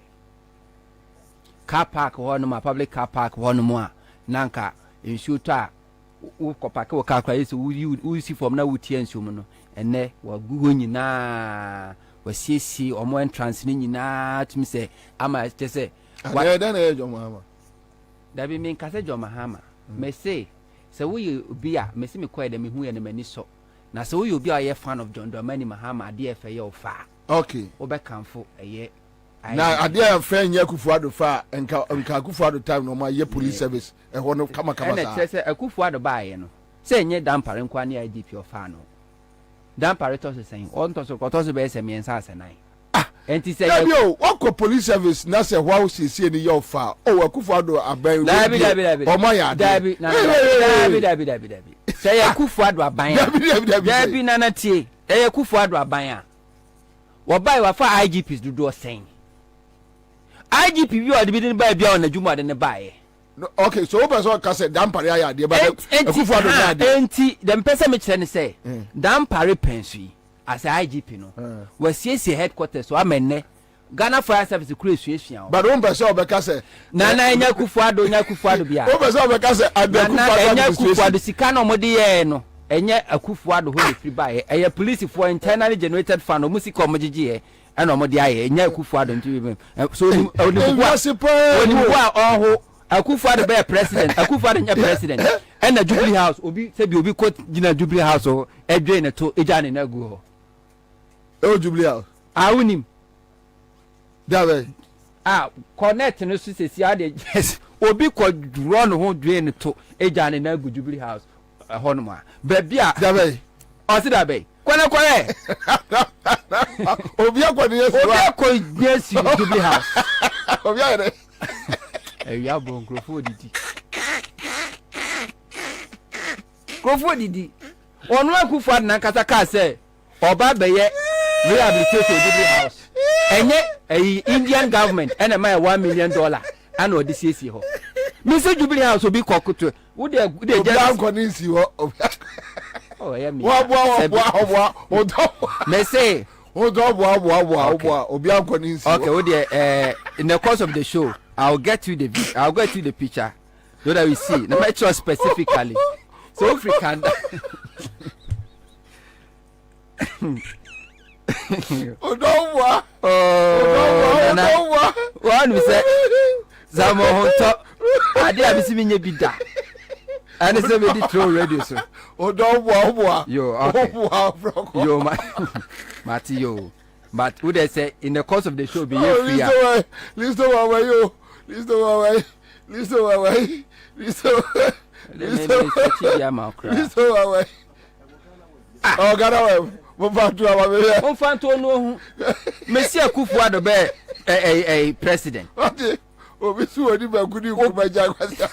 Car park one public car park one more Nanka in shooter Ukopako car cries who see from now with Tien Sumuno and ne were going na was CC or more entrance na to me say Ama just say what then age of Mama. That be mean Cassage or Mahama may say so we be a Messi me quite me who and many so. Na so you be a fan of John Dramani Mahama DFA your fa. Okay. Obekamfo eye. Na adia friend Akufo-Addo fa enka Akufo-Addo time no ma ye police service e ho no kama sa. Na say Akufo-Addo ba ye no. Say nye dampare nkwa ne IGP of fa no. Dampare to say on to so be se miensa asenai. Enti say yo wako police service na say how see ni your fa. Oh Akufo-Addo aban. Dabi. O ma ya. Dabi. Say Akufo-Addo aban. Dabi nana tie. Akufo-Addo aban a. Wo bai wa fa IGPs do saying. IGP bi o de bi bai bia on adwuma de ne bai. Okay, so o person ka say dampare aya de ba Akufo-Addo na de. Enti dem pese me kire ne say dampare pensi as IGP no. We see headquarters so amenne Ghana Fire Service kure suesua. But o person obeka say na nya Akufo-Addo bia. O person obeka say Akufo-Addo sika na mo de ye no. Enye Akufo-Addo ho free buy eye police for internally generated fund o musika o mogije and o mo de aye enye Akufo-Addo nti so oni ho Akufo-Addo be president Akufo-Addo nya president and na Jubilee House obi se bi obi ko gina Jubilee House o edwe ne to ejane na gu ho o Jubilee House awunim dawe connect no so se ade obi ko duro no ho dwe ne to ejane na gu Jubilee House honoma bebia dabe osidabe kwale obi akwani yes Jubilee House obi are ya bon crofo didi onu Akufo-Addo na kata ka se oba beye rehabilitation Jubilee House enye Indian government and my $1 million and o disisi ho mi se Jubilee House obi kokoto wo de just konisi ho oh yeah me wa me say obi konisi okay wo de in the course of the show I'll get you the picture so that we see na make sure specifically so African Odonwa one we say Zamo honto ade abisi minye bida and say we dey throw radio so Odonwa yo okay yo Mati yo but who they say in the course of the show be here listen away oh Ghana Mfanto no Messi Akufo-Addo be president. Obi su oni ba gudi ku ba jagwasa.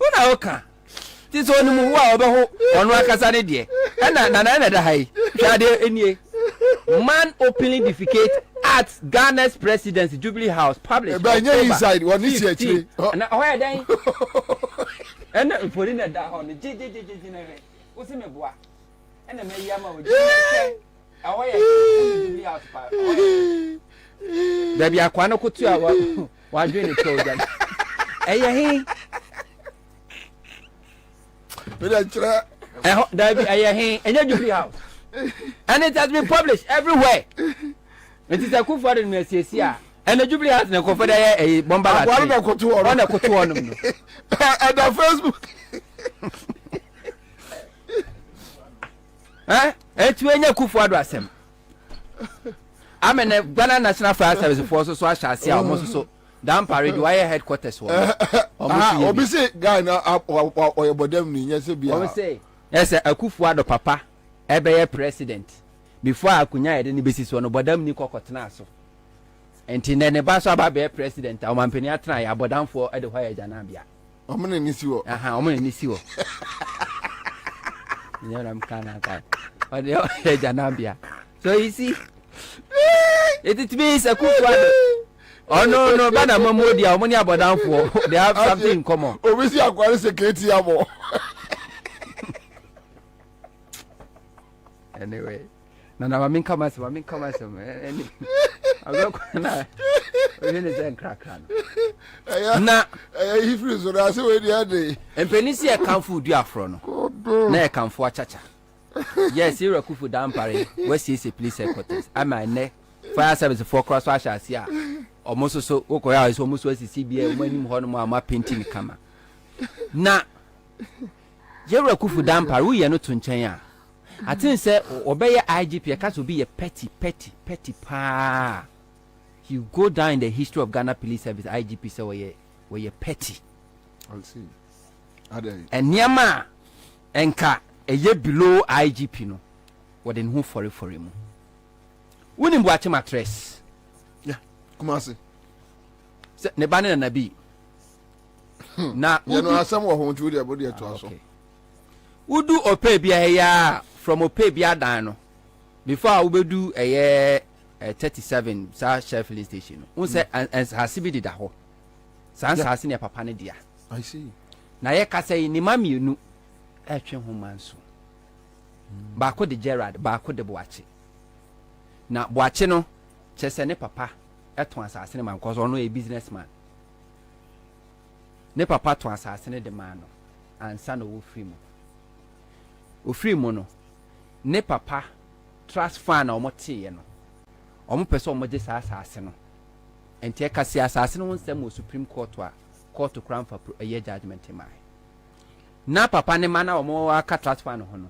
Una oka. Ti so ni mu wa obeho onu akasa ne de. Na da hai. Hwade enie. Man openly defecate at Ghana's Presidency Jubilee House published. Ba nya inside one is here. Na hoya dan. Ena for na da ho ne je na we. O se meboa. Ena me yama o je. Ahoya Jubilee House pa. Baby akwa no kutu a wa dwe ne program. Eye he. Bela chira. Baby eye he. Enya Jubilee House. And it has been published everywhere. It is a coup for the Mercy. And the Jubilee House na confederate a bomba. Akwa na kutu ono. Ona kutu ono no. And the Facebook. Etu enya Akufo-Addo asem. Amene Ghana National Fire Service Force so ashase a omo so dan parade wire headquarters wo. Obi say Ghana oyebodam ni nyese bia. Obi say yes Akufo-Addo papa ebe president before akunya yede ni besi so no bodam ni kokotena so. Enti ne ba so aba be president a mampani atena ya bodamfo ede hwa ya jana bia. Omo ne ni siwo. Omo ne ni siwo. Nyaram kana ka. Ode ya jana bia. So you see it means Akufo-Addo. Oh no, bana mamodi a omoni abodanfo. They have something in common. Obisi akwari security amo. Anyway, na mamin kama se. Any. Agako na. Oyene zen krakra no. Na ifri so na se we dia dey. Empenisi e kanfo du afro no. Na e kanfo achacha. Yes, you Akufo dampare. We see police headquarters. Ama ne fire service for cross wash asia. Almost so okoya is almost was CBA when ho no ma painting kama. Na you Akufo dampare we ye no to nchen a. I think say obeye IGP ka so be ye petty pa. You go down in the history of Ghana Police Service IGP say we ye petty. I'll see. Ade. And niama enka eye below IGP no wode ne ho fore mu woni mboache mattress kumase se ne ba ne na bi na you know asam wo ho nti body to aso udu ope bia ya from ope bia dan no before we bedu 37 sa Sheffield station no un se hasibi di da ho san hasi ne papa ne dia I see na ye ka say ni mamienu etwe ho manso ba ko de Gerard ba ko de Boache na Boache no chese ne papa eton asase ne man cause ono a businessman ne papa ton asase ne de man no Ansah no wo free mu no ne papa trust fund o mote ye no o mo pese o mo je asase no enti e ka si asase no nsem o Supreme Court a court crown for a year judgment mai na papa ne mana o mo aka trust fund ho no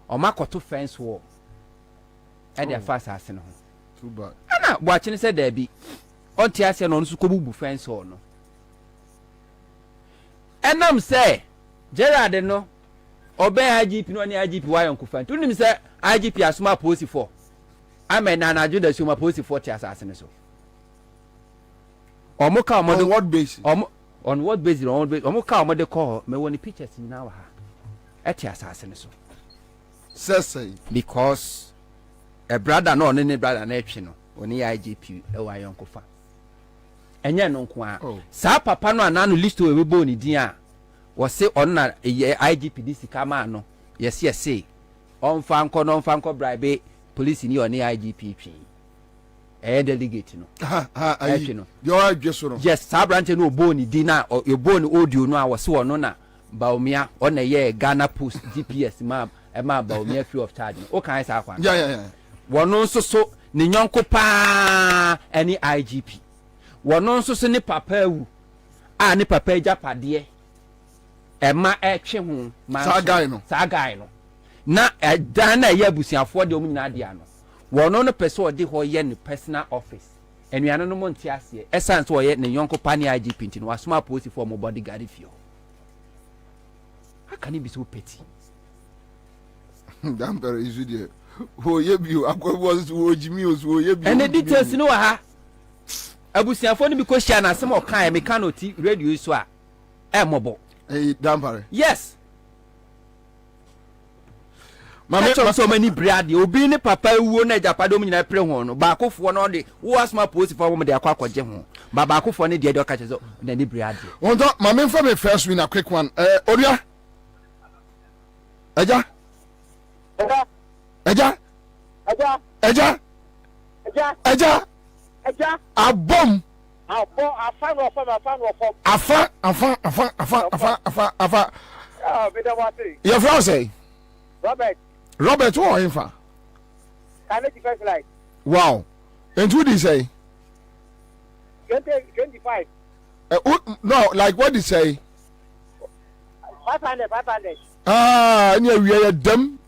o makoto fence wall e dey fast asase no ho too bad ana Boache ne se da bi on ti ase no nso ko bubu fence wall no enam se Gerard no obey IGP no ni IGP wa yonkufa tunim se IGP asoma posi 4 amen na anaju da suma posi 4 ti asase ne so omoka omodo on what basis omoka omodo call me woni pictures ni na wa ha eti asase ne so say because a brother no ne brother na etwe no oni IGP e wa yonkufa enye no nko a sa papa no ananu list we bo ni din a wo se on na IGP disi kama no yes on fan ko bribe police ni on IGP twi delegate no no your adweso no yes sa branch no bo ni din na your bo ni audio no a wo se ono na Baumia on na Ghana Post GPS map e ma Baumia free of charge o kan sa kwa yeah wono nso so ni nyonko pa any IGP wono nso so ni papa awu a ni papa ejapade e ma etwe ho ma sa guy no na dan na ye abusiafo de omnyina de ano wono no pese ode ho ye ni personal office enuano no mo nti ase essence wo ye ni nyonko pa ni IGP nti no wasoma police for mo bodyguard fio. How can he be so petty? Damper is video. Oh, you was Jimmy was and the details no ha. Abusiafo ni bi ko share na asem o kan me kan oti radio so a mobo. Damper. Yes. Mama so many brad obi ni papa wuo na japadom nyina pre ho no ba akofo no de wo asma post for wo de akwakoje ho ba akofo ne de ka chezo na ni brad won do mama mfa me first win a quick one Oria Eja Abom Afa your friend say Robert who are in for? Can it defense like? Wow. And who did he say? 25. No, like what did he say? 500. And we are a dumb.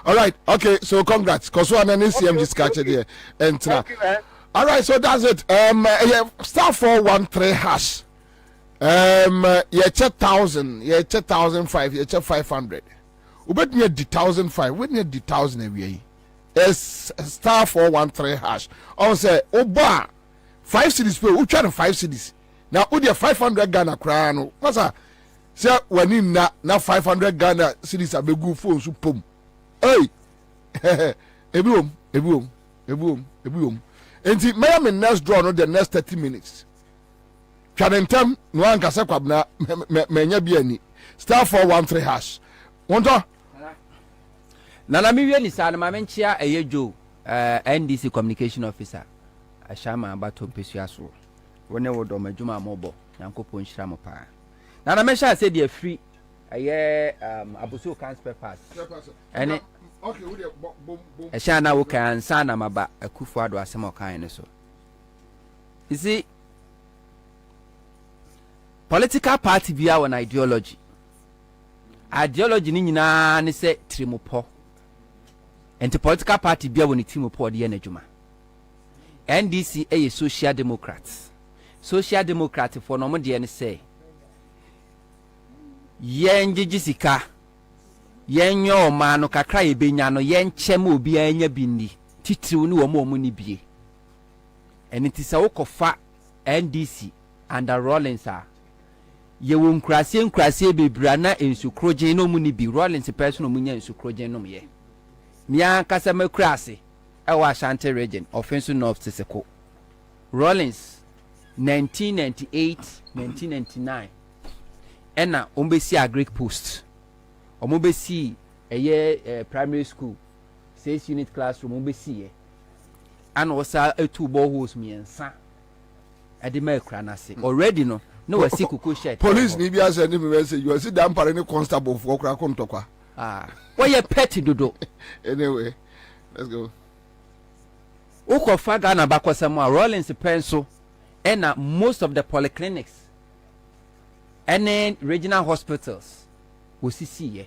All right, okay, so congrats. Because one and CM just catch it here. All right, so that's it. Star 413 hash. You check 1,000, you check 1,005, you check 500. We bet me the 1,005. We need the 1,000 every year. Star 413 hash. Also, Oba 5 cities. We try 5 cities. Now, we have 500 Ghana crown. What's that? Say when in na 500 Ghana cities are be good for so pum. Hey, everyone. And see, my next draw no the next 30 minutes. Chanentem no ankasa Kwabena menya biani star 413 hash wonto na mi wie ni sa na ma menchia eyejo NDC communication officer ashama abato pesuaso wone wodo madwuma mobo yankopon hira mo pa na mesha say dey free abuso can spare pass ene okay we dey bom esha na wo kan Ansah na maba akufo ado asem okan ne so you see political party bia won ideology ni nyina ne se trimopo enti political party bia won trimopo de na dwuma NDC a social democrats for no mo de ne se yen gigisika yen nyo ma no kakra ye benya no yen kyem obi anya bindi titiriw ni wo mo ni bie eni ti se wo kofa NDC under Rollins ye wo nkrase bebra na ensukrogen no mu ni bi Rollins person no mu nya ensukrogen no ye mia kasa makrase e wa Ashanti region offense north Seseko Rollins 1998-1999 ena ombesi agric post omobesi primary school 6 unit classroom ombesi ye ana osa etu boreholes miensa ade makra na se already no wasi kuku shed police ni bia say ni me say you see that pare ni constable for okra kontokwa why you petty dodo anyway let's go uko faga na bakwasam Rollins penso and most of the polyclinics and regional hospitals we see here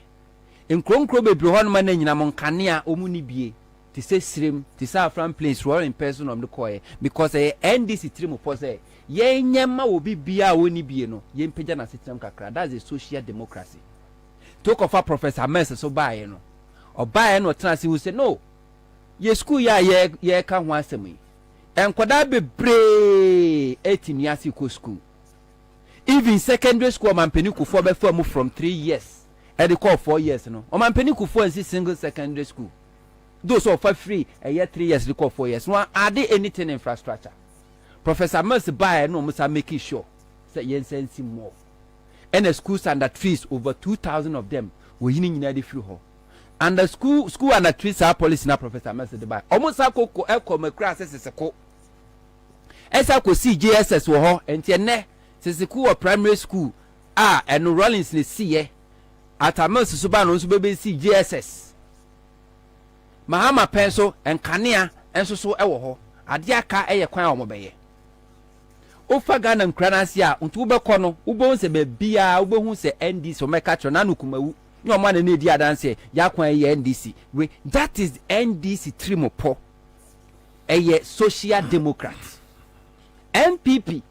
in kronkro bebre ho no ma na nyina mon kanea omuni bie ti se srim ti sa from place Rollins person on the coy because NDC trim pose ye nyema obi bia woni bie no ye mpagya na system kakra. That's a social democracy. Talk of a Professor Mess so buy no or buy no trans who say no ye school ya ye ka ho asemi enkwada bebre 18 years ko school even secondary school mampeni ku for be from 3 years and they call 4 years no o mampeni ku for single secondary school those of free a year 3 years they call 4 years no are there anything infrastructure. Professor Mess buy no must make sure say yen sense more and the schools under trees over 2,000 of them we in the free hall and the school under trees are policy na Professor Mess the buy almost akoko ekome class seseko esa ko CJSS wo ho enti ne seseko or primary school and Rollins ne see atamas so ba no so be CJSS mahama penso enkanea enso so ewo ho ade aka eye kwan omobeye ofa Ghana nkranase a ntu wobekọ no wobon se be bia wobohu se NDC o meka tro na nukumawu ni o ma na edi adanse ya kwan eye NDC we that is NDC trimopo eye social democrat NPP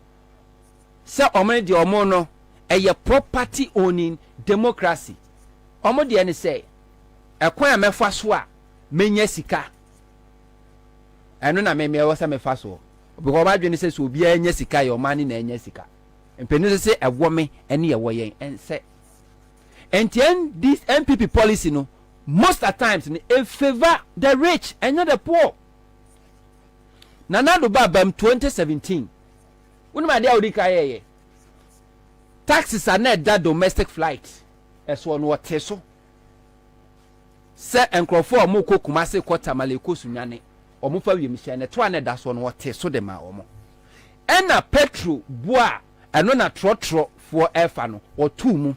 se omene de omo no a property owning democracy. Omo de ne say ekwan a mefa so a menya sika. Eno na me wo se mefa so. Because ba dwene say so obi anya sika your money na anya sika. Mpenu say ewo me ene ye wo yen ense. And this MPP policy no most at times it favor the rich and not the poor. Nana do babam 2017. Unuma dia odika ye. Taxes are not that domestic flight. As one what so. Se enkrofo mo ko Kumasi kwata maleko sunyane. Omo fa wi mhia ne to ane da so no what so de ma omo. Ena petrol boa eno na trotro for efa no or two mu.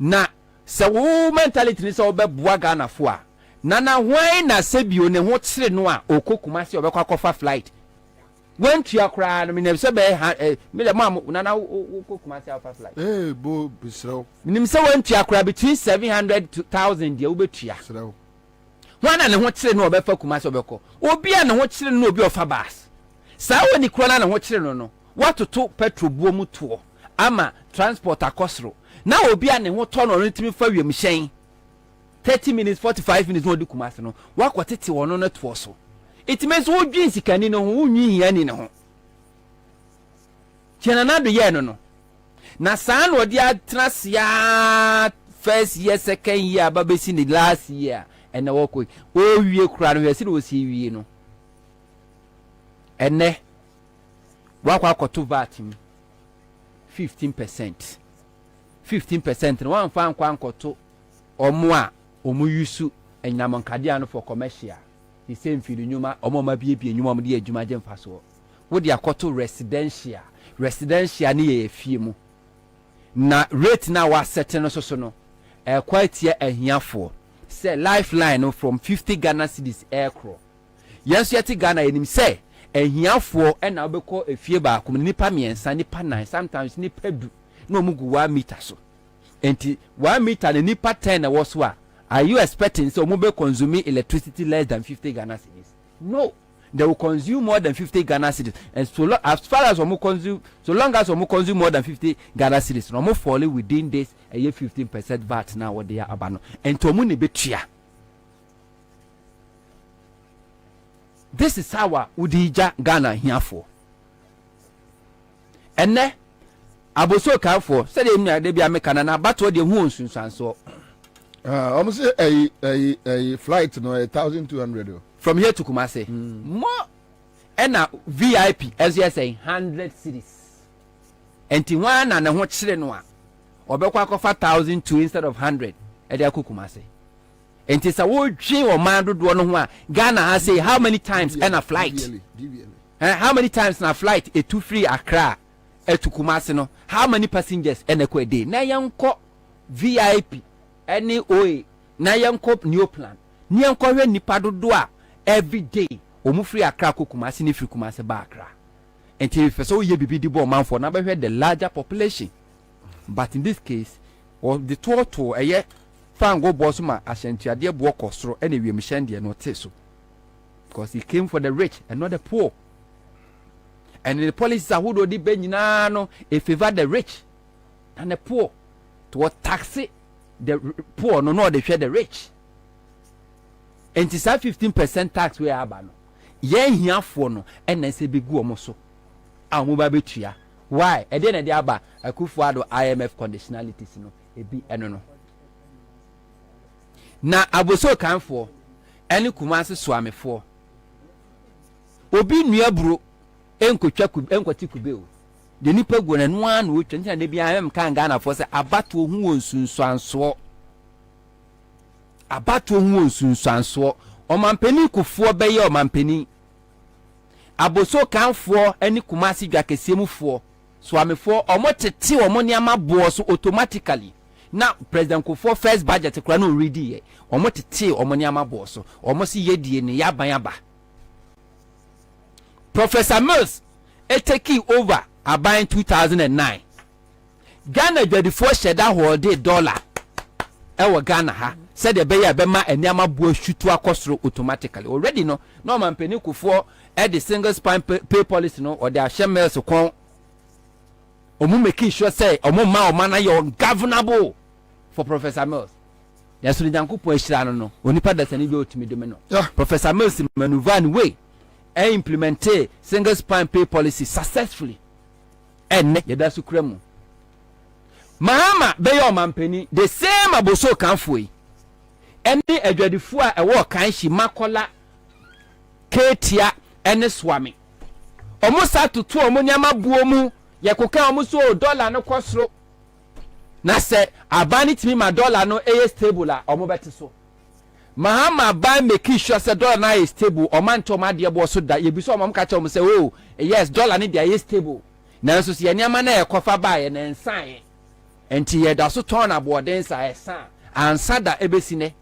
Na se wo mentality ni se obeboa Ghana fo a nana hwan na se bio ne ho kire no a okokuma se obekwa kofa flight wen tua kra no me se be me le mam nana okokuma se ofa flight bo bisrew nim se wen tua kra between 700 to 1000 dia obetua bisrew hwan na ne ho kire no obefa kuma se obekọ obi a ne ho kire no obi ofa bus sa woni kra na ne ho kire no watoto petrol buo mu to ama transport akosro na obi a ne ho to no ntimi fa wiem hyen 30 minutes 45 minutes no di Kumasi no wakwatete wono no to so it means wo dwin sikani no ho unyi hiani ne ho tiana na do ye no na saa no di atrasia first year second year babesi ni last year ene woko o wie kura no yesi no si wie no ene wakwa akoto VAT 15% no wan fa nkwa nkoto omo a omo yusu enyamankade ano for commercial the same feel nyuma omo ma biebie nyuma mo de adwuma je mfa so wo de akoto residential ni ye fie mu na rate na wa set no so no quite here ahiafo say lifeline no from 50 Ghana cedis aircraft yes yet Ghana enim say ahiafo e na obekọ efie ba akom nipa miensa nipa 9 sometimes nipa du no mugu 1 meter so enti 1 meter ne nipa 10 na wo so a are you expecting so mo be consume electricity less than 50 Ghana cedis? No, they will consume more than 50 Ghana cedis, and so as far as we consume, so long as we consume more than 50 Ghana cedis, no more fall within this a year 15% VAT now what they are abano and to money betia. This is how udija Ghana here for, and ne aboso ka for say they be American na but what they won so. Almost a flight no 1,200 from here to Kumasi. More and a VIP as you say 100 cities. And one and a what chile no or be kwa 5,002 instead of 100 at the Kumasi. And it's a word G or man do one Ghana has say how many times and a flight. How many times in a flight a 2-3 Accra to Kumasi no? How many passengers and a day? Na yanko VIP. Any way na yankop new plan ni yankọ nipa dodo a every day omu free Accra Kumasi ni free Kumasi ba Accra enti if so ye bibi di bo man for na be the larger population but in this case or the total eye fan go boss ma ashantiade bo kosoro ene wiem hyande no teso because he came for the rich and not the poor and the policies are who do di be nyina no e favor the rich and the poor to tax it. The poor no they share the rich and it's a 15% tax we are no ye here for no and say be go omo so amu ba betua why e dey na dey aba Akufo-Addo IMF conditionalities no e bi eno no na aboso kan for ene Kumasi soamefo obi nuaburo enkoti kube o de nipa go na no an wo twente na bia am kan Ghana for say abato hu wonsunsuanso omampeni kufuo beye omampeni aboso kanfo ani Kumasi dwakesiemufuo soamefo omotete omoniama bo so automatically na president Kufuor first budget kura no ready ye omotete omoniama bo so omosi yedie ne yaban Professor Mills taking over Aban 2009 Ghana before sheda holiday dollar ewo Ghana ha said the beya be ma eniama bo shutu akosoro automatically already no man peni Kufuor the single spine pay policy no or the shemels kon omu making sure say omu ma omana you ungovernable for Professor Mills. Yes, we don't go no. Only part that's any go to me no. Professor Mills maneuver and way and implement single spine pay policy successfully. And ye da sukremu. Mahama be your mampeni the same aboso kanfoi. Any adwadifo a ewo kan shi makola ketia ene swami. Omo sa tutu omo nyama buomu ye koka omo so dollar no kwosro. Na se abani timi ma dollar no eye stable a omo beti so. Mahama buy make sure say dollar na is stable o man to ma de bo so da ye bi so omo ka che omo say oh yes dollar ni dey stable. Na so se nyama na e kofa ba ye na nsan. Enti ye da so turn aboden sa esan Ansah da ebesine.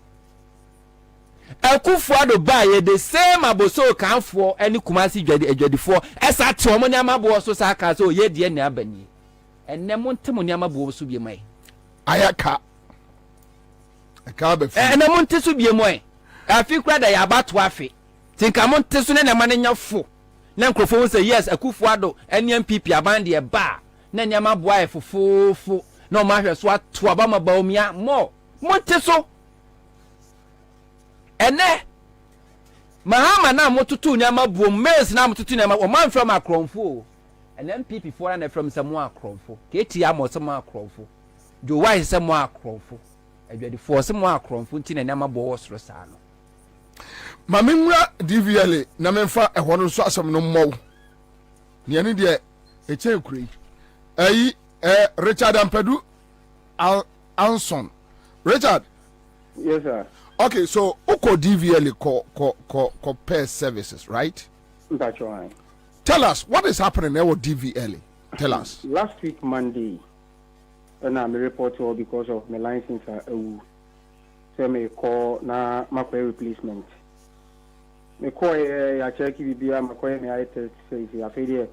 Ekufuado ba ye the same aboso kanfo eni Kumasi adwadifo esa te omo nyama bo so sa ka so ye de na abani. Enne monte mo nyama bo so bi mai. Ayaka. Aka be fi. Enne monte so bi mai. Afi kura da ya bato afi. Tinka monte so ne na manya fo. Na nkrofo say yes Ekufuado eni MPP abande e ba. Na nyama bo aye fofofo. No ma hwe so ato abama ba omia mo. Monte so. Ene Mahama na motutu nyama buom mezi na motutu nyama o man from akromfo and MPP for na from some akromfo keti amo some akromfo do why some akromfo adwadi for some akromfo nti na nyama bo wosro sa no mamimra DVL na memfa ehwo no so asem no mmow ne ne de eche kuri ayi Richard Ampadu Anson Richard. Yes sir. Okay, so Uko DVL co pair services, right? That's right. Tell us what is happening there with DVL. Tell us. Last week Monday, and I'm a reporter because of my license. So me call na my replacement. Me call I check if be my call me I test say I feel there.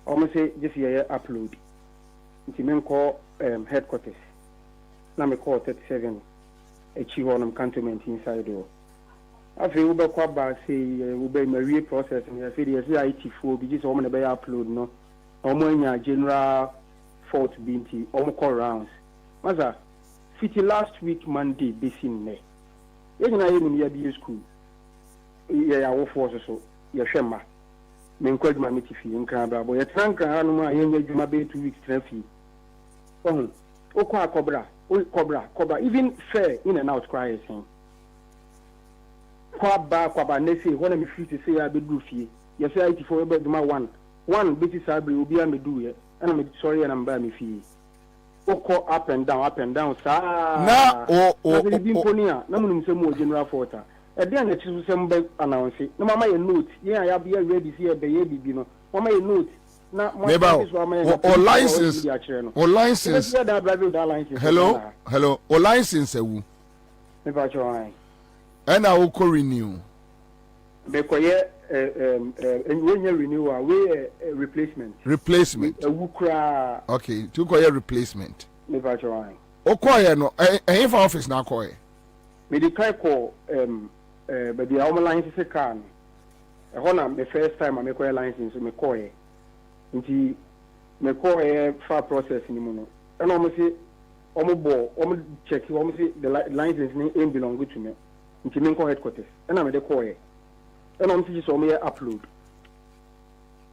Almost say just here upload. It's me call headquarters. Now me call 37. Achieve on cantonment inside door. After Uber Kwabena say Uber Marie process and I feel yes IT4 because woman be upload no. Omo general fault binti omo call rounds. Maza fiti last week Monday basin ne. Yen na yen me be school. Ya wo force so ya hwema. Me nkwad ma metifi nkran bra bo ya trankan no ma yen adwuma be 2 weeks trafi. Oh okwa Cobra, even fair in and out cries. Kwaba, Nessie, when I'm free to say I be goofy. Yes, I for about my one bitty sabri will be a me do it, and I'm sorry and I'm by me fee. Oko up and down, sir. Now, no, some more general photo. At the end, it's some big announce it. No, mamma, note, yeah, I'll be ready here, baby, you know. Mamma, note. Or license. Hello. Or license. And I will call renew. Because when you renew, we replacement. Okay, to call replacement. Okay, no. I for office now call. Medical call. But the our license is can. The first time I make a license, me call. Nti me call far process ni mu no and almost say almost check almost say the license ni ain't belong to me nti me call headquarters and I me dey call and almost just so me upload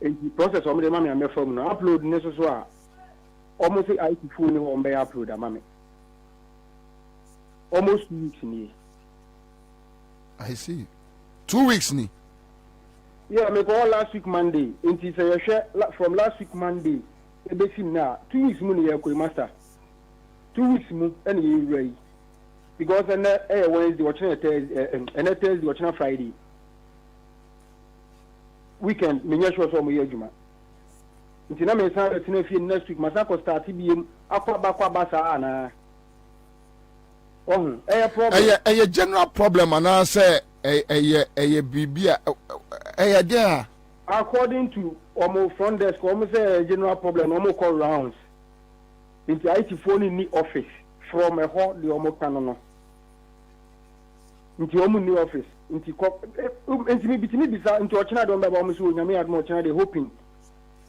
and the process almost dey mama me from no upload ni so a almost say IT phone ni on be upload am me almost 2 weeks ni. I see 2 weeks ni. Yeah, me call last week Monday. Inti say share from last week Monday. E be sim na 2 weeks mu ni e master. 2 weeks mu and you ready. Because and Wednesday watching Thursday and Thursday watching Friday. Weekend me nya sure so mo yejuma. Inti na me san retina fi next week masa ko start biem akwa sa ana. Oh, a general problem and I say a bibia there. According to almost front desk, almost a general problem, almost call rounds. Into IT phone in the office from a hall, the almost canon. Into almost new office, into me between into a China don't buy almost when you may have more China, they hoping.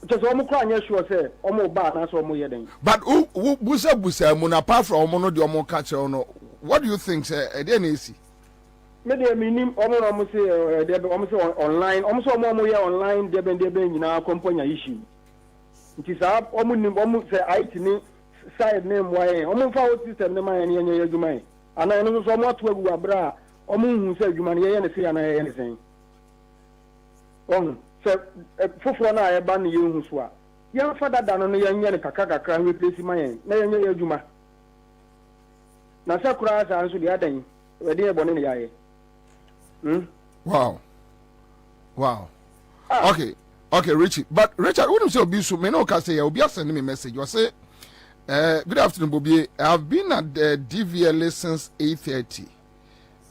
just almost sure say almost bad that's what more than. But busa mun apart from omo the omo catch no, what do you think say e dey na esi? Me dey minim almost say dey almost online almost almost here online dey ben nyina company issue. It is up almost say IT ni side name why almost for system name any adwuma and I know so more to egu abra almost hu say adwuma na ye say na ye say. So foforo na e ba ne yehu so a ye fa dada no ye nye ne kakaka replace man na ye nye adwuma na sakura sa nso dia dan we dey bone ne yaye wow okay Richie, but Richard what you say obi so me no ka say obi send me message you say good afternoon Bobie, I've been at the DVLA since 8:30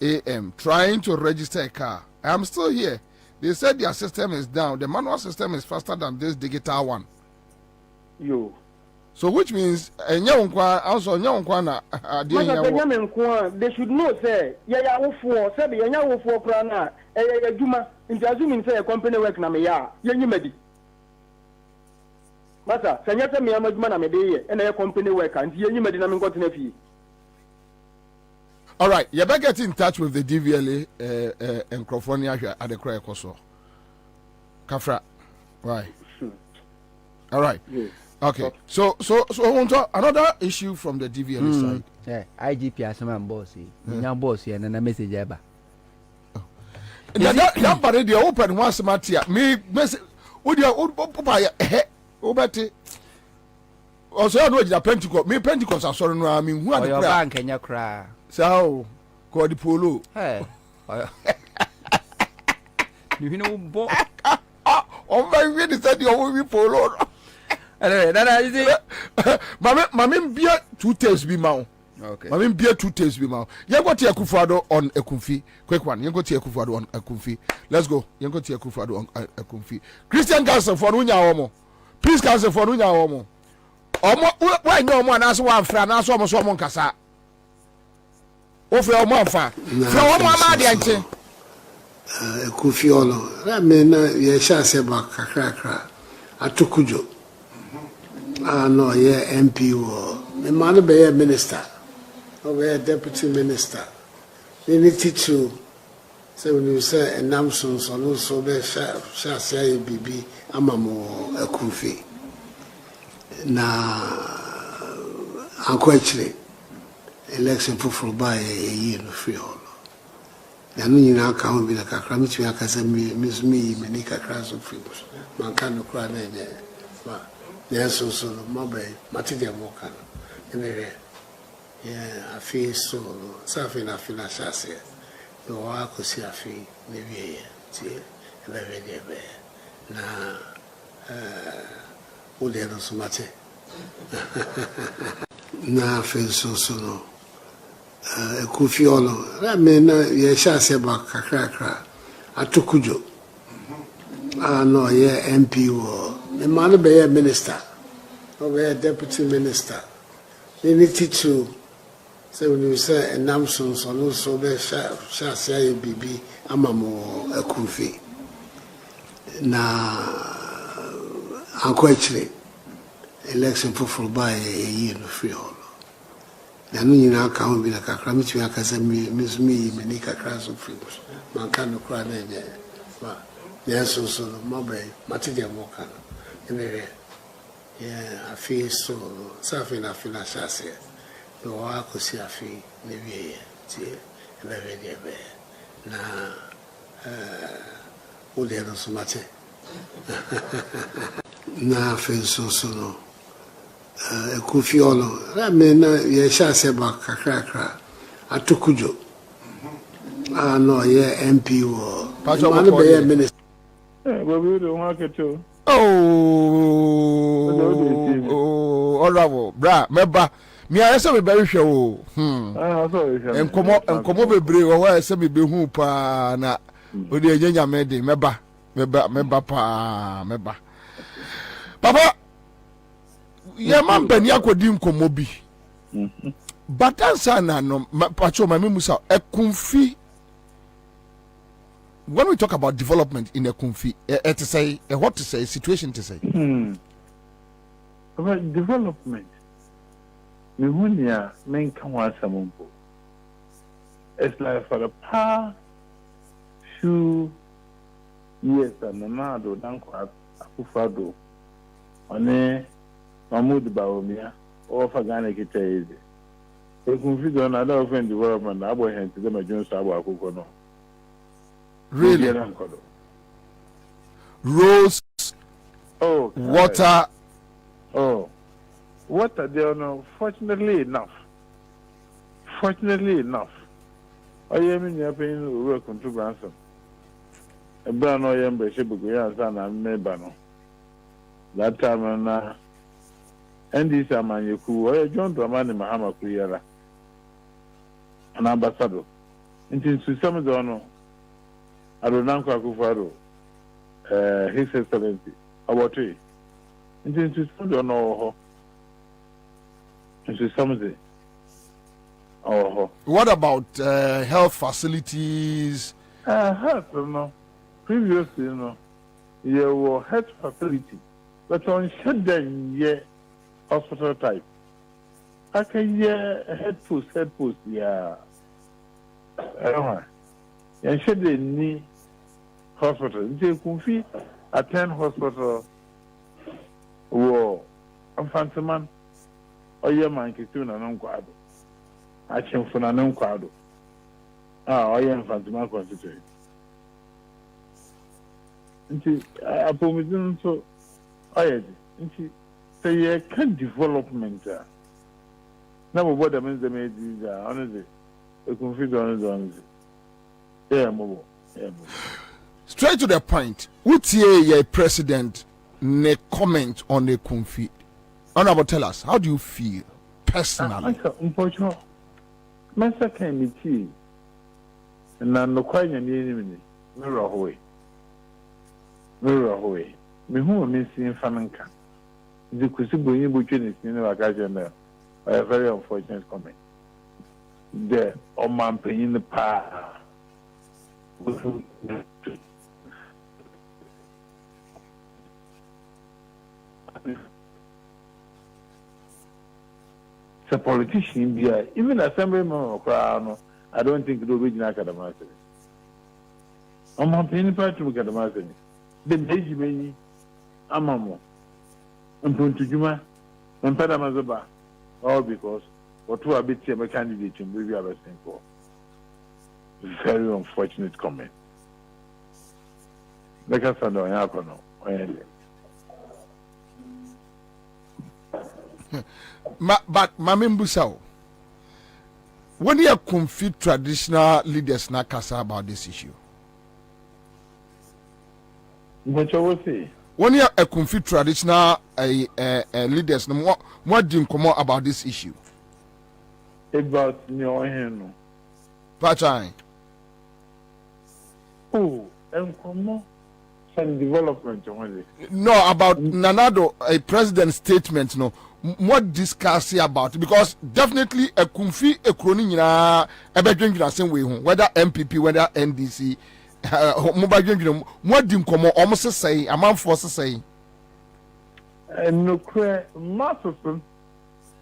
a.m. trying to register a car. I'm still here. They said their system is down. The manual system is faster than this digital one. So which means they should know say assuming say a company work na me ya medi. Masa sanya say me amaduma na me dey and a company work and medi na me got na fi. All right, you better get in touch with the DVLA and California at the Cry Koso. Kafra. Right. All right. Yes. Okay. So another issue from the DVLA side. Yeah, IGP asema bossy. Nya bossy and na message eba. Ya bare dey open one smart here. Me message papa obeti. Also no the Pentecost. Me Pentecost asori no am hu ade kra. Bank enya kra. So ko di polo. Hey. You know bo. Oh my goodness, that you polo. Mame beer 2 days be mau. Okay. Mame beer 2 days be mau. You go to Akufo-Addo on Ekumfi. Quick one. You go to Akufo-Addo on Ekumfi. Let's go. You go to Akufo-Addo on Ekumfi. Christian Council for Nunya Omo. Please Council for Nunya Omo. Omo why no omo na so wan fra na so omo so omo nkasa. O fe omo afa. Fra omo ama de anche. Ekufiolo. Na me na ye sha se ba kakra atukujo. No, yeah, MP war. The man be a minister, or a deputy minister. They need to say when you say a Namson, so no, so be shall say BB, Amamo, a Kufi. Now, unquestionably, election for by a year of free hall. The new now can't be like a crammet, I can say, Miss Me, Manica Crass of Freedoms. Man can't cry there. Yes, so mobile, material worker. Yeah, I feel so. Something I feel as I say. The work was here, I feel maybe see, very bad. Now, what they don't so much. Now, I feel so. A Kufiolo, I mean, yes, I say about Kakra. I took Kujo. No, yeah, MP war. The man be a minister, or a deputy minister. They need to say when you say a Namson, so no, so they shall say BB, Amamo, a Kufi. Now, unquestionably, election for by a year of free hall. The new now can't be like a crammet, I can say, Miss Me, Manica Crass of Freedoms. Man can't cry there. Yes, so mobile, material worker. Yeah, I feel so. Something I feel as I say. The work was here, I feel maybe very bad. Now, what they don't so much. Now, I feel so. A Kufiolo, I mean, yes, I say about Kakra. I took Kujo. No, yeah, MP war. Man be a minister. Bobie don't want it too. Oh, honorable, bra, meba. Me I say me very sure o. Enkomo bebre o wa say me be hu pa na o de nyanya me de meba pa meba. Papa, ye man ben yakodi nkomo bi. But Ansah na no pacho ma me musa Ekumfi when we talk about development in a Kumfi, to say what to say, situation to say. About development, Mihunia main Kawasamumbo. It's like for the past few years, and Nanado, Danko, Akufado, One Mahmoud Baumia, or Fagana Kitaizi. We confused on other friend development, I will hand to them a Jones Abu Akukono. Really? Roads, water. Water, they are not, fortunately enough. I am in your opinion, work on 2 ransom. A brown oil and Beshibu, and Mebano. That time, and this a man you could, John Dramani Mahama Kuyara, an ambassador. Into some donor, Adonanko Akufado, His Excellency, our tree. Into some donor, into something. What about health facilities? Health, previously, you were health facility, but on shutdown, hospital type. I can hear head post, yeah. And should they need hospital? They can attend hospital. Whoa, I'm fancy man. Oh, yeah, man, Kituna, non quado. I came for an unquado. I am fancy man constituent. I promise so. I had. Say, yeah, can development. Now, what I mean, they made these, honestly, a confused on it. Yeah, mobile. Straight to the point. What's your president ne comment on the Kumfi? Honorable, tell us, how do you feel personally? Unfortunately, Master came with tea, and I'm not quite an enemy. Mirror away. Me who are missing Fananka. The Kusibu Yibuchin is a very unfortunate comment. The Oman paying the power. A politician, even assemblyman or crown, I don't think the original academic. I'm not paying part to academic. The baby many, Amamo, and Puntujuma, and Padamazaba, all because what 2 are bit of a candidate in Bobie are listening for. Very unfortunate comment. Like I said, I don't know. But Mamim Busao, when you confuse traditional leaders na kasa about this issue? What you will say? When you confuse traditional leaders, what do you come about this issue? About your hand. Pachai. Oh, and come some development. No, about Nanado, a president's statement, no. What discuss about, because definitely a Kumfi a crony a bedroom the same way, whether MPP, whether NDC, mobile drinking, what do you come almost say, a man force say? And no clear Masterson,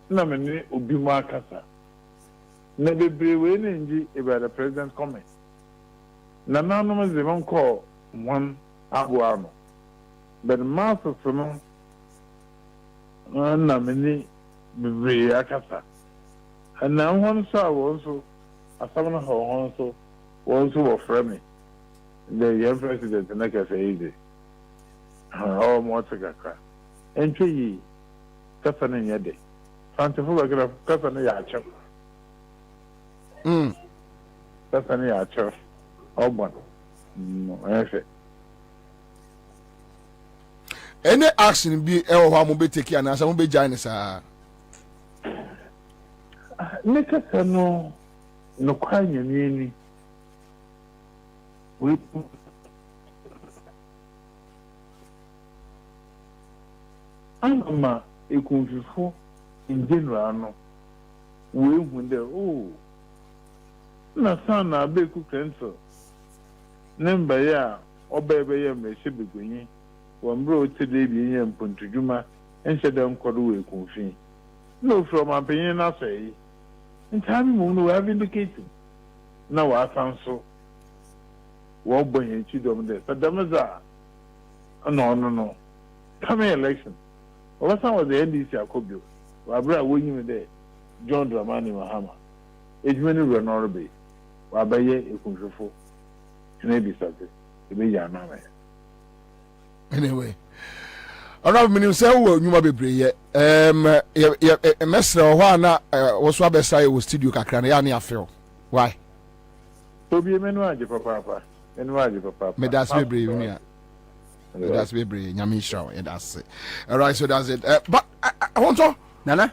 Namini Ubima Casa. Never be waiting about the president's comment. Nananum is the one call one Abuano, but Masterson. Na many be akasa. And now one saw also a summoner also were friendly. The young president and like I say easy. Oh, more to get crack. Entry ye, Cassan in your day. Fantafull Cassan Yacho. Cassan Yacho. Oh, one. No, I say. Any action be how be take and as I won't be joining, sir. Nika no crying any. We I'm a confused in general. No, we when they na son na be ku cancel. Number ya, or baby, may she be going. One bro today be in Puntujuma, and said them Kodu Kunfi. No, from my opinion, I say. In time, we have indicated. Now I found so. One boy and children there, but Damaza. No. Coming election. What time was the NDC Akobio? Wabra winning there. John Dramani Mahama. It's many Renorbe. Wabaye, a control. Maybe something. Anyway. Ọ̀rọ̀ mi ni sẹ́ wọ nyuma bebree yẹ mẹ́sìrẹ̀ ọ̀họ́ àná wọ́n sọ abẹ́sà yẹ wọ studio kakra na yà ni afẹ́ o why. Tobi emenu aje papa Medasi bebree yìí ni a medasi bebree nyame nhyira o yẹdasi alright so that's it but I want to nana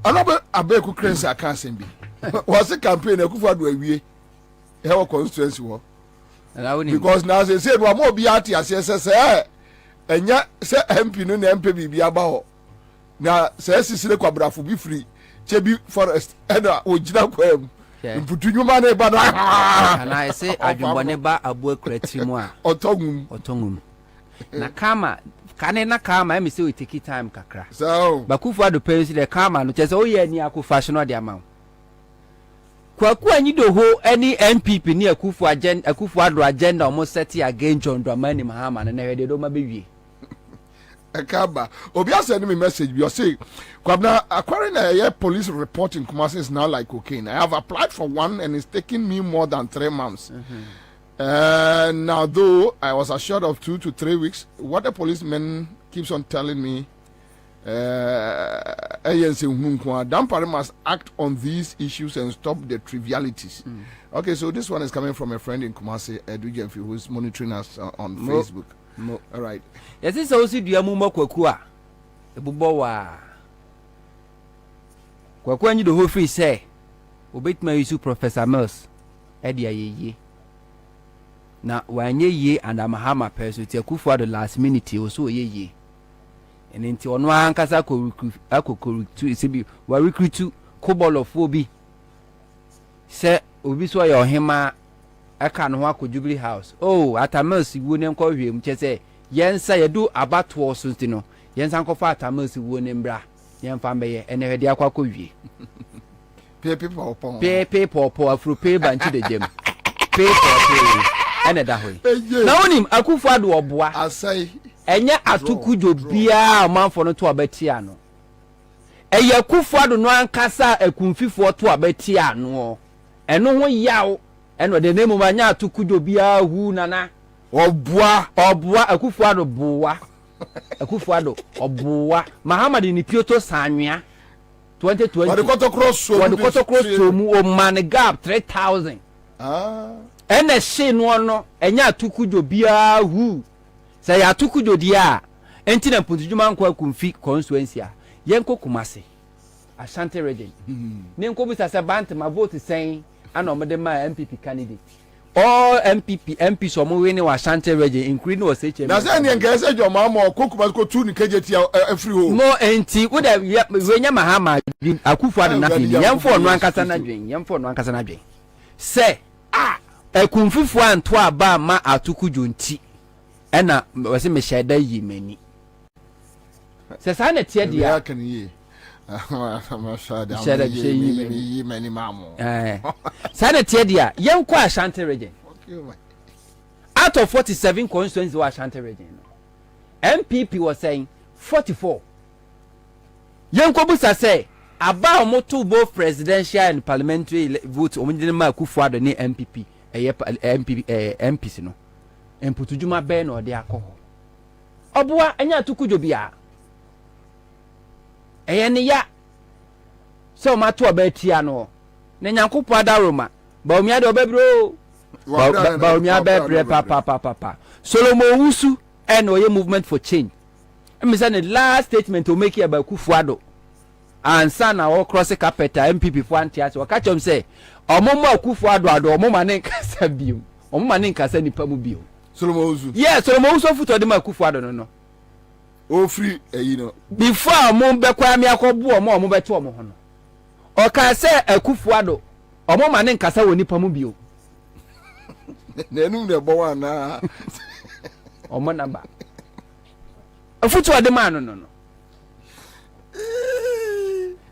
ọ̀nà abẹ́ẹ̀kú kírẹ́nsì àkànṣe bi wọ́n sì campaign Akufo-Addo awie ẹ̀wọ̀ constituency wọ because na ṣe ṣe ẹnu àmọ́ obi àti àṣẹ ṣẹṣẹ ẹ̀yẹ ṣe MP no na MP bìbí abá họ na ṣe é sisi Kwabrafo bi firi Chebi forest ẹ̀na ògyina kọ́ ẹ̀ mu mputu nyuma na eba na ana ese adwumbone ba abo akurati mu a otongum na kama kane na kama emi se we take time kakra so Akufo-Addo pensi de kama no chese oye ani akufashion no de ama kwaku anyi do ho any MPP ni Akufo-Addo agenda omo set again John Dramani Mahama na hwede do ma bewie Ekaba obi send me message you say Kwabena according to police report in Kumasi is now like cocaine. I have applied for one and it's taking me more than 3 months. Now though I was assured of 2 to 3 weeks, what the policeman keeps on telling me Dampare must act on these issues and stop the trivialities. Okay, so this one is coming from a friend in Kumasi, Edu who is monitoring us on Facebook. All right. Yes, it's also the Mumba Kwakua. The Bubowa Kwakua, you the whole free say, Obit my issue, Professor Mills, Edia ye. Now, when ye and a Mahama person to Akufo-Addo last minute, also ye. And into one Ankasa recruit to Sibi, were recruit to Cobol of Bobie. Say, Obiso your hema. I can't walk with Jubilee House. Oh, at a mercy, wouldn't call him. Just say, Yensa, you do about 2 or something. Yensan Kofa, a mercy, wouldn't bra. Yan family, and a dear Quacovi. Pay people, pay poor through pay bank to the gym. Pay for and a that way. Now, him, Akufo-Addo or Bois, I say, and yet I took good beer a month for no to a betiano. And ya Akufo-Addo no ankasa a kumfi for to a betiano. And no one yaw. And the name of my nya to kudo bia hu nana obua Akufo-Addo boa Akufo-Addo oboa Muhammad ni Pioto Sanwia 2020 what the quarter cross to mu o man gap 3000 and the she no enya to kudo bia hu say ya to kudo dia enti na puntujuma nko akumfi constituency a yenko Kumasi Ashanti region ne nko bisa se bant ma vote sen ana omede ma MPP candidate all MP so mo we ni wa Ashanti region including was HM na say ni nka say joma mo kokuma ko tu ni kejeti free home mo enti wo da we nya Mahama Akufo-Addo na ni yemfo no ankasa na dwen say ekumfifo anto aba ma atukujo nti ena we se me sheda yi mani se sa na tie dia Senate dia yenko Ashanti region out of 47 constituencies of Ashanti region MPP was saying 44 yenko busa say about moto both presidential and parliamentary vote omudin ma Akufo-Addo ni MPP MPs no emputujuma be na ode akọ oboa anya tukujo bia eyene ya so ma to obetia no ne nyankopɔ adaroma ba omia de obebro ba omia bebre papa Solomon Wusu and oye movement for change me say the last statement to make here by Akufo-Addo Ansah na o cross carpet MPP for antias o catch him say omomo Akufo-Addo omomo ne nkasa bio omomo ne nkasa nipa mu bio Solomon Wusu yes Solomon Wusu futo de Akufo-Addo no o free you know before mo be kwa mi akobu omo be to omo ho no o ka say Akufo-Addo omo ma ne nkasa woni pa mu bio Nenum de bowa na. Omo number. Afutu ade man no.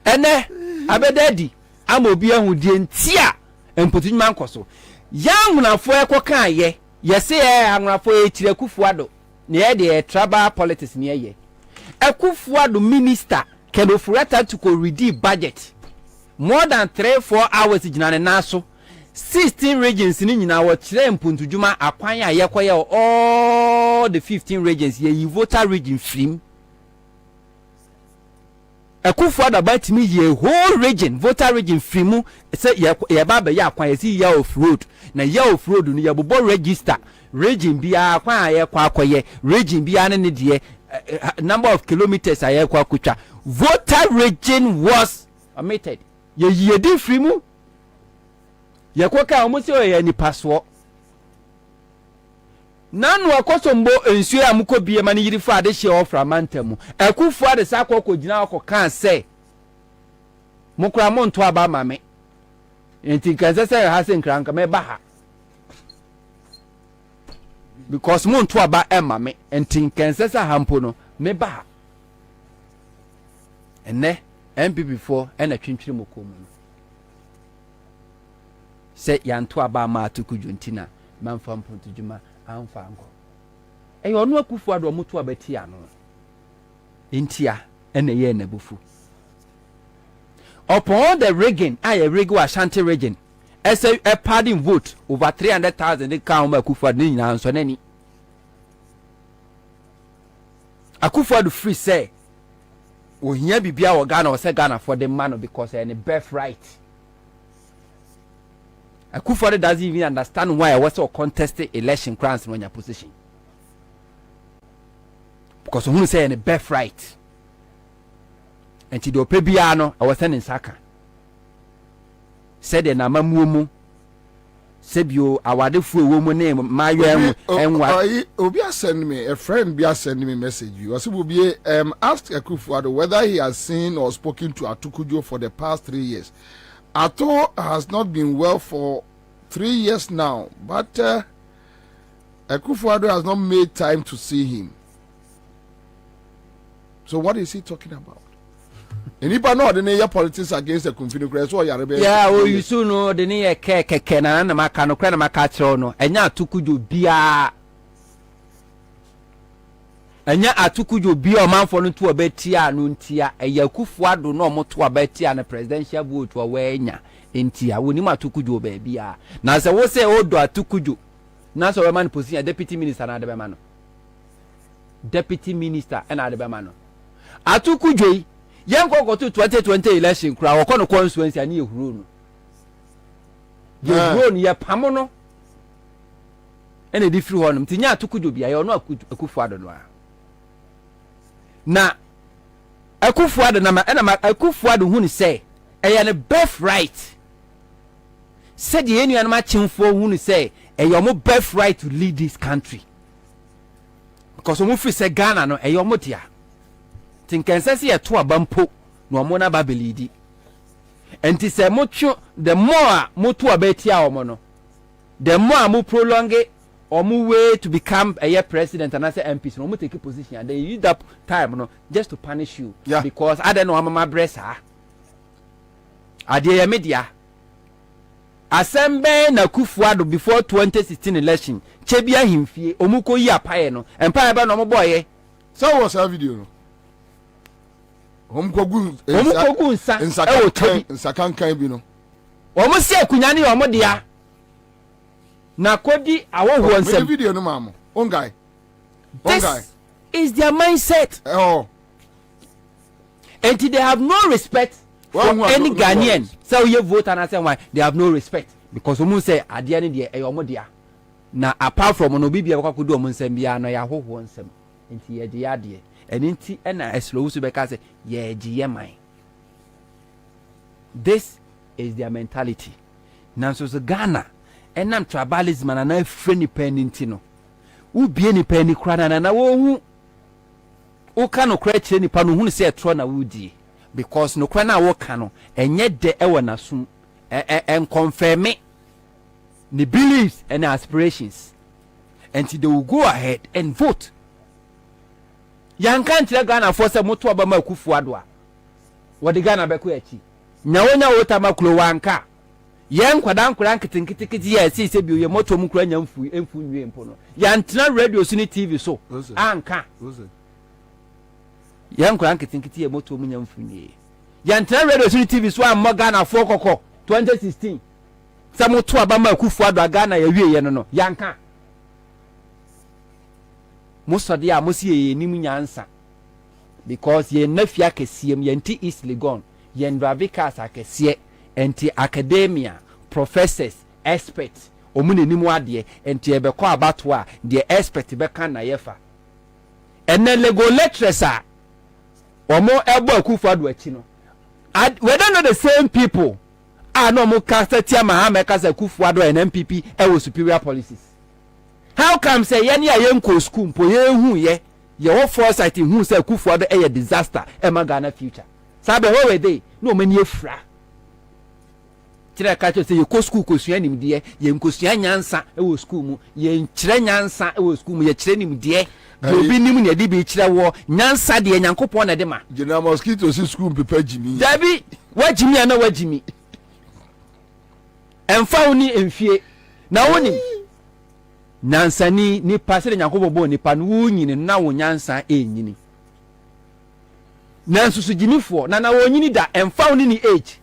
Ene abedadi amobi ahudie ntia empotu nyuma nkoso. Ya hunafo ekoka ye. Yese e hunafo e kire Kufuado. Ne ye de tribal politics ne ye. Kufuado minister can offer to go redeem budget. More than 3-4 hours jinane naso. 16 regions ni nyina wo kire mpuntu djuma akwan ya yekoye all the 15 regions ye voter region film. Kufuado about me ye whole region voter region film say ye baba ya akwan ye si ya off road. Na ya off road ni ya bobo register region bia akwan ya kwa akoye region bia ne de number of kilometers aye kwa kucha. Voter region was omitted. Ye di free mu ye koka omusi o ye ni paso nanu akosombo ensuo amuko bie mani yiri fa de hye ofra mantamu Akufuado de sakoko gina kan say mukura monto aba mame enti kanse say ha se nkranka me ba ha because monto aba mame enti kanse say hampo no me ba ha enne MPP4 ena twintwiri mokomu se yanto aba ma atukuju ntina manfa mponto djuma amfa anko ono Akufuado omoto abati ano ntia ena ye na bufu upon the region Rego Ashanti region as a parting vote over 300,000 they count Akufuado ni nyina nso nani Akufuado free say ohia bibia wo Ghana say Ghana for the man because any birthright. Akufuado doesn't even understand why I was so contested election crowns in your position. Because who say any birthright. And to do pebiano I was sending Saka. Said na mamumu Sebio awade fu ewo name mayo enwa obi send me a friend be send me message you Obi asked Akufuado whether he has seen or spoken to Atukujo for the past 3 years. Ato has not been well for 3 years now, but Akufuado has not made time to see him. So what is he talking about? Enipa no de ne politics against the confederation so yarebe. Yeah, you soon know de ne keke na maka no kra na maka kire no. Enya Atukujo bia. Enya Atukujo bia omanfo no to obetia no ntia. Eya Akufuado no omoto obetia na presidential vote wa wenya ntia. Woni ma Atukujo ba bia. Na se wo se odo Atukujo. Na so we man position deputy minister na de be man no. Deputy minister na de be man no. Atukujo Yanko go to 2020 election kra wo kono constituency ani ehuro no. Ehuro no ye pamo no. Ene di free honum tinya Atukujo bia ye ono Akufuado no a. Na Akufuado na Akufuado hu ni say eye ne birthright. Said the enu anama chimfo hu ni say eye omo birthright to lead this country. Because omo free say Ghana no eye omo dia. Tinkensesi ye to abampo no omo na babelidi enti se mocho the more moto abetia omo no the more mo prolong omo way to become a year president and as MP so mo take a position and they use that time no just to punish you because I don't know mama bressa ade media asembe na Akufuado before 2016 election chebia himfie omo ko yi apaye no empire ba no mo boye so was a video no Omkogu nsa kankan bi no omo se akunya ne omo dia na kodi awoho nsem video no mamo ongai is their mindset and they have no respect for any Ghanaian so you vote and I say why they have no respect because omo say ade ne de omo dia na apart from no bibia kwa kodi omo nsem bia no ya hoho nsem enti ye de ade eninti ena eslow so beka say ye GMI. This is their mentality. Nanso so Ghana enam tribalism na friendly penninti no. U bie ni penni kra na wo hu. O ka no kra kire nipa no hu se etro na wudi because no kra na wo ka no enye de ewo na sum en confirm the beliefs and aspirations, and they will go ahead and vote. Yan can't let Ghana for some motor Bama Kufuadwa. What the Ghana Bequechi. Nawana Otamaklo Wanka. Yan Quadan Krankitin Kitty, see, say, your motor Mukranian Fu and Fu Pono. Yantina radio Suni TV so. Anka. Yan Krankitin Kitty, a motor Munian Funi. Yantina radio Suni TV so, I'm Ghana 4 Coco 2016. Some motor Bama Kufuadwa Ghana, a no Yanka. Most of the amosi ni Ansah because ye nafia kesiem ye nti easily gone ye ndravikas akesie enti academia professors experts omune nimu ade enti ebekọ abato a the expert beka na yefa ene lego lecturers a omo ebo Akufo-Addo achi no we don't know the same people no mo kasa tia Mahama kasa Akufo-Addo and MPP e superior policies. How come say yani a yenko school mpo ye hu ye wo foresight hu say Akufo-Addo a disaster e ma Ghana future sabe ho we dey no mani efra tire ka say ye ko school ko sua nim de ye nko sua nyansa e wo school mu ye nkyire nyansa e wo school mu ye kyire nim de obi nim ne de bi kyire wo nyansa de Nyankopon na de ma General Mosquito si school pepa jimi dabi wa jimi ana wa jimi emfa oni emfie na woni nansani ni pasere Nyankopon bo nipa no wonyini na wo nyansa enyini nansusu jimifo na wonyini da emfa oni ni age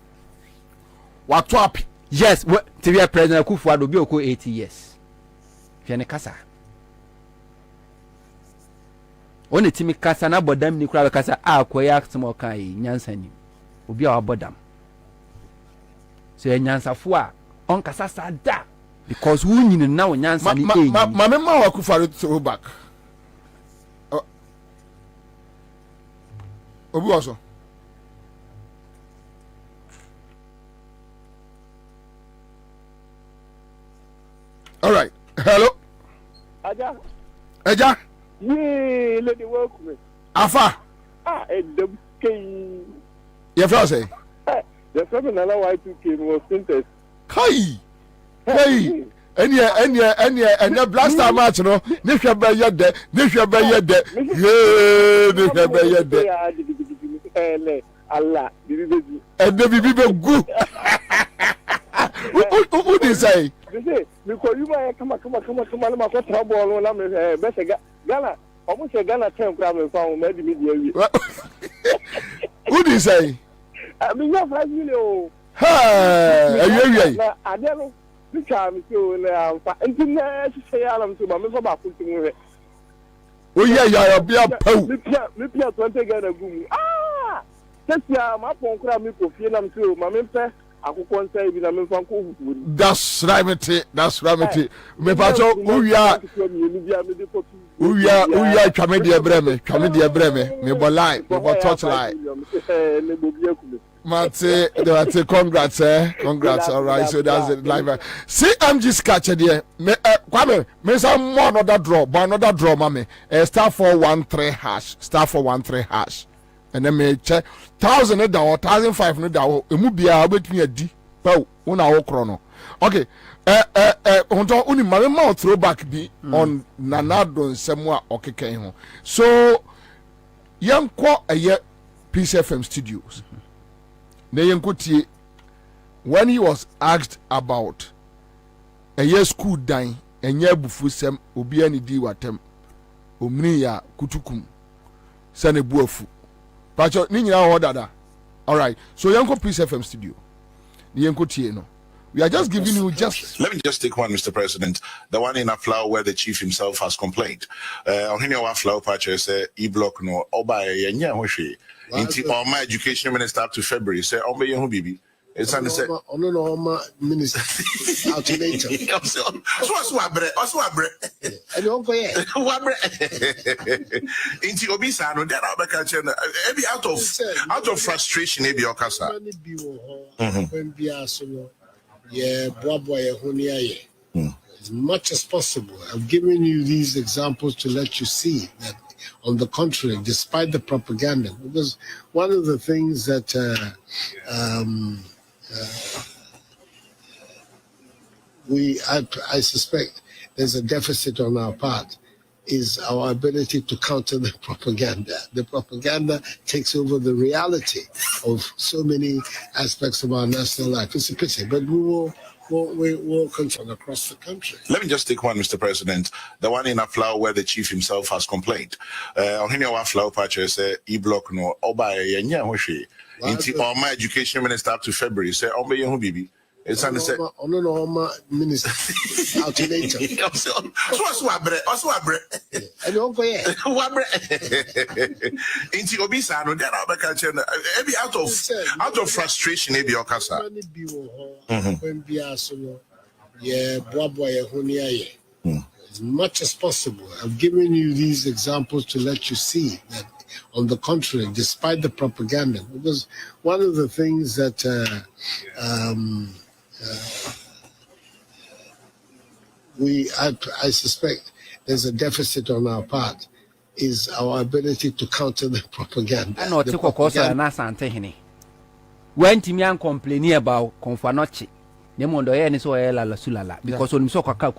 wato up yes TV President Akufo-Addo bi oko 80 years fiane kasa oni timi kasa na bodam ni kura kasa akoya aksemo kan nyansa ni obi a wabodam so nyansafo a on kasa sada because who you now nyansa ni e mama wa Akufo-Addo to back obi also all right hello Aja ye lady work me afa edem kei ye feel say the seven na Y2K was synthesis kai enya blaster match no ne hwe ba ye de ye ne hwe ba ye de Allah bibi be gu who dey say because you might come na ma ko trouble na me be se Ghana almost say Ghana 10 crab me found me media who dey say me ya 5 million hey adelo because me so na amfa internet say alam so ba me so ba ko timu ya bia pau me pia 20 Ghana gumu tesia ma pon kra me ko fie na me so ma me pe akukọ nsa bi na me fan ko hufu that's right me pacho uya twame de breme me bo line me bo touch line Mate, congrats, congrats. All right, so that's it. Live. CMG sketch there. Kwame, me some more another draw, mommy. Star 413 hash, star 413 hash. And then me check 1,000 no down, 1,500 no down. Emu bia obetumi adi. Pau, una wo krono. Okay. Onto uni mame ma throwback bi on Nanado nsemwa okeken ho. So yanko eye Peace FM studios. When he was asked about a year school dying and year before some obiani di watem omniya kutukum sane buafu pacho ninya order. All right, so yanko Peace FM studio yanko tie no we are just giving you just let me just take one, Mr. President, the one in Aflao where the chief himself has complained on here Aflao pacho say e-block no oba yenya hoshi into all my education minister up to February say ombe yehu bibi it's an say no minister alternator so abre and you go here into obisa no there na ka che e be out of frustration e be okasa when be aso yeah bobo yehu ni aye as much as possible. I've given you these examples to let you see that on the contrary, despite the propaganda, because one of the things that I suspect there's a deficit on our part is our ability to counter the propaganda. The propaganda takes over the reality of so many aspects of our national life. It's a pity, but we will continue across the country. Let me just take one, Mr. President. The one in Aflau where the chief himself has complained. On here, Aflau Pacha say e-block no oba yenya hoshi. Into all my education minister up to February say oba yehu bibi. It's on the set. No, minister. Alternator. Also abre. And don't go here. Into obisa no then I'll be out of frustration maybe okasa. As much as possible. I've given you these examples to let you see that on the contrary, despite the propaganda, because one of the things that I suspect there's a deficit on our part is our ability to counter the propaganda. I know to kokosa na sante hene. When Timian complaining about Confanochi, Nemondo any so la sulala because on so kwaka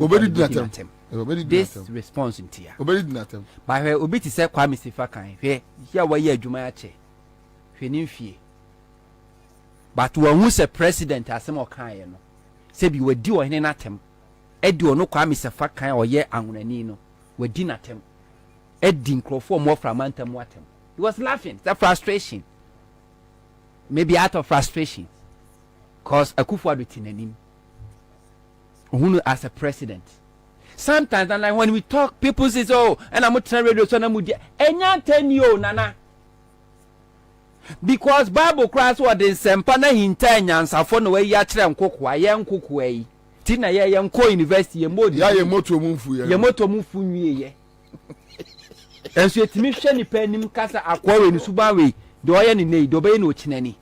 this response in tia. Obedi natem. Ba hwe obi ti se Kwame Sifa kan hwe ya waye adwuma ya che. Hwe ni mfie. But who se president asem okan ye no. Se bi wadi o hene natem. Edi ono Kwame Sifa kan oye anwunani no. Wadi natem. Edi nkrofo mo fra mantem watem. He was laughing. That frustration. Maybe out of frustration. Cause Akufo-Addo tinanim. Who as a president. Sometimes and like when we talk, people say, "Oh, and I'm not radio so na mudia." Enya 10 yo nana. Because Bible class what in sempana hinta nyansafo no we ya kire nkokwa ye nkokwa yi. Ti na ye nko university ye modi. Ya ye moto mumfu ye. Ye moto mumfu nwie ye. Enso etimi hwe ni panim kasa akwa we ni suba we. De oye ni nei do be ni ochinani.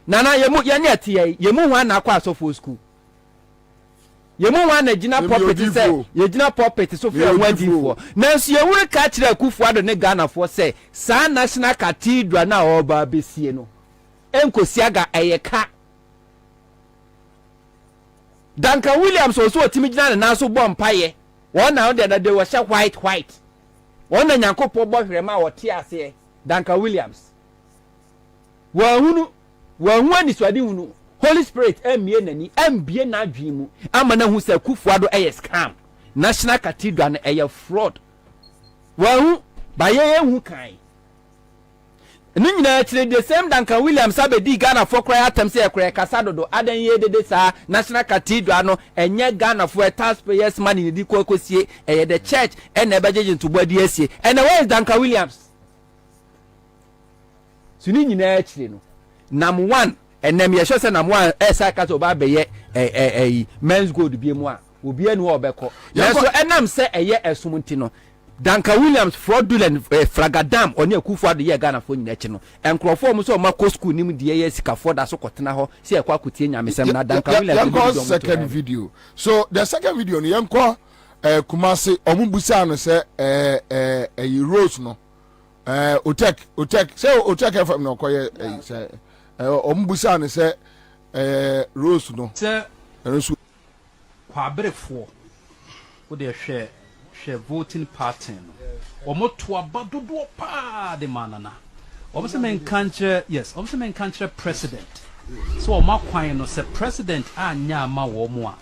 Nana ye ne atie ye mu wan na akwa asofo school. Ye mu wan na gina property say ye gina property so for wadifo. Nanso ye wure ka kire Akufo-Addo ne Ghana for say sa national cathedral na oba besie no. Enkosiaga eyeka. Duncan Williams also otimi gina na so bom paye. One now that they were white. One na Nyankopɔ bɔ hwema wo te ase Duncan Williams. Wa hunu swadi hunu Holy Spirit emie nani embie na adwimu amana hu se Akufo-Addo scam National Cathedral na fraud. Wa hu ba ye hu kan. Ni nyina kire the same Duncan Williams abedi Ghana for cry atem se ekure kasa dodo adan ye dede sa National Cathedral no enye Ghana for taxpayers money ni di kokosie the church and e bejeje ntubo adi asie and where is Duncan Williams? So ni nyina kire no Nam 1 and them yesho say nam 1 saka to ba be ye men's gold bi mu a obi anu obeko so enam say eye esumunti no Duncan Williams fraudulent fragadam oni Akufo-Addo ye Ghana fo nyina echi no enkrofo mu so ma ko school nim de ye sika for da so kotena ho se ekwa akotie nyamesem na Duncan Williams second video. So the second video no yenko Kumasi omubusa no say Rose no Otek say Otek FM no koye say ombusa ne se Rose no se kwabrefo wo de hwe voting pattern omoto abadodo pa de manana obese men kanche yes obese men kanche president so omakwan no se president anya ma wo mo a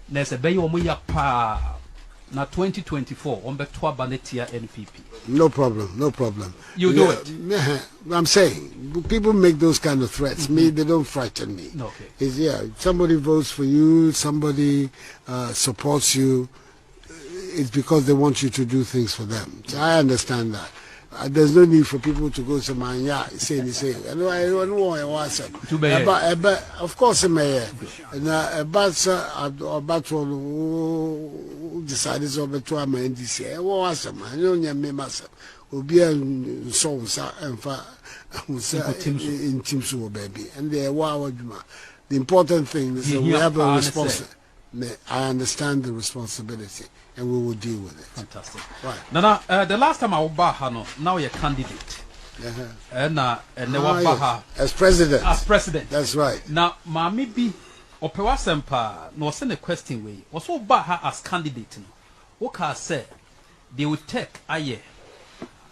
na se be yo mo ya pa na 2024 on beto abanetia NPP. No problem. You do it. I'm saying people make those kind of threats. Me, they don't frighten me. Okay. Somebody votes for you, somebody supports you. It's because they want you to do things for them. So I understand that. There's no need for people to go to my say. I don't want to of course, mayor. And about who decided to my NDC. I want some. I don't know myself. Will be a song and in Timsu baby. And they are the important thing is that we have a responsibility. I understand the responsibility. And we will deal with it. Fantastic. Right. Now, the last time I was Bahano, now you're a candidate. And as president. That's right. Now, Mami B, Opewa sempa no send a question way. Also ba her as candidate no. Oka say they will take aye.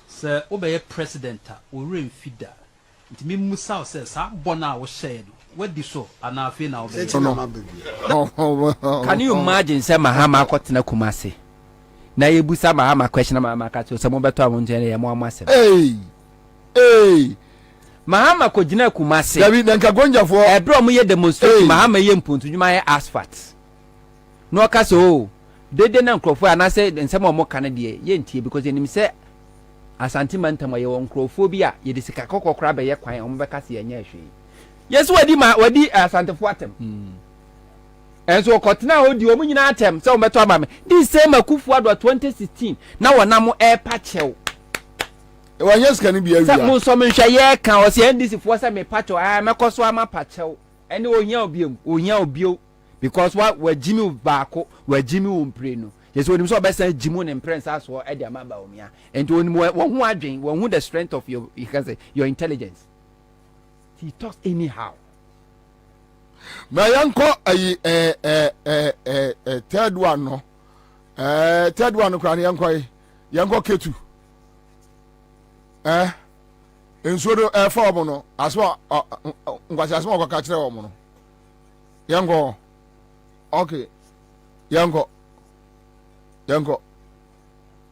Sir obey president or rain feeder. It me musa says sa bona was shared. What do so and I feel now can you imagine say Mahama kwatena Kumasi na yebusa Mahama question Mahama ka to say mo beto amonje na ye mo amasem hey Mahama ko gina Kumasi David nka gonja fo ebro mo ye demonstrate Mahama ye mpuntu dwuma ye asphalt no ka so dede na nkrofo anase nsem mo kan de ye ntie because enim say Asante mantam ye won nkrofo bi a ye de sika kokokra be ye kwan o mo be ka se ye nya hwe yes wadi Asante fo atem enso kotena odi o munyina atem se o beto ama me this same Akufu Addo 2016 na wonam pa chew e wanya sika ni bia wi sa mo so me hwa ye kan o se NDC fo se me pacho mekoso ama pa chew ene onya obio because wa jimi baako wa jimi wompre no yes onim so obesa jimu ne prince aso e de amaba omia enti onim wo hu adwen wo hu the strength of your intelligence. He talks anyhow. My uncle third one no third one no kran yanko ketu ensodo for mo no aso ngwasi aso ko ka kire wo mo no yanko okay yanko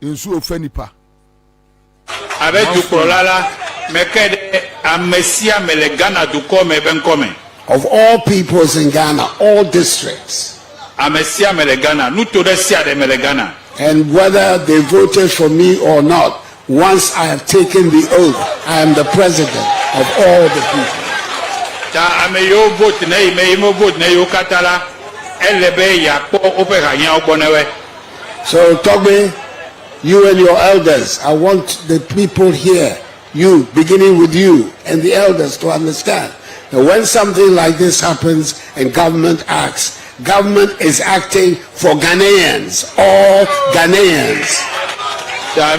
enso ofanipa avec du kolala mekede amesia melegana du come ben come of all peoples in Ghana, all districts. Amesia melegana nutoresia de melegana. And whether they voted for me or not, once I have taken the oath, I am the president of all the people. Ta ameyo vote na imo vote na yo katala elebe ya po opera yan obonewe. So Togbe, you and your elders, I want the people here, you, beginning with you and the elders, to understand that when something like this happens and government acts, government is acting for Ghanaians, all Ghanaians. I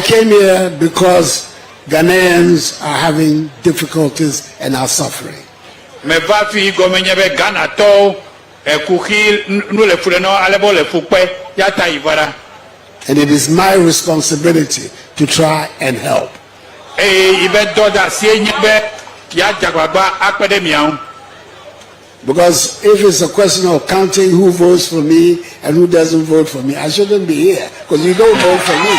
came here because Ghanaians are having difficulties and are suffering. And it is my responsibility to try and help. Because if it's a question of counting who votes for me and who doesn't vote for me, I shouldn't be here because you don't vote for me.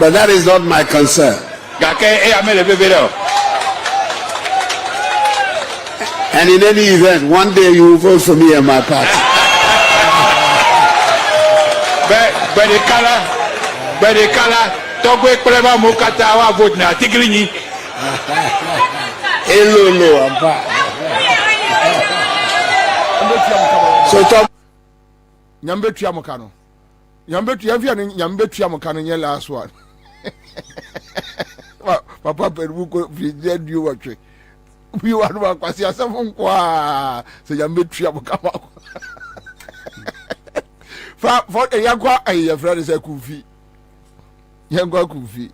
But that is not my concern. And in any event, one day you will vote for me and my party. So talk. Nyambetu ya mokano. Nyambetu ya mokano nye last one. Papa peruko vije dio watwe. We want to kwasi asafo kwa se nyambetu ya mokano. For yankwa ayi friend say kufi. Yankwa kufi.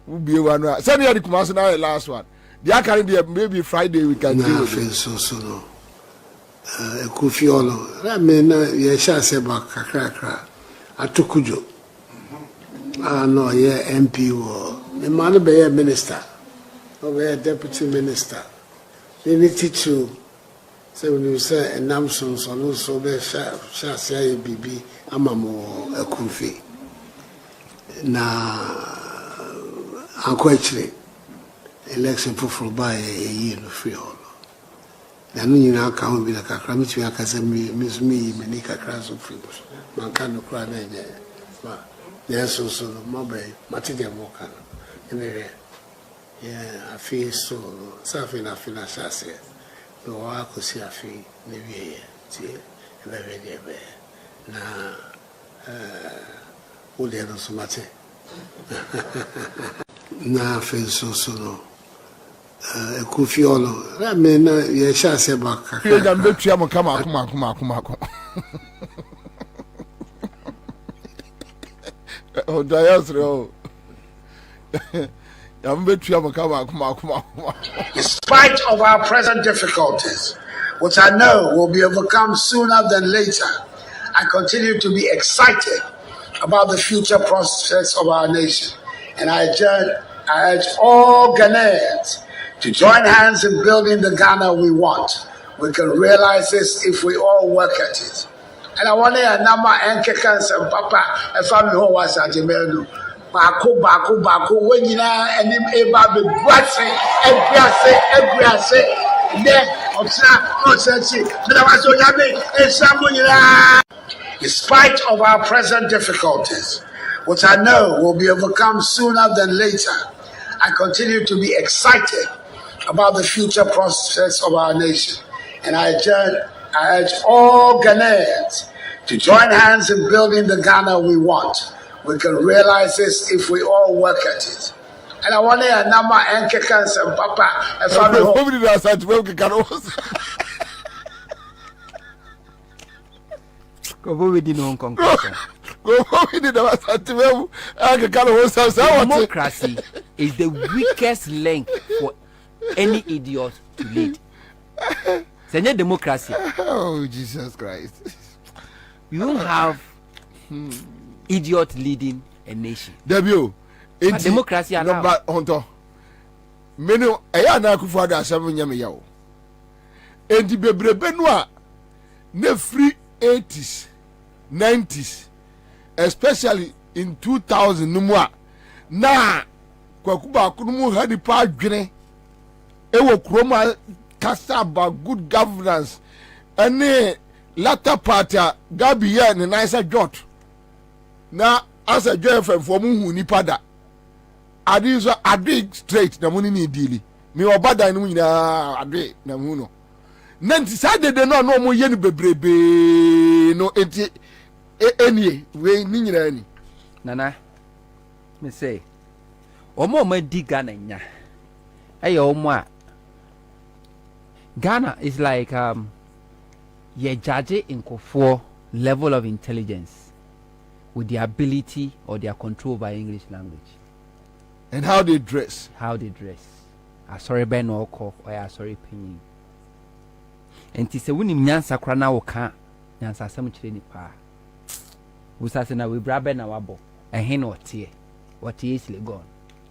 Ubi one. Send you the Kumasi now last one. The carry the maybe Friday we can do it. So. Kufiolo ramena yesha seba kakrakra atukujo no ye MP wo me man be minister or be deputy minister they need to say when you say enamson so be sha say bibi amamo akufi na anko actually election for by ye no free all. Na no nyina aka ho bi na kakra mitumi aka se me ni kakra so free man kan no kra na nye ma yeso so no bay mati de mo kan ene yeah afi so safi na shase no wa ko si afi ne wie ti ebe de be na o de no so mate na afei so no ekufiolo na me na ye sha se ba kaka ye jam betua mo kama akoma o dayasro jam betua mo kama akoma in spite of our present difficulties, which I know will be overcome sooner than later, I continue to be excited about the future prospects of our nation. And I urge all Ghanaians to join hands in building the Ghana we want. We can realize this if we all work at it. And I want to number Enkekans and Papa and family who was at Jemelu. Baku, when you know, and him able to blessing, every in spite of our present difficulties, which I know will be overcome sooner than later, I continue to be excited about the future prospects of our nation. And I urge all Ghanaians to join hands in building the Ghana we want. We can realize this if we all work at it. And I want to number Enkekans and Papa and family. Democracy is the weakest link for any idiot to lead. It's democracy. Oh, Jesus Christ. You don't have idiot leading a nation. Debut. Democracy number honto. Menu eya na akufo ada asem nyame yawo. Enti bebrebe no a na free 80s 90s especially in 2000 no mu a na kwakuba akunumu hadi pa adwene ewo kroma kasa about good governance ene latter party gabi ya ne nice jot na asa joy for mu hu nipa da adi so adi straight na muni ni deal me obada no nyina adi na mu no nanti sadede no no mo ye ni bebrebe no enti enie we ni nyina ni nana me say omo ma di Ghana nya ayo omo a Ghana is like ye judge in kofo level of intelligence with the ability or their control by English language and how they dress sorry ben no call or sorry pin enti se woni nyansa kra na wo ka nyansa asem kire ni pa usase na we brabe na wabo ehe na otie is gone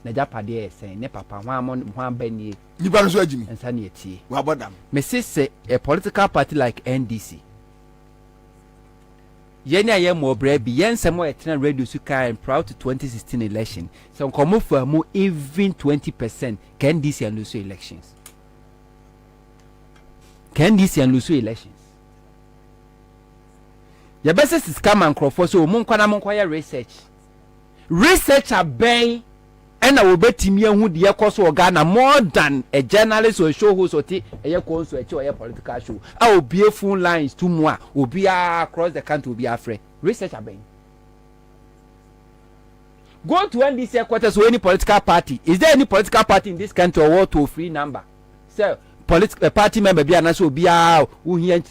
na japade e sen ne papa hwan ba nie nipa no so agimi ensa na etie wa bodam me say a political party like NDC yeni aye mo bra bi yensem o etena radio su kai proud to 2016 election so nkomo for mu even 20% can NDC and lose elections ya bese scam and crofo so mo nkwana mo nkoya research aben ena wo betimi ahu de yekoso Ghana more than a journalist or show host or eye konso eche or political show a obi phone lines to mo a obi across the country obi afre research aben go to NDC headquarters or any political party. Is there any political party in this country or what to free number? So party member be an so be who here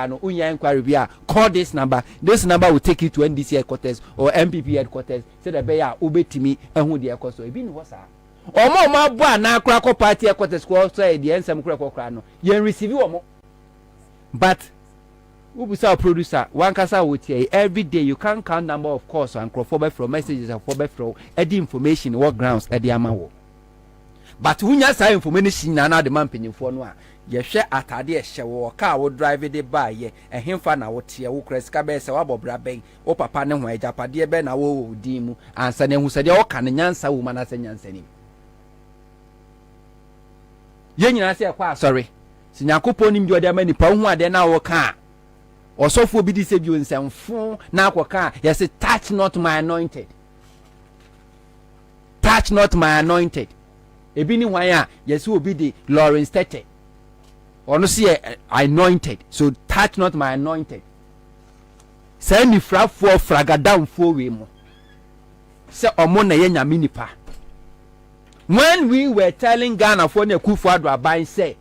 no inquiry call this number. This number will take you to NDC headquarters or MPP headquarters. Say the bear obetimi and who the cost. It been what's or more my boy now crack party headquarters call say the Ansah crack no. You receive you more. But who be our producer one kasa with you every day you can't count number of calls and crofobia from messages and phobia from any information what grounds at the amawo. But when you say information na the man penyimfo no a ye hwe atade e hye wo car wo drive de ba ye ehemfa na wo tie wo kreska be se wa bobra ben wo papa ne ho ajapade be na wo di mu ansa ne hu se de wo ka ne nyansa wo ma na se nyansa ni ye nyina se kwa sorry si nyankopon nim di ode ma nipa hu ade na wo ka osofo bi di se bi onsamfo na akoka ye se touch not my anointed ebi ni wan ya yes obi di Lawrence Tete ono see anointed so touch not my anointed say ni frafo fragadamfo we mo say omo na ye nyame nipa when we were telling Ghana for ne Kufuor aban say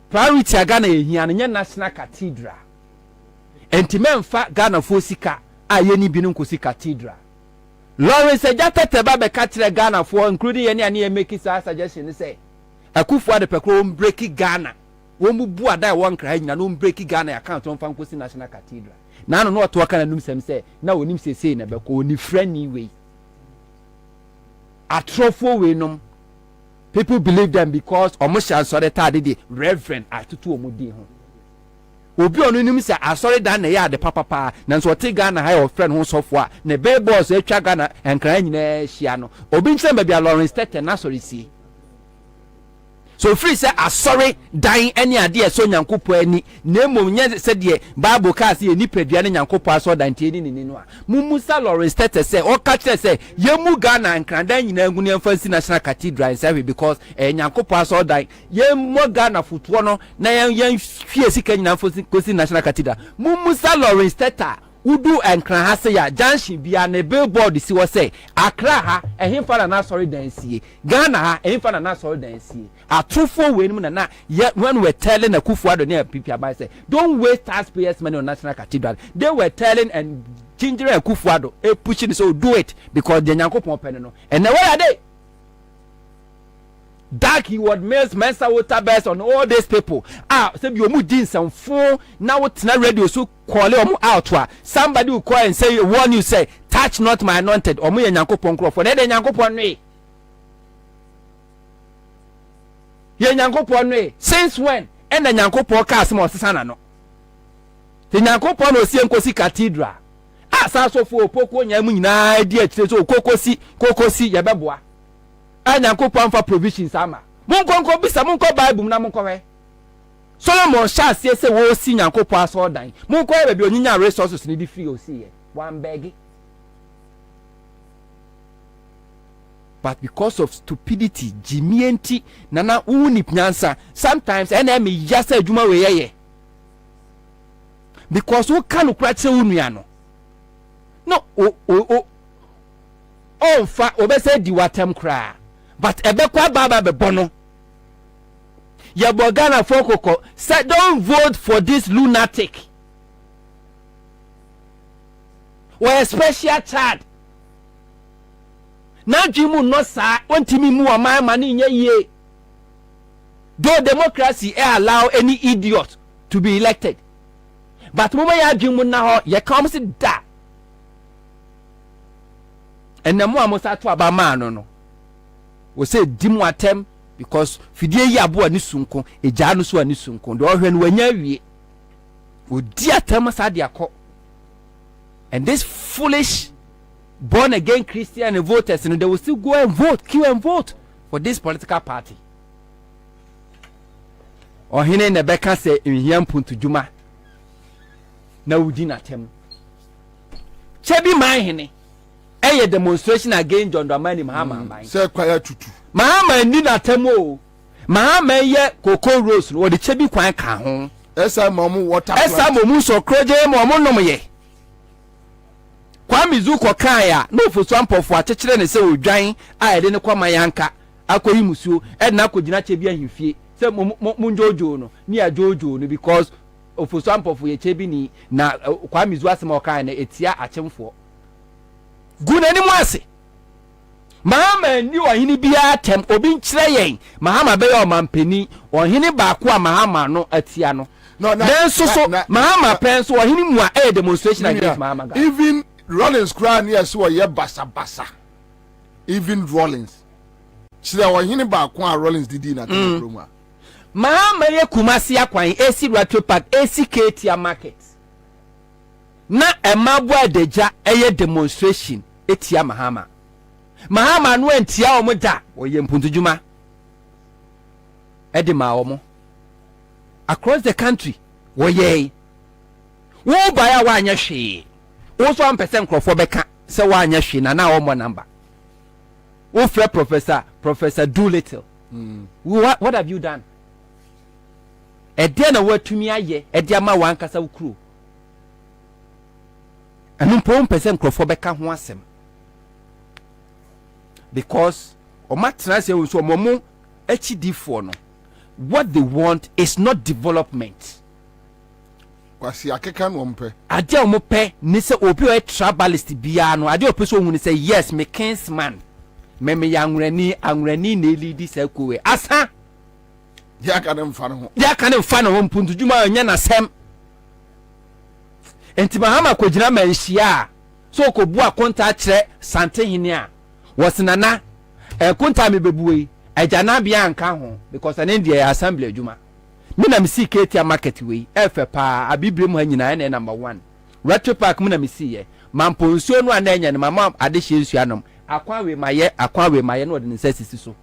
priority Ghana ehia national cathedral entimenfa Ghana for sika ayeni binu nkosi cathedral Lawrence Ejata teba be katre Ghana for including yeni ani make suggestion say Kufuor de pekro break Ghana wo mu bu ada won kra nyina no break Ghana account on fan nkosi national cathedral na no to aka na num sem say na onim sesei na be ko oni friendly way atrofo we nom people believe them because almost sorry tade the reverend atutu omudi ho obi onu nim say asori dan na ya de papa na so te Ghana ha your friend ho sofo a na be boss atwa Ghana enkran nyina hia no obi nche ba bia Lawrence Tete na sorry si so free say asori dan any ade so nyankopo ani na mom nye se de Bible ka say ni padua ne nyankopo aso dan tie ni no a mumusa Lawrence Tete say o ka kire say yemu Ghana enkran dan nyina ngunu emfansi national cathedral say because nyankopo aso dan yemu Ghana futuo no na yan hwie sika nyina emfansi kosi national cathedral mumusa Lawrence Tete udu enkran ha se ya junction bia na billboard si wo say Accra ha ehimfa na sorry dan sie Ghana ha ehimfa na sorry dan sie atrofo we nim na when we telling a Kufuor ne PP about say don't waste taxpayers money on national cathedral they were telling and ginger and Kufuor pushing so do it because the Nyankopon pen no and now where are they dark he would mails Mensa water best on all these people say you mu din some phone now what na radio so call them out somebody will call and say warn you say touch not my anointed or mu Nyankopon crop for the Nyankopon no ye Nyankopon no since when and the Nyankopon cast mo sesana no the Nyankopon no si enkosi cathedral sa so fo poko nya mu nyina di akire so kokosi ye beboa Nyankopon for provisions ama monkonko bisa monko Bible na monko we Solomon sha se wo si Nyankopon aso dan monko e be onyinya resources ni di free o si ye one beg but because of stupidity jimienti nana uni Ansah sometimes enemy just adwuma we ye because who can kwatse unua no fa obese di watem kra but ebekwa baba be bono ya bogana fokoko say don't vote for this lunatic or a special child na jimu no sa ontimi mu aman mani nye ye though democracy allow any idiot to be elected but mama ya jimu na ho ye come sit da and na mu amosa to aba man no we say dimu atem because fidie yi abo ani sunko eja no so ani sunko do hwe no wanya wie odi atem sa de akọ and this foolish born again Christian voters and they will still go and vote queue and vote for this political party or hine na beka say nhia mpuntu juma na udi na tem chebi man hine eye demonstration against John Dramani Mahama say kwaya tutu Mahama ni na tem o Mahama ye Cocoa Rose no de chebi kwan ka ho esa momu water esa momu so kroje mo nom ye Kwame Zuko kaya no for swampofo akekere ne se odwan a ede ne kwama yanka akoyi musuo ede na akogina chebi ahimfie se munjojo no ni ajojo no because of swampofo ye chebi ni na Kwame Zuko asema kaya na etia achemfo guna ni mwase Mahama ni ohini bia tem obi nkyere yen Mahama be yo mampeni ohini ba ko a Mahama no atia no then so Mahama pen so ohini mu a demonstration against Mahama even Rollins crown yes so ye basa even Rollins she wa hini ba ko a Rollins didi na promo Mahama ye Kumasi akwan AC Retro Park AC Ketia market na emabo adeja eye demonstration etia Mahama no entia omo da oye mpuntujuma edema omo across the country woye wo baya wa anya hwe wo so ampesen krofo beka se wa anya hwe na omo number wo frɛ professor Doolittle what have you done na watumi aye ama wankasa wukuro anu pom pesen krofo beka ho asem because matena se so momo HD4 no what they want is not development. Kwasi akeka no mpe ade o mpe ni se obi o trabalist bia no ade o peso hu ni se yes me kinsman me yanwrani anwrani na lead se kowe asa ya ka ne mfa no ho mpuntu djuma anya na sem enti mahama kogina manhia so ko bu akonta kire sante hini a wosenana konta me bebuwe ajana bia anka ho because an India assembly adwuma me na me see Ketia market we efe pa abibrem ha nyina na number 1 retro park me na me see ye mamponsuo no ananya ne mama ade hye nsuanom akwa we maye no de nsasisi so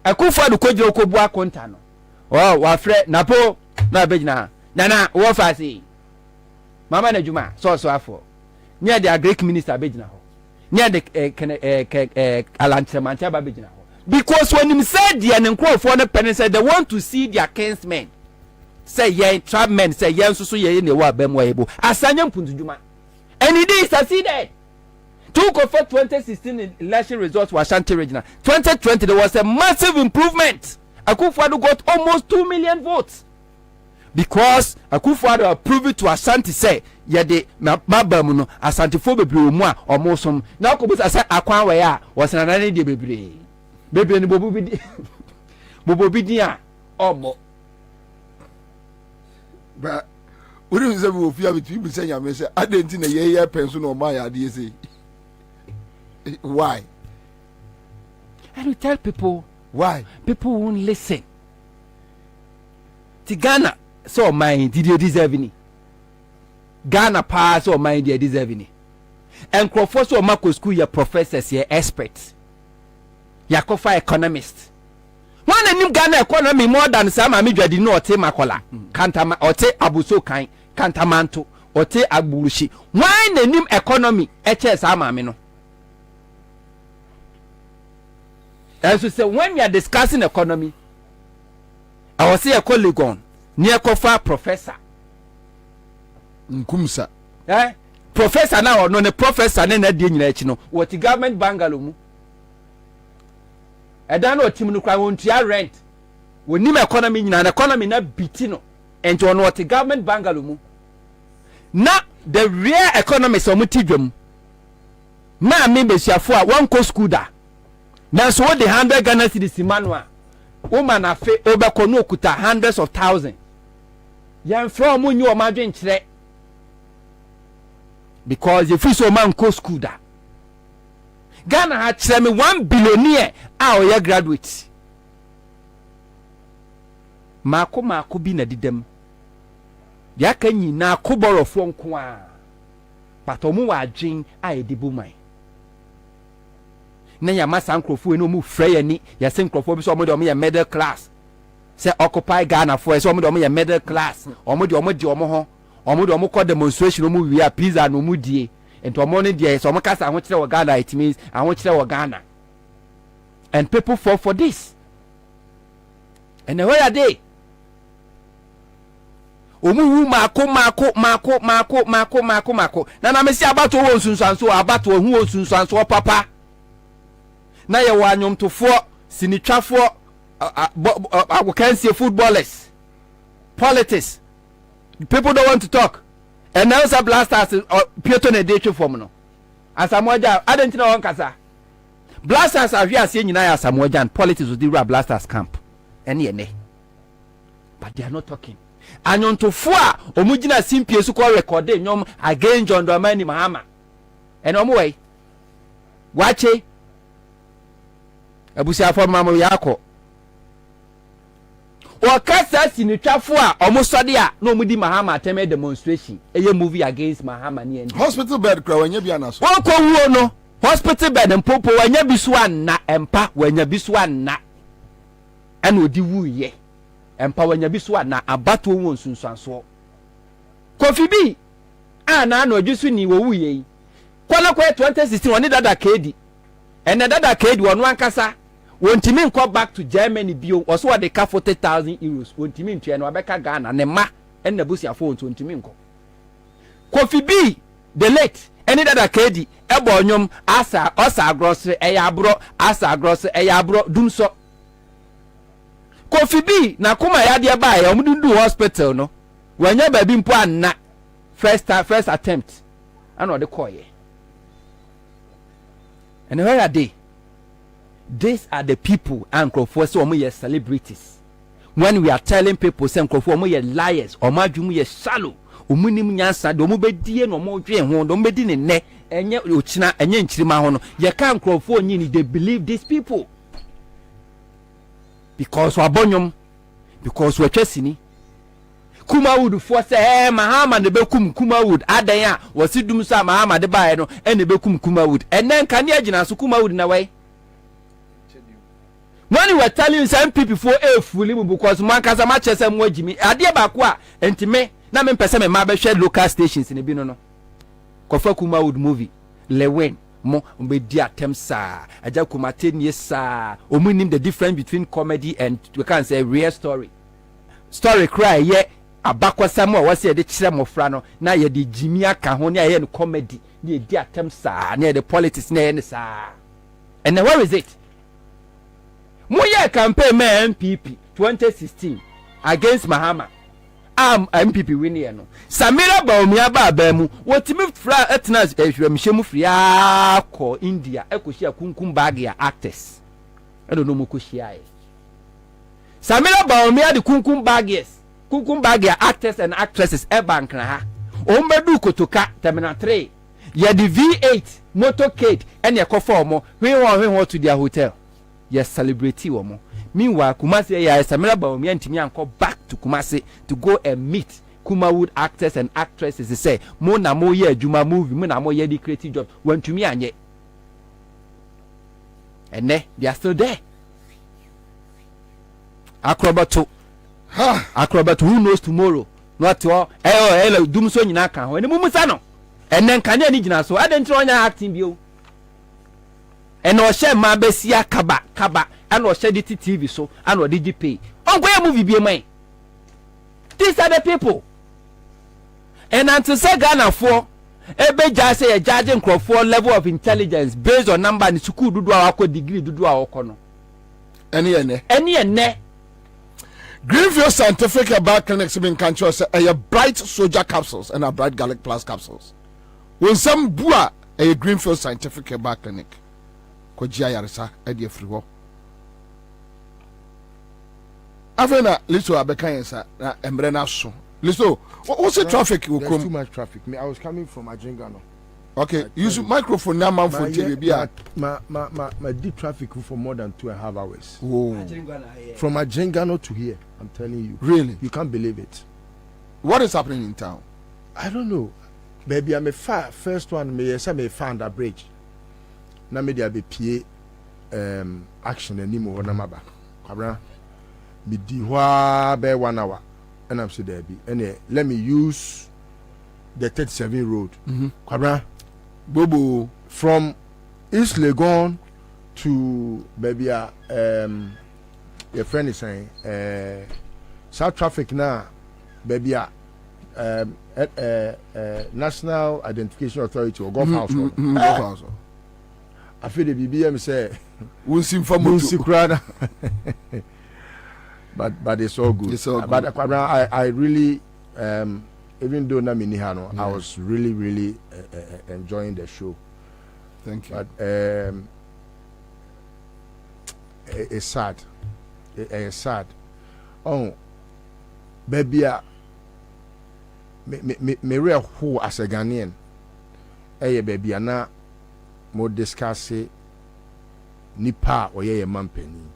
akufo adu kogire okobu akonta no wa frɛ napo na begina nana wo fasi mama na dwuma so afọ nya de Greek minister begina ho nya de alantremante aba begina ho because when him said the nkrofo no pen said they want to see their kinsmen say ye trap men say ye nso so ye ne wa bam wa ebo asanya mpuntu dwuma and he did succeeded. To go for 2016 election results were Ashanti regional. 2020 there was a massive improvement. Akufo-Addo got almost 2 million votes because Akufo-Addo approved to Ashanti say ye de mabamu no Ashanti fo bebre mu a omosom na okobusa say akwan we a was nanane de bebre ni bobo bi a omo ba uri nse bi ofia bi tu bi say nyame say adenti na ye penso no ma ya ade say why? I will tell people why people won't listen. Ghana so mind did you deserve any? Ghana pass or mind you deserve any? And Crawford so Marco school your professors your experts. Yakofa economist. One in Ghana economy more than some amidra did not take Makola. Kantama or take Abuso Kain, Kantamanto or take Abushi. Why the name economy HS Amamino? As we say, when we are discussing economy, I was a colleague on near Kofa professor. Nkumsa. Professor now or no the professor na di what the government bungalow. I don't know team no cry won to rent. We need economy na economy na bitino and on what the government bungalow. Na the real economy so mutidwam. Na me be siafo a one co school da. Now so what the 100 Ghana cedis manual woman afe obeko no okuta hundreds of thousands yan from munyu o madwen kire because if so man go school da Ghana ha kire me 1 billionaire a o ya graduate mako bi na didem ya kan nyina koborofo nko a patomu wa adwen a edibu man na ya masa nkrofo no mu frɛ ni ya se nkrofo bi so omo de omo ya middle class se occupy Ghana for so omo de omo ya middle class omo de omo kɔ demonstration omo wi pizza no mu die ento omo ne die so omo kasa ho kyerɛ wɔ Ghana it means ho kyerɛ wɔ Ghana and people fall for this and where are they omo wu mako na me si abato wo nsunsuanso abato hu wo nsunsuanso papa na ye wa nyomtofo sinitwafo agokansie footballers politics people don't want to talk and now some blasters Pieto na dey form no asamoja adentina won kasa blasters ahwe ase nyina ya asamoja and politics with the blasters camp ene ene but they are not talking anyomtofo a omugina simpie su ko record nyom again John Dramani Mahama ene omo wei wache abusia for mama yako o kasa sinitwafo a omosode a na omudi Mahama ateme demonstration eye movie against Mahama ni end hospital bed kwa wanya bia na so won ko wuo no hospital bed mpopo wanya bisu anna empa wanya bisu anna ana odi wuye empa wanya bisu anna abato won sunsuanso Kofi bi ana na ojusu ni wo wuye kwala kwa 2016 woni dada kedi ene dada kedi wonu ankasa wontimi nko back to Germany bio oso wade ka 40,000 euros wontimi ntue no abeka Ghana ne ma ena busiafo wontimi nko Kofi bi the late any that kedi ebonyom asa osa grocery eyabro asa grocery eyabro dum so Kofi B na kuma ya de ba ya omudundu hospital no wanya ba bi mpo anna first attempt and the koye. And where are they? These are the people and Crawford so we are celebrities. When we are telling people say Crawford we are liars or madwum ye shallow omunim nyansa do mo bedie no mo dwen ho do mo bedi ne ne enye ochina enye nchirima ho no ye kan Crawford nyini they believe these people because wabonyom because we twesini Kumawood for say Mahama de bekum Kumawood adaya wasi dum sa Mahama de bae no ene bekum Kumawood and then can you gina so Kumawood na way when you were telling some people for a fully because man kasa ma chese mo agimi ade ba ko a entime na me pese me ma be hwe local stations ne bi no kofa Kumawood movie lewen mo be di atem sa aja kumate nie sa omunim the difference between comedy and we can say real story cry yeah abakwasam a wase de kire mofra no na ye de jimi aka ho ne ye no comedy ne di atem sa ne the politics ne ye sa and then where is it mo ye campaign me MPP 2016 against Mahama MPP win ye no Samira Baumia ba mu wotimi fra etna ehwemhyemu fri akọ India ekohia kunkum bag ya actors no mo kohia e Samira Baumia de kunkum bag ya actors and actresses e bank na ha ombedu kotoka terminal 3 ye the V8 motorcade ene ekofa omo hwe to their hotel yes celebrity omo meanwhile Kumasi ya Samira Baumia ntimi anko back to Kumasi to go and meet Kumawood actors and actresses. They say mo na mo ye adwuma movie mo na mo ye the creative job wantumi anye and they are still there. Acrobat who knows tomorrow not all dum so nyina kan ho ene mumusa no ene kan ani gina so adentro onya acting bio ene o she ma besia kaba and o she DT TV so and o DGP onko movie bi man. These are the people and until say Ghana for ebe just say a judging for level of intelligence based on number ni school dudu awako degree dudu awako no ene Greenfield Scientific Herbal Clinics been control say a bright soldier capsules and a bright garlic plus capsules. When some bua a Greenfield Scientific Herbal Clinic ko jia yaresa e de free ho. Afena liso abeka yensa na emre na so. Liso what's the traffic will come? Too much traffic. I was coming from Ajengano. Okay, use microphone now man for TV. My deep traffic for more than 2.5 hours. Whoa. From Ajengano to here, I'm telling you. Really? You can't believe it. What is happening in town? I don't know. Maybe I'm a first one, may find a bridge. Now maybe I'll be PA action anymore na maba. Kwabena me di hwa be 1 hour. And I'm saying there be. And let me use the 37 road. Kwabena Bobo from East Legon to maybe your friend is saying South traffic now maybe National Identification Authority or Gulf House. Gulf House. I feel the BBM say Wunsi Famutu. But it's all good. It's all good. But I really even though I was really enjoying the show. Thank you. But it's sad. It's sad. Oh, baby, me real who as a Ghanaian. Hey, baby, na mo discuss nipa or ye mampeni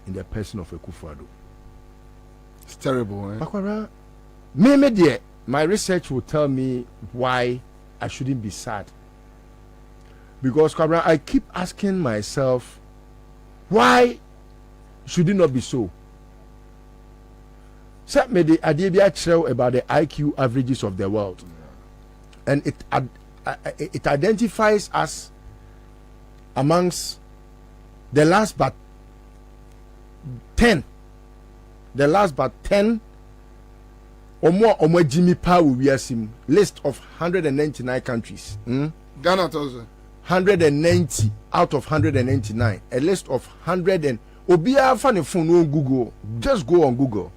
in the person of Akufo-Addo. It's terrible, eh? Me dear, my research will tell me why I shouldn't be sad. Because I keep asking myself, why should it not be so? Set me the idea about the IQ averages of the world, and it identifies us amongst the last but 10 omo Jimmy pa we asim list of 199 countries. Ghana also 190 out of 199. A list of 100 and Obia funny phone on Google. Just go on Google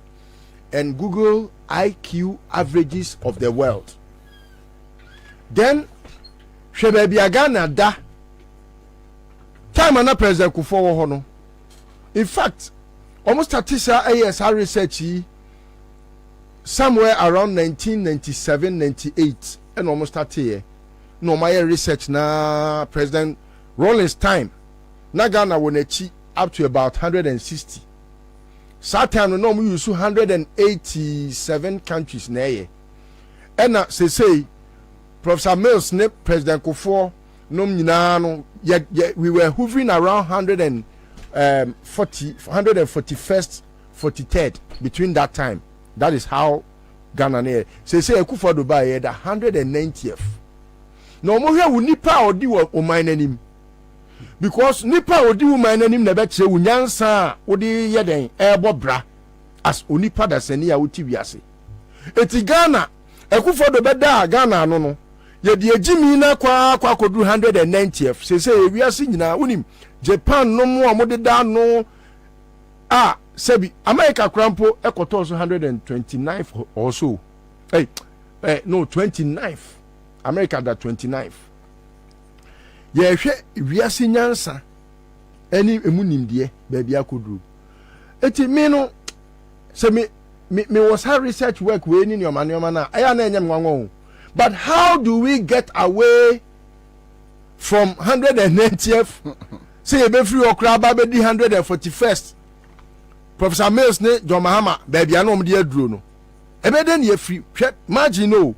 and Google IQ averages of the world. Then Shebebia Ghana da time and President Kufuor hono. In fact, almost statisa ASR research somewhere around 1997-98 and almost 30 years. No my research na President Rawlings time na Ghana wonechi up to about 160. Saturn no we use 187 countries na ye. And say Professor Mills ne President Kufuor no nyina no we were hovering around 141st 43rd between that time. That is how Ghana ne say Kufuor Dubai the 190th. No mo hwe nipa odi wo oman because nipa odi wo man nanim na be kire wo nyansa odi yeden ebo bra as onipa da sani ya wuti wiase eti Ghana Kufuor do beda Ghana no ye de agimi na kwa kodu 190th se wiase nyina wonim Japan no mo amode da no sebi America krampo ekoto so 129th or so no 29th America that 29th. Ye hwe wiase nyansa eni emunimdie baby akodru. Eti me no se me was her research work we ni nyoma na aya na enyem nwanwo. But how do we get away from 190th? Say you be free okra ba be di 141st. Professor Mills ne John Mahama baby anom de aduro no. Ebe den ye free. Imagine no.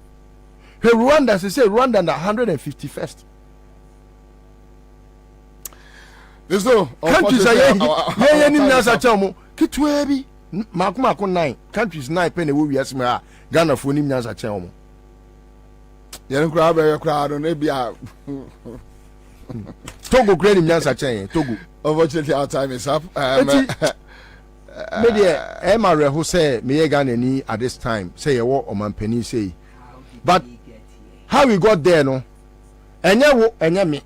Rwanda say Rwanda na 151st. There's no countries are ni nyasa chamo kitwe bi makuma 9 countries 9 pe na wo wiase ma Ghana fo ni nyasa chamo. Yere kura ba ye kura no na bia Togo kura ni nyasa chen Togo. Unfortunately our time is up. Media Emma who say me Ghana ni at this time say ye wo omampani say. But how we got there no enye wo enye me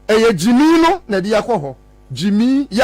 eye Jimmy no na di yakọ ho Jimmy ya